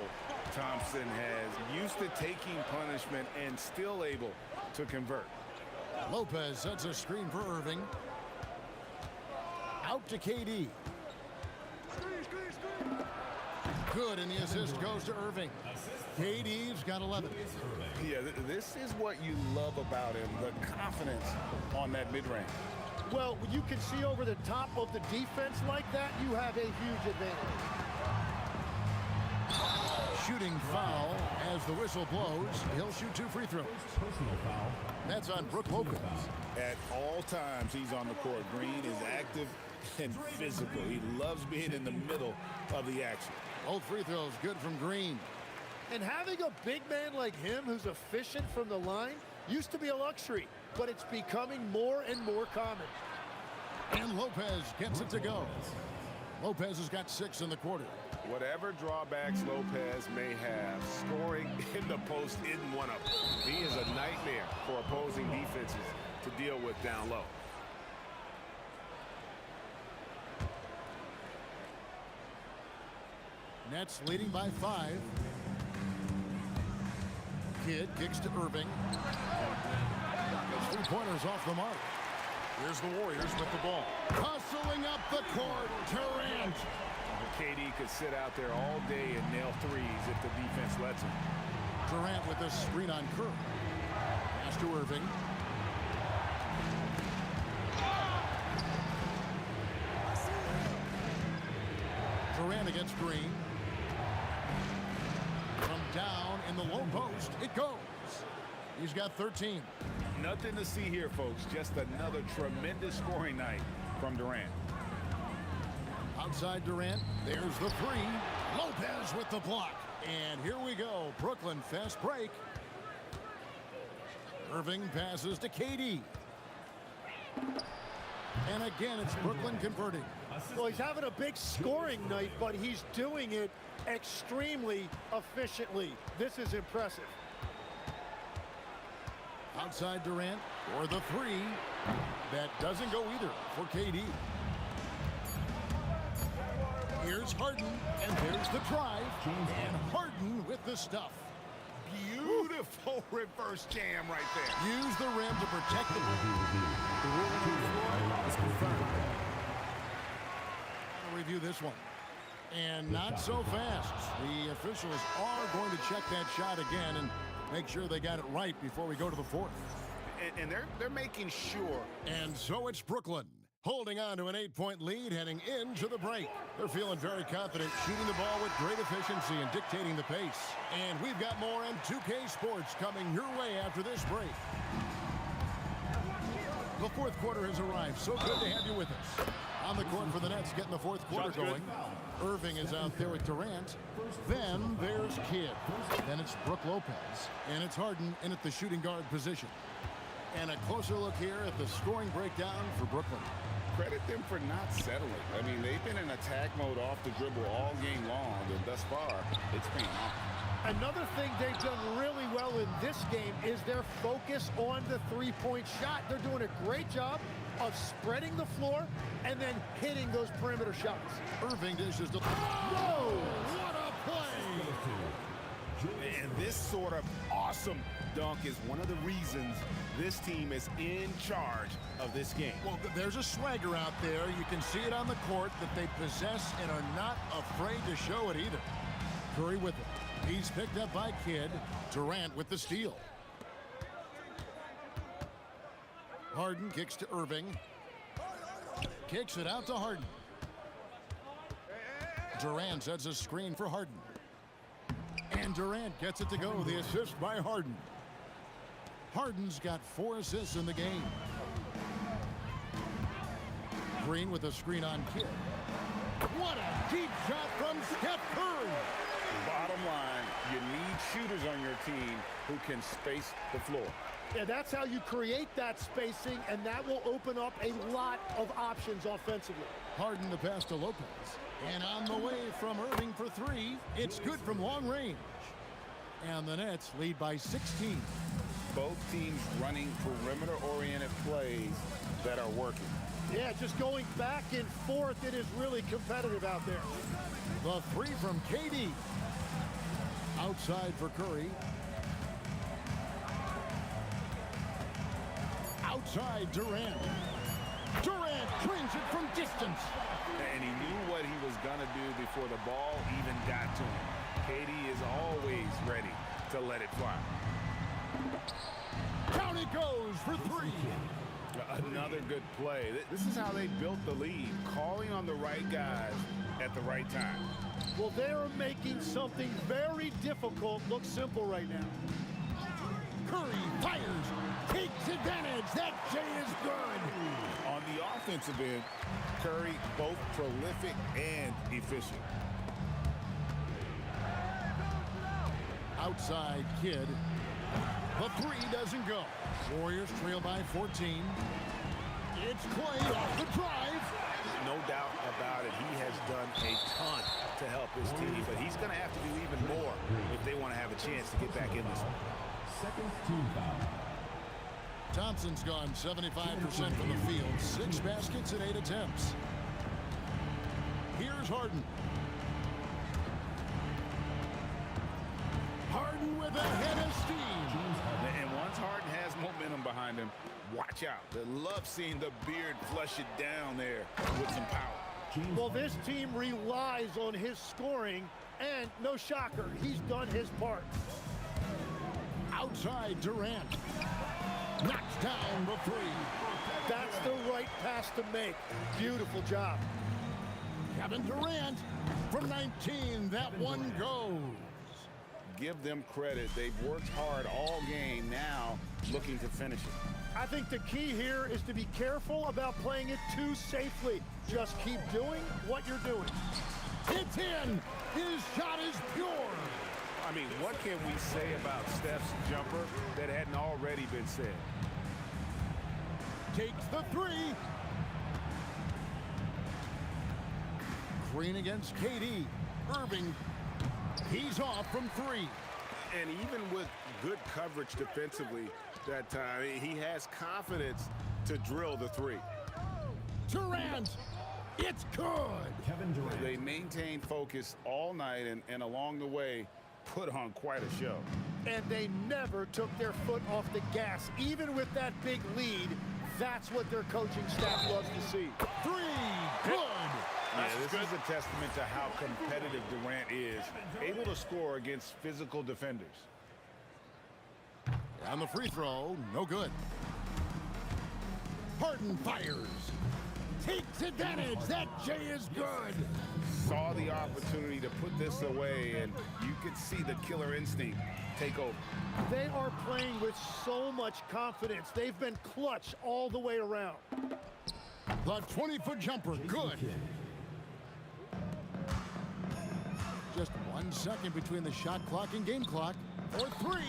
Thompson has? Used to taking punishment and still able to convert. Lopez sets a screen for Irving. Out to KD. Good, and the assist goes to Irving. KD's got 11. Yeah, this is what you love about him, the confidence on that mid-range. Well, when you can see over the top of the defense like that, you have a huge advantage. Shooting foul as the whistle blows. He'll shoot 2 free throws. Personal foul. That's on Brook Lopez. At all times, he's on the court. Green is active and physical. He loves being in the middle of the action. Both free throws good from Green. And having a big man like him who's efficient from the line used to be a luxury, but it's becoming more and more common. And Lopez gets it to go. Lopez has got 6 in the quarter. Whatever drawbacks Lopez may have, scoring in the post isn't one of them. He is a nightmare for opposing defenses to deal with down low. Nets leading by 5. Kidd kicks to Irving. Those 3-pointers off the mark. Here's the Warriors with the ball. Hustling up the court, Durant. KD could sit out there all day and nail threes if the defense lets him. Durant with a screen on Curry. Pass to Irving. Durant against Green. From down in the low post, it goes. He's got 13. Nothing to see here, folks. Just another tremendous scoring night from Durant. Outside Durant, there's the 3. Lopez with the block. And here we go. Brooklyn fast break. Irving passes to KD. And again, it's Brooklyn converting. Well, he's having a big scoring night, but he's doing it extremely efficiently. This is impressive. Outside Durant for the 3. That doesn't go either for KD. Here's Harden, and there's the drive. And Harden with the stuff. Beautiful reverse jam right there. Use the rim to protect the ball. The rule on the floor is confirmed. I'll review this one. And not so fast. The officials are going to check that shot again and make sure they got it right before we go to the 4th. And they're making sure. And so it's Brooklyn holding on to an 8-point lead heading into the break. They're feeling very confident, shooting the ball with great efficiency and dictating the pace. And we've got more M2K Sports coming your way after this break. The 4th quarter has arrived. So good to have you with us. On the court for the Nets, getting the 4th quarter going. Irving is out there with Durant. Then there's Kidd. Then it's Brook Lopez. And it's Harden in at the shooting guard position. And a closer look here at the scoring breakdown for Brooklyn. credit them for not settling. I mean, they've been in attack mode off the dribble all game long, and thus far, it's paying off. Another thing they've done really well in this game is their focus on the three-point shot. They're doing a great job of spreading the floor and then hitting those perimeter shots. Irving dishes the... Whoa! What a play! And this sort of awesome dunk is one of the reasons this team is in charge of this game. Well, there's a swagger out there. You can see it on the court that they possess and are not afraid to show it either. Curry with it. He's picked up by Kidd. Durant with the steal. Harden kicks to Irving. Kicks it out to Harden. Durant sets a screen for Harden. And Durant gets it to go. The assist by Harden. Harden's got 4 assists in the game. Green with a screen on Kidd. What a deep shot from Steph Curry. Bottom line, you need shooters on your team who can space the floor. Yeah, that's how you create that spacing, and that will open up a lot of options offensively. Harden the pass to Lopez. And on the way from Irving for 3. It's good from long range. And the Nets lead by 16. Both teams running perimeter-oriented plays that are working. Yeah, just going back and forth, it is really competitive out there. The 3 from KD. Outside for Curry. Outside Durant. Durant drains it from distance. And he knew what he was going to do before the ball even got to him. KD is always ready to let it fly. Down it goes for 3. Another good play. This is how they built the lead, calling on the right guys at the right time. Well, they're making something very difficult look simple right now. Curry fires, takes advantage. That J is good. On the offensive end, Curry both prolific and efficient. Outside Kidd. The 3 doesn't go. Warriors trail by 14. It's Clay off the drive. No doubt about it. He has done a ton to help his team, but he's going to have to do even more if they want to have a chance to get back in this one. Second team foul. Thompson's gone 75% from the field. 6 baskets and 8 attempts. Here's Harden. Harden with a head of steam. And once Harden has momentum behind him, watch out. They love seeing the beard flush it down there with some power. Well, this team relies on his scoring, and no shocker, he's done his part. Outside Durant. Knocks down the 3. That's the right pass to make. Beautiful job. Kevin Durant from 19. That one goes. Give them credit. They've worked hard all game, now looking to finish it. I think the key here is to be careful about playing it too safely. Just keep doing what you're doing. It's in. His shot is pure. I mean, what can we say about Steph's jumper that hadn't already been said? Takes the 3. Green against KD. Irving. He's off from 3. And even with good coverage defensively that time, he has confidence to drill the 3. Durant. It's good. Kevin Durant. They maintained focus all night and along the way put on quite a show. And they never took their foot off the gas. Even with that big lead, that's what their coaching staff loves to see. 3. Good. Yeah, this is a testament to how competitive Durant is, able to score against physical defenders. On the free throw, no good. Harden fires. Takes advantage. That J is good. Saw the opportunity to put this away, and you could see the killer instinct take over. They are playing with so much confidence. They've been clutch all the way around. The 20-foot jumper, good. Just 1 second between the shot clock and game clock. For 3,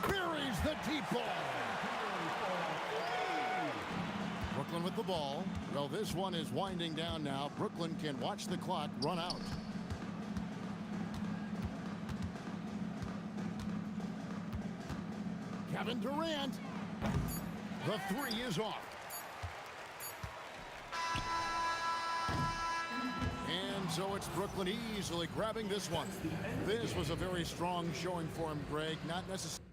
buries the deep ball. Brooklyn Brooklyn with the ball. Well, this one is winding down now. Brooklyn can watch the clock run out. Kevin Durant. The three is off. And so it's Brooklyn easily grabbing this one. This was a very strong showing for him, Greg. Not necessarily.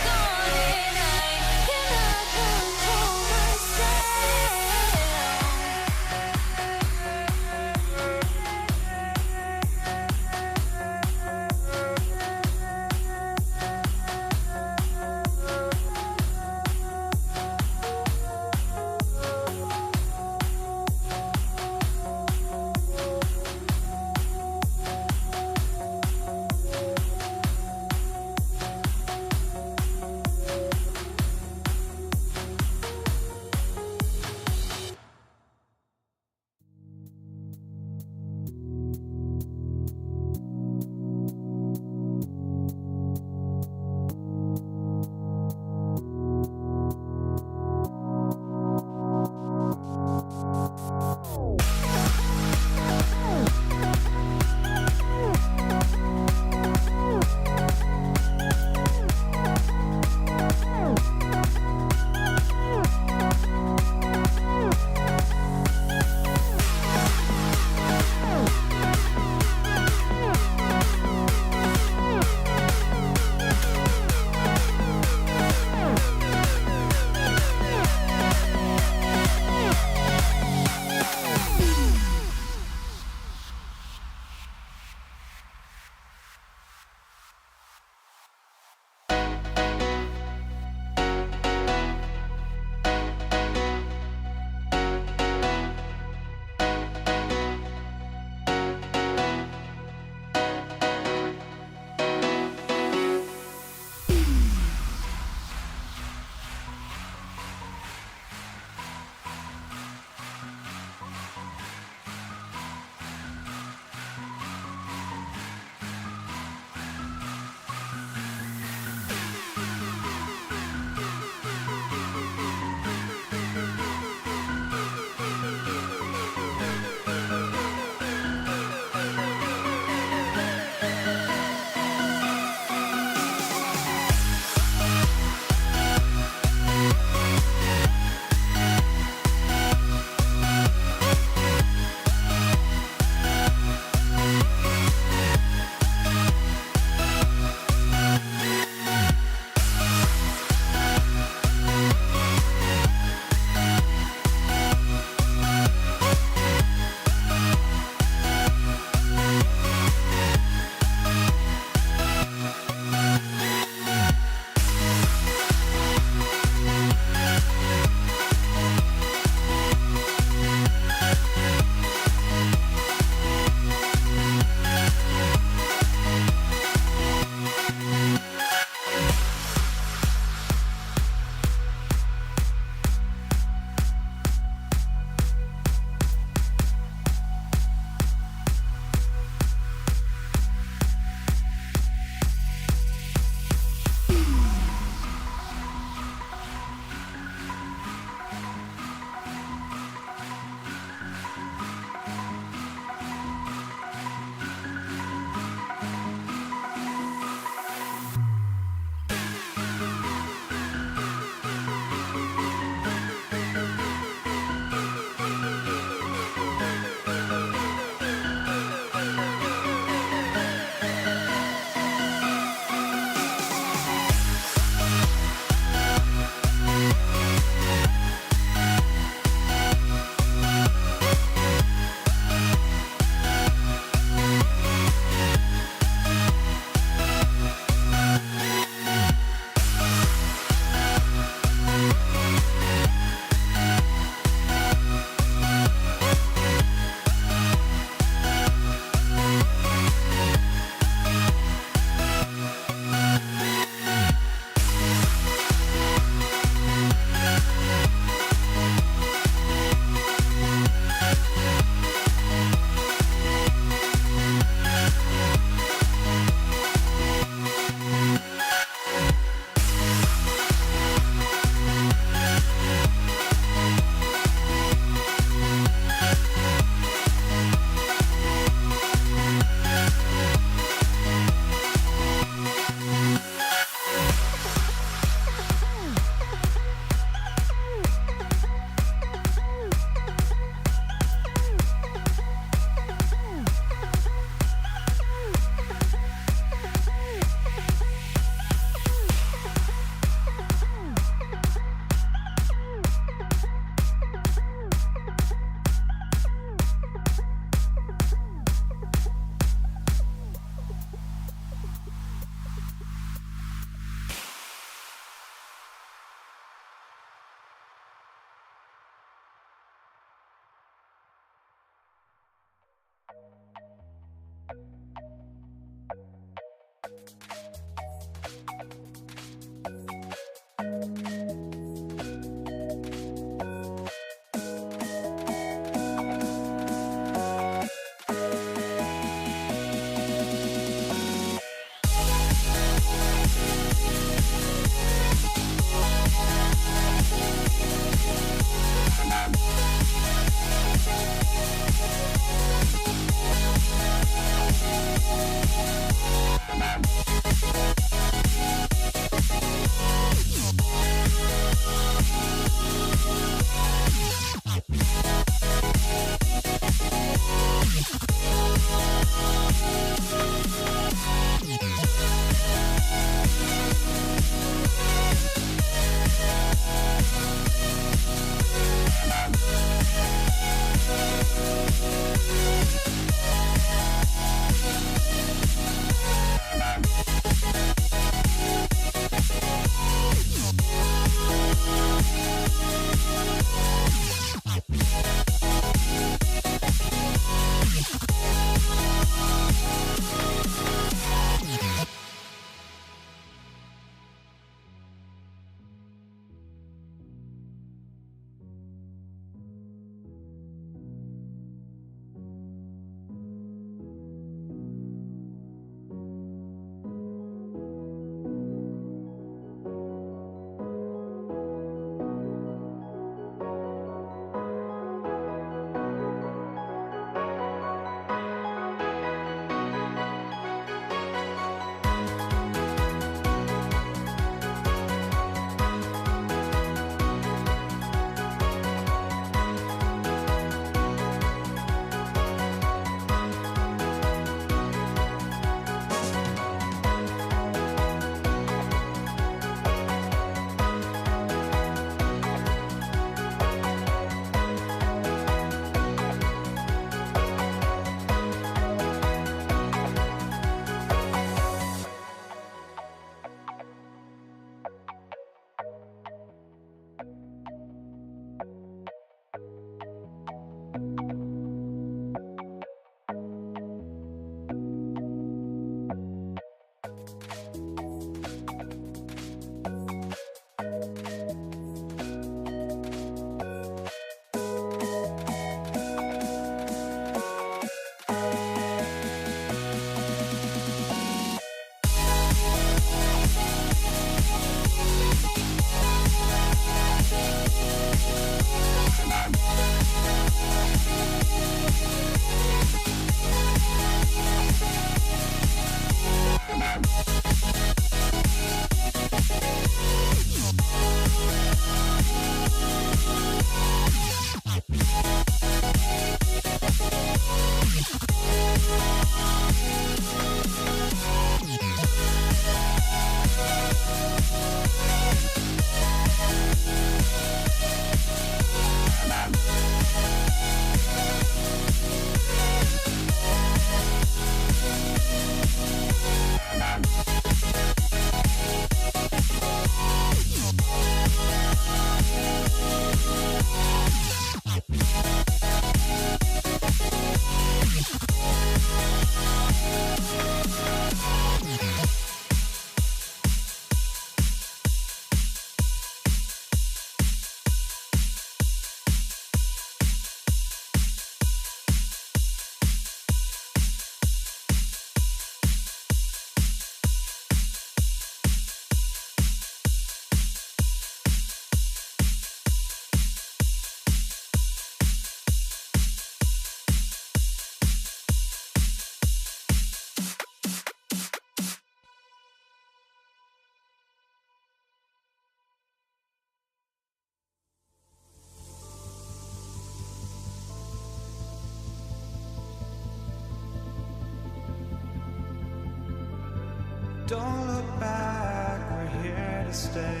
Don't look back, we're here to stay.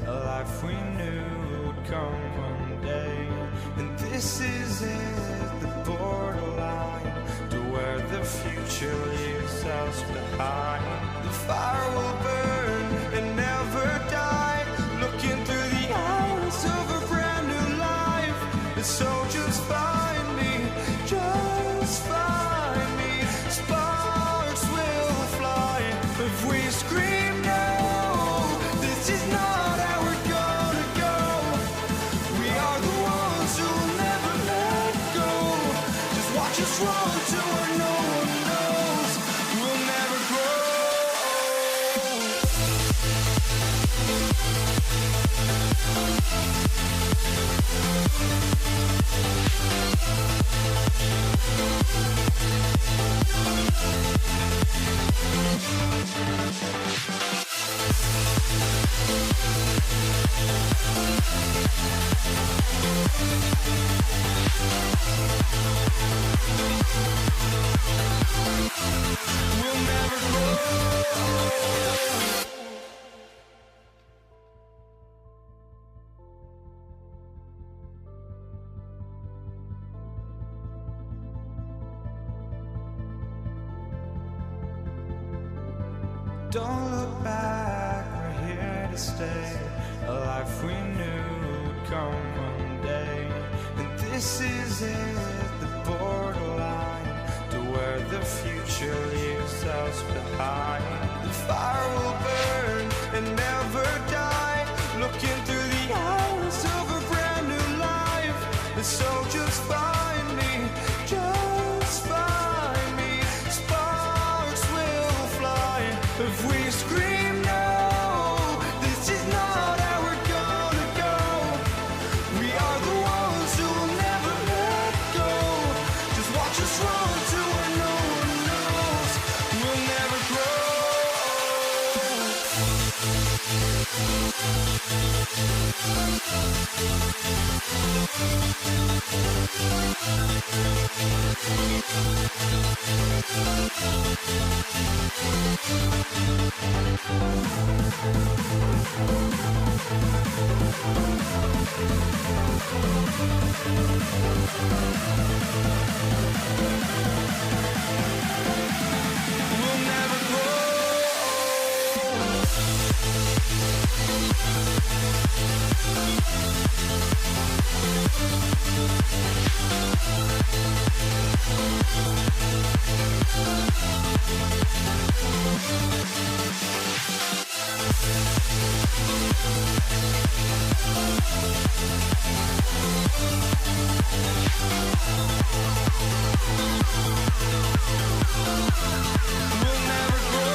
A life we knew would come one day. And this is it, the borderline to where the future leaves us behind. The fire will burn and never die, looking through the eyes of a brand new life. And so just find me, just find me. Sparks will fly if we scream no. This is not how we're gonna go. We are the ones who'll never let go. Just watch us run to where no one knows. We'll never grow. We'll never grow. Don't look back, we're here to stay. A life we knew would come one day. And this is it, the borderline to where the future leaves us behind. The fire will burn and never die, looking through the eyes of a brand new life. And so just find me, just find me. Sparks will fly if we scream no. This is not how we're gonna go. We are the ones who will never let go. Just watch us run to where no one knows. We'll never grow. We'll never grow. We'll never grow.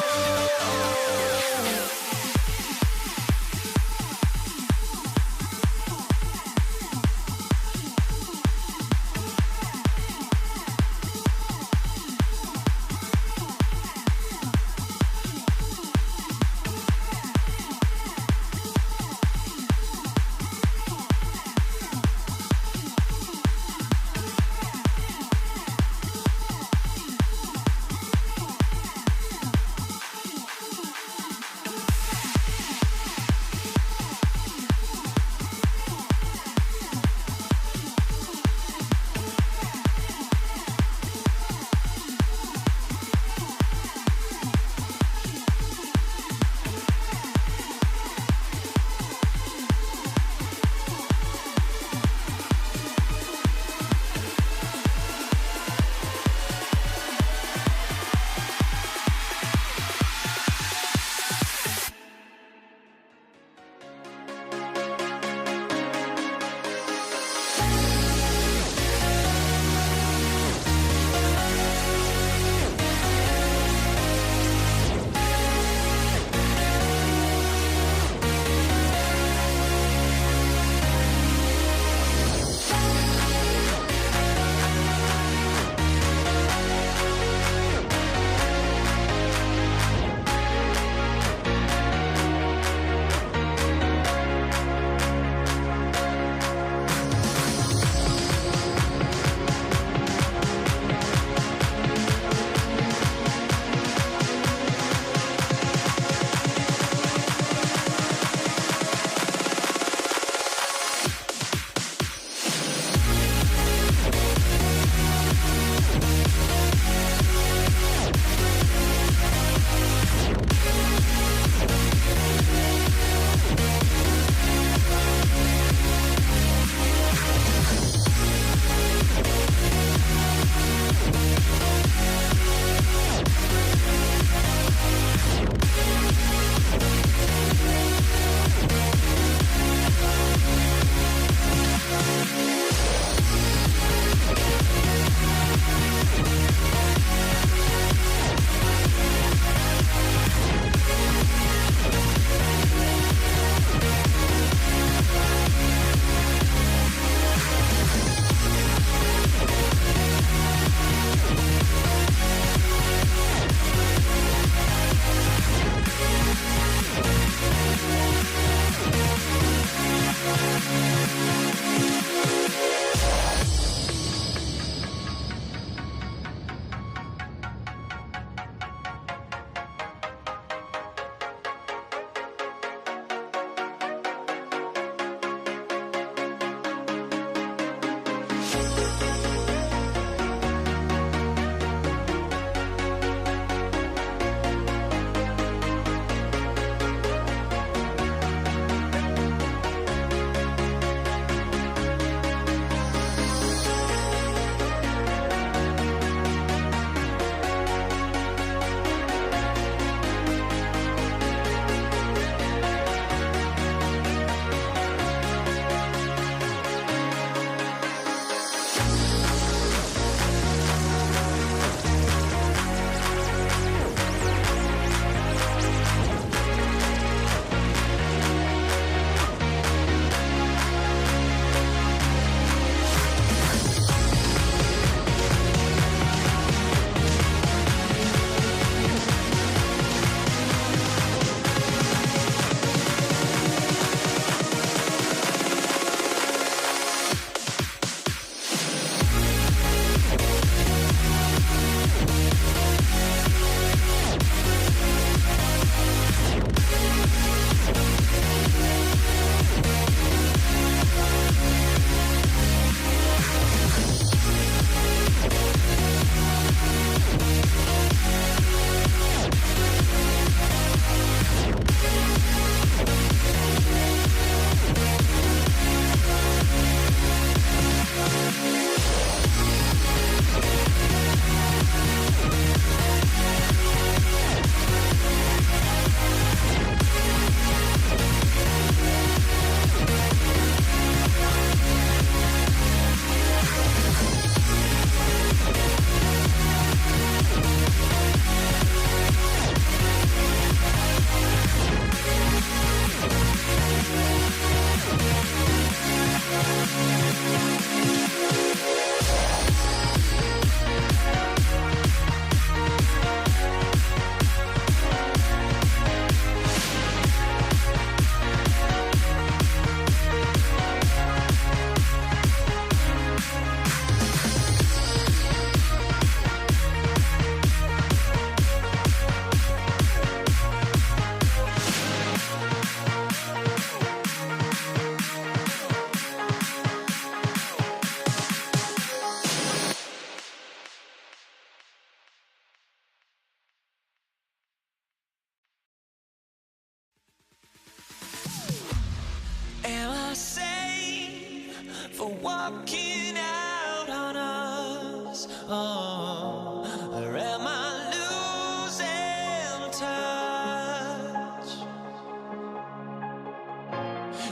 walking out on us? Oh, or am I losing touch?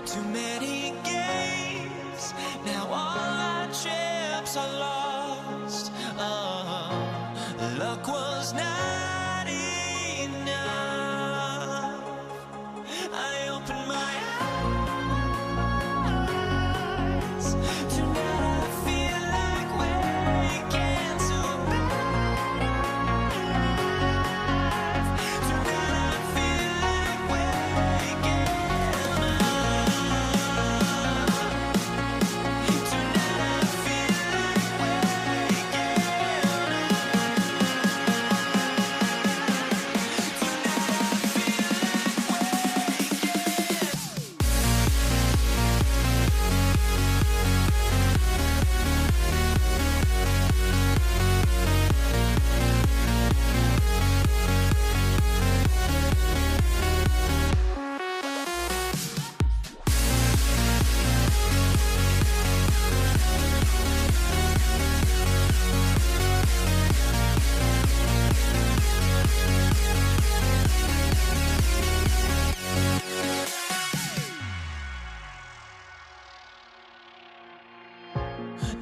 Too many games, now all our chips are lost. Oh, luck was not enough. I opened my eyes. Tonight I feel like waking to a better life. Tonight I feel like waking up. Tonight I feel like waking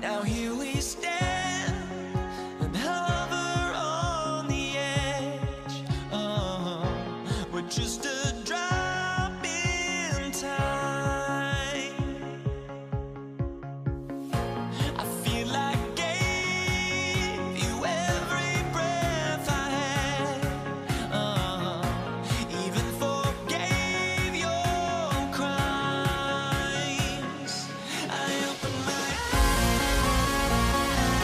Now here we stand and hover on the edge. We're just a drop in time. I feel like gave you every breath I had. Even forgave your crimes. I opened my eyes.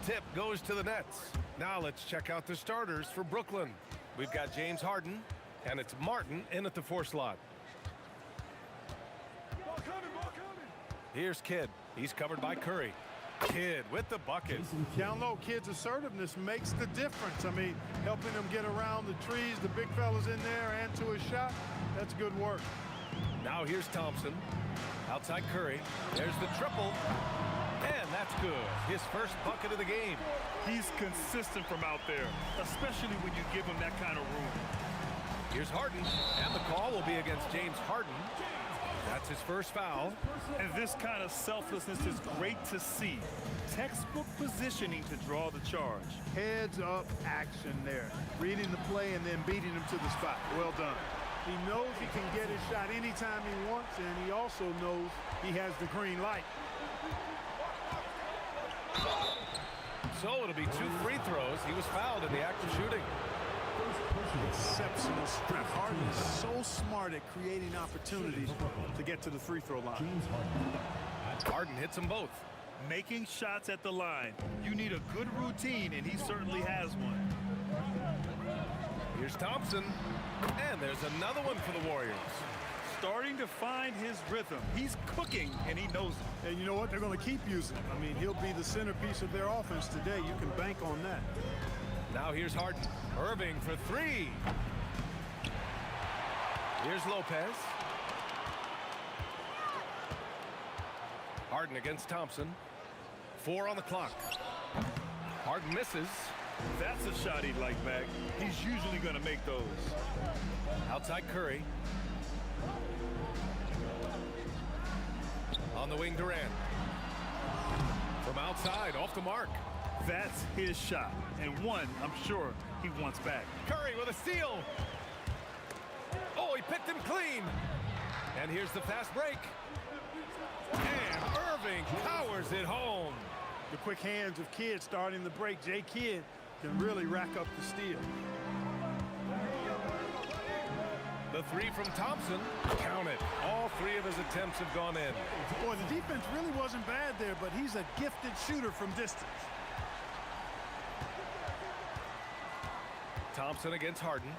tip goes to the Nets. Now let's check out the starters for Brooklyn. We've got James Harden, and it's Martin in at the 4 slot. Here's Kidd. He's covered by Curry. Kidd with the bucket. Down low, Kidd's assertiveness makes the difference. I mean, helping him get around the trees, the big fellas in there, and to his shot. That's good work. Now here's Thompson. Outside Curry. There's the triple. And that's good. His first bucket of the game. He's consistent from out there, especially when you give him that kind of room. Here's Harden. And the call will be against James Harden. That's his first foul. And this kind of selflessness is great to see. Textbook positioning to draw the charge. Heads up action there. Reading the play and then beating him to the spot. Well done. He knows he can get his shot anytime he wants, and he also knows he has the green light. So it'll be 2 free throws. He was fouled in the act of shooting. Exceptional strength. Harden is so smart at creating opportunities to get to the free throw line. Harden hits them both. Making shots at the line. You need a good routine, and he certainly has one. Here's Thompson. And there's another one for the Warriors. Starting to find his rhythm. He's cooking, and he knows it. And you know what? They're going to keep using him. I mean, he'll be the centerpiece of their offense today. You can bank on that. Now here's Harden. Irving for 3. Here's Lopez. Harden against Thompson. 4 on the clock. Harden misses. That's a shot he'd like back. He's usually going to make those. Outside Curry. On the wing, Durant. From outside, off the mark. That's his shot, and one I'm sure he wants back. Curry with a steal. Oh, he picked him clean. And here's the fast break. And Irving powers it home. The quick hands of Kidd starting the break. Jay Kidd can really rack up the steal. The 3 from Thompson. Count it. All 3 of his attempts have gone in. Boy, the defense really wasn't bad there, but he's a gifted shooter from distance. Thompson against Harden.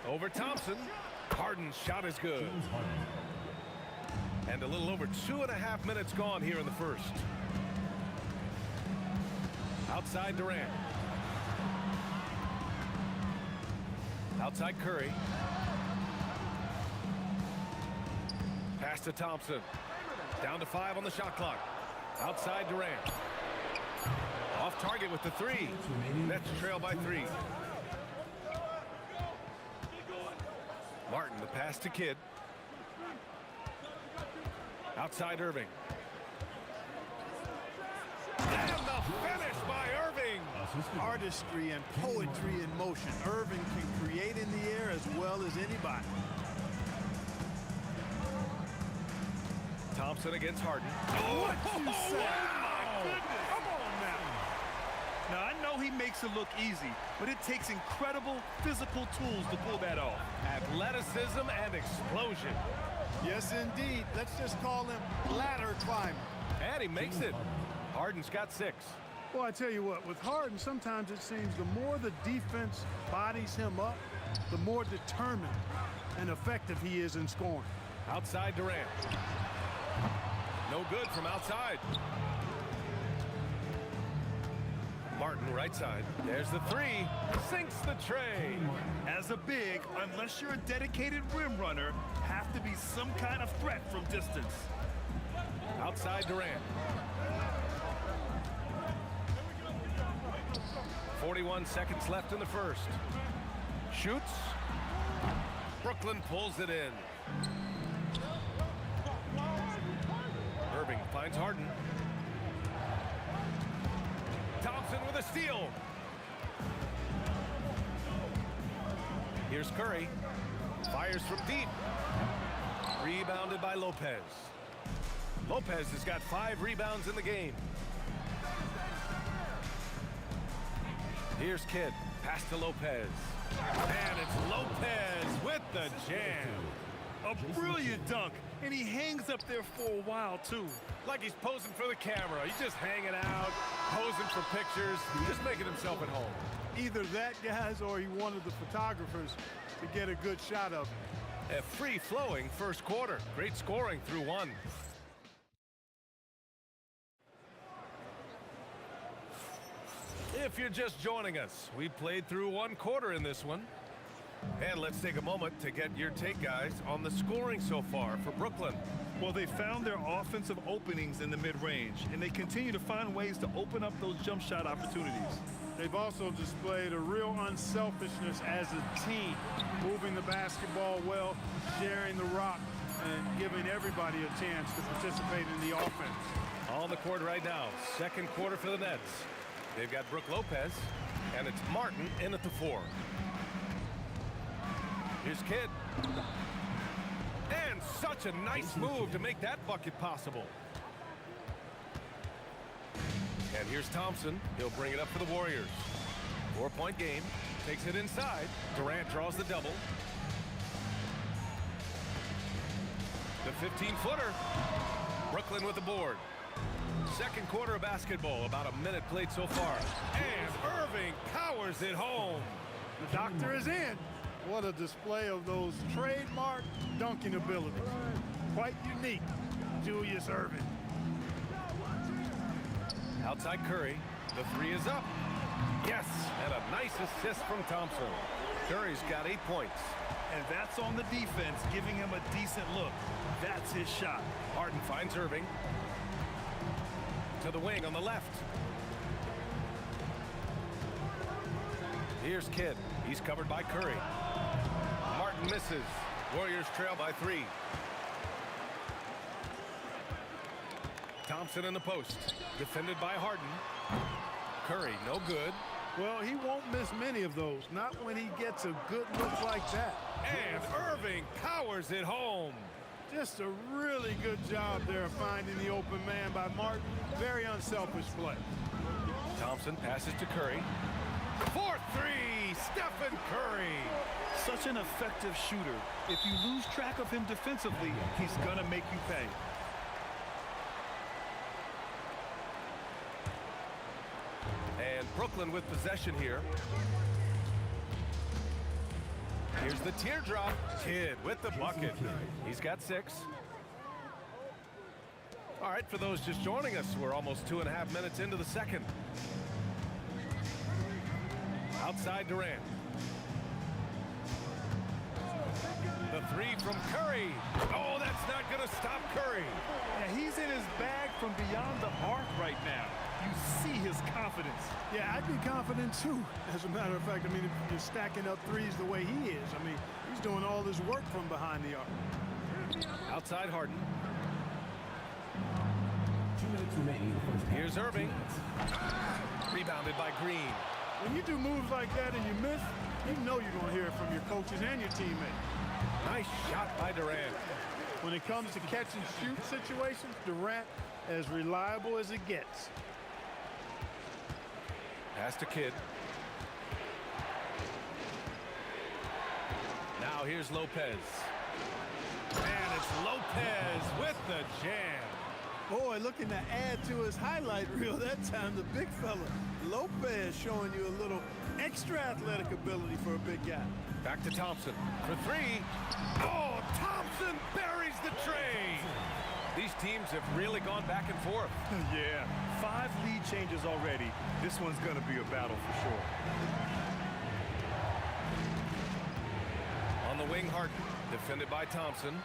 Over Thompson. Harden's shot is good. And a little over 2.5 minutes gone here in the first. Outside Durant. Outside Curry. Pass to Thompson. Down to 5 on the shot clock. Outside Durant. Off target with the 3. Nets trail by 3. Martin, the pass to Kidd. Outside Irving. And the finish by Irving. Artistry and poetry in motion. Irving can create in the air as well as anybody. Thompson against Harden. What you say? My goodness. Come on now. Now, I know he makes it look easy, but it takes incredible physical tools to pull that off. Athleticism and explosion. Yes, indeed. Let's just call him ladder climber. And he makes it. Harden's got 6. Well, I tell you what, with Harden, sometimes it seems the more the defense bodies him up, the more determined and effective he is in scoring. Outside Durant. No good from outside. Martin right side. There's the 3. Sinks the tray. As a big, unless you're a dedicated rim runner, have to be some kind of threat from distance. Outside Durant. 41 seconds left in the first. Shoots. Brooklyn pulls it in. Irving finds Harden. Thompson with a steal. Here's Curry. Fires from deep. Rebounded by Lopez. Lopez has got 5 rebounds in the game. Here's Kidd. Pass to Lopez. And it's Lopez with the jam. A brilliant dunk, and he hangs up there for a while, too. Like he's posing for the camera. He's just hanging out, posing for pictures, just making himself at home. Either that, guys, or he wanted the photographers to get a good shot of him. A free-flowing first quarter. Great scoring through one. If you're just joining us, we played through one quarter in this one. And let's take a moment to get your take, guys, on the scoring so far for Brooklyn. Well, they found their offensive openings in the mid-range, and they continue to find ways to open up those jump shot opportunities. They've also displayed a real unselfishness as a team, moving the basketball well, sharing the rock, and giving everybody a chance to participate in the offense. On the court right now, second quarter for the Nets. They've got Brook Lopez, and it's Martin in at the 4. Here's Kidd. And such a nice move to make that bucket possible. And here's Thompson. He'll bring it up for the Warriors. 4-point game. Takes it inside. Durant draws the double. The 15-footer. Brooklyn with the board. Second quarter of basketball. About a minute played so far. And Irving powers it home. The doctor is in. What a display of those trademark dunking abilities. Quite unique, Julius Irving. Outside Curry. The 3 is up. Yes, and a nice assist from Thompson. Curry's got 8 points. And that's on the defense, giving him a decent look. That's his shot. Harden finds Irving. To the wing on the left. Here's Kidd. He's covered by Curry. Martin misses. Warriors trail by 3. Thompson in the post. Defended by Harden. Curry, no good. Well, he won't miss many of those. Not when he gets a good look like that. And Irving powers it home. Just a really good job there of finding the open man by Martin. Very unselfish play. Thompson passes to Curry. 4-3, Stephen Curry. Such an effective shooter. If you lose track of him defensively, he's gonna make you pay. And Brooklyn with possession here. Here's the teardrop. Kidd with the bucket. He's got 6. All right, for those just joining us, we're almost 2.5 minutes into the second. Outside Durant. The 3 from Curry. Oh, that's not going to stop Curry. Yeah, he's in his bag from beyond the arc right now. You see his confidence. Yeah, I'd be confident too. As a matter of fact, I mean, if you're stacking up threes the way he is, I mean, he's doing all this work from behind the arc. Outside Harden. 2 minutes remaining in the first half. Here's Irving. Rebounded by Green. When you do moves like that and you miss, you know you're going to hear it from your coaches and your teammates. Nice shot by Durant. When it comes to catch and shoot situations, Durant as reliable as it gets. Pass to Kidd. Now here's Lopez. And it's Lopez with the jam. Boy, looking to add to his highlight reel that time, the big fella. Lopez showing you a little extra athletic ability for a big guy. Back to Thompson for 3. Oh, Thompson buries the tray. These teams have really gone back and forth. Yeah, 5 lead changes already. This one's going to be a battle for sure. On the wing, Harden, defended by Thompson.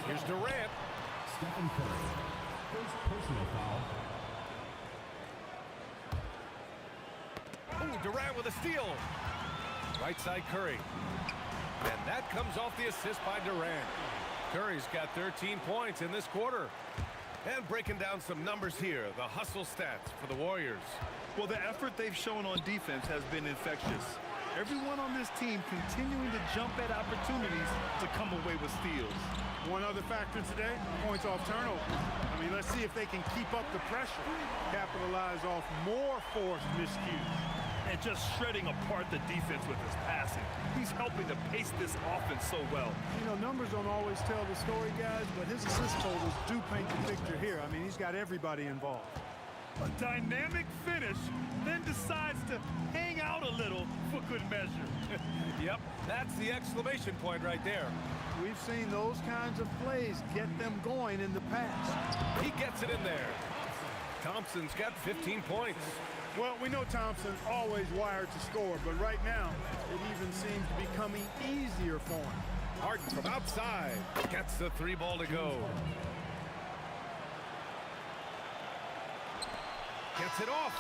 Here's Durant. Stephen Curry. First personal foul. Oh, Durant with a steal. Right side Curry. And that comes off the assist by Durant. Curry's got 13 points in this quarter. And breaking down some numbers here, the hustle stats for the Warriors. Well, the effort they've shown on defense has been infectious. Everyone on this team continuing to jump at opportunities to come away with steals. One other factor today, points off turnover. I mean, let's see if they can keep up the pressure, capitalize off more forced miscues. and just shredding apart the defense with his passing. He's helping to pace this offense so well. You know, numbers don't always tell the story, guys, but his assist totals do paint the picture here. I mean, he's got everybody involved. A dynamic finish, then decides to hang out a little for good measure. Yep, that's the exclamation point right there. We've seen those kinds of plays get them going in the past. He gets it in there. Thompson's got 15 points. Well, we know Thompson's always wired to score, but right now, it even seems to be becoming easier for him. Harden from outside gets the 3 ball to go. Gets it off.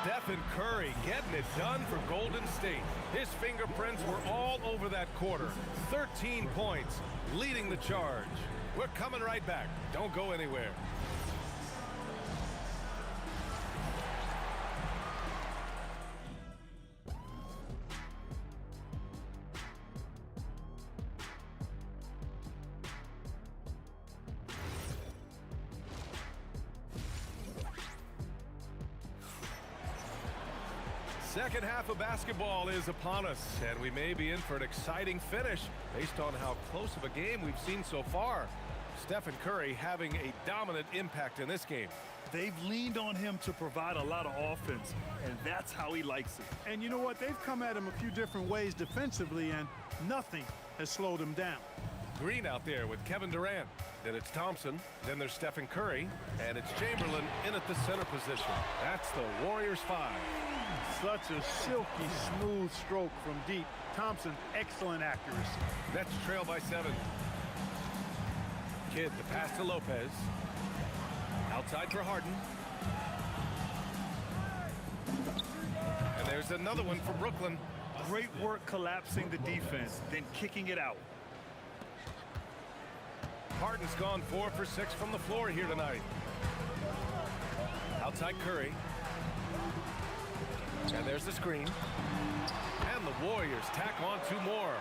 Stephen Curry getting it done for Golden State. His fingerprints were all over that quarter. 13 points, leading the charge. We're coming right back. Don't go anywhere. Second half of basketball is upon us, and we may be in for an exciting finish based on how close of a game we've seen so far. Stephen Curry having a dominant impact in this game. They've leaned on him to provide a lot of offense, and that's how he likes it. And you know what? They've come at him a few different ways defensively, and nothing has slowed him down. Green out there with Kevin Durant. Then it's Thompson. Then there's Stephen Curry. And it's Chamberlain in at the center position. That's the Warriors 5. Such a silky, smooth stroke from deep. Thompson, excellent accuracy. Nets trail by 7. Kidd, the pass to Lopez. Outside for Harden. And there's another one for Brooklyn. Great work collapsing the defense, then kicking it out. Harden's gone 4 for 6 from the floor here tonight. Outside Curry. And there's the screen. And the Warriors tack on 2 more.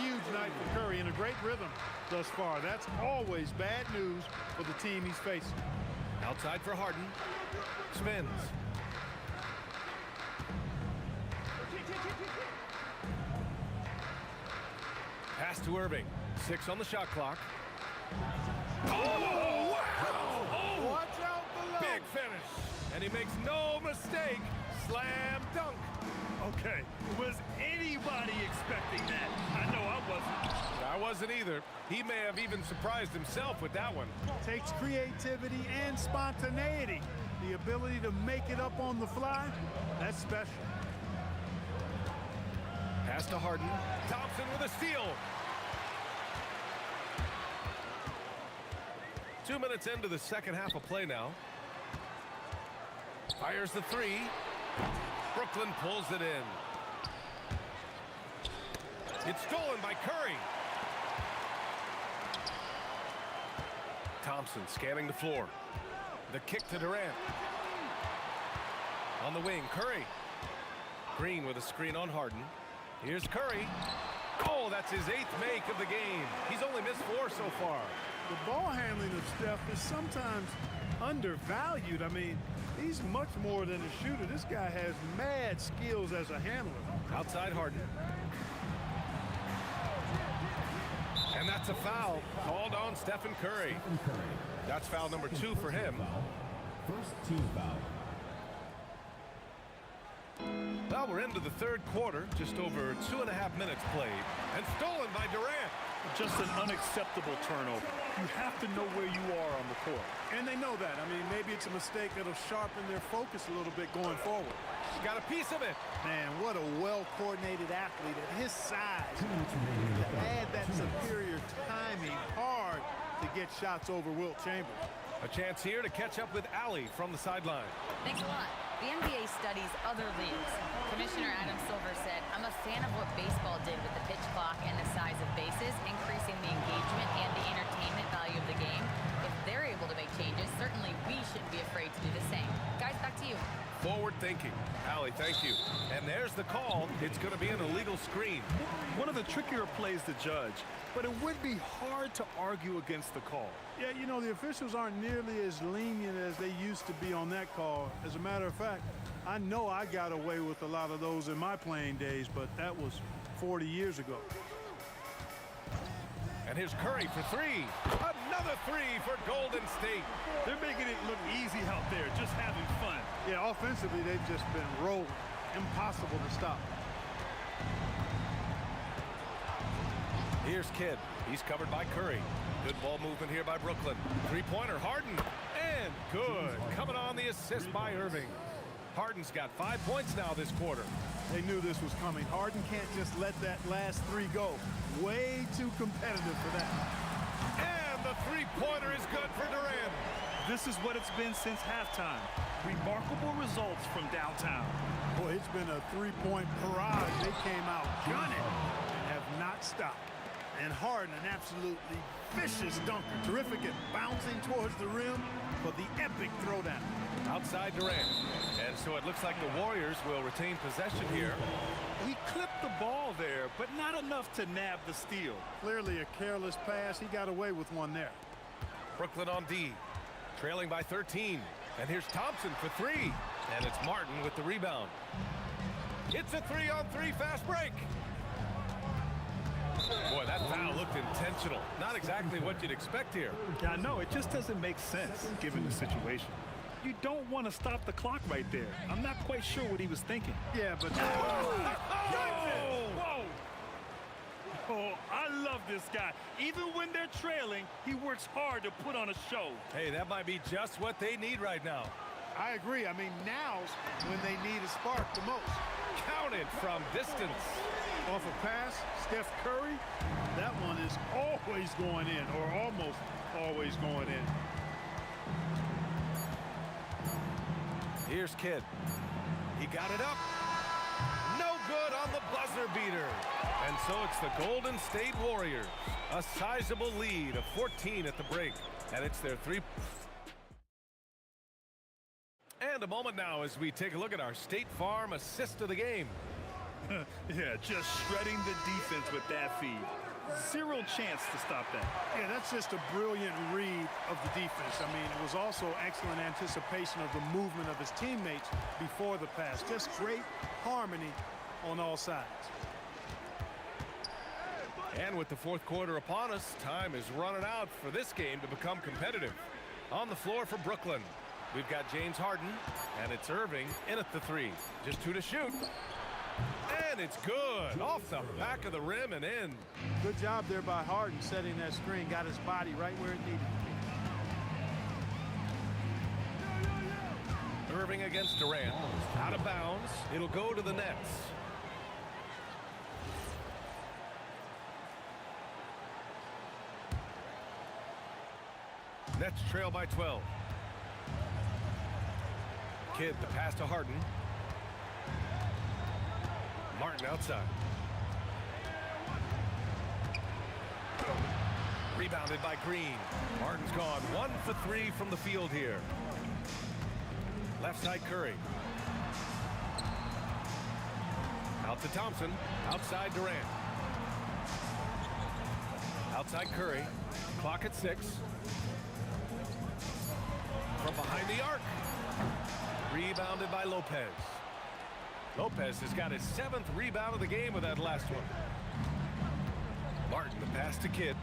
Huge night for Curry in a great rhythm thus far. That's always bad news for the team he's facing. Outside for Harden. Spins. Pass to Irving. 6 on the shot clock. Oh, wow! Oh, watch out below. Big finish. And he makes no mistake. Slam dunk. Okay, was anybody expecting that? I know I wasn't. I wasn't either. He may have even surprised himself with that one. Takes creativity and spontaneity. The ability to make it up on the fly, that's special. Pass to Harden. Thompson with a steal. 2 minutes into the second half of play now. Fires the 3. Brooklyn pulls it in. It's stolen by Curry. Thompson scanning the floor. The kick to Durant. On the wing, Curry. Green with a screen on Harden. Here's Curry. Oh, that's his 8th make of the game. He's only missed 4 so far. The ball handling of Steph is sometimes undervalued. I mean, he's much more than a shooter. This guy has mad skills as a handler. Outside Harden. And that's a foul called on Stephen Curry. That's foul number 2 for him. First team foul. Well, we're into the third quarter. Just over 2.5 minutes played. And stolen by Durant. Just an unacceptable turnover. You have to know where you are on the court. And they know that. I mean, maybe it's a mistake that'll sharpen their focus a little bit going forward. Got a piece of it. Man, what a well-coordinated athlete at his size. To add that superior timing, hard to get shots over Wilt Chamberlain. A chance here to catch up with Allie from the sideline. Thanks a lot. The NBA studies other leagues. Commissioner Adam Silver said, I'm a fan of what baseball did with the pitch clock and the size of bases, increasing the engagement and the entertainment value of the game. If they're able to make changes, certainly we shouldn't be afraid to do the same. Guys, back to you. Forward thinking. Allie, thank you. And there's the call. It's going to be an illegal screen. One of the trickier plays to judge, but it would be hard to argue against the call. Yeah, you know, the officials aren't nearly as lenient as they used to be on that call. As a matter of fact, I know I got away with a lot of those in my playing days, but that was 40 years ago. And here's Curry for three. Another three for Golden State. They're making it look easy out there, just having fun. Yeah, offensively, they've just been rolling. Impossible to stop. Here's Kidd. He's covered by Curry. Good ball movement here by Brooklyn. Three-pointer, Harden. And good. Coming on the assist by Irving. Harden's got 5 points now this quarter. They knew this was coming. Harden can't just let that last three go. Way too competitive for that. And the three-pointer is good for Durant. This is what it's been since halftime. Remarkable results from downtown. Boy, it's been a three-point parade. They came out gunning and have not stopped. And Harden, an absolutely vicious dunker. Terrific at bouncing towards the rim for the epic throwdown. Outside Durant. And so it looks like the Warriors will retain possession here. He clipped the ball there, but not enough to nab the steal. Clearly a careless pass. He got away with one there. Brooklyn on D, trailing by 13. And here's Thompson for three. And it's Martin with the rebound. It's a 3-on-3 fast break. Boy, that foul looked intentional. Not exactly what you'd expect here. Yeah, I know. It just doesn't make sense, given the situation. You don't want to stop the clock right there. I'm not quite sure what he was thinking. Yeah, but... Whoa! Oh, I love this guy. Even when they're trailing, he works hard to put on a show. Hey, that might be just what they need right now. I agree. I mean, now's when they need a spark the most. Counted from distance. Off a pass, Steph Curry, that one is always going in, or almost always going in. Here's Kidd. He got it up. No good on the buzzer beater. And so it's the Golden State Warriors. A sizable lead of 14 at the break. And it's their three. And a moment now as we take a look at our State Farm assist of the game. Yeah, just shredding the defense with that feed. Zero chance to stop that. Yeah, that's just a brilliant read of the defense. I mean, it was also excellent anticipation of the movement of his teammates before the pass. Just great harmony on all sides. And with the fourth quarter upon us, time is running out for this game to become competitive. On the floor for Brooklyn, we've got James Harden, and it's Irving in at the three. Just two to shoot. And it's good. Off the back of the rim and in. Good job there by Harden setting that screen. Got his body right where it needed to be. Irving against Durant. Out of bounds. It'll go to the Nets. Nets trail by 12. Kidd the pass to Harden. Martin outside. Rebounded by Green. Martin's gone 1 for 3 from the field here. Left side Curry. Out to Thompson. Outside Durant. Outside Curry. Clock at 6. From behind the arc. Rebounded by Lopez. Lopez has got his 7th rebound of the game with that last one. Martin, the pass to Kidd.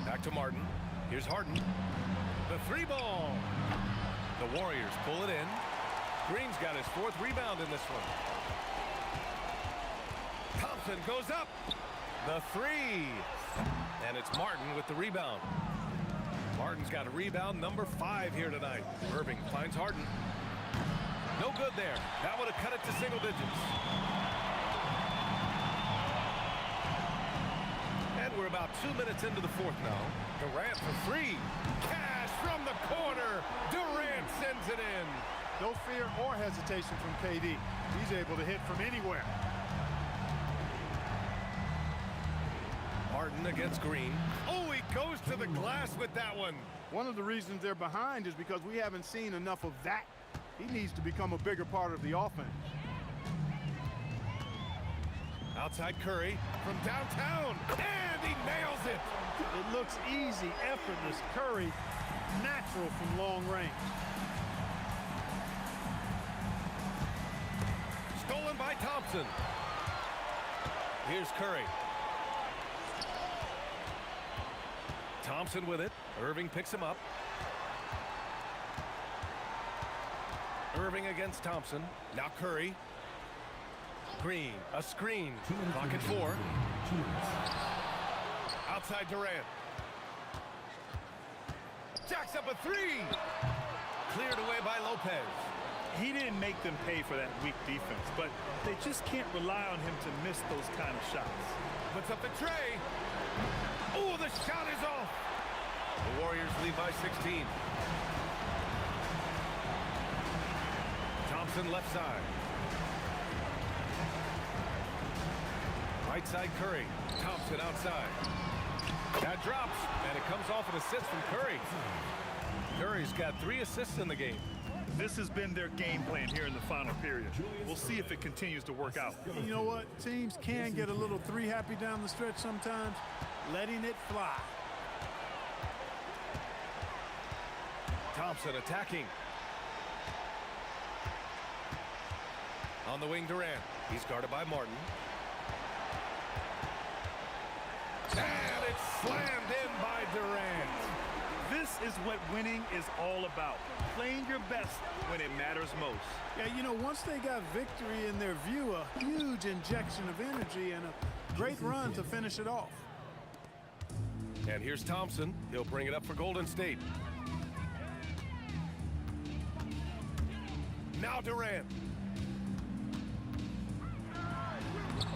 Back to Martin. Here's Harden. The three ball. The Warriors pull it in. Green's got his 4th rebound in this one. Thompson goes up. The three. And it's Martin with the rebound. Martin's got a rebound number 5 here tonight. Irving finds Harden. No good there. That would have cut it to single digits. And we're about 2 minutes into the fourth now. Durant for three. Cash from the corner. Durant sends it in. No fear or hesitation from KD. He's able to hit from anywhere. Harden against Green. Oh, he goes to the glass with that one. One of the reasons they're behind is because we haven't seen enough of that He needs to become a bigger part of the offense. Outside Curry from downtown, and he nails it. It looks easy, effortless. Curry, natural from long range. Stolen by Thompson. Here's Curry. Thompson with it. Irving picks him up. Irving against Thompson. Now Curry. Green, a screen. Clock at 4. Outside Durant. Jacks up a 3. Cleared away by Lopez. He didn't make them pay for that weak defense, but they just can't rely on him to miss those kind of shots. Puts up the tray. Oh, the shot is off. The Warriors lead by 16. Thompson left side. Right side Curry. Thompson outside. That drops, and it comes off an assist from Curry. Curry's got 3 assists in the game. This has been their game plan here in the final period. We'll see if it continues to work out. You know what? Teams can get a little 3-happy down the stretch sometimes. Letting it fly. Thompson attacking. On the wing, Durant. He's guarded by Martin. And it's slammed in by Durant. This is what winning is all about. Playing your best when it matters most. Yeah, you know, once they got victory in their view, a huge injection of energy and a great run to finish it off. And here's Thompson. He'll bring it up for Golden State. Now Durant.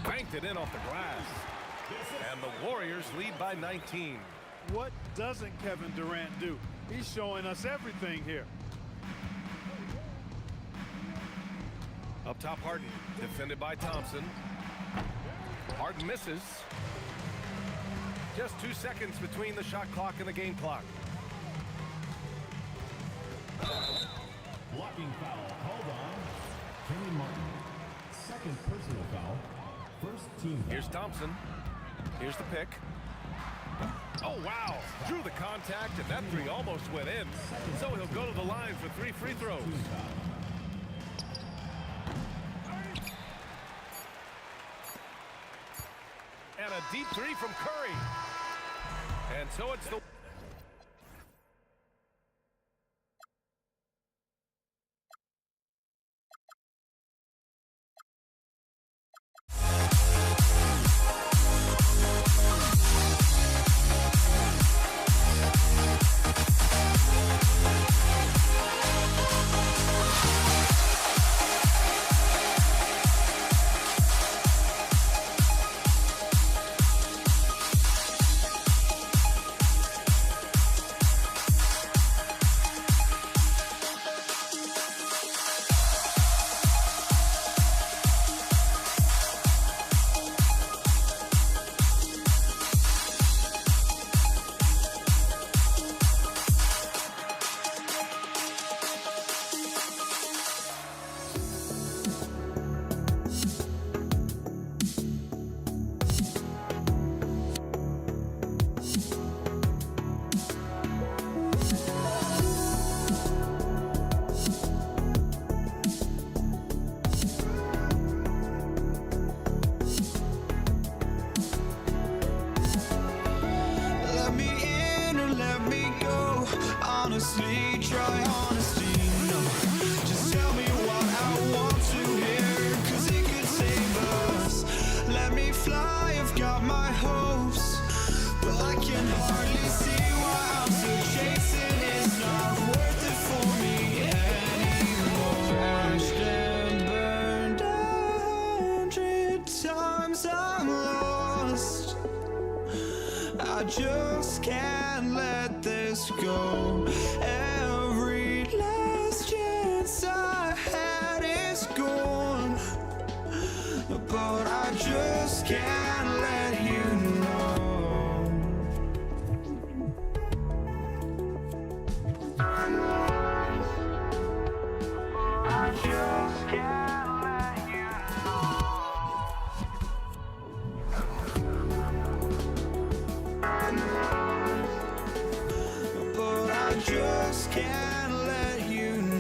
Banked it in off the glass. And the Warriors lead by 19. What doesn't Kevin Durant do? He's showing us everything here. Up top, Harden. Defended by Thompson. Harden misses. Just 2 seconds between the shot clock and the game clock. Blocking foul called on Kenny Martin. Second personal foul. First team foul. Here's Thompson. Here's the pick. Oh, wow. Drew the contact, and that 3 almost went in. So he'll go to the line for 3 free throws. And a deep 3 from Curry. And so it's the... honestly, try honesty, no. Just tell me what I want to hear, 'cause it could save us. Let me fly, I've got my hopes, but I can hardly see why I'm still chasing. It's not worth it for me anymore. Crashed and burned 100 times, I'm lost. I just can't let this go. Every last chance I had is gone, but I just can't let you know. can't let you know.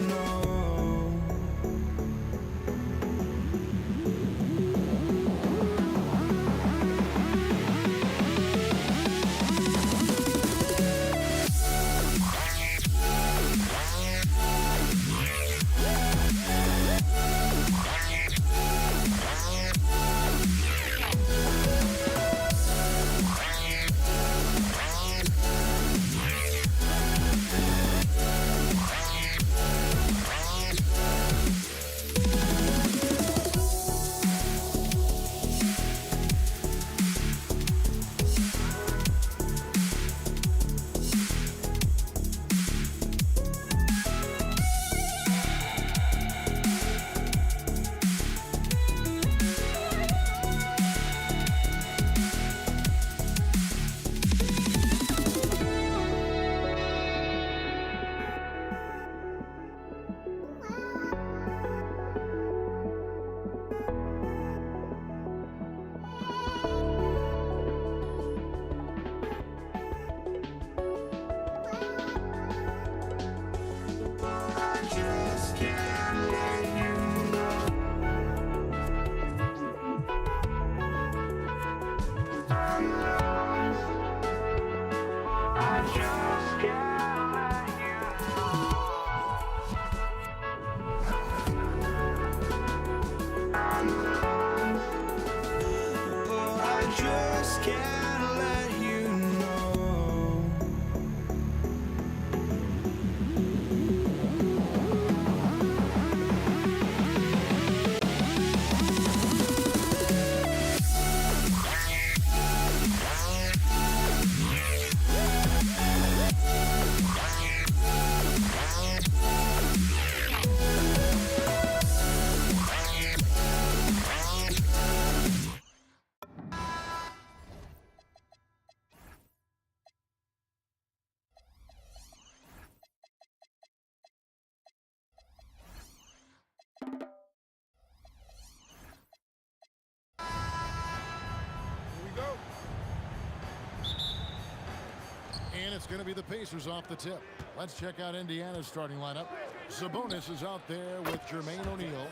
And it's going to be the Pacers off the tip. Let's check out Indiana's starting lineup. Sabonis is out there with Jermaine O'Neal.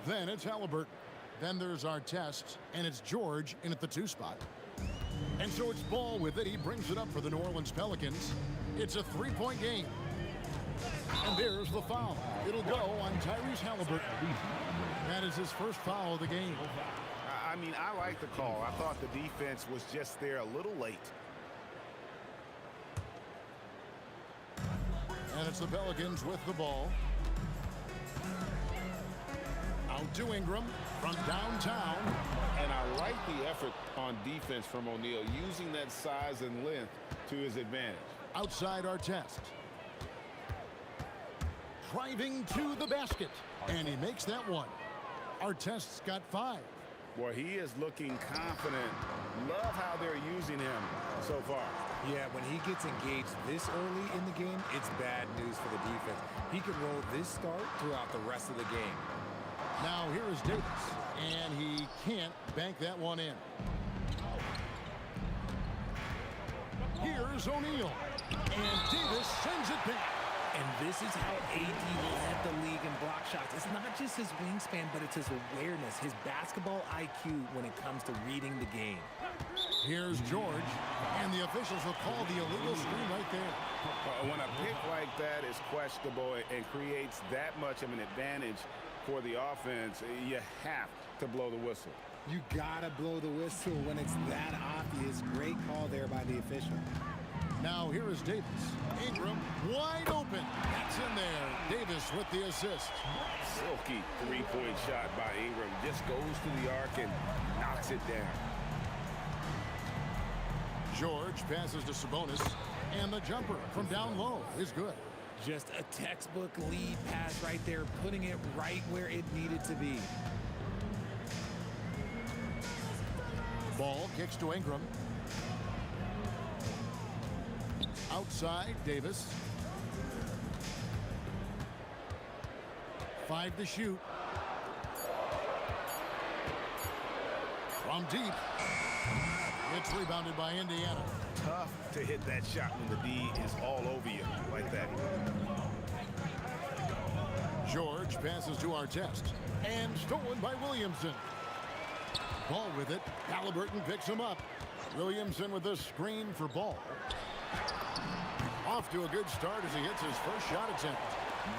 Then it's Halliburton. Then there's Artest, and it's George in at the 2 spot. And so it's Ball with it. He brings it up for the New Orleans Pelicans. It's a 3-point game. And there's the foul. It'll go on Tyrese Halliburton. That is his first foul of the game. I mean, I like the call. I thought the defense was just there a little late. And it's the Pelicans with the ball. Out to Ingram from downtown. And I like the effort on defense from O'Neal, using that size and length to his advantage. Outside Artest. Driving to the basket. And he makes that one. Artest's got 5. Boy, he is looking confident. Love how they're using him so far. Yeah, when he gets engaged this early in the game, it's bad news for the defense. He could roll this start throughout the rest of the game. Now here is Davis, and he can't bank that one in. Here's O'Neal, and Davis sends it back. And this is how AD led the league in block shots. It's not just his wingspan, but it's his awareness, his basketball IQ when it comes to reading the game. Here's George, and the officials will call the illegal screen right there. When a pick like that is questionable and creates that much of an advantage for the offense, you have to blow the whistle. You gotta blow the whistle when it's that obvious. Great call there by the official. Now here is Davis. Ingram wide open. That's in there. Davis with the assist. Silky three-point shot by Ingram. Just goes to the arc and knocks it down. George passes to Sabonis. And the jumper from down low is good. Just a textbook lead pass right there, putting it right where it needed to be. Ball kicks to Ingram. Outside, Davis. 5 to shoot. From deep. It's rebounded by Indiana. Tough to hit that shot when the D is all over you like that. George passes to Artest. And stolen by Williamson. Ball with it. Halliburton picks him up. Williamson with a screen for Ball. Off to a good start as he hits his first shot attempt.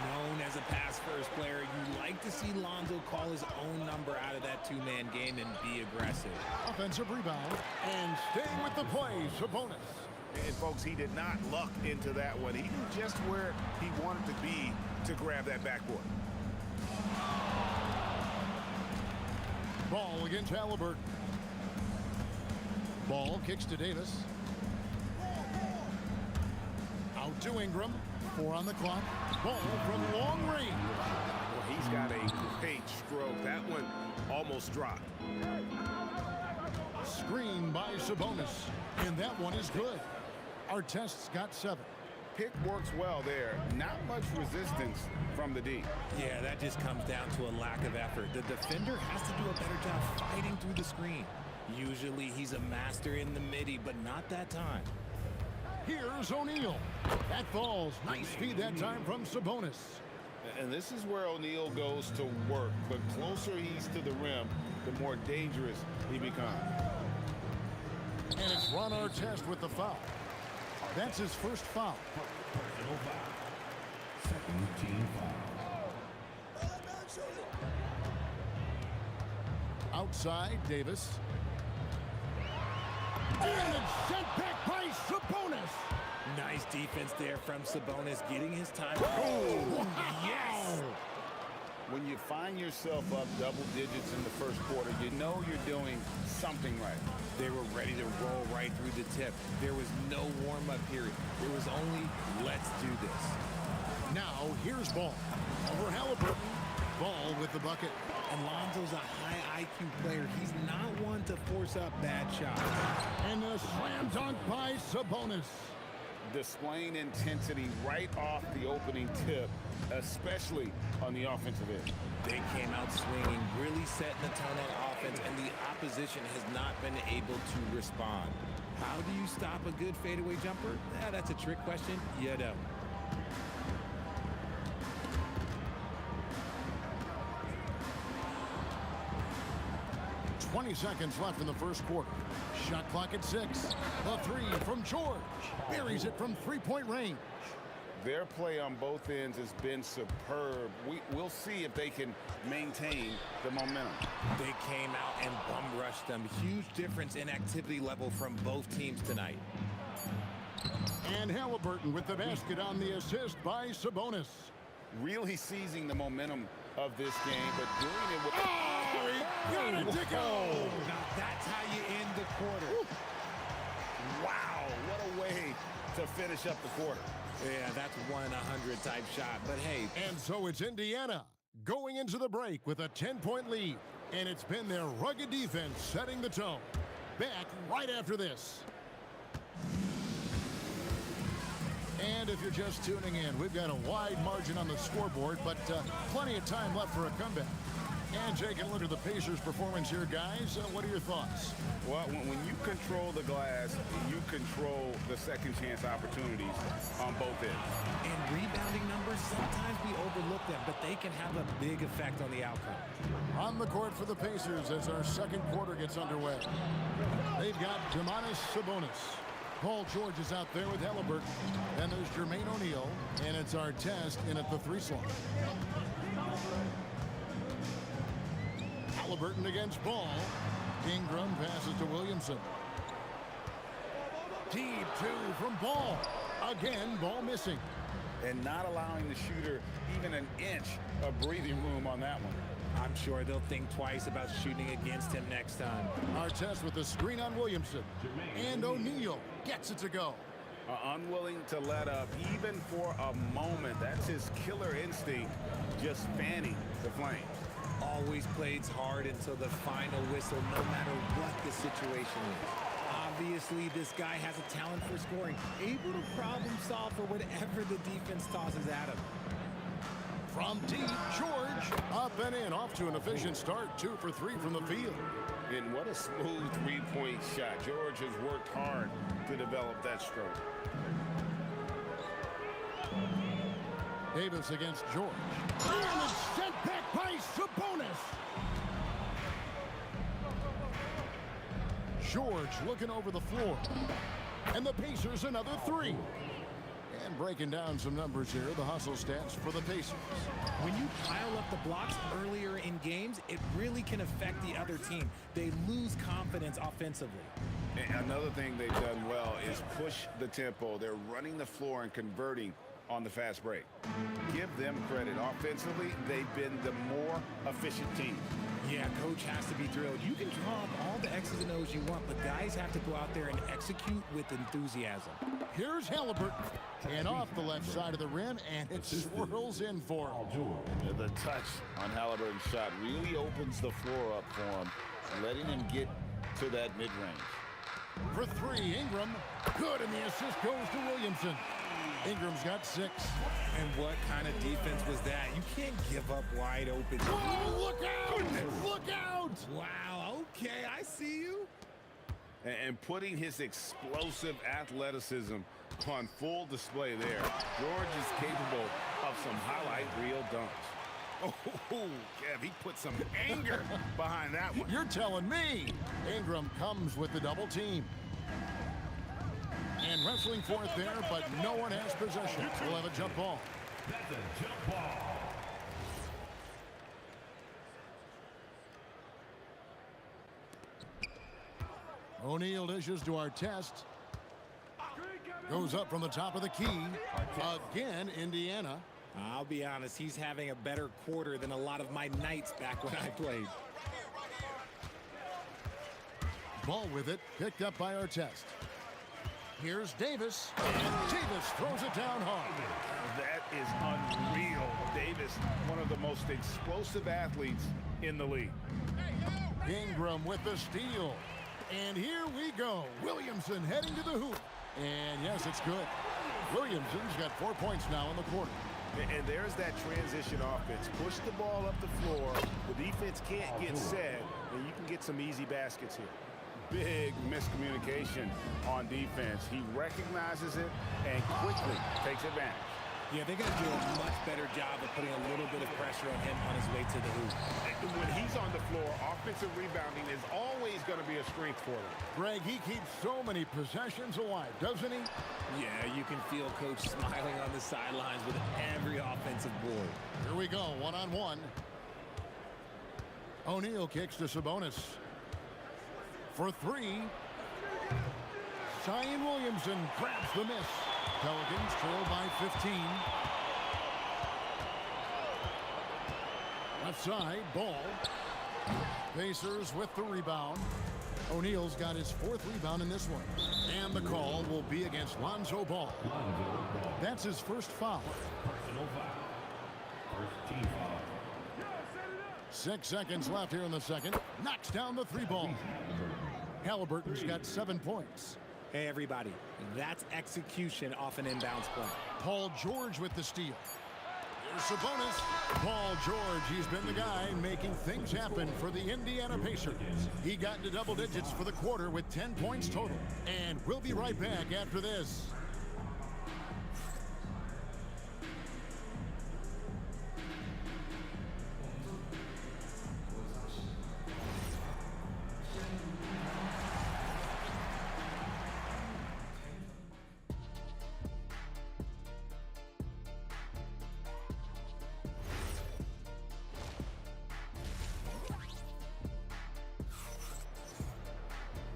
Known as a pass-first player, you like to see Lonzo call his own number out of that two-man game and be aggressive. Offensive rebound. And staying with the play, Sabonis. And folks, he did not luck into that one. He knew just where he wanted to be to grab that backboard. Ball against Halliburton. Ball kicks to Davis. Out to Ingram. 4 on the clock. Ball from long range. Well, he's got a great stroke. That one almost dropped. Screen by Sabonis. And that one is good. Artest's got 7. Pick works well there. Not much resistance from the D. Yeah, that just comes down to a lack of effort. The defender has to do a better job fighting through the screen. Usually he's a master in the midi, but not that time. Here's O'Neal. That falls. Nice feed that time from Sabonis. And this is where O'Neal goes to work. The closer he's to the rim, the more dangerous he becomes. And it's Ron Artest with the foul. That's his first foul. Personal foul. Second team foul. Outside, Davis. And it's sent back by Sabonis. Nice defense there from Sabonis, getting his time. Oh, yes! When you find yourself up double digits in the first quarter, you know you're doing something right. They were ready to roll right through the tip. There was no warm-up period. There was only, let's do this. Now, here's Ball. Over Halliburton. Ball with the bucket. And Lonzo's a high IQ player. He's not one to force up bad shots. And a slam dunk by Sabonis. Displaying intensity right off the opening tip, especially on the offensive end. They came out swinging, really setting the tone on offense, and the opposition has not been able to respond. How do you stop a good fadeaway jumper? That's a trick question. You don't. 20 seconds left in the first quarter. Shot clock at 6. The 3 from George. Buries it from three-point range. Their play on both ends has been superb. We'll see if they can maintain the momentum. They came out and bum rushed them. Huge difference in activity level from both teams tonight. And Halliburton with the basket on the assist by Sabonis. Really seizing the momentum of this game, but doing it with... Oh, he got it to go! Now that's how you end the quarter. Woo. Wow, what a way to finish up the quarter. Yeah, that's 1 in 100 type shot, but hey. And so it's Indiana going into the break with a 10-point lead. And it's been their rugged defense setting the tone. Back right after this. And if you're just tuning in, we've got a wide margin on the scoreboard, but plenty of time left for a comeback. And taking a look at the Pacers' performance here, guys, what are your thoughts? Well, when you control the glass, you control the second chance opportunities on both ends. And rebounding numbers, sometimes we overlook them, but they can have a big effect on the outcome. On the court for the Pacers as our second quarter gets underway. They've got Domantas Sabonis. Paul George is out there with Halliburton. Then there's Jermaine O'Neal, and it's Artest in at the 3 slot. Halliburton against Ball. Ingram passes to Williamson. Deep 2 from Ball. Again, Ball missing. And not allowing the shooter even an inch of breathing room on that one. I'm sure they'll think twice about shooting against him next time. Artest with the screen on Williamson. And O'Neal gets it to go. Unwilling to let up even for a moment. That's his killer instinct, just fanning the flames. Always plays hard until the final whistle, no matter what the situation is. Obviously, this guy has a talent for scoring, able to problem solve for whatever the defense tosses at him. From deep, George up and in, off to an efficient start, 2 for 3 from the field. And what a smooth three-point shot. George has worked hard to develop that stroke. Davis against George. And it's sent back by Sabonis. George looking over the floor. And the Pacers another three. And breaking down some numbers here, the hustle stats for the Pacers. When you pile up the blocks earlier in games, it really can affect the other team. They lose confidence offensively. And another thing they've done well is push the tempo. They're running the floor and converting on the fast break. Give them credit. Offensively, they've been the more efficient team. Yeah, coach has to be thrilled. You can draw up all the X's and O's you want, but guys have to go out there and execute with enthusiasm. Here's Halliburton. And off the left side of the rim, and it swirls in for him. The touch on Halliburton's shot really opens the floor up for him, letting him get to that mid-range. For three, Ingram. Good, and the assist goes to Williamson. Ingram's got 6. And what kind of defense was that? You can't give up wide open. Oh, look out! Look out! Wow, okay, I see you. And putting his explosive athleticism on full display there. George is capable of some highlight reel dunks. Oh, Kev, he put some anger behind that one. You're telling me. Ingram comes with the double team. And wrestling for it there, but no one has possession. We'll have a jump ball. That's a jump ball. O'Neal dishes to Artest. Goes up from the top of the key. Again, Indiana. I'll be honest, he's having a better quarter than a lot of my nights back when I played. Ball with it, picked up by Artest. Here's Davis, and Davis throws it down hard. That is unreal. Davis, one of the most explosive athletes in the league. Ingram with the steal. And here we go. Williamson heading to the hoop. And yes, it's good. Williamson's got 4 points now in the quarter. And there's that transition offense. Push the ball up the floor. The defense can't get set, and you can get some easy baskets here. Big miscommunication on defense. He recognizes it and quickly takes advantage. Yeah, they're going to do a much better job of putting a little bit of pressure on him on his way to the hoop. When he's on the floor, offensive rebounding is always going to be a strength for him. Greg, he keeps so many possessions alive, doesn't he? Yeah, you can feel Coach smiling on the sidelines with every offensive board. Here we go, one-on-one. O'Neal kicks to Sabonis. For three. Zion Williamson grabs the miss. Pelicans trail by 15. Left side, ball. Pacers with the rebound. O'Neal's got his 4th rebound in this one. And the call will be against Lonzo Ball. That's his first foul. Personal foul. First team foul. 6 seconds left here in the second. Knocks down the 3-ball. Halliburton's got 7 points. Hey, everybody, that's execution off an inbounds play. Paul George with the steal. Here's Sabonis. Paul George, he's been the guy making things happen for the Indiana Pacers. He got into double digits for the quarter with 10 points total. And we'll be right back after this.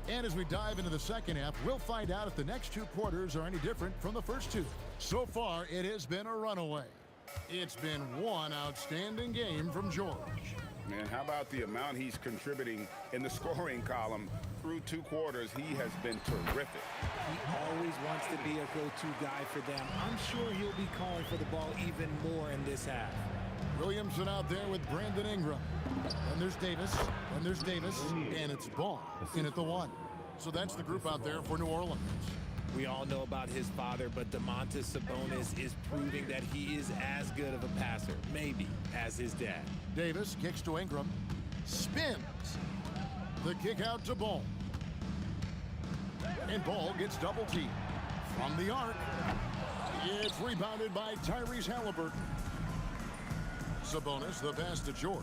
And as we dive into the second half, we'll find out if the next 2 quarters are any different from the first 2. So far, it has been a runaway. It's been one outstanding game from George. Man, how about the amount he's contributing in the scoring column through 2 quarters? He has been terrific. He always wants to be a go-to guy for them. I'm sure he'll be calling for the ball even more in this half. Williamson out there with Brandon Ingram. And there's Davis, and there's Davis, and it's Ball in at the 1. So that's the group out there for New Orleans. We all know about his father, but Domantas Sabonis is proving that he is as good of a passer, maybe, as his dad. Davis kicks to Ingram, spins, The kick out to Ball. And Ball gets double teamed. From the arc, it's rebounded by Tyrese Halliburton. Sabonis, the pass to George.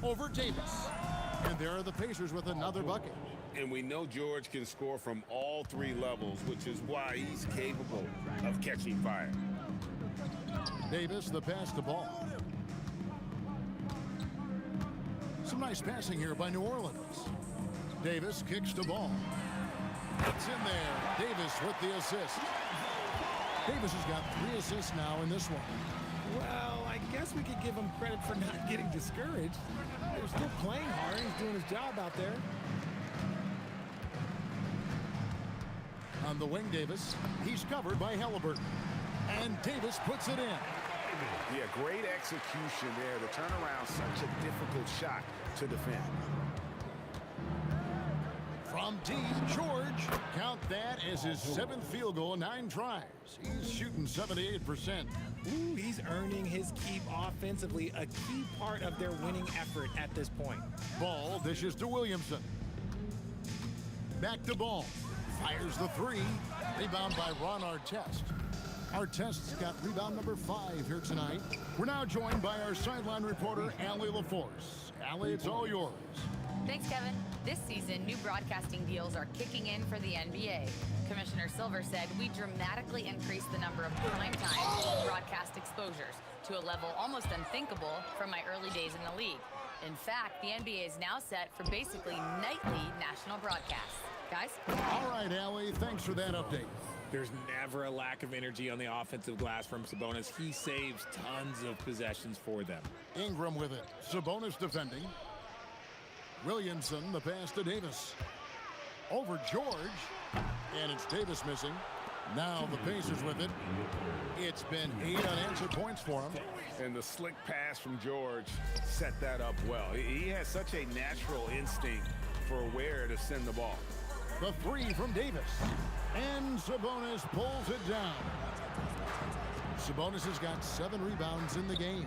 Over Davis. And there are the Pacers with another bucket. And we know George can score from all three levels, which is why he's capable of catching fire. Davis, the pass to Ball. Some nice passing here by New Orleans. Davis kicks to Ball. It's in there. Davis with the assist. Davis has got 3 assists now in this one. Well, I guess we could give him credit for not getting discouraged. They're still playing hard. He's doing his job out there. On the wing, Davis. He's covered by Halliburton. And Davis puts it in. Yeah, great execution there. The turnaround, such a difficult shot to defend. From deep, George. Count that as his 7th field goal in 9 tries. He's shooting 78%. Ooh, he's earning his keep offensively, a key part of their winning effort at this point. Ball dishes to Williamson. Back to Ball. Fires the 3. Rebound by Ron Artest. Artest's got rebound number 5 here tonight. We're now joined by our sideline reporter, Allie LaForce. Allie, it's all yours. Thanks, Kevin. This season, new broadcasting deals are kicking in for the NBA. Commissioner Silver said we dramatically increased the number of primetime broadcast exposures to a level almost unthinkable from my early days in the league. In fact, the NBA is now set for basically nightly national broadcasts. Guys? All right, Allie, thanks for that update. There's never a lack of energy on the offensive glass from Sabonis. He saves tons of possessions for them. Ingram with it. Sabonis defending. Williamson, the pass to Davis. Over George. And it's Davis missing. Now the Pacers with it. It's been 8 unanswered points for him. And the slick pass from George set that up well. He has such a natural instinct for where to send the ball. The 3 from Davis. And Sabonis pulls it down. Sabonis has got 7 rebounds in the game.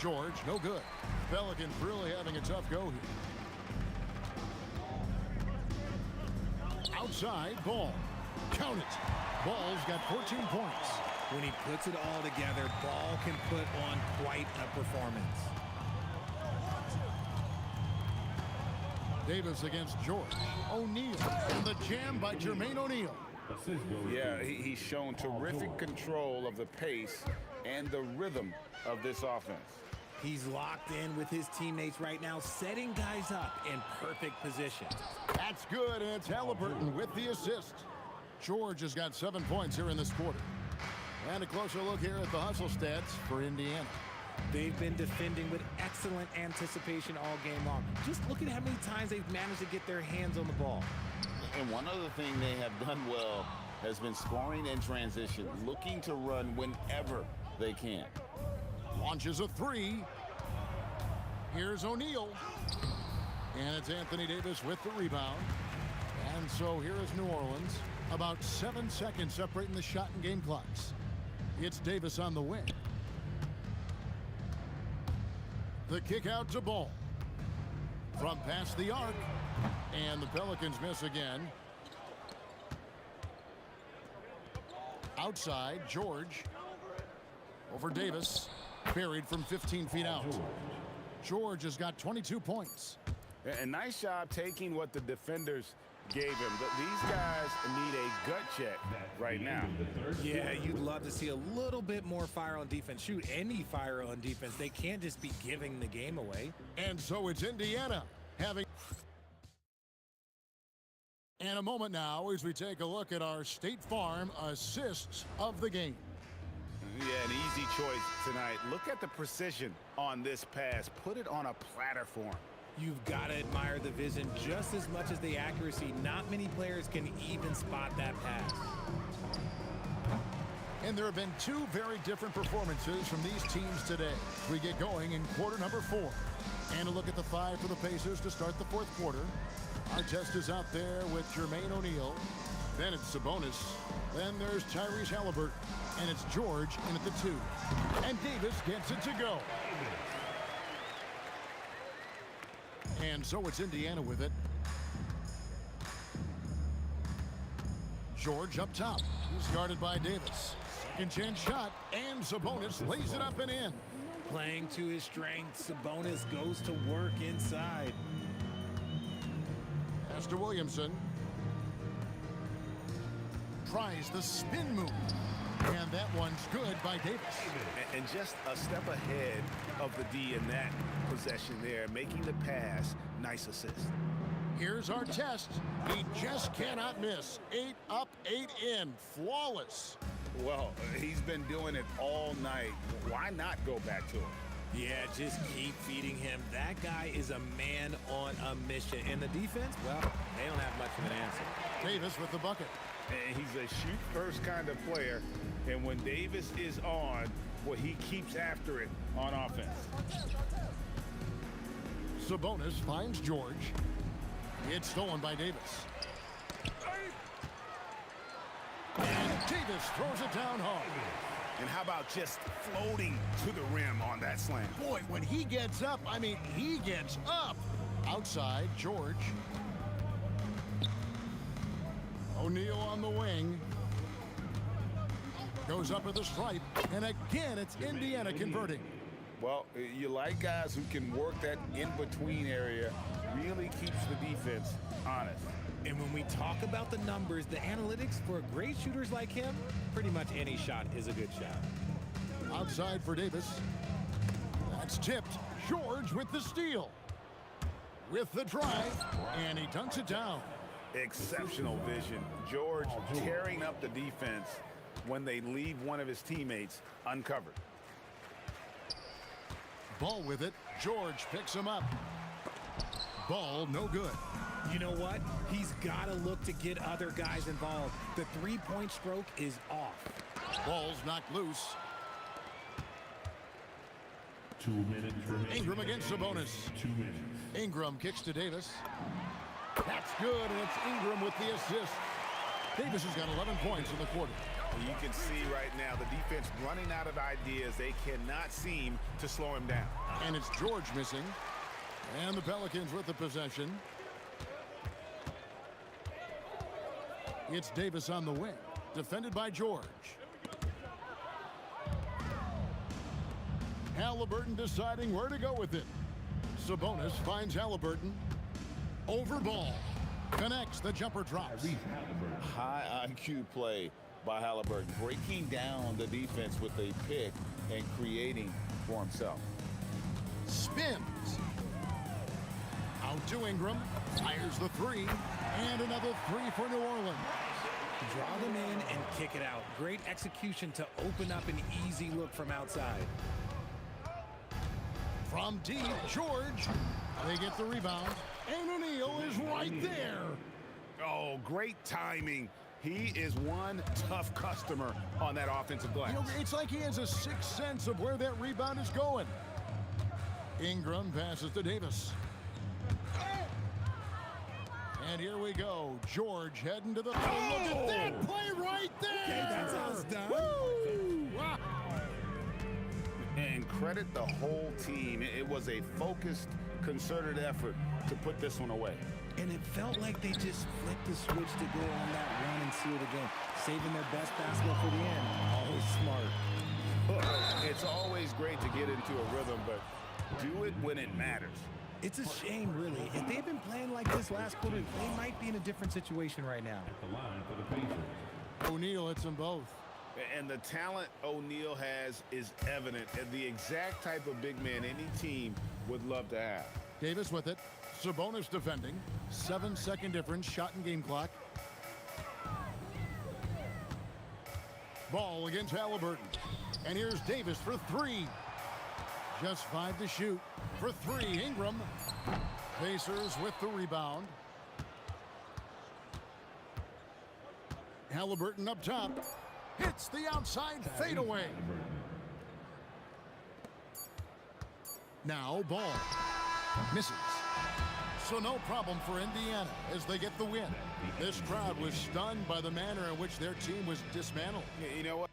George, no good. Pelicans really having a tough go here. Outside, Ball. Count it. Ball's got 14 points. When he puts it all together, Ball can put on quite a performance. Davis against George. O'Neal. And the jam by Jermaine O'Neal. Yeah, he's shown terrific control of the pace and the rhythm of this offense. He's locked in with his teammates right now, setting guys up in perfect position. That's good, and it's Halliburton with the assist. George has got 7 points here in this quarter. And a closer look here at the hustle stats for Indiana. They've been defending with excellent anticipation all game long. Just look at how many times they've managed to get their hands on the ball. And one other thing they have done well has been scoring in transition, looking to run whenever they can. Launches a 3. Here's O'Neal. And it's Anthony Davis with the rebound. And so here is New Orleans. About 7 seconds separating the shot and game clocks. It's Davis on the wing. The kick out to Ball. From past the arc. And the Pelicans miss again. Outside, George. Over Davis. Buried from 15 feet out. George has got 22 points. A nice job taking what the defenders gave him. These guys need a gut check right now. Yeah, you'd love to see a little bit more fire on defense. Shoot, any fire on defense. They can't just be giving the game away. And so it's Indiana having... And a moment now as we take a look at our State Farm assists of the game. Yeah, an easy choice tonight. Look at the precision on this pass. Put it on a platter for him. You've got to admire the vision just as much as the accuracy. Not many players can even spot that pass. And there have been 2 very different performances from these teams today. We get going in quarter number 4. And a look at the 5 for the Pacers to start the 4th quarter. Artest is out there with Jermaine O'Neal. Then it's Sabonis. Then there's Tyrese Halliburton. And it's George in at the 2. And Davis gets it to go. And so it's Indiana with it. George up top. He's guarded by Davis. Second chance shot, and Sabonis lays it up and in. Playing to his strength, Sabonis goes to work inside. Pass to Williamson. Tries the spin move. And that one's good by Davis. And just a step ahead of the D in that possession there, making the pass. Nice assist. Here's our test. He just cannot miss. 8 up, 8 in. Flawless. Well, he's been doing it all night. Why not go back to him? Yeah, just keep feeding him. That guy is a man on a mission. And the defense, well, they don't have much of an answer. Davis with the bucket. And he's a shoot-first kind of player. And when Davis is on, well, he keeps after it on offense. Sabonis finds George. It's stolen by Davis. And Davis throws it down hard. And how about just floating to the rim on that slam? Boy, when he gets up, I mean, he gets up. Outside, George. O'Neal on the wing. Goes up at the stripe. And again, it's Indiana converting. Well, you like guys who can work that in-between area, really keeps the defense honest. And when we talk about the numbers, the analytics for great shooters like him, pretty much any shot is a good shot. Outside for Davis. That's tipped. George with the steal. With the drive, and he dunks it down. Exceptional vision. George tearing up the defense when they leave one of his teammates uncovered. Ball with it. George picks him up. Ball no good. You know what? He's got to look to get other guys involved. The three-point stroke is off. Ball's knocked loose. 2 minutes remaining. Ingram against Sabonis. 2 minutes. Ingram kicks to Davis. That's good, and it's Ingram with the assist. Davis has got 11 points in the quarter. You can see right now the defense running out of ideas. They cannot seem to slow him down. And it's George missing. And the Pelicans with the possession. It's Davis on the wing. Defended by George. Halliburton deciding where to go with it. Sabonis finds Halliburton. Over ball. Connects. The jumper drops. High IQ play by Halliburton, breaking down the defense with a pick and creating for himself. Spins. Out to Ingram. Fires the three. And another three for New Orleans. Draw them in and kick it out. Great execution to open up an easy look from outside. From deep, George. They get the rebound. And O'Neal is right there. Oh, great timing. He is one tough customer on that offensive glass. You know, it's like he has a sixth sense of where that rebound is going. Ingram passes to Davis. And here we go. George heading to the... Oh, look at that play right there! Okay, that's how it's done. Woo! Wow. And credit the whole team. It was a focused, concerted effort to put this one away. And it felt like they just flipped the switch to go on that run and seal the game. Saving their best basketball for the end. Always smart. Look, it's always great to get into a rhythm, but do it when it matters. It's a shame, really. If they'd been playing like this last quarter, they might be in a different situation right now. At the line for the Pacers. O'Neal hits them both. And the talent O'Neal has is evident, and the exact type of big man any team would love to have. Davis with it. Sabonis defending. 7-second difference. Shot and game clock. Ball against Halliburton. And here's Davis for three. Just 5 to shoot. For three, Ingram. Pacers with the rebound. Halliburton up top. Hits the outside fadeaway. Now Ball. Misses. So no problem for Indiana as they get the win. This crowd was stunned by the manner in which their team was dismantled. You know what?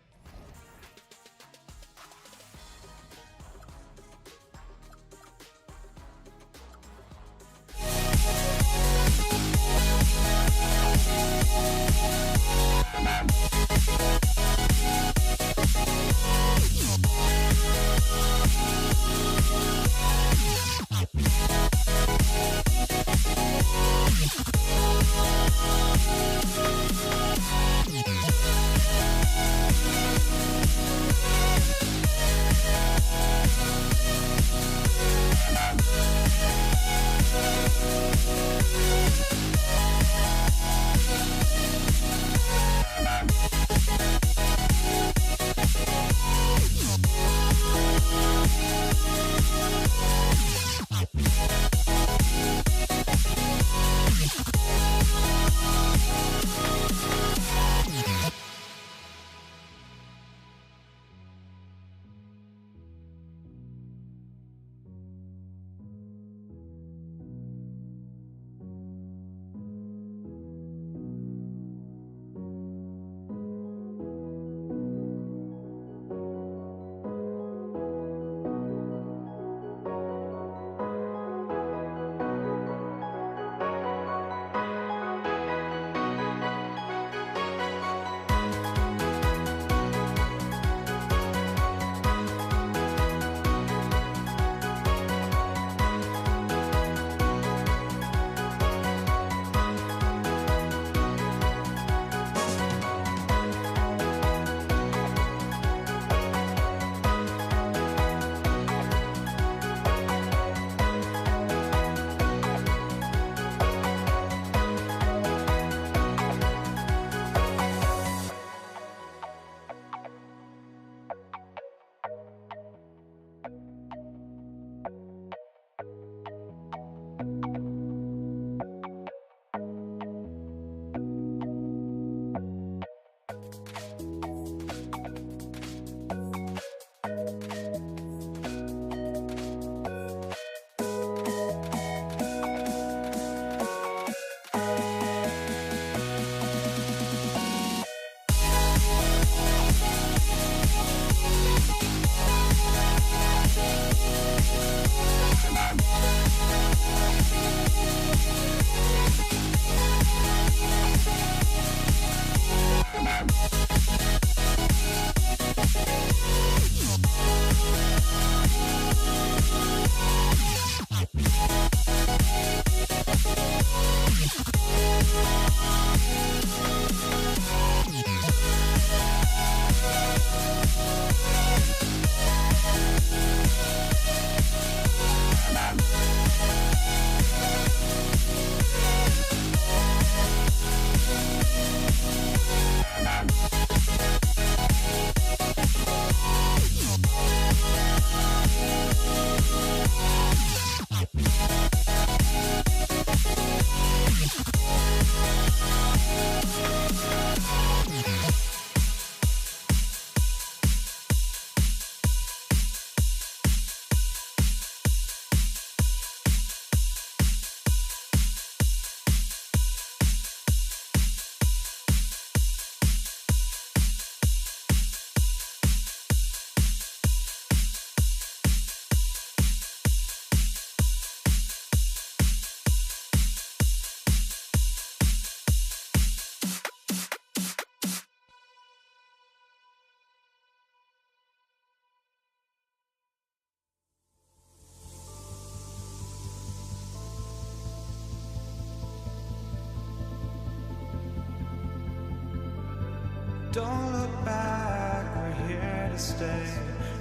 Don't look back, we're here to stay.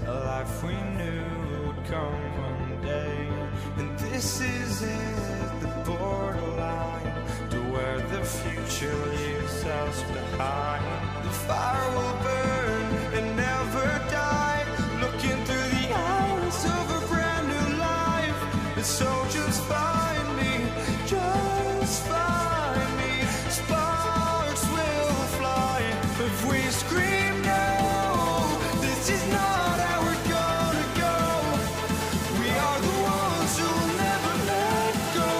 A life we knew would come one day. And this is it, the borderline to where the future leaves us behind. The fire will burn and never die. Looking through the eyes of a brand new life. And so just find me, just find me. Sparks will fly if we scream no. This is not how we're gonna go. We are the ones who'll never let go.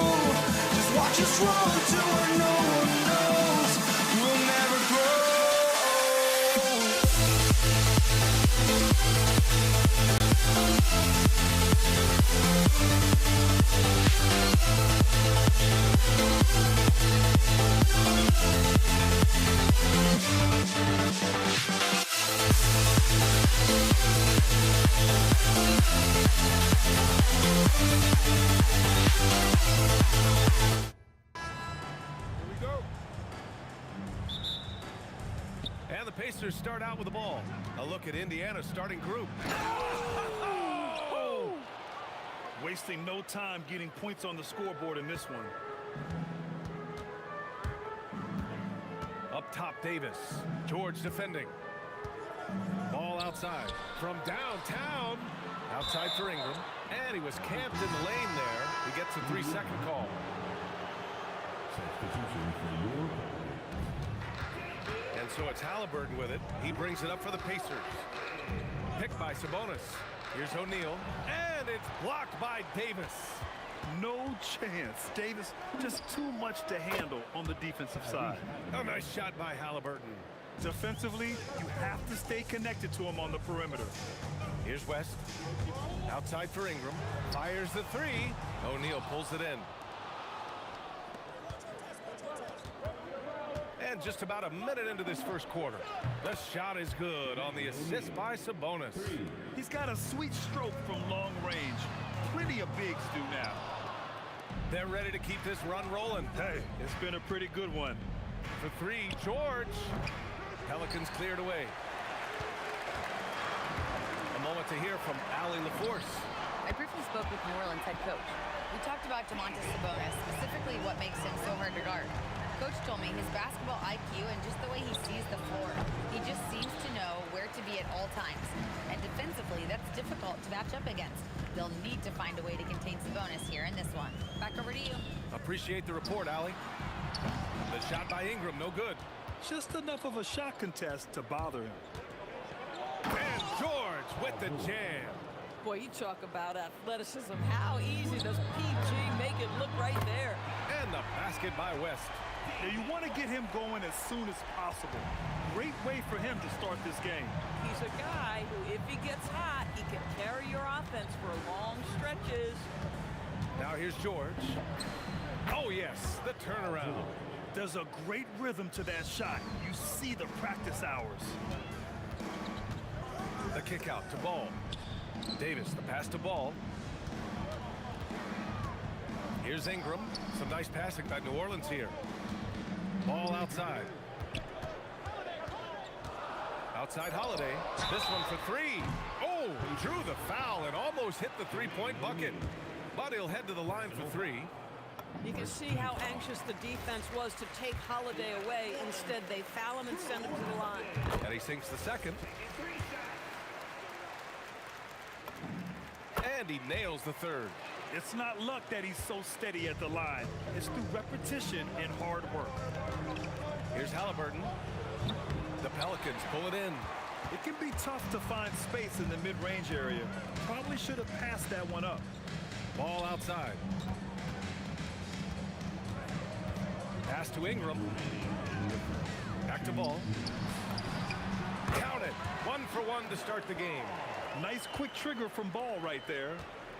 Just watch us run to where no one knows. We'll never grow. And the Pacers start out with the ball. A look at Indiana's starting group. Wasting no time getting points on the scoreboard in this one. Up top, Davis. George defending. Ball outside. From downtown. Outside for Ingram. And he was camped in the lane there. He gets a 3-second call. And so it's Halliburton with it. He brings it up for the Pacers. Picked by Sabonis. Here's O'Neal. And it's blocked by Davis. No chance. Davis just too much to handle on the defensive side. A nice shot by Halliburton. Defensively, you have to stay connected to him on the perimeter. Here's West. Outside for Ingram. Fires the three. O'Neal pulls it in. And just about a minute into this first quarter. The shot is good on the assist by Sabonis. He's got a sweet stroke from long range. Plenty of bigs do now. They're ready to keep this run rolling. Hey, it's been a pretty good one. For three, George. Pelicans cleared away. A moment to hear from Allie LaForce. I briefly spoke with New Orleans head coach. We talked about Domantas Sabonis, specifically what makes him so hard to guard. Coach told me his basketball IQ and just the way he sees the floor. He just seems to know where to be at all times. And defensively, that's difficult to match up against. They'll need to find a way to contain Sabonis here in this one. Back over to you. Appreciate the report, Allie. The shot by Ingram, no good. Just enough of a shot contest to bother him. And George with the jam. Boy, you talk about athleticism. How easy does PG make it look right there? And the basket by West. Now you want to get him going as soon as possible. Great way for him to start this game. He's a guy who, if he gets hot, he can carry your offense for long stretches. Now here's George. Oh, yes, the turnaround. There's a great rhythm to that shot. You see the practice hours. The kick out to Ball. Davis, the pass to Ball. Here's Ingram. Some nice passing by New Orleans here. Ball outside. Outside Holiday. This one for three. Oh, drew the foul and almost hit the three-point bucket. But he'll head to the line for three. You can see how anxious the defense was to take Holiday away. Instead, they foul him and send him to the line. And he sinks the second. And he nails the third. It's not luck that he's so steady at the line. It's through repetition and hard work. Here's Halliburton. The Pelicans pull it in. It can be tough to find space in the mid-range area. Probably should have passed that one up. Ball outside. Pass to Ingram. Back to Ball. Count it. 1 for 1 to start the game. Nice quick trigger from Ball right there.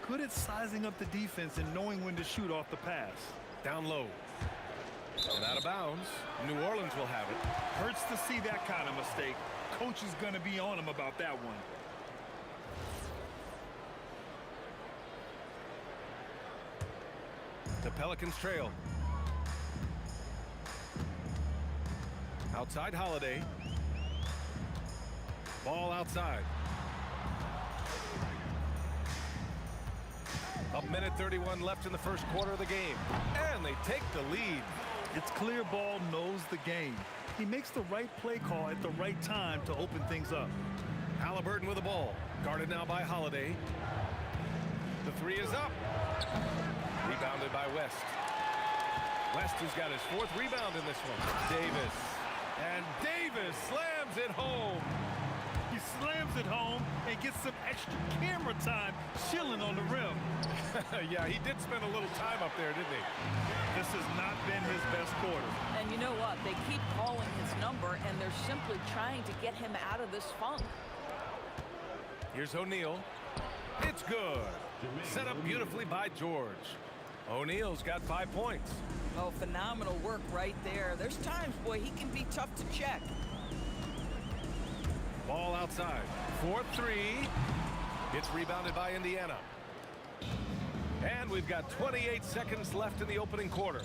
Good at sizing up the defense and knowing when to shoot off the pass. Down low. And out of bounds. New Orleans will have it. Hurts to see that kind of mistake. Coach is going to be on him about that one. The Pelicans trail. Outside Holiday. Ball outside. A minute 31 left in the first quarter of the game. And they take the lead. It's clear Ball knows the game. He makes the right play call at the right time to open things up. Halliburton with the ball. Guarded now by Holiday. The three is up. Rebounded by West. West has got his 4th rebound in this one. Davis. And Davis slams it home. He slams it home and gets some extra camera time chilling on the rim. Yeah, he did spend a little time up there, didn't he? This has not been his best quarter. And you know what? They keep calling his number, and they're simply trying to get him out of this funk. Here's O'Neal. It's good. Set up beautifully by George. O'Neal's got 5 points. Oh, phenomenal work right there. There's times, boy, he can be tough to check. Ball outside. 4-3. It's rebounded by Indiana. And we've got 28 seconds left in the opening quarter.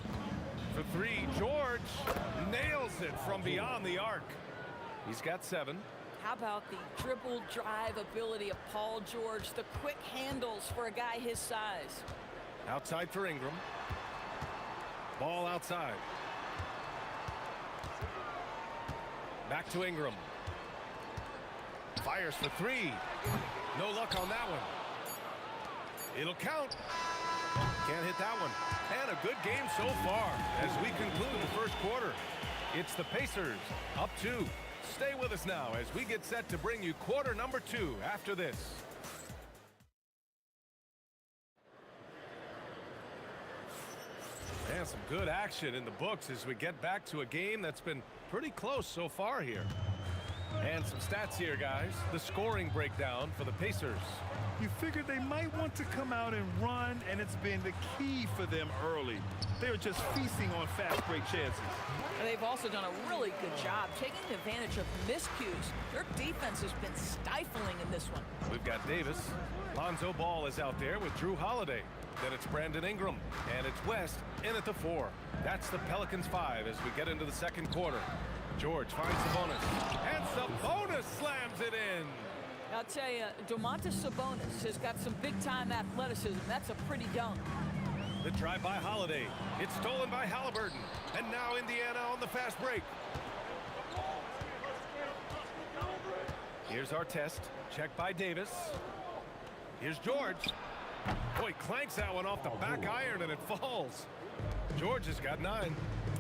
For three, George nails it from beyond the arc. He's got 7. How about the dribble drive ability of Paul George, the quick handles for a guy his size. Outside for Ingram. Ball outside. Back to Ingram. Fires for 3. No luck on that one. It'll count. Can't hit that one. And a good game so far as we conclude the first quarter. It's the Pacers up 2. Stay with us now as we get set to bring you quarter number 2 after this. And some good action in the books as we get back to a game that's been pretty close so far here. And some stats here, guys. The scoring breakdown for the Pacers. You figured they might want to come out and run, and it's been the key for them early. They're just feasting on fast break chances. And they've also done a really good job taking advantage of miscues. Their defense has been stifling in this one. We've got Davis. Lonzo Ball is out there with Drew Holiday. Then it's Brandon Ingram. And it's West in at the 4. That's the Pelicans 5 as we get into the second quarter. George finds Sabonis. And Sabonis slams it in. I'll tell you, Domantas Sabonis has got some big-time athleticism. That's a pretty dunk. The drive by Holiday. It's stolen by Halliburton. And now Indiana on the fast break. Here's our test. Check by Davis. Here's George. Boy, clanks that one off the back iron and it falls. George has got 9.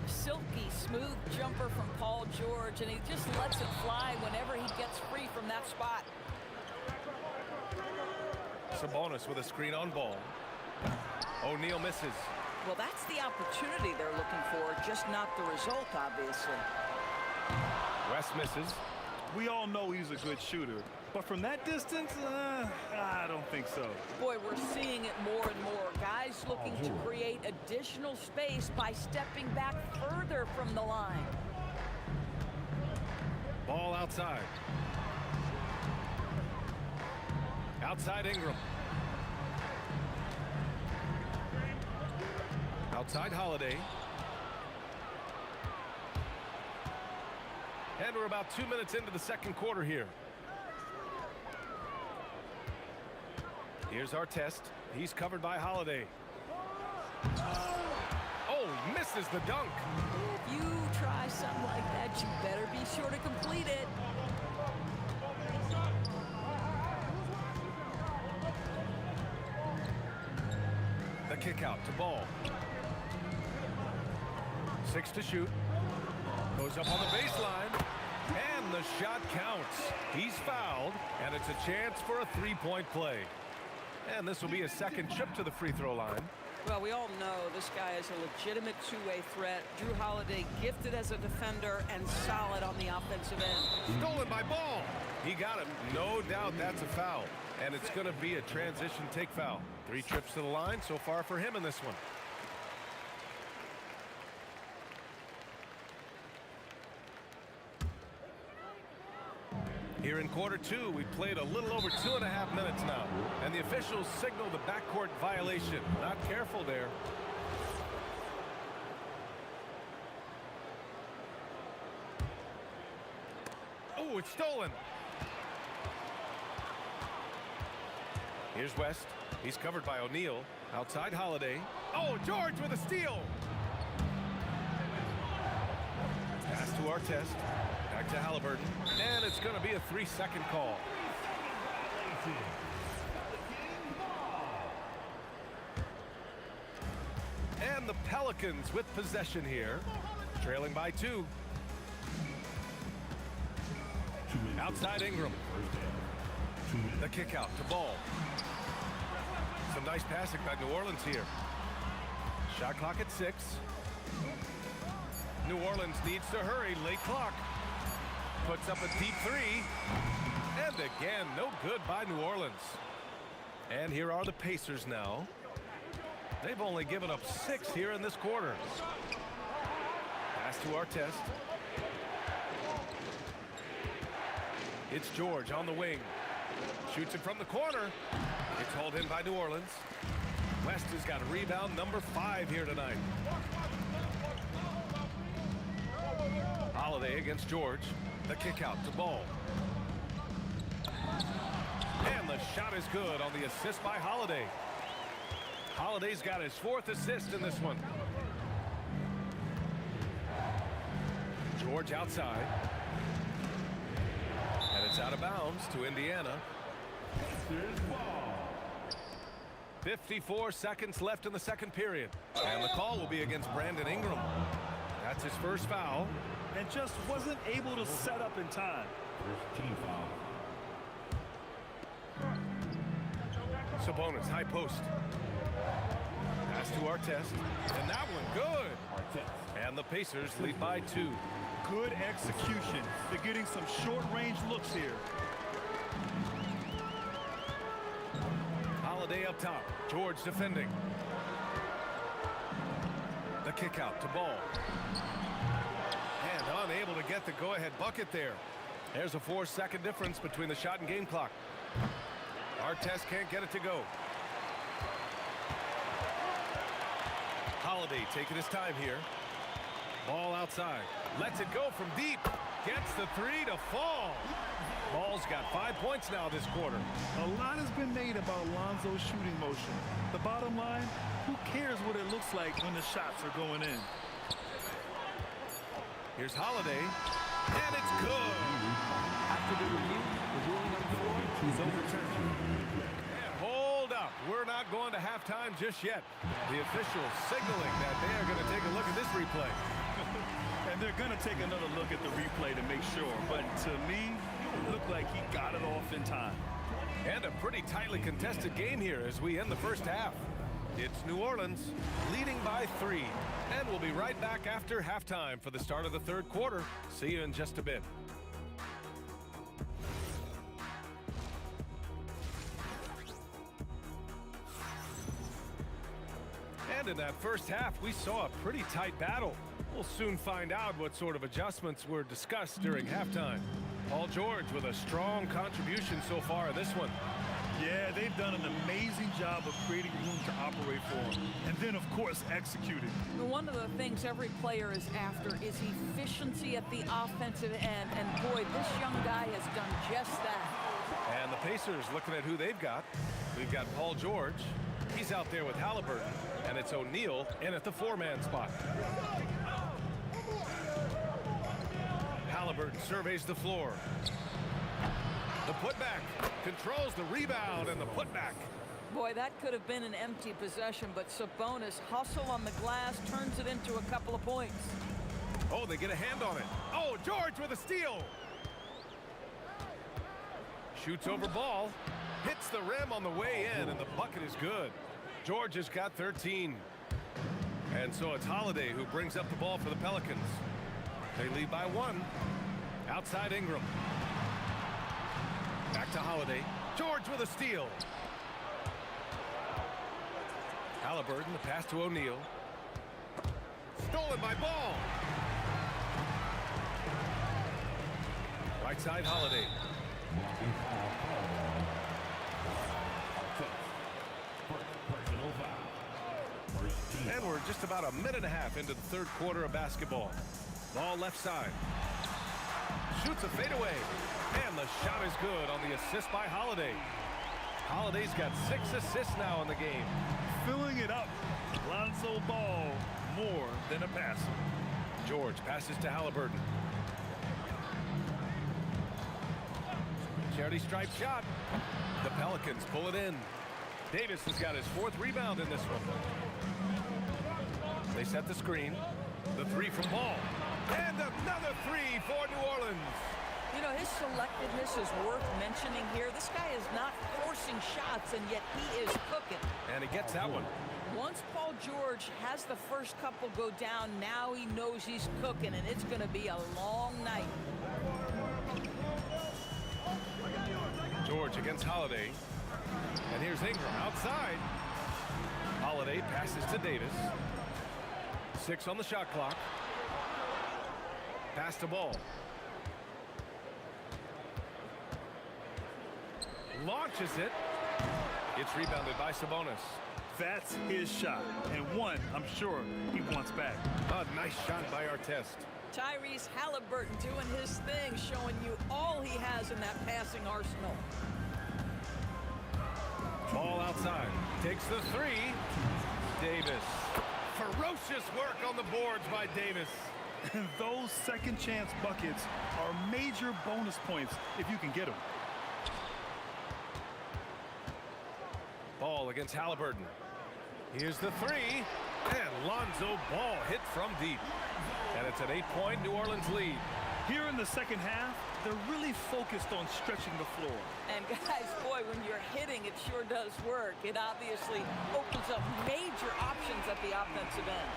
Silky smooth jumper from Paul George, and he just lets it fly whenever he gets free from that spot. Sabonis with a screen on Ball. O'Neal misses. Well, that's the opportunity they're looking for, just not the result, obviously. West misses. We all know he's a good shooter, but from that distance, I don't think so. Boy, we're seeing it more and more. Guys looking to create additional space by stepping back further from the line. Ball outside. Outside Ingram. Outside Holiday. And we're about 2 minutes into the second quarter here. Here's our test. He's covered by Holiday. Oh, misses the dunk. If you try something like that, you better be sure to complete it. The kick out to Ball. 6 to shoot. Goes up on the baseline. And the shot counts. He's fouled, and it's a chance for a three-point play. And this will be a second trip to the free throw line. Well, we all know this guy is a legitimate two-way threat. Drew Holiday gifted as a defender and solid on the offensive end. Stolen by Ball. He got him. No doubt that's a foul. And it's going to be a transition take foul. 3 trips to the line so far for him in this one. Here in quarter 2, we played a little over 2.5 minutes now. And the officials signal the backcourt violation. Not careful there. Oh, it's stolen. Here's West. He's covered by O'Neal. Outside Holiday. Oh, George with a steal. Pass to Artest. Back to Halliburton. And it's going to be a 3-second call. And the Pelicans with possession here. Trailing by 2. Outside Ingram. The kick out to Ball. Some nice passing by New Orleans here. Shot clock at 6. New Orleans needs to hurry. Late clock. Puts up a deep 3. And again, no good by New Orleans. And here are the Pacers now. They've only given up 6 here in this quarter. Pass to Artest. It's George on the wing. Shoots it from the corner. It's hauled in by New Orleans. West has got rebound number 5 here tonight. Holiday against George. The kick out to Ball. And the shot is good on the assist by Holiday. Holiday's got his 4th assist in this one. George outside. And it's out of bounds to Indiana. 54 seconds left in the second period. And the call will be against Brandon Ingram. That's his first foul. And just wasn't able to set up in time. First team foul. Sabonis, high post. Pass to Artest. And that one good. And the Pacers lead by 2. Good execution. They're getting some short-range looks here. Holiday up top. George defending. The kick out to Ball. And unable to get the go-ahead bucket there. There's a 4-second difference between the shot and game clock. Artest can't get it to go. Holiday taking his time here. Ball outside. Lets it go from deep. Gets the 3 to fall. Ball's got 5 points now this quarter. A lot has been made about Lonzo's shooting motion. The bottom line, who cares what it looks like when the shots are going in? Here's Holiday. And it's good. After the review, the ruling on the floor is overturned. And hold up. We're not going to halftime just yet. The officials signaling that they are going to take a look at this replay. And they're going to take another look at the replay to make sure. But to me, it looked like he got it off in time. And a pretty tightly contested game here as we end the first half. It's New Orleans leading by 3. And we'll be right back after halftime for the start of the third quarter. See you in just a bit. And in that first half, we saw a pretty tight battle. We'll soon find out what sort of adjustments were discussed during halftime. Paul George with a strong contribution so far in this one. Yeah, they've done an amazing job of creating room to operate for him. And then, of course, executing. One of the things every player is after is efficiency at the offensive end. And boy, this young guy has done just that. And the Pacers looking at who they've got. We've got Paul George. He's out there with Halliburton. And it's O'Neal in at the 4-man spot. Halliburton surveys the floor. The putback, controls the rebound and the putback. Boy, that could have been an empty possession, but Sabonis hustle on the glass, turns it into a couple of points. Oh, they get a hand on it. Oh, George with a steal. Shoots over ball, hits the rim on the way in, and the bucket is good. George has got 13. And so it's Holiday who brings up the ball for the Pelicans. They lead by 1. Outside Ingram. Back to Holiday. George with a steal. Halliburton, the pass to O'Neal. Stolen by Ball. Right side Holiday. And we're just about a minute and a half into the third quarter of basketball. Ball left side. Shoots a fadeaway. And the shot is good on the assist by Holiday. Holiday's got 6 assists now in the game. Filling it up. Lonzo Ball, more than a passer. George passes to Halliburton. Charity stripe shot. The Pelicans pull it in. Davis has got his 4th rebound in this one. They set the screen. The 3 from Ball. And another 3 for New Orleans. You know, his selectiveness is worth mentioning here. This guy is not forcing shots, and yet he is cooking. And he gets that one. Once Paul George has the first couple go down, now he knows he's cooking, and it's going to be a long night. George against Holiday. And here's Ingram outside. Holiday passes to Davis. 6 on the shot clock. Pass to Ball. Launches it. It's rebounded by Sabonis. That's his shot, and one I'm sure he wants back. A nice shot by Artest. Tyrese Halliburton doing his thing, showing you all he has in that passing arsenal. Ball outside. Takes the 3. Davis. Ferocious work on the boards by Davis. And those second chance buckets are major bonus points if you can get them. Ball against Halliburton. Here's the 3. And Lonzo Ball hit from deep. And it's an 8-point New Orleans lead. Here in the second half, they're really focused on stretching the floor. And guys, boy, when you're hitting, it sure does work. It obviously opens up major options at the offensive end.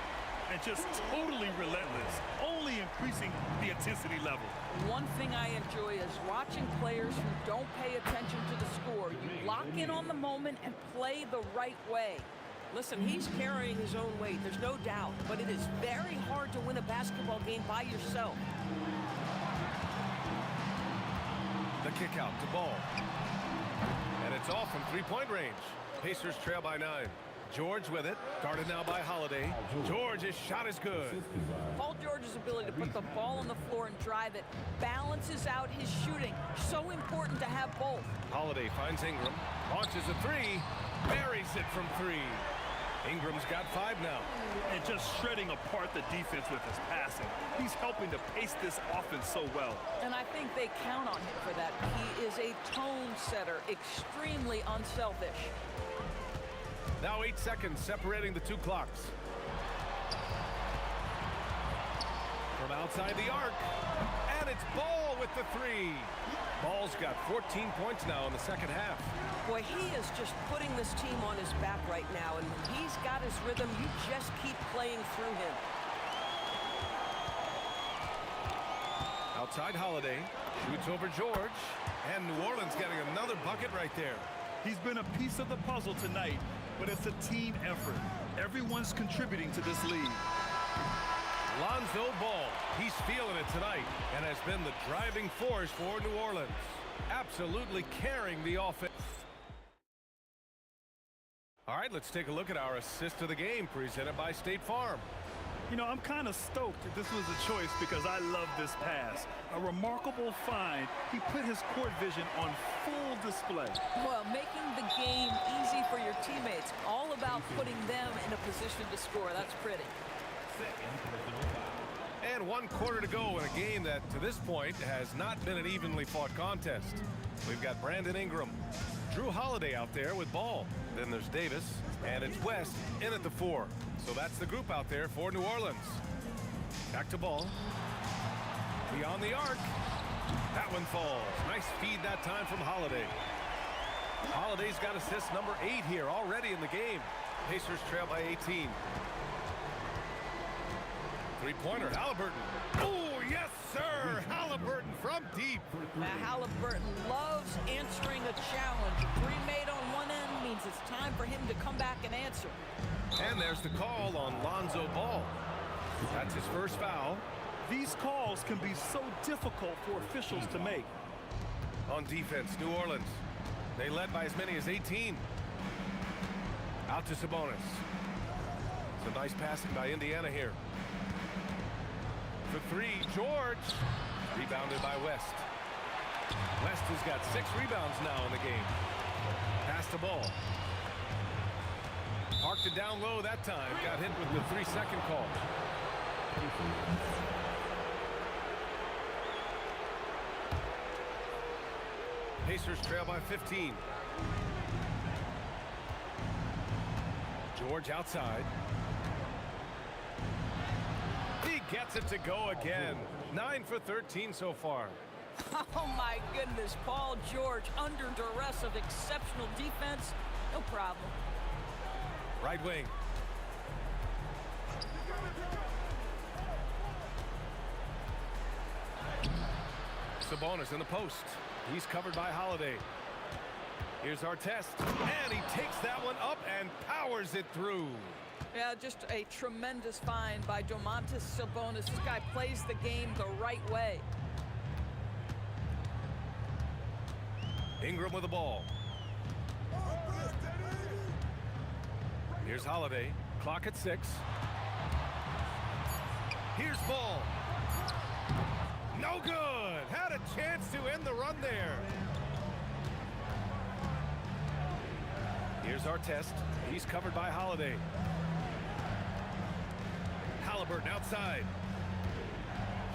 And just totally relentless, only increasing the intensity level. One thing I enjoy is watching players who don't pay attention to the score. You lock in on the moment and play the right way. Listen, he's carrying his own weight, there's no doubt, but it is very hard to win a basketball game by yourself. The kick out to Ball. And it's off from 3-point range. Pacers trail by 9. George with it, guarded now by Holiday. George's shot is good. Paul George's ability to put the ball on the floor and drive it balances out his shooting. So important to have both. Holiday finds Ingram, launches a 3, buries it from 3. Ingram's got 5 now. And just shredding apart the defense with his passing. He's helping to pace this offense so well. And I think they count on him for that. He is a tone setter, extremely unselfish. Now 8 seconds separating the 2 clocks. From outside the arc. And it's Ball with the 3. Ball's got 14 points now in the second half. Boy, he is just putting this team on his back right now, and when he's got his rhythm, you just keep playing through him. Outside Holiday, shoots over George, and New Orleans getting another bucket right there. He's been a piece of the puzzle tonight, but it's a team effort. Everyone's contributing to this lead. Lonzo Ball, he's feeling it tonight and has been the driving force for New Orleans. Absolutely carrying the offense. All right, let's take a look at our assist of the game presented by State Farm. You know, I'm kind of stoked that this was a choice because I love this pass. A remarkable find. He put his court vision on full display. Well, making the game easy for your teammates. All about putting them in a position to score. That's pretty. And 1 quarter to go in a game that, to this point, has not been an evenly fought contest. We've got Brandon Ingram, Drew Holiday out there with ball. Then there's Davis, and it's West in at the 4. So that's the group out there for New Orleans. Back to ball. Beyond the arc. That one falls. Nice feed that time from Holiday. Holiday's got assist number 8 here already in the game. Pacers trail by 18. Three-pointer, Halliburton. Oh, yes, sir! Halliburton from deep. Now, Halliburton loves answering a challenge. A 3 made on one end means it's time for him to come back and answer. And there's the call on Lonzo Ball. That's his first foul. These calls can be so difficult for officials to make. On defense, New Orleans. They led by as many as 18. Out to Sabonis. Some nice passing by Indiana here. For 3, George. Rebounded by West. West has got 6 rebounds now in the game. Pass the ball. Parked it down low that time. Got hit with the 3-second call. Pacers trail by 15. George outside. He gets it to go again. 9 for 13 so far. Oh, my goodness. Paul George under duress of exceptional defense. No problem. Right wing. Sabonis in the post. He's covered by Holiday. Here's Artest. And he takes that one up and powers it through. Yeah, just a tremendous find by Domantas Sabonis. This guy plays the game the right way. Ingram with the ball. Here's Holiday. Clock at 6. Here's Ball. No good. Had a chance to end the run there. Here's Artest. He's covered by Holiday. Halliburton outside.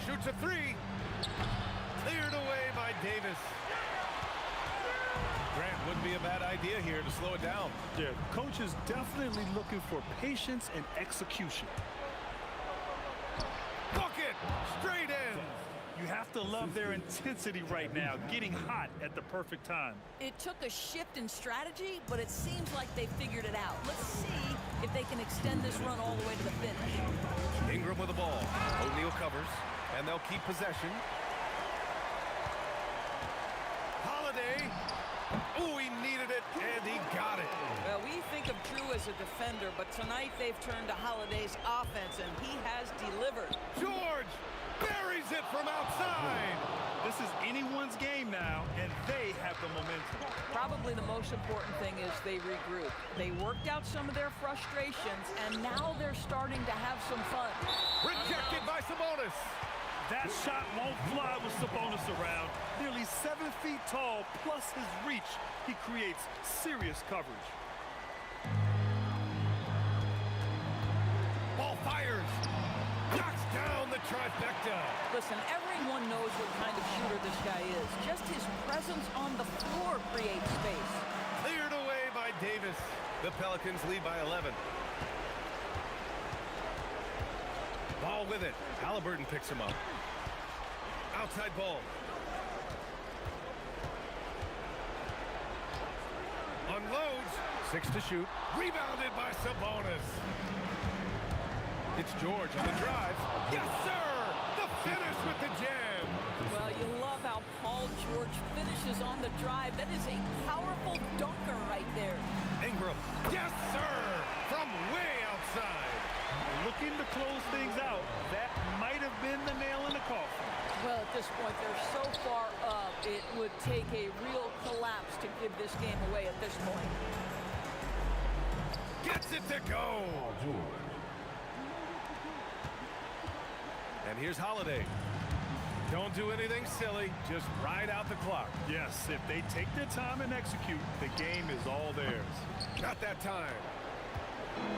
Shoots a 3. Cleared away by Davis. Grant wouldn't be a bad idea here to slow it down. Yeah, coach is definitely looking for patience and execution. Bucket! Straight in! You have to love their intensity right now, getting hot at the perfect time. It took a shift in strategy, but it seems like they figured it out. Let's see if they can extend this run all the way to the finish. Ingram with the ball. O'Neal covers, and they'll keep possession. Holiday. Oh, he needed it, and he got it. Well, we think of Drew as a defender, but tonight they've turned to Holiday's offense, and he has delivered. George buries it from outside. This is anyone's game now, and they have the momentum. Probably the most important thing is they regroup. They worked out some of their frustrations, and now they're starting to have some fun. Rejected by Sabonis. That shot won't fly with Sabonis around. Nearly 7 feet tall, plus his reach. He creates serious coverage. Ball fires. Knocks down the trifecta. Listen, everyone knows what kind of shooter this guy is. Just his presence on the floor creates space. Cleared away by Davis. The Pelicans lead by 11. Ball with it. Halliburton picks him up. Outside ball. Unloads. 6 to shoot. Rebounded by Sabonis. It's George on the drive. Yes, sir! The finish with the jam. Well, you love how Paul George finishes on the drive. That is a powerful dunker right there. Ingram. Yes, sir! From way outside. Looking to close things out. That might have been the nail in the coffin. Well, at this point, they're so far up, it would take a real collapse to give this game away at this point. Gets it to go. And here's Holiday. Don't do anything silly. Just ride out the clock. Yes, if they take their time and execute, the game is all theirs. Not that time.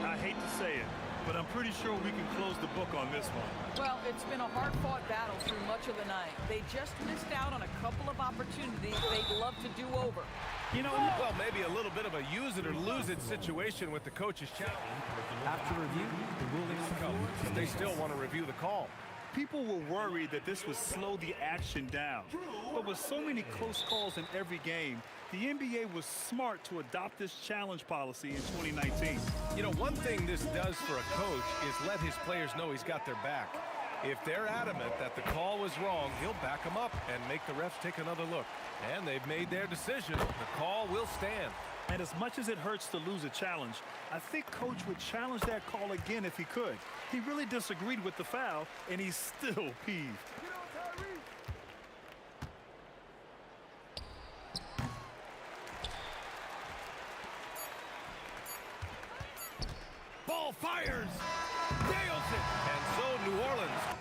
I hate to say it, but I'm pretty sure we can close the book on this one. Well, it's been a hard-fought battle through much of the night. They just missed out on a couple of opportunities they'd love to do over. You know, well, maybe a little bit of a use it or lose it situation with the coach's challenge. After review, the ruling on the floor. But they still want to review the call. People were worried that this would slow the action down. But with so many close calls in every game, the NBA was smart to adopt this challenge policy in 2019. You know, one thing this does for a coach is let his players know he's got their back. If they're adamant that the call was wrong, he'll back them up and make the refs take another look. And they've made their decision. The call will stand. And as much as it hurts to lose a challenge, I think Coach would challenge that call again if he could. He really disagreed with the foul, and he's still peeved. Ball fires. Nails it. And so New Orleans.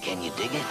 Can you dig it?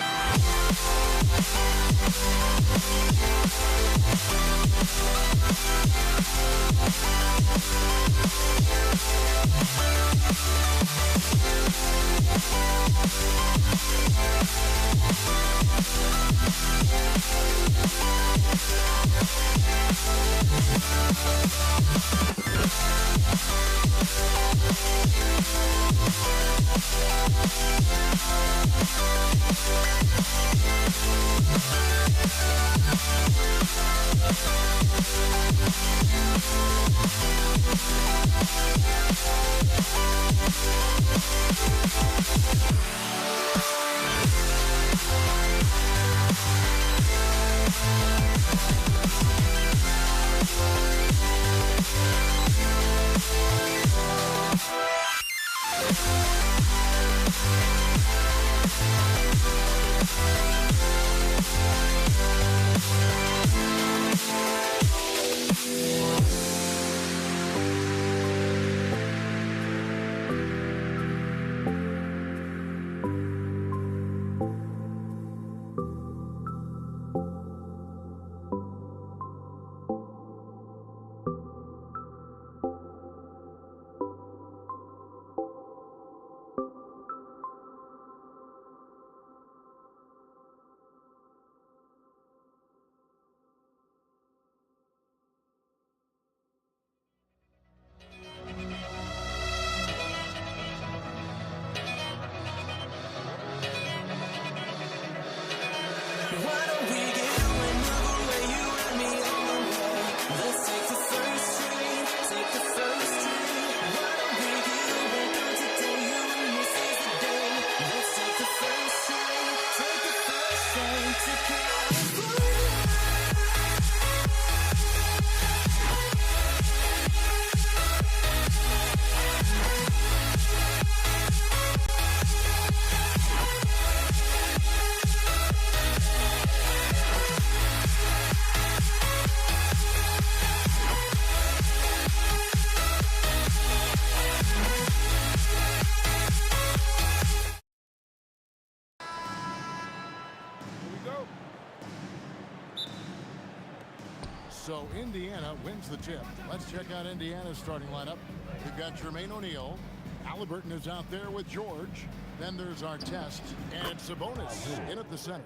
So Indiana wins the tip. Let's check out Indiana's starting lineup. We've got Jermaine O'Neal. Halliburton is out there with George. Then there's Artest and Sabonis in at the center.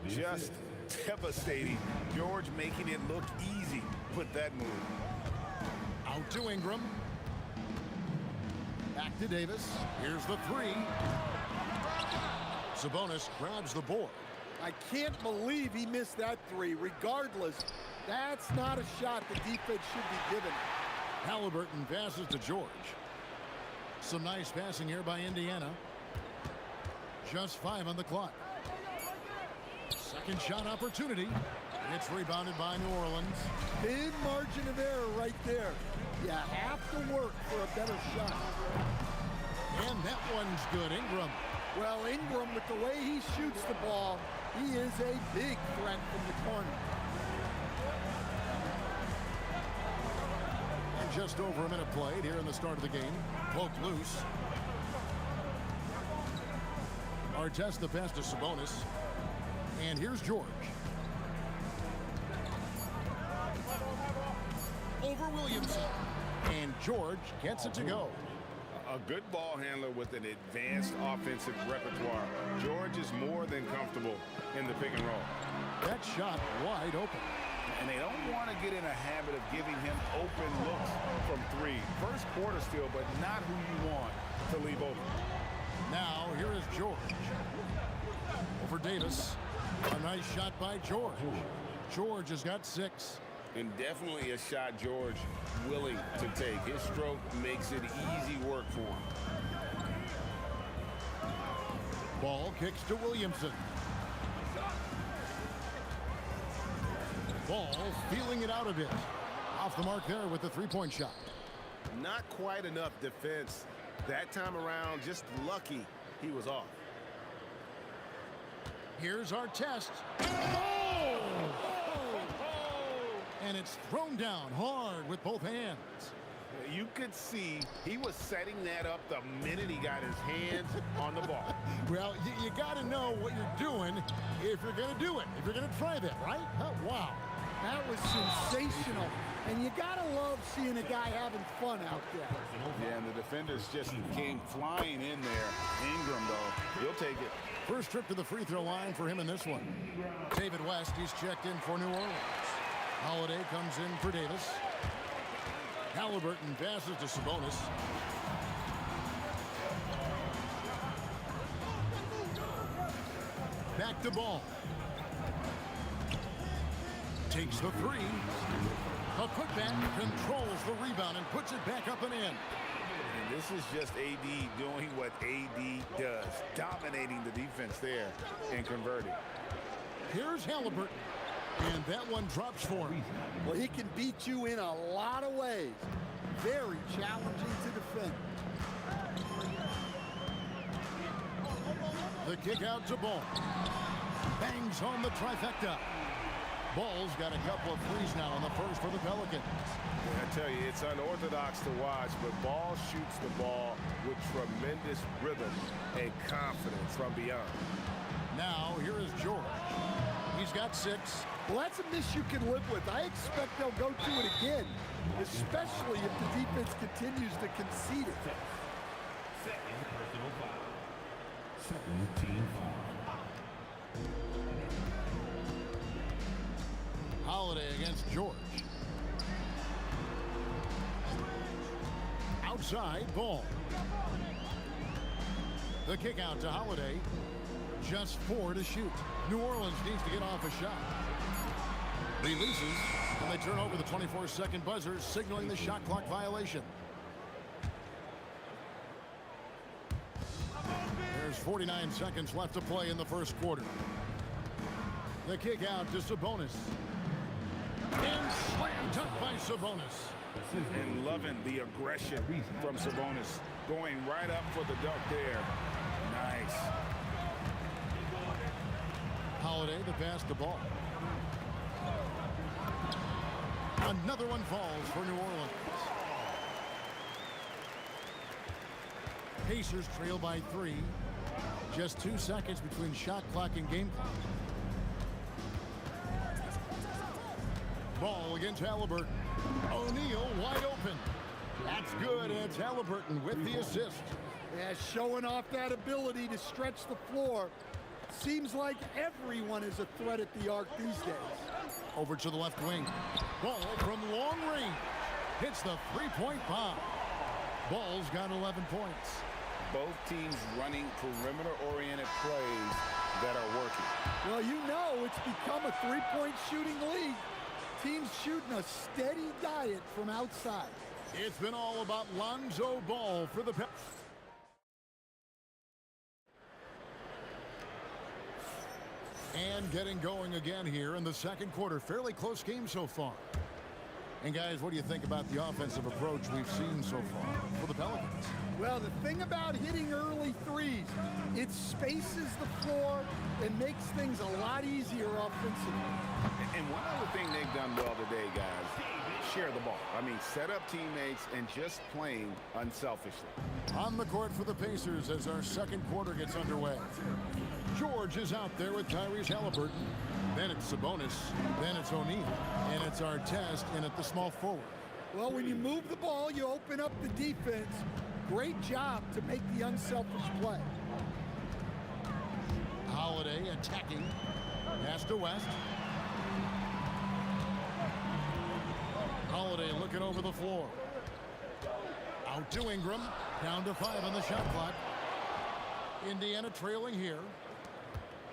Just devastating. George making it look easy. Put that move. Out to Ingram. Back to Davis. Here's the three. Sabonis grabs the board. I can't believe he missed that three. Regardless, that's not a shot the defense should be given. Halliburton passes to George. Some nice passing here by Indiana. Just 5 on the clock. Second shot opportunity. It's rebounded by New Orleans. Big margin of error right there. You have to work for a better shot. And that one's good. Ingram. Well, Ingram, with the way he shoots the ball, he is a big threat from the corner. And just over a minute played here in the start of the game. Poked loose. Artest the pass to Sabonis. And here's George. Over Williamson. And George gets it to go. A good ball handler with an advanced offensive repertoire. George is more than comfortable in the pick and roll. That shot wide open. And they don't want to get in a habit of giving him open looks from three. First quarter still, but not who you want to leave open. Now here is George. Over Davis. A nice shot by George. George has got 6. And definitely a shot George willing to take. His stroke makes it easy work for him. Ball kicks to Williamson. Ball feeling it out a bit. Off the mark there with the three-point shot. Not quite enough defense. That time around, just lucky he was off. Here's Artest. Oh! And it's thrown down hard with both hands. You could see he was setting that up the minute he got his hands on the ball. Well, you got to know what you're doing if you're going to do it. If you're going to try that, right? Wow. That was sensational. And you got to love seeing a guy having fun out there. Yeah, and the defenders just came flying in there. Ingram, though, he'll take it. First trip to the free throw line for him in this one. David West, he's checked in for New Orleans. Holiday comes in for Davis. Halliburton passes to Sabonis. Back to Ball. Takes the three. A putback controls the rebound and puts it back up and in. And this is just AD doing what AD does, dominating the defense there and converting. Here's Halliburton. And that one drops for him. Well, he can beat you in a lot of ways. Very challenging to defend. The kick out to Ball. Bangs home the trifecta. Ball's got a couple of threes now in the first for the Pelicans. I tell you, it's unorthodox to watch, but Ball shoots the ball with tremendous rhythm and confidence from beyond. Now, here is George. He's got 6. Well, that's a miss you can live with. I expect they'll go to it again, especially if the defense continues to concede it. Second personal foul. Second team foul. Holiday against George. Outside, Ball. The kick out to Holiday. Just 4 to shoot. New Orleans needs to get off a shot. Releases, and they turn over the 24-second buzzer, signaling the shot clock violation. There's 49 seconds left to play in the first quarter. The kick out to Sabonis. And slam dunk by Sabonis. And loving the aggression from Sabonis. Going right up for the dunk there. Nice. Holiday to pass the ball. Another one falls for New Orleans. Pacers trail by 3. Just 2 seconds between shot clock and game clock. Ball against Halliburton. O'Neal wide open. That's good, and it's Halliburton with the assist. Yeah, showing off that ability to stretch the floor. Seems like everyone is a threat at the arc these days. Over to the left wing. Ball from long range. Hits the three-point bomb. Ball's got 11 points. Both teams running perimeter-oriented plays that are working. Well, you know it's become a three-point shooting league. Teams shooting a steady diet from outside. It's been all about Lonzo Ball for the And getting going again here in the second quarter. Fairly close game so far. And guys, what do you think about the offensive approach we've seen so far for the Pelicans? Well, the thing about hitting early threes, it spaces the floor and makes things a lot easier offensively. And one other thing they've done well today, guys, share the ball. I mean, set up teammates and just playing unselfishly. On the court for the Pacers as our second quarter gets underway. George is out there with Tyrese Halliburton. Then it's Sabonis. Then it's O'Neal. And it's Artest in at the small forward. Well, when you move the ball, you open up the defense. Great job to make the unselfish play. Holiday attacking. Pass to West. Holiday looking over the floor. Out to Ingram. Down to 5 on the shot clock. Indiana trailing here.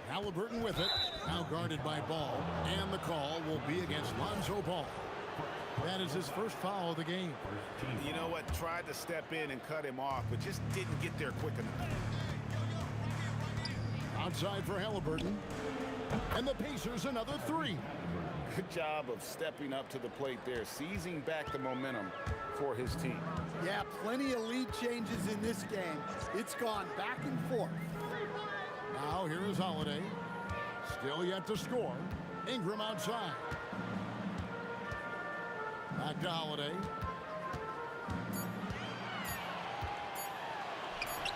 Halliburton with it. Now guarded by Ball. And the call will be against Lonzo Ball. That is his first foul of the game. You know what? Tried to step in and cut him off, but just didn't get there quick enough. Outside for Halliburton. And the Pacers another 3. Good job of stepping up to the plate there, seizing back the momentum for his team. Yeah, plenty of lead changes in this game. It's gone back and forth. Now here is Holiday. Still yet to score. Ingram outside. Back to Holiday.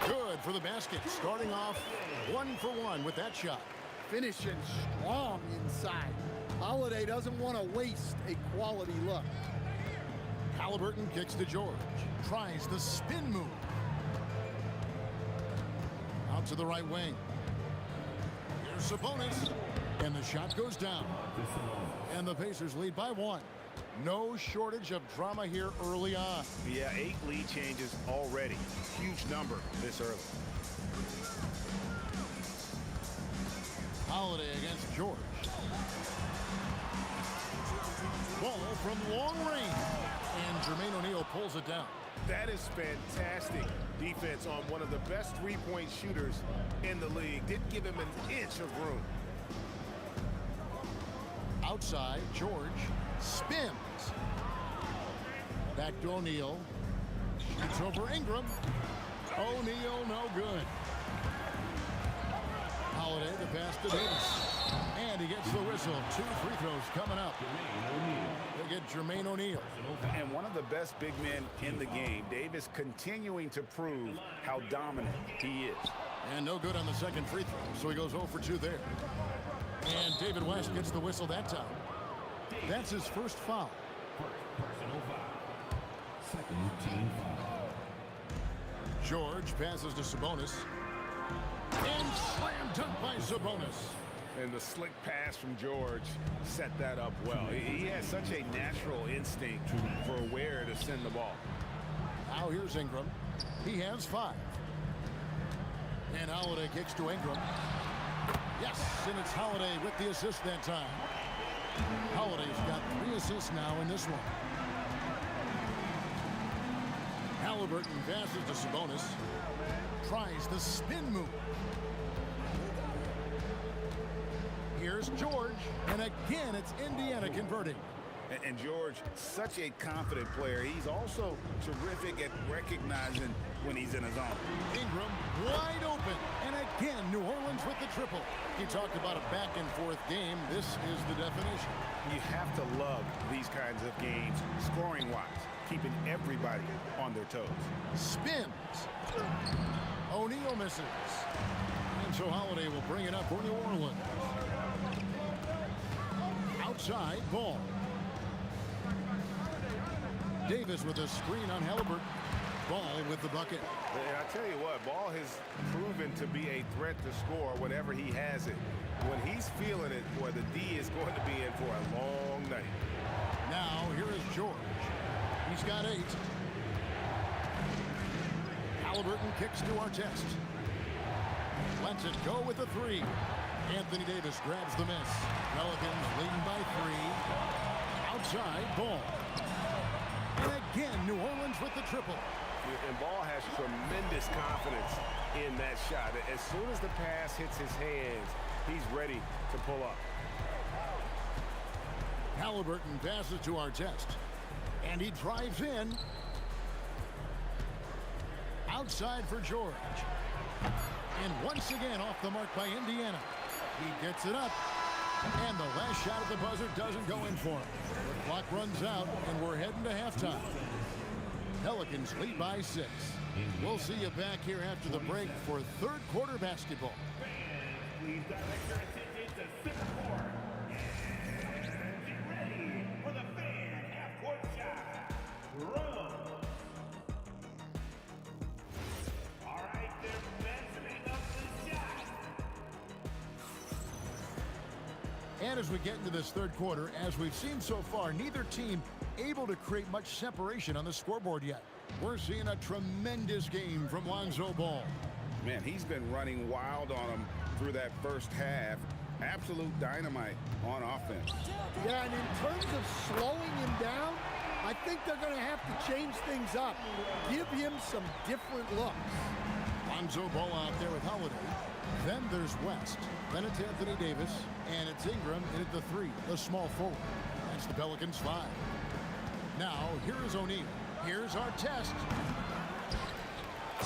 Good for the basket. Starting off 1 for 1 with that shot. Finishing strong inside. Holiday doesn't want to waste a quality look. Halliburton kicks to George. Tries the spin move. Out to the right wing. Here's Sabonis. And the shot goes down. And the Pacers lead by 1. No shortage of drama here early on. Yeah, 8 lead changes already. Huge number this early. Holiday against George. Ball from long range. And Jermaine O'Neal pulls it down. That is fantastic defense on one of the best three-point shooters in the league. Didn't give him an inch of room. Outside, George spins. Back to O'Neal. Shoots over Ingram. O'Neal no good. Holiday the pass to Davis. And he gets the whistle. 2 free throws coming up. They get Jermaine O'Neal. And one of the best big men in the game. Davis continuing to prove how dominant he is. And no good on the second free throw. So he goes 0 for 2 there. And David West gets the whistle that time. That's his first foul. Personal foul. Second team foul. George passes to Sabonis. And slam dunk by Sabonis. And the slick pass from George set that up well. He has such a natural instinct for where to send the ball. Now here's Ingram. He has 5. And Holiday kicks to Ingram. Yes, and it's Holiday with the assist that time. Holiday's got 3 assists now in this one. Halliburton passes to Sabonis. Tries the spin move. Here's George, and again it's Indiana converting. And George, such a confident player. He's also terrific at recognizing when he's in his zone. Ingram wide open, and again New Orleans with the triple. He talked about a back and forth game. This is the definition. You have to love these kinds of games, scoring-wise, keeping everybody on their toes. Spins. O'Neal misses. And so Holiday will bring it up for New Orleans. Outside, Ball. Davis with a screen on Halliburton. Ball with the bucket. And I tell you what, Ball has proven to be a threat to score whenever he has it. When he's feeling it, boy, the D is going to be in for a long night. Now, here is George. He's got 8. Halliburton kicks to Artest. Lets it go with the 3. Anthony Davis grabs the miss. Pelicans leading by 3. Outside, Ball. And again, New Orleans with the triple. And Ball has tremendous confidence in that shot. As soon as the pass hits his hands, he's ready to pull up. Halliburton passes to Artest. And he drives in. Outside for George. And once again off the mark by Indiana. He gets it up. And the last shot at the buzzer doesn't go in for him. The clock runs out, and we're heading to halftime. Pelicans lead by 6. We'll see you back here after the break for third quarter basketball. Please direct your attention to center court. And get ready for the fan half-court shot. Run. All right, they're measuring up the shot. And as we get into this third quarter, as we've seen so far, neither team able to create much separation on the scoreboard yet. We're seeing a tremendous game from Lonzo Ball. Man, he's been running wild on him through that first half. Absolute dynamite on offense. Yeah, and in terms of slowing him down, I think they're going to have to change things up. Give him some different looks. Lonzo Ball out there with Holiday. Then there's West. Then it's Anthony Davis. And it's Ingram in at the 3, the small forward. That's the Pelicans 5. Now, here is O'Neal. Here's Artest.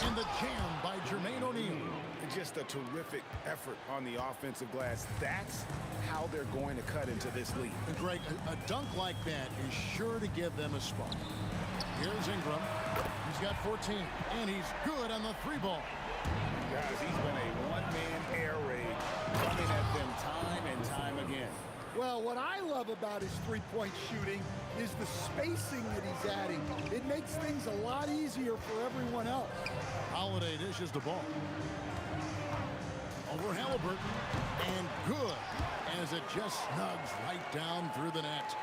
And the jam by Jermaine O'Neal. Just a terrific effort on the offensive glass. That's how they're going to cut into this lead. And Greg, a dunk like that is sure to give them a spark. Here's Ingram. He's got 14. And he's good on the 3 ball. Guys, he's been a one-man air raid coming at them time and time again. Well, what I love about his three-point shooting is the spacing that he's adding. It makes things a lot easier for everyone else. Holiday dishes the ball. Over Halliburton. And good as it just snugs right down through the net.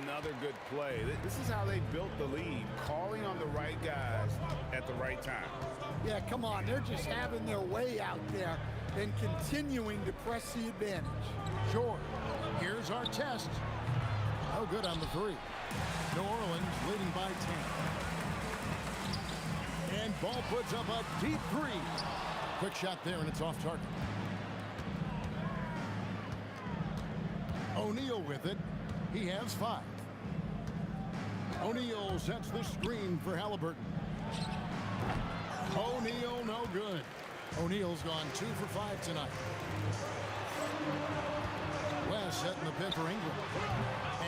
Another good play. This is how they built the lead, calling on the right guys at the right time. Yeah, come on. They're just having their way out there and continuing to press the advantage. George. Here's Artest. No good on the 3. New Orleans leading by 10. And Ball puts up a deep 3. Quick shot there, and it's off target. O'Neal with it. He has 5. O'Neal sets the screen for Halliburton. O'Neal no good. O'Neal's gone 2 for 5 tonight. West setting the pin for Ingram.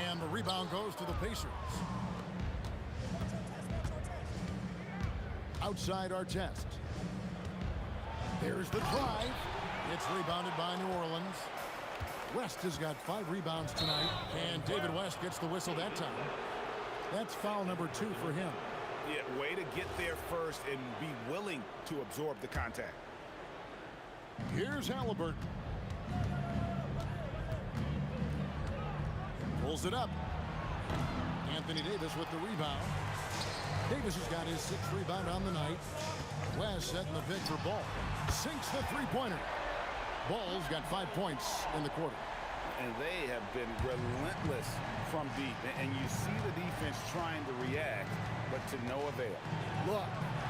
And the rebound goes to the Pacers. Outside Artest. There's the drive. It's rebounded by New Orleans. West has got 5 rebounds tonight. And David West gets the whistle that time. That's foul number 2 for him. Yeah, way to get there first and be willing to absorb the contact. Here's Halliburton. Pulls it up. Anthony Davis with the rebound. Davis has got his 6th rebound on the night. West setting the pick for Ball. Sinks the 3-pointer. Ball's got 5 points in the quarter. And they have been relentless from deep. And you see the defense trying to react, but to no avail. Look,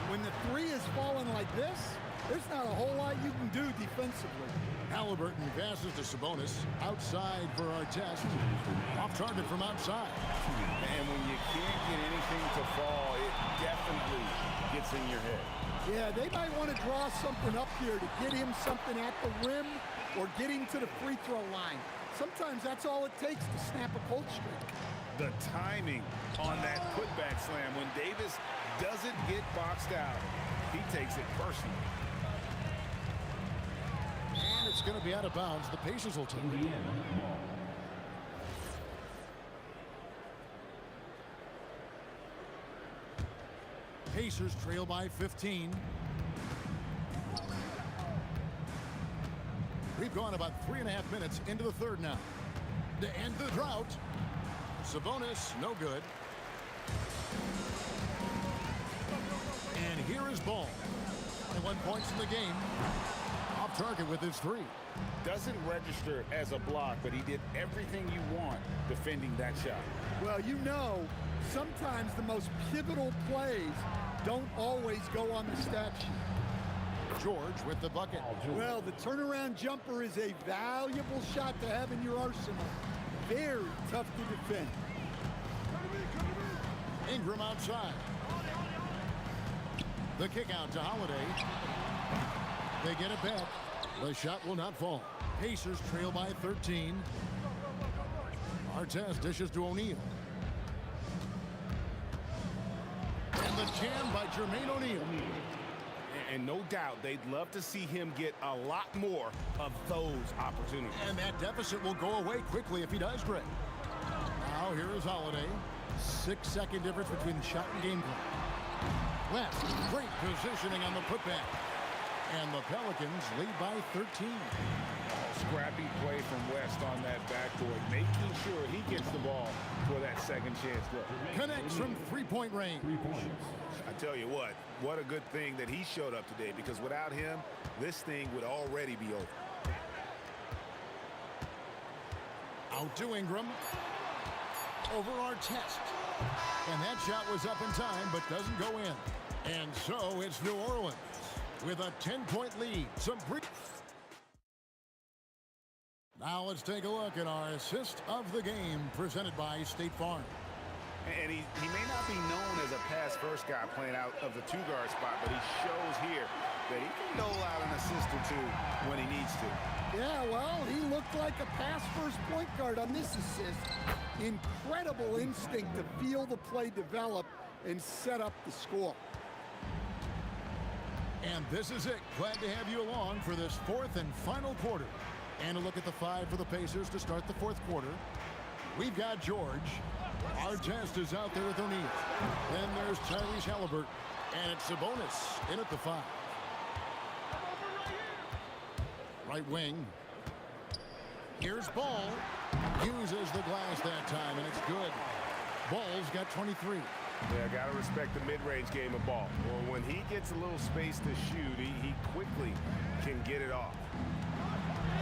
when the 3 is falling like this, there's not a whole lot you can do defensively. Halliburton passes to Sabonis. Outside for Artest. Off target from outside. And when you can't get anything to fall, it definitely gets in your head. Yeah, they might want to draw something up here to get him something at the rim or get him to the free throw line. Sometimes that's all it takes to snap a cold streak. The timing on that putback slam. When Davis doesn't get boxed out, he takes it personally. And it's going to be out of bounds. The Pacers will take it. Pacers trail by 15. We've gone about 3.5 minutes into the third now. To end the drought, Sabonis, no good. And here is Ball. 21 points in the game. Off target with his three. Doesn't register as a block, but he did everything you want defending that shot. Well, you know, sometimes the most pivotal plays don't always go on the stat sheet. George with the bucket. Well, the turnaround jumper is a valuable shot to have in your arsenal. Very tough to defend. Ingram outside. The kick out to Holiday. They get it back. The shot will not fall. Pacers trail by 13. Artest dishes to O'Neal. And the jam by Jermaine O'Neal. And no doubt they'd love to see him get a lot more of those opportunities. And that deficit will go away quickly if he does, Greg. Now here is Holiday. 6-second difference between the shot and game clock. West, great positioning on the putback. And the Pelicans lead by 13. Scrappy play from West on that backboard, making sure he gets the ball for that second chance look. Connects from three-point range. I tell you what a good thing that he showed up today, because without him, this thing would already be over. Out to Ingram. Over Artest. And that shot was up in time, but doesn't go in. And so it's New Orleans with a 10-point lead. Now let's take a look at our assist of the game presented by State Farm. And he may not be known as a pass-first guy playing out of the two-guard spot, but he shows here that he can dole out an assist or two when he needs to. Yeah, well, he looked like a pass-first point guard on this assist. Incredible instinct to feel the play develop and set up the score. And this is it. Glad to have you along for this fourth and final quarter. And a look at the five for the Pacers to start the fourth quarter. We've got George. Artest is out there with O'Neal. Then there's Tyrese Halliburton. And it's Sabonis in at the 5. Right wing. Here's Ball. Uses the glass that time, and it's good. Ball's got 23. Yeah, got to respect the mid-range game of Ball. Well, when he gets a little space to shoot, he quickly can get it off.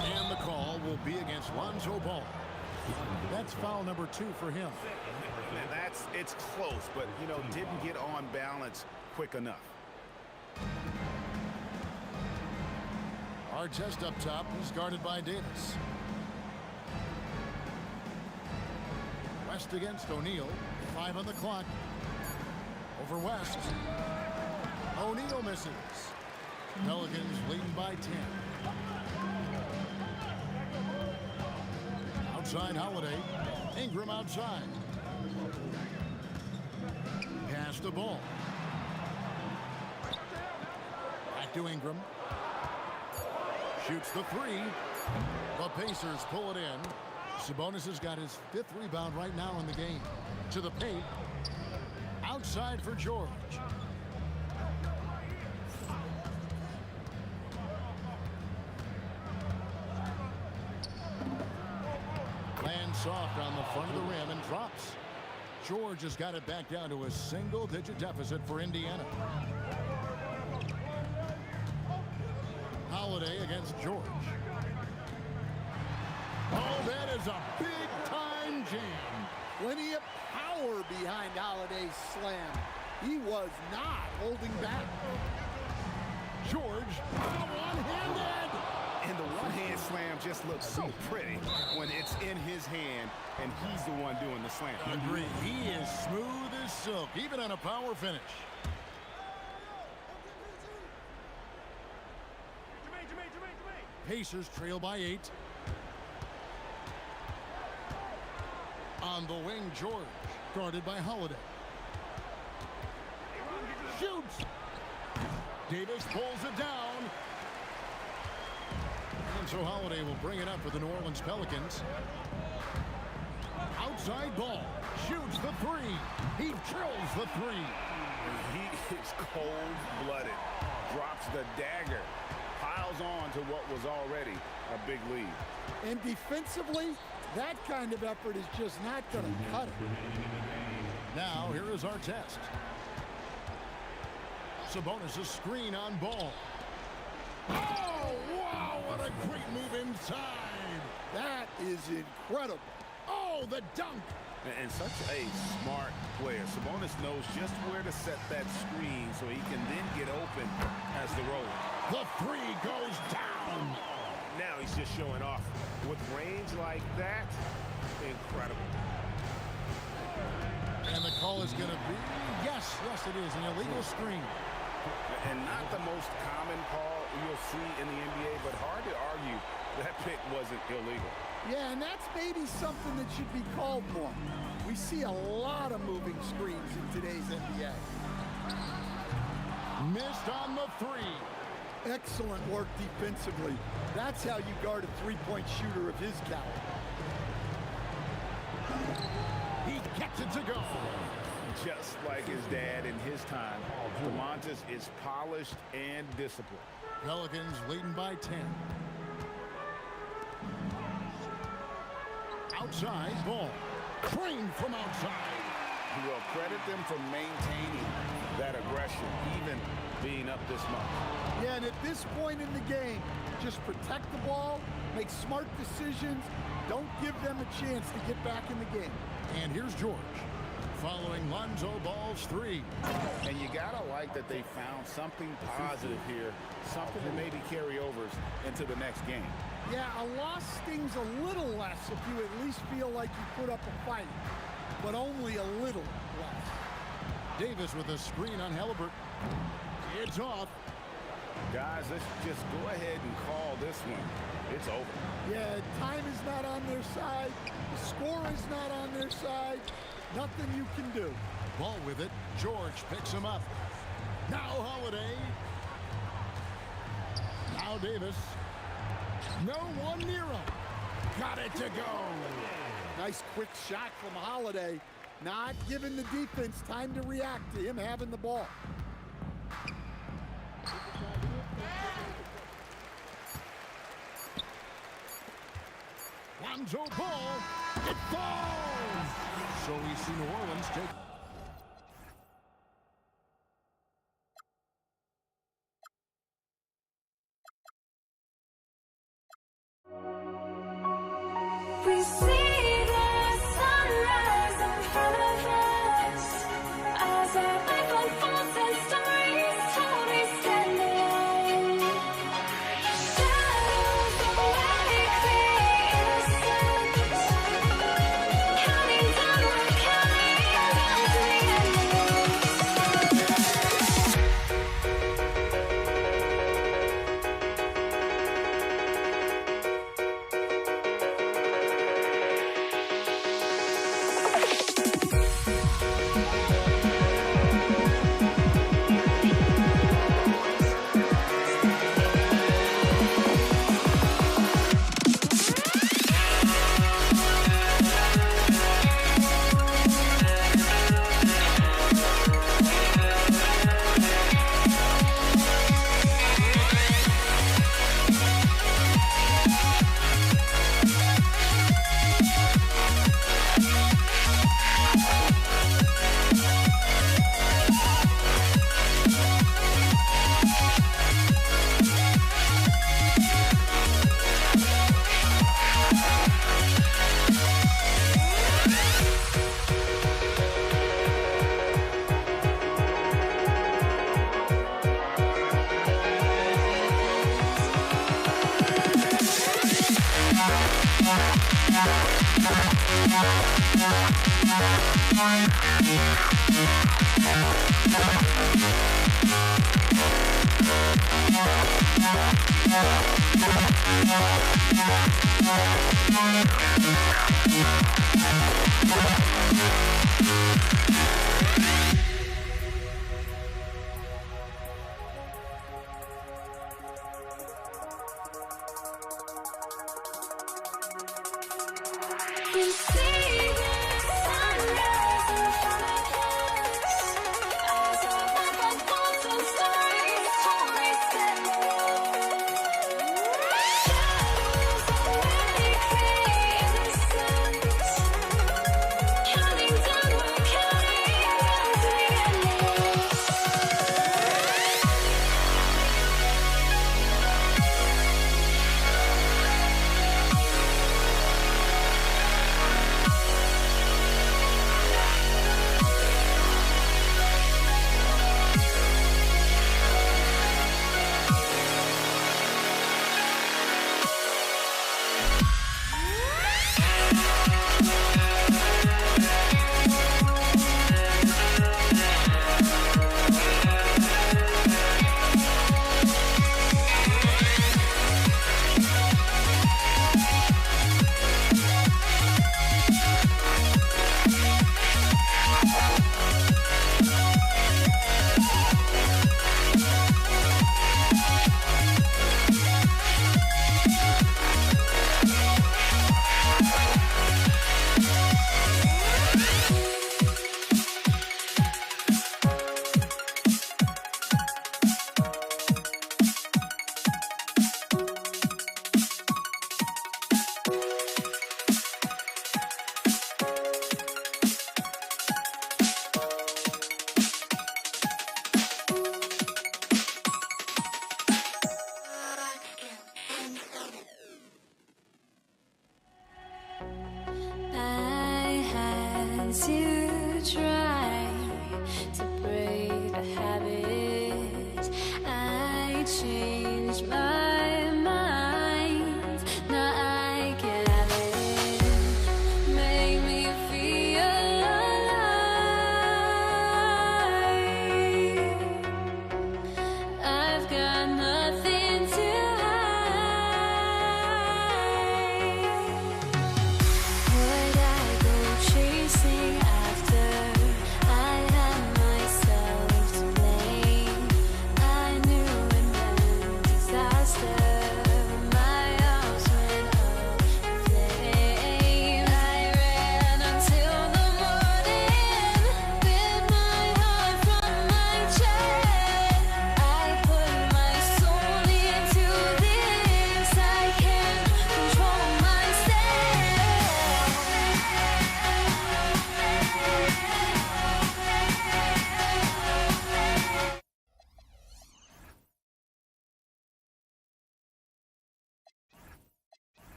And the call will be against Lonzo Ball. That's foul number 2 for him. And it's close, but, you know, didn't get on balance quick enough. Artest up top. He's guarded by Davis. West against O'Neal. 5 on the clock. Over West. O'Neal misses. Pelicans leading by 10. Outside Holiday. Ingram outside. Pass the ball. Back to Ingram. Shoots the 3. The Pacers pull it in. Sabonis has got his 5th rebound right now in the game. To the paint. Outside for George. Lands soft on the front of the rim and drops. George has got it back down to a single-digit deficit for Indiana. Holiday against George. Oh, that is a big-time jam. Plenty of power behind Holiday's slam. He was not holding back. George, one-handed. And the one-hand slam just looks so pretty when it's in his hand and he's the one doing the slam. Agreed. He is smooth as silk, even on a power finish. Pacers trail by 8. On the wing, George, guarded by Holiday. Shoots! Davis pulls it down. And so Holiday will bring it up for the New Orleans Pelicans. Outside Ball. Shoots the 3. He drills the 3. He is cold-blooded. Drops the dagger. Piles on to what was already a big lead. And defensively, that kind of effort is just not going to cut it. Now, here is our test. Sabonis' screen on ball. Oh, wow, what a great move inside. That is incredible. Oh, the dunk. And such a smart player. Sabonis knows just where to set that screen so he can then get open as the roller. The three goes down. Now he's just showing off. With range like that, incredible. And the call is going to be, yes, it is, an illegal screen. And not the most common call you'll see in the NBA, but hard to argue that pick wasn't illegal. Yeah, and that's maybe something that should be called more. We see a lot of moving screens in today's NBA. Missed on the three. Excellent work defensively. That's how you guard a three-point shooter of his caliber. He gets it to go. Just like his dad in his time, Domantas is polished and disciplined. Pelicans leading by 10. Outside ball. Trained from outside. We'll credit them for maintaining that aggression, even being up this much. Yeah, and at this point in the game, just protect the ball, make smart decisions, don't give them a chance to get back in the game. And here's George, following Lonzo Ball's three. And you gotta like that they found something positive here, something to maybe carry overs into the next game. Yeah, a loss stings a little less if you at least feel like you put up a fight, but only a little less. Davis with a screen on Halliburton. It's off. Guys, let's just go ahead and call this one. It's over. Yeah, time is not on their side. The score is not on their side. Nothing you can do. Ball with it. George picks him up. Now Holiday. Now Davis. No one near him. Got it to go. Nice quick shot from Holiday. Not giving the defense time to react to him having the ball. Lonzo Ball. It falls. So we see New Orleans take. We see the sunrise in front of us as our life unfolds and stories told. We stand alone. Shadows awake the innocent, counting downward, counting down to the endless. We see the sunrise in front of us as our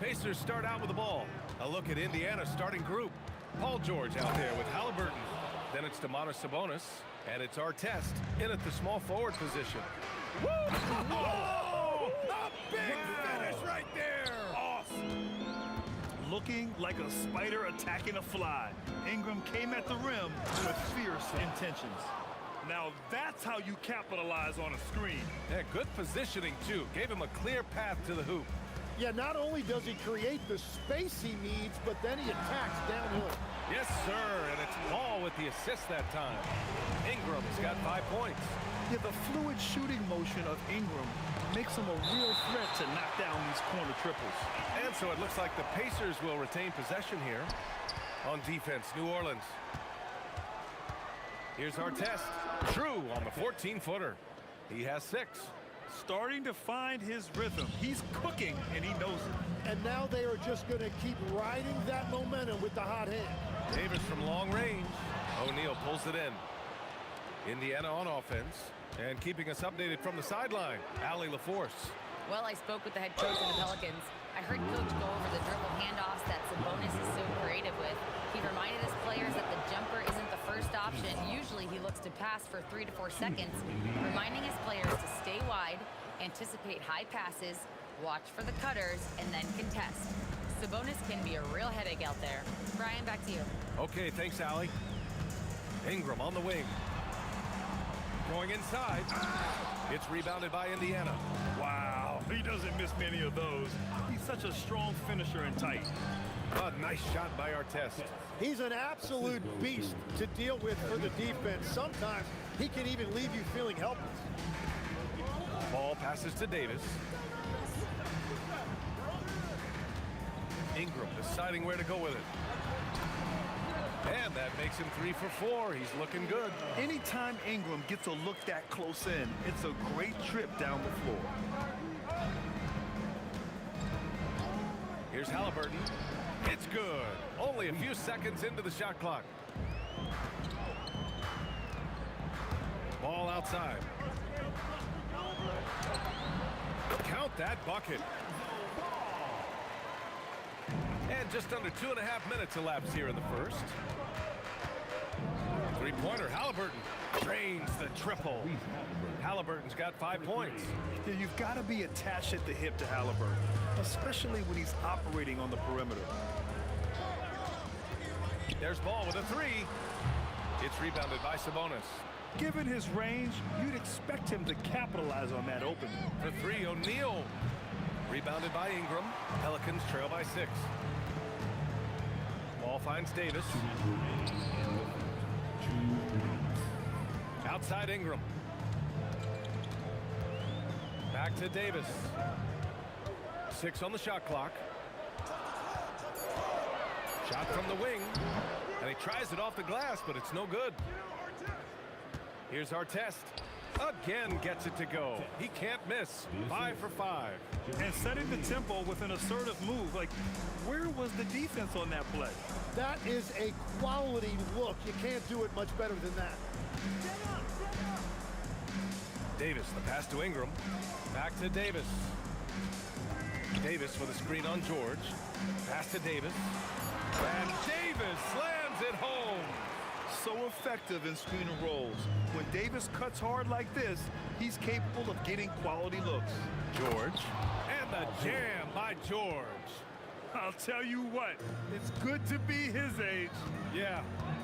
Pacers start out with the ball. A look at Indiana's starting group. Paul George out there with Halliburton. Then it's Domantas Sabonis, and it's Artest in at the small forward position. Woo! Oh, a big finish right there. Awesome. Looking like a spider attacking a fly. Ingram came at the rim with fierce intentions. Now that's how you capitalize on a screen. Yeah, good positioning, too. Gave him a clear path to the hoop. Yeah, not only does he create the space he needs, but then he attacks downhill. Yes, sir, and it's Ball with the assist that time. Ingram's got 5 points. Yeah, the fluid shooting motion of Ingram makes him a real threat to knock down these corner triples. And so it looks like the Pacers will retain possession here. On defense, New Orleans. Here's Artest. True on the 14-footer. He has 6. Starting to find his rhythm. He's cooking, and he knows it. And now they are just going to keep riding that momentum with the hot hand. Davis from long range. O'Neal pulls it in. Indiana on offense. And keeping us updated from the sideline, Allie LaForce. Well, I spoke with the head coach of the Pelicans. I heard Coach go over the dribble handoffs that Sabonis is so creative with. He reminded his players that the jumper isn't the first option. Usually he looks to pass for 3 to 4 seconds, reminding his players to stay wide, anticipate high passes, watch for the cutters, and then contest. Sabonis can be a real headache out there. Brian, back to you. Okay, thanks, Allie. Ingram on the wing. Going inside. It's rebounded by Indiana. Wow, he doesn't miss many of those. He's such a strong finisher and tight. A nice shot by Artest. He's an absolute beast to deal with for the defense. Sometimes he can even leave you feeling helpless. Ball passes to Davis. Ingram deciding where to go with it. And that makes him 3 for 4. He's looking good. Anytime Ingram gets a look that close in, it's a great trip down the floor. Here's Halliburton. It's good. Only a few seconds into the shot clock. Ball outside. Count that bucket. And just under 2.5 minutes elapsed here in the first. Three-pointer, Halliburton drains the triple. Halliburton's got 5 points. Yeah, you've got to be attached at the hip to Halliburton, especially when he's operating on the perimeter. There's Ball with a 3. It's rebounded by Sabonis. Given his range, you'd expect him to capitalize on that opening. For 3, O'Neal. Rebounded by Ingram. Pelicans trail by 6. Ball finds Davis. Outside Ingram. Back to Davis. 6 on the shot clock. Shot from the wing. And he tries it off the glass, but it's no good. Here's Artest. Again gets it to go. He can't miss. 5 for 5. And setting the tempo with an assertive move. Like, where was the defense on that play? That is a quality look. You can't do it much better than that. Davis, the pass to Ingram. Back to Davis. Davis with a screen on George. Pass to Davis. And Davis slams it home. So effective in screen and rolls. When Davis cuts hard like this, he's capable of getting quality looks. George. And the jam by George. I'll tell you what, it's good to be his age. Yeah,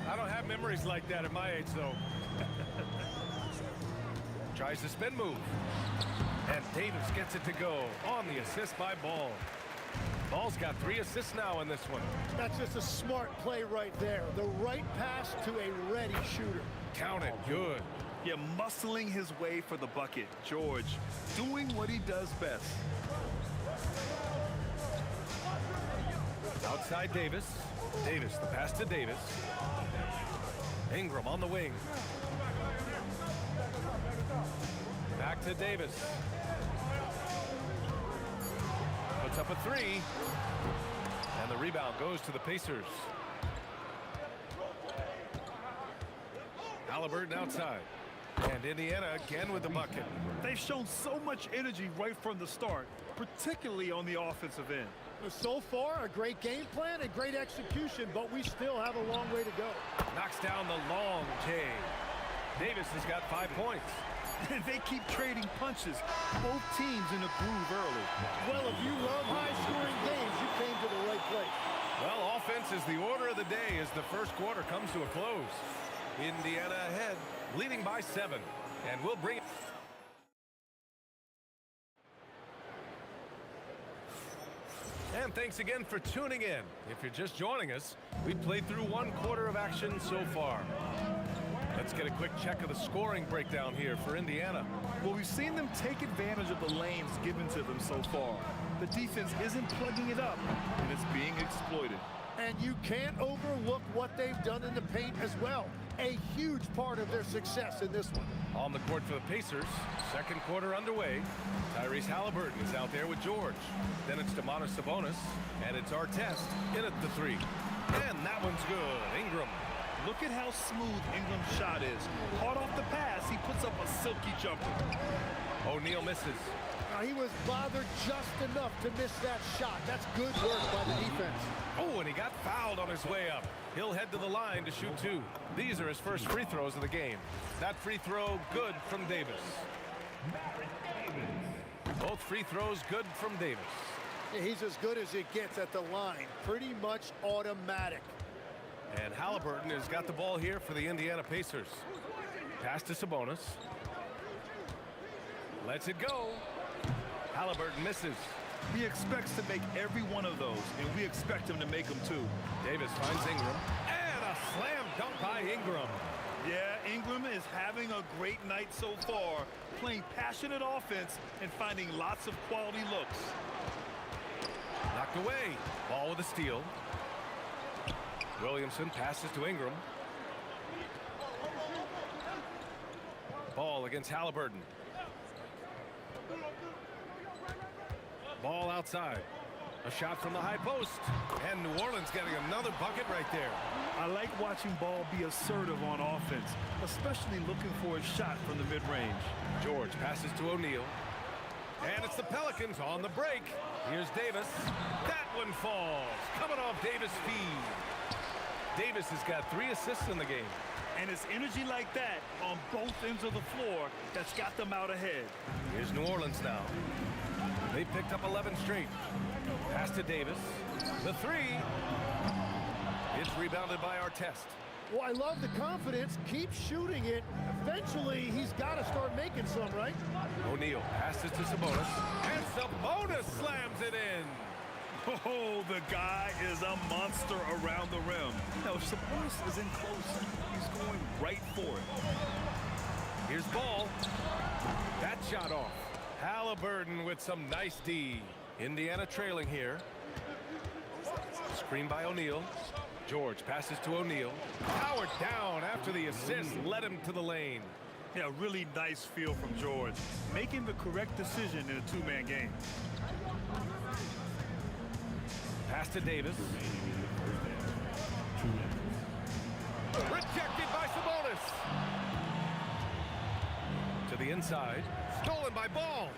I don't have memories like that at my age, though. Tries the spin move. And Davis gets it to go on the assist by Ball. Ball's got 3 assists now in this one. That's just a smart play right there. The right pass to a ready shooter. Count it. Good. Yeah, muscling his way for the bucket. George doing what he does best. Outside Davis. Davis, the pass to Davis. Ingram on the wing. Back to Davis. Puts up a 3. And the rebound goes to the Pacers. Halliburton outside. And Indiana again with the bucket. They've shown so much energy right from the start, particularly on the offensive end. So far, a great game plan and great execution, but we still have a long way to go. Knocks down the long J. Davis has got 5 points. And they keep trading punches. Both teams in a groove early. Well, if you love high-scoring games, you came to the right place. Well, offense is the order of the day as the first quarter comes to a close. Indiana ahead, leading by 7. And we'll bring it. And thanks again for tuning in. If you're just joining us, we played through 1 quarter of action so far. Let's get a quick check of the scoring breakdown here for Indiana. Well, we've seen them take advantage of the lanes given to them so far. The defense isn't plugging it up, and it's being exploited. And you can't overlook what they've done in the paint as well. A huge part of their success in this one. On the court for the Pacers, second quarter underway. Tyrese Halliburton is out there with George. Then it's Domantas Sabonis, and it's Artest in at the 3. And that one's good. Ingram. Look at how smooth Ingram's shot is. Caught off the pass, he puts up a silky jumper. O'Neal misses. He was bothered just enough to miss that shot. That's good work by the defense. Oh, and he got fouled on his way up. He'll head to the line to shoot 2. These are his first free throws of the game. That free throw good from Davis. Both free throws good from Davis. Yeah, he's as good as it gets at the line. Pretty much automatic. And Halliburton has got the ball here for the Indiana Pacers. Pass to Sabonis. Lets it go. Halliburton misses. He expects to make every one of those, and we expect him to make them too. Davis finds Ingram. And a slam dunk by Ingram. Yeah, Ingram is having a great night so far, playing passionate offense and finding lots of quality looks. Knocked away. Ball with a steal. Williamson passes to Ingram. Ball against Halliburton. Ball outside. A shot from the high post. And New Orleans getting another bucket right there. I like watching Ball be assertive on offense, especially looking for a shot from the mid-range. George passes to O'Neal. And it's the Pelicans on the break. Here's Davis. That one falls. Coming off Davis' feed. Davis has got 3 assists in the game. And it's energy like that on both ends of the floor that's got them out ahead. Here's New Orleans now. They picked up 11 straight. Pass to Davis. The 3. It's rebounded by Artest. Well, I love the confidence. Keep shooting it. Eventually, he's got to start making some, right? O'Neal passes to Sabonis. And Sabonis slams it in. Oh, the guy is a monster around the rim. No, Sabonis is in close. He's going right for it. Here's Ball. That shot off. Halliburton with some nice D. Indiana trailing here. Screen by O'Neal. George passes to O'Neal. Powered down after the assist led him to the lane. Yeah, really nice feel from George. Making the correct decision in a 2-man game. Pass to Davis. Rejected by Sabonis. To the inside. Stolen by Ball.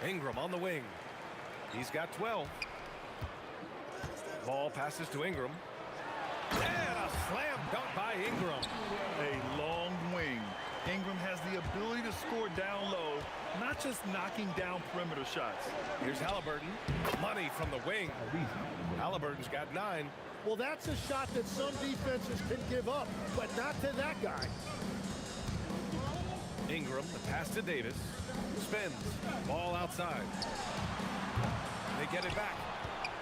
Ingram on the wing. He's got 12. Ball passes to Ingram. And a slam dunk by Ingram. A long wing. Ingram has the ability to score down low, not just knocking down perimeter shots. Here's Halliburton. Money from the wing. Halliburton's got 9. Well, that's a shot that some defenses can give up, but not to that guy. Ingram, the pass to Davis. Spins. Ball outside. They get it back.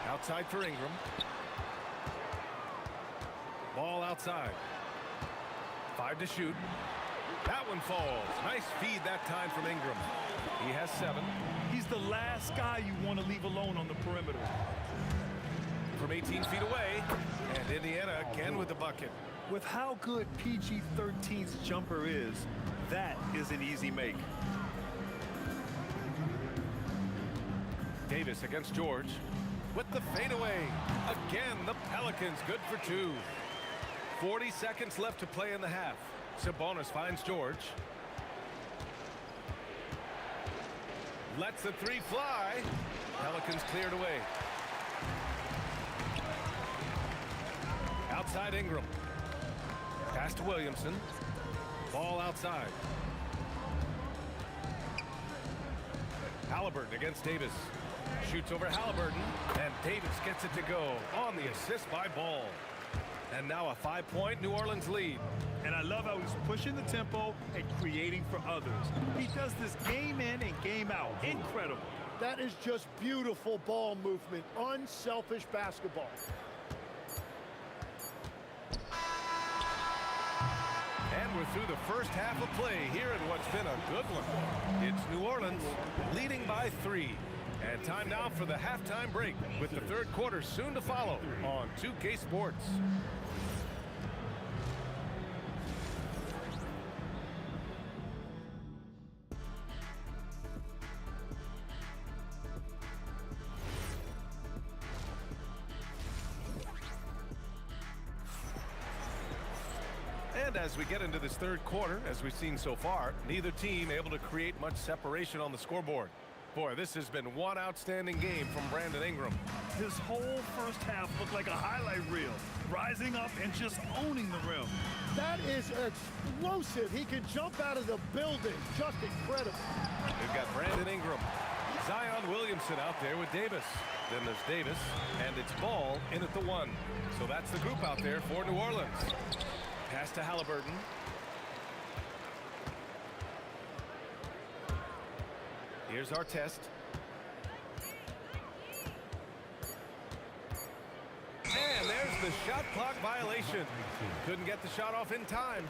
Outside for Ingram. Ball outside. 5 to shoot. That one falls. Nice feed that time from Ingram. He has 7. He's the last guy you want to leave alone on the perimeter. From 18 feet away. And Indiana again with the bucket. With how good PG-13's jumper is, that is an easy make. Davis against George. With the fadeaway. Again, the Pelicans good for 2. 40 seconds left to play in the half. Sabonis finds George. Lets the three fly. Pelicans cleared away. Outside Ingram. Pass to Williamson. Ball outside. Halliburton against Davis. Shoots over Halliburton, and Davis gets it to go on the assist by Ball. And now a 5-point New Orleans lead. And I love how he's pushing the tempo and creating for others. He does this game in and game out. Incredible. That is just beautiful ball movement. Unselfish basketball. And we're through the first half of play here in what's been a good one. It's New Orleans leading by 3. And time now for the halftime break with the third quarter soon to follow on 2K Sports. And as we get into this third quarter, as we've seen so far, neither team able to create much separation on the scoreboard. Boy, this has been one outstanding game from Brandon Ingram. His whole first half looked like a highlight reel, rising up and just owning the rim. That is explosive. He can jump out of the building. Just incredible. We've got Brandon Ingram. Zion Williamson out there with Davis. Then there's Davis, and it's Ball in at the 1. So that's the group out there for New Orleans. Pass to Halliburton. Here's our test. And there's the shot clock violation. Couldn't get the shot off in time.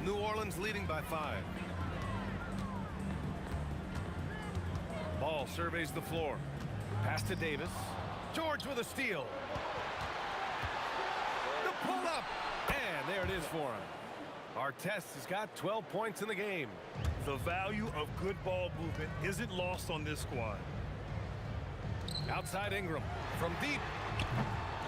New Orleans leading by 5. Ball surveys the floor. Pass to Davis. George with a steal. The pull-up. And there it is for him. Artest has got 12 points in the game. The value of good ball movement isn't lost on this squad. Outside Ingram. From deep.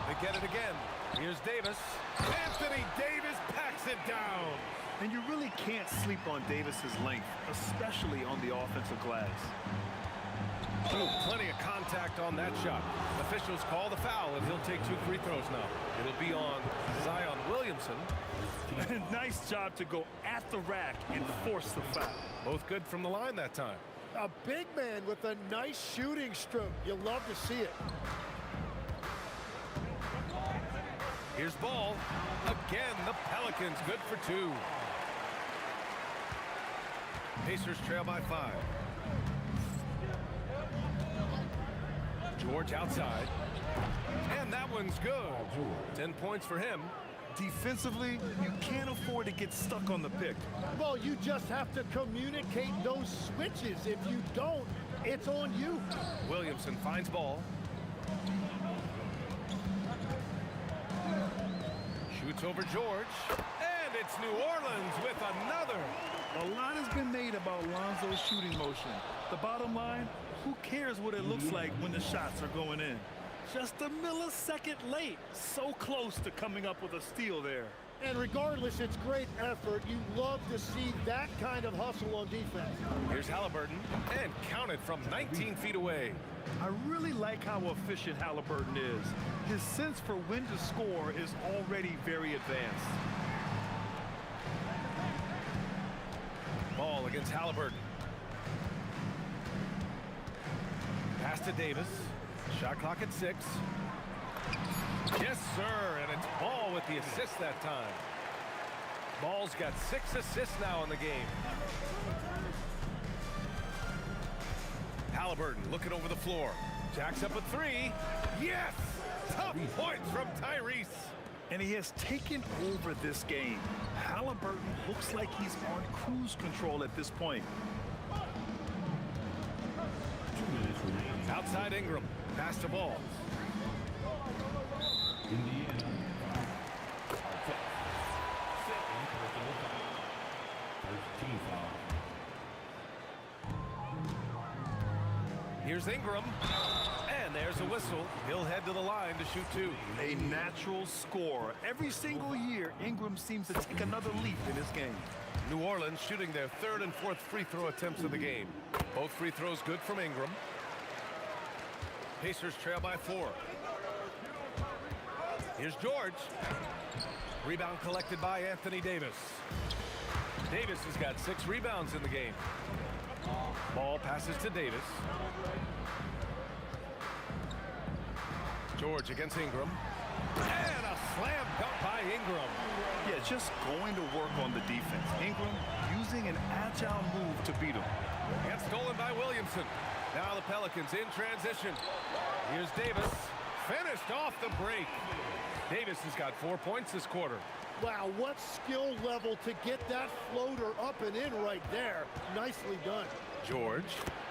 They get it again. Here's Davis. Anthony Davis packs it down. And you really can't sleep on Davis's length, especially on the offensive glass. Ooh, plenty of contact on that shot. Officials call the foul, and he'll take 2 free throws now. It'll be on Zion Williamson. Nice job to go at the rack and force the foul. Both good from the line that time. A big man with a nice shooting stroke. You'll love to see it. Here's Ball. Again, the Pelicans good for 2. Pacers trail by 5. George outside. And that one's good. 10 points for him. Defensively, you can't afford to get stuck on the pick. Well, you just have to communicate those switches. If you don't, it's on you. Williamson finds Ball. Shoots over George. And it's New Orleans with another. A lot has been made about Lonzo's shooting motion. The bottom line, who cares what it looks like when the shots are going in? Just a millisecond late. So close to coming up with a steal there. And regardless, it's great effort. You love to see that kind of hustle on defense. Here's Halliburton, and counted from 19 feet away. I really like how efficient Halliburton is. His sense for when to score is already very advanced. Ball against Halliburton. Pass to Davis. Shot clock at 6. Yes, sir, and it's Ball with the assist that time. Ball's got 6 assists now in the game. Halliburton looking over the floor. Jacks up a 3. Yes! Tough points from Tyrese. And he has taken over this game. Halliburton looks like he's on cruise control at this point. Outside Ingram. Pass to Ball. Here's Ingram. And there's a whistle. He'll head to the line to shoot 2. A natural scorer. Every single year, Ingram seems to take another leap in his game. New Orleans shooting their 3rd and 4th free throw attempts of the game. Both free throws good from Ingram. Pacers trail by 4. Here's George. Rebound collected by Anthony Davis. Davis has got 6 rebounds in the game. Ball passes to Davis. George against Ingram. And a slam dunk by Ingram. Yeah, just going to work on the defense. Ingram using an agile move to beat him. And stolen by Williamson. Now the Pelicans in transition. Here's Davis. Finished off the break. Davis has got 4 points this quarter. Wow, what skill level to get that floater up and in right there. Nicely done. George,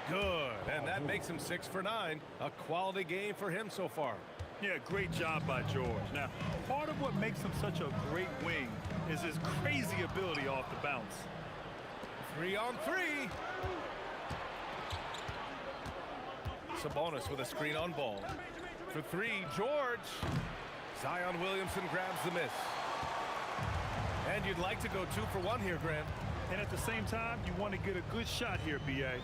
good. And that makes him 6 for 9. A quality game for him so far. Yeah, great job by George. Now, part of what makes him such a great wing is his crazy ability off the bounce. 3 on 3. Sabonis with a screen on ball. For 3, George. Zion Williamson grabs the miss. And you'd like to go 2 for 1 here, Grant. And at the same time, you want to get a good shot here, B.A.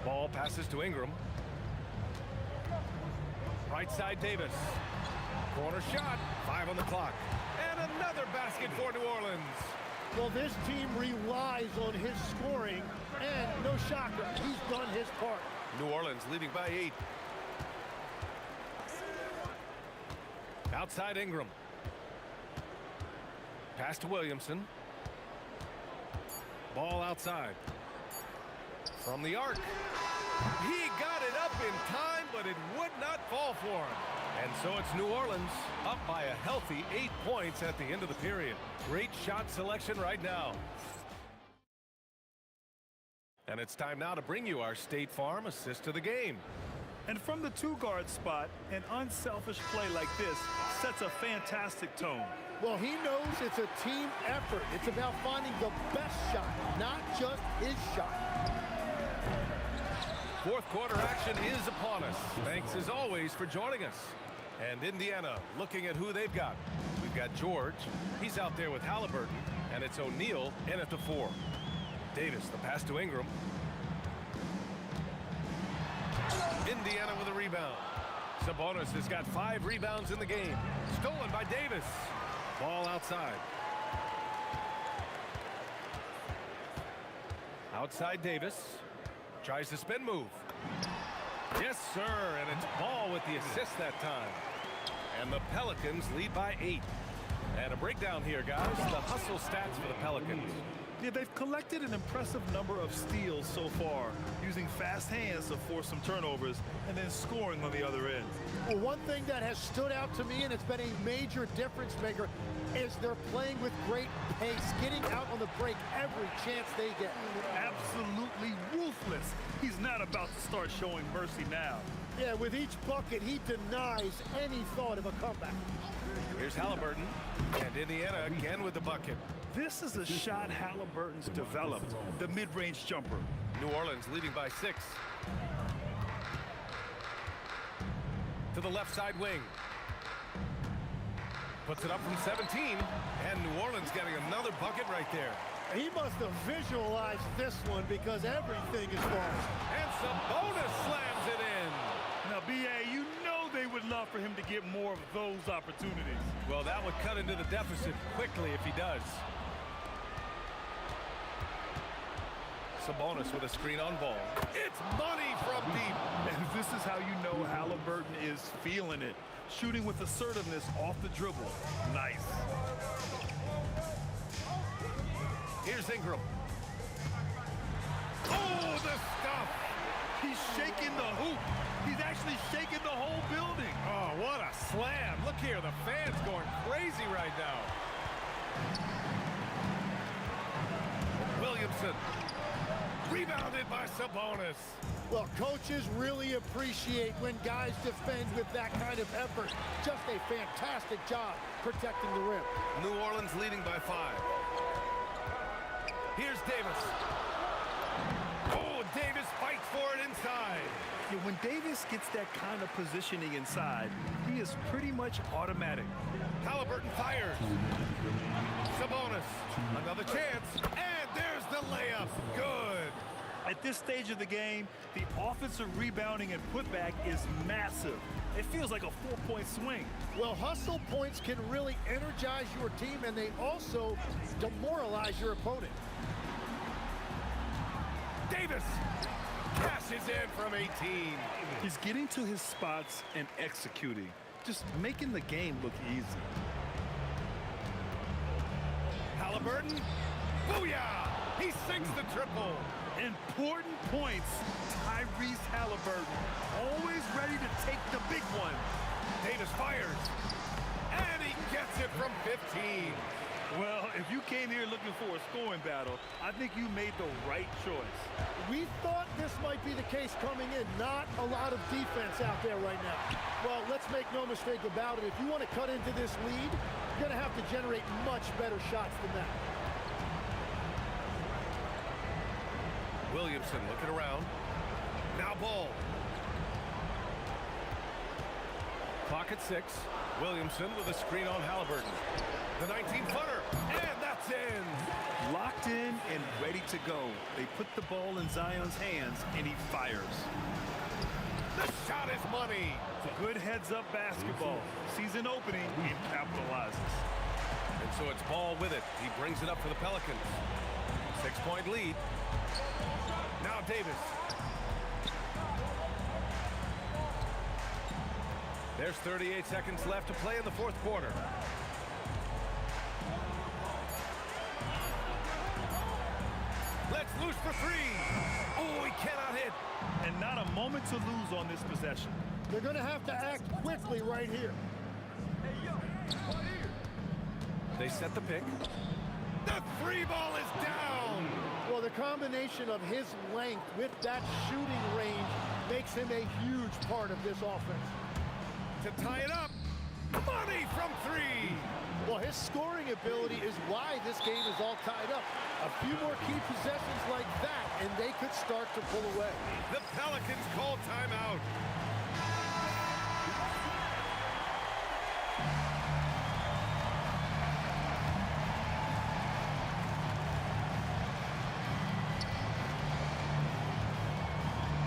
Ball passes to Ingram. Right side, Davis. Corner shot. 5 on the clock. And another basket for New Orleans. Well, this team relies on his scoring, and no shocker, he's done his part. New Orleans leading by 8. Outside Ingram. Pass to Williamson. Ball outside. From the arc. He got it up in time, but it would not fall for him. And so it's New Orleans up by a healthy 8 points at the end of the period. Great shot selection right now. And it's time now to bring you our State Farm assist of the game. And from the 2-guard spot, an unselfish play like this sets a fantastic tone. Well, he knows it's a team effort. It's about finding the best shot, not just his shot. 4th quarter action is upon us. Thanks as always for joining us. And Indiana looking at who they've got. We've got George. He's out there with Halliburton. And it's O'Neal in at the 4. Davis, the pass to Ingram. Indiana with a rebound. Sabonis has got 5 rebounds in the game. Stolen by Davis. Ball outside. Outside Davis. Tries to spin move. Yes, sir. And it's Ball with the assist that time. And the Pelicans lead by 8. And a breakdown here, guys. The hustle stats for the Pelicans. Yeah, they've collected an impressive number of steals so far, using fast hands to force some turnovers and then scoring on the other end. Well, one thing that has stood out to me, and it's been a major difference maker, is they're playing with great pace, getting out on the break every chance they get. Absolutely ruthless. He's not about to start showing mercy now. Yeah, with each bucket, he denies any thought of a comeback. Here's Halliburton, and Indiana again with the bucket. This is a shot Halliburton's developed, the mid-range jumper. New Orleans leading by 6. To the left side wing. Puts it up from 17, and New Orleans getting another bucket right there. He must have visualized this one because everything is falling. And Sabonis slams it in. Now, B.A., you know they would love for him to get more of those opportunities. Well, that would cut into the deficit quickly if he does. Sabonis with a screen on ball. It's money from deep. And this is how you know Halliburton is feeling it. Shooting with assertiveness off the dribble. Nice. Here's Ingram. Oh, the stuff. He's shaking the hoop. He's actually shaking the whole building. Oh, what a slam. Look here, the fans going crazy right now. Williamson. Rebounded by Sabonis. Well, coaches really appreciate when guys defend with that kind of effort. Just a fantastic job protecting the rim. New Orleans leading by 5. Here's Davis. Oh, Davis fights for it inside. Yeah, when Davis gets that kind of positioning inside, he is pretty much automatic. Halliburton fires. Sabonis. Another chance. And there's the layup. Good. At this stage of the game, the offensive rebounding and putback is massive. It feels like a 4-point swing. Well, hustle points can really energize your team, and they also demoralize your opponent. Davis cashes in from 18. He's getting to his spots and executing, just making the game look easy. Halliburton. Booyah! He sinks the triple. Important points. Tyrese Halliburton, always ready to take the big one. Davis fires. And he gets it from 15. Well, if you came here looking for a scoring battle, I think you made the right choice. We thought this might be the case coming in. Not a lot of defense out there right now. Well, let's make no mistake about it. If you want to cut into this lead, you're going to have to generate much better shots than that. Williamson looking around. Now Ball. Clock at 6. Williamson with a screen on Halliburton. The 19-footer, and that's in. Locked in and ready to go. They put the ball in Zion's hands, and he fires. The shot is money. Good heads-up basketball. Sees an opening and capitalizes. And so it's Ball with it. He brings it up for the Pelicans. 6-point lead. Now Davis. There's 38 seconds left to play in the fourth quarter. Let's loose for 3. Oh, he cannot hit. And not a moment to lose on this possession. They're going to have to act quickly right here. They set the pick. The 3 ball is down. Well, the combination of his length with that shooting range makes him a huge part of this offense. To tie it up, money from 3. Well, his scoring ability is why this game is all tied up. A few more key possessions like that, and they could start to pull away. The Pelicans call timeout.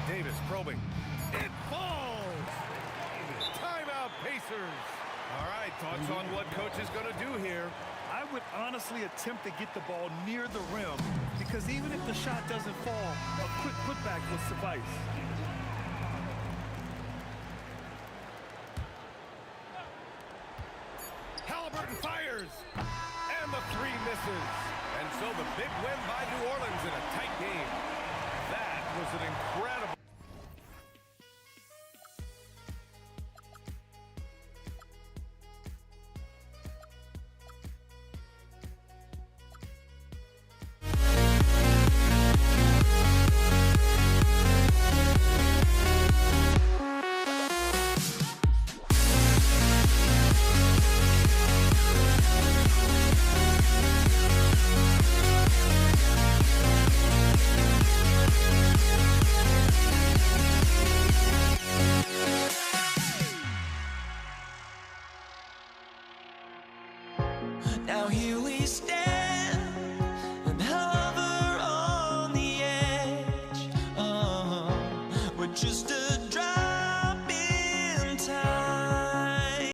Davis probing. It falls! Timeout, Pacers. All right, thoughts on what coach is going to do here? I would honestly attempt to get the ball near the rim, because even if the shot doesn't fall, a quick putback will suffice. Halliburton fires! And the 3 misses. And so the big win by New Orleans in a tight game. That was an incredible...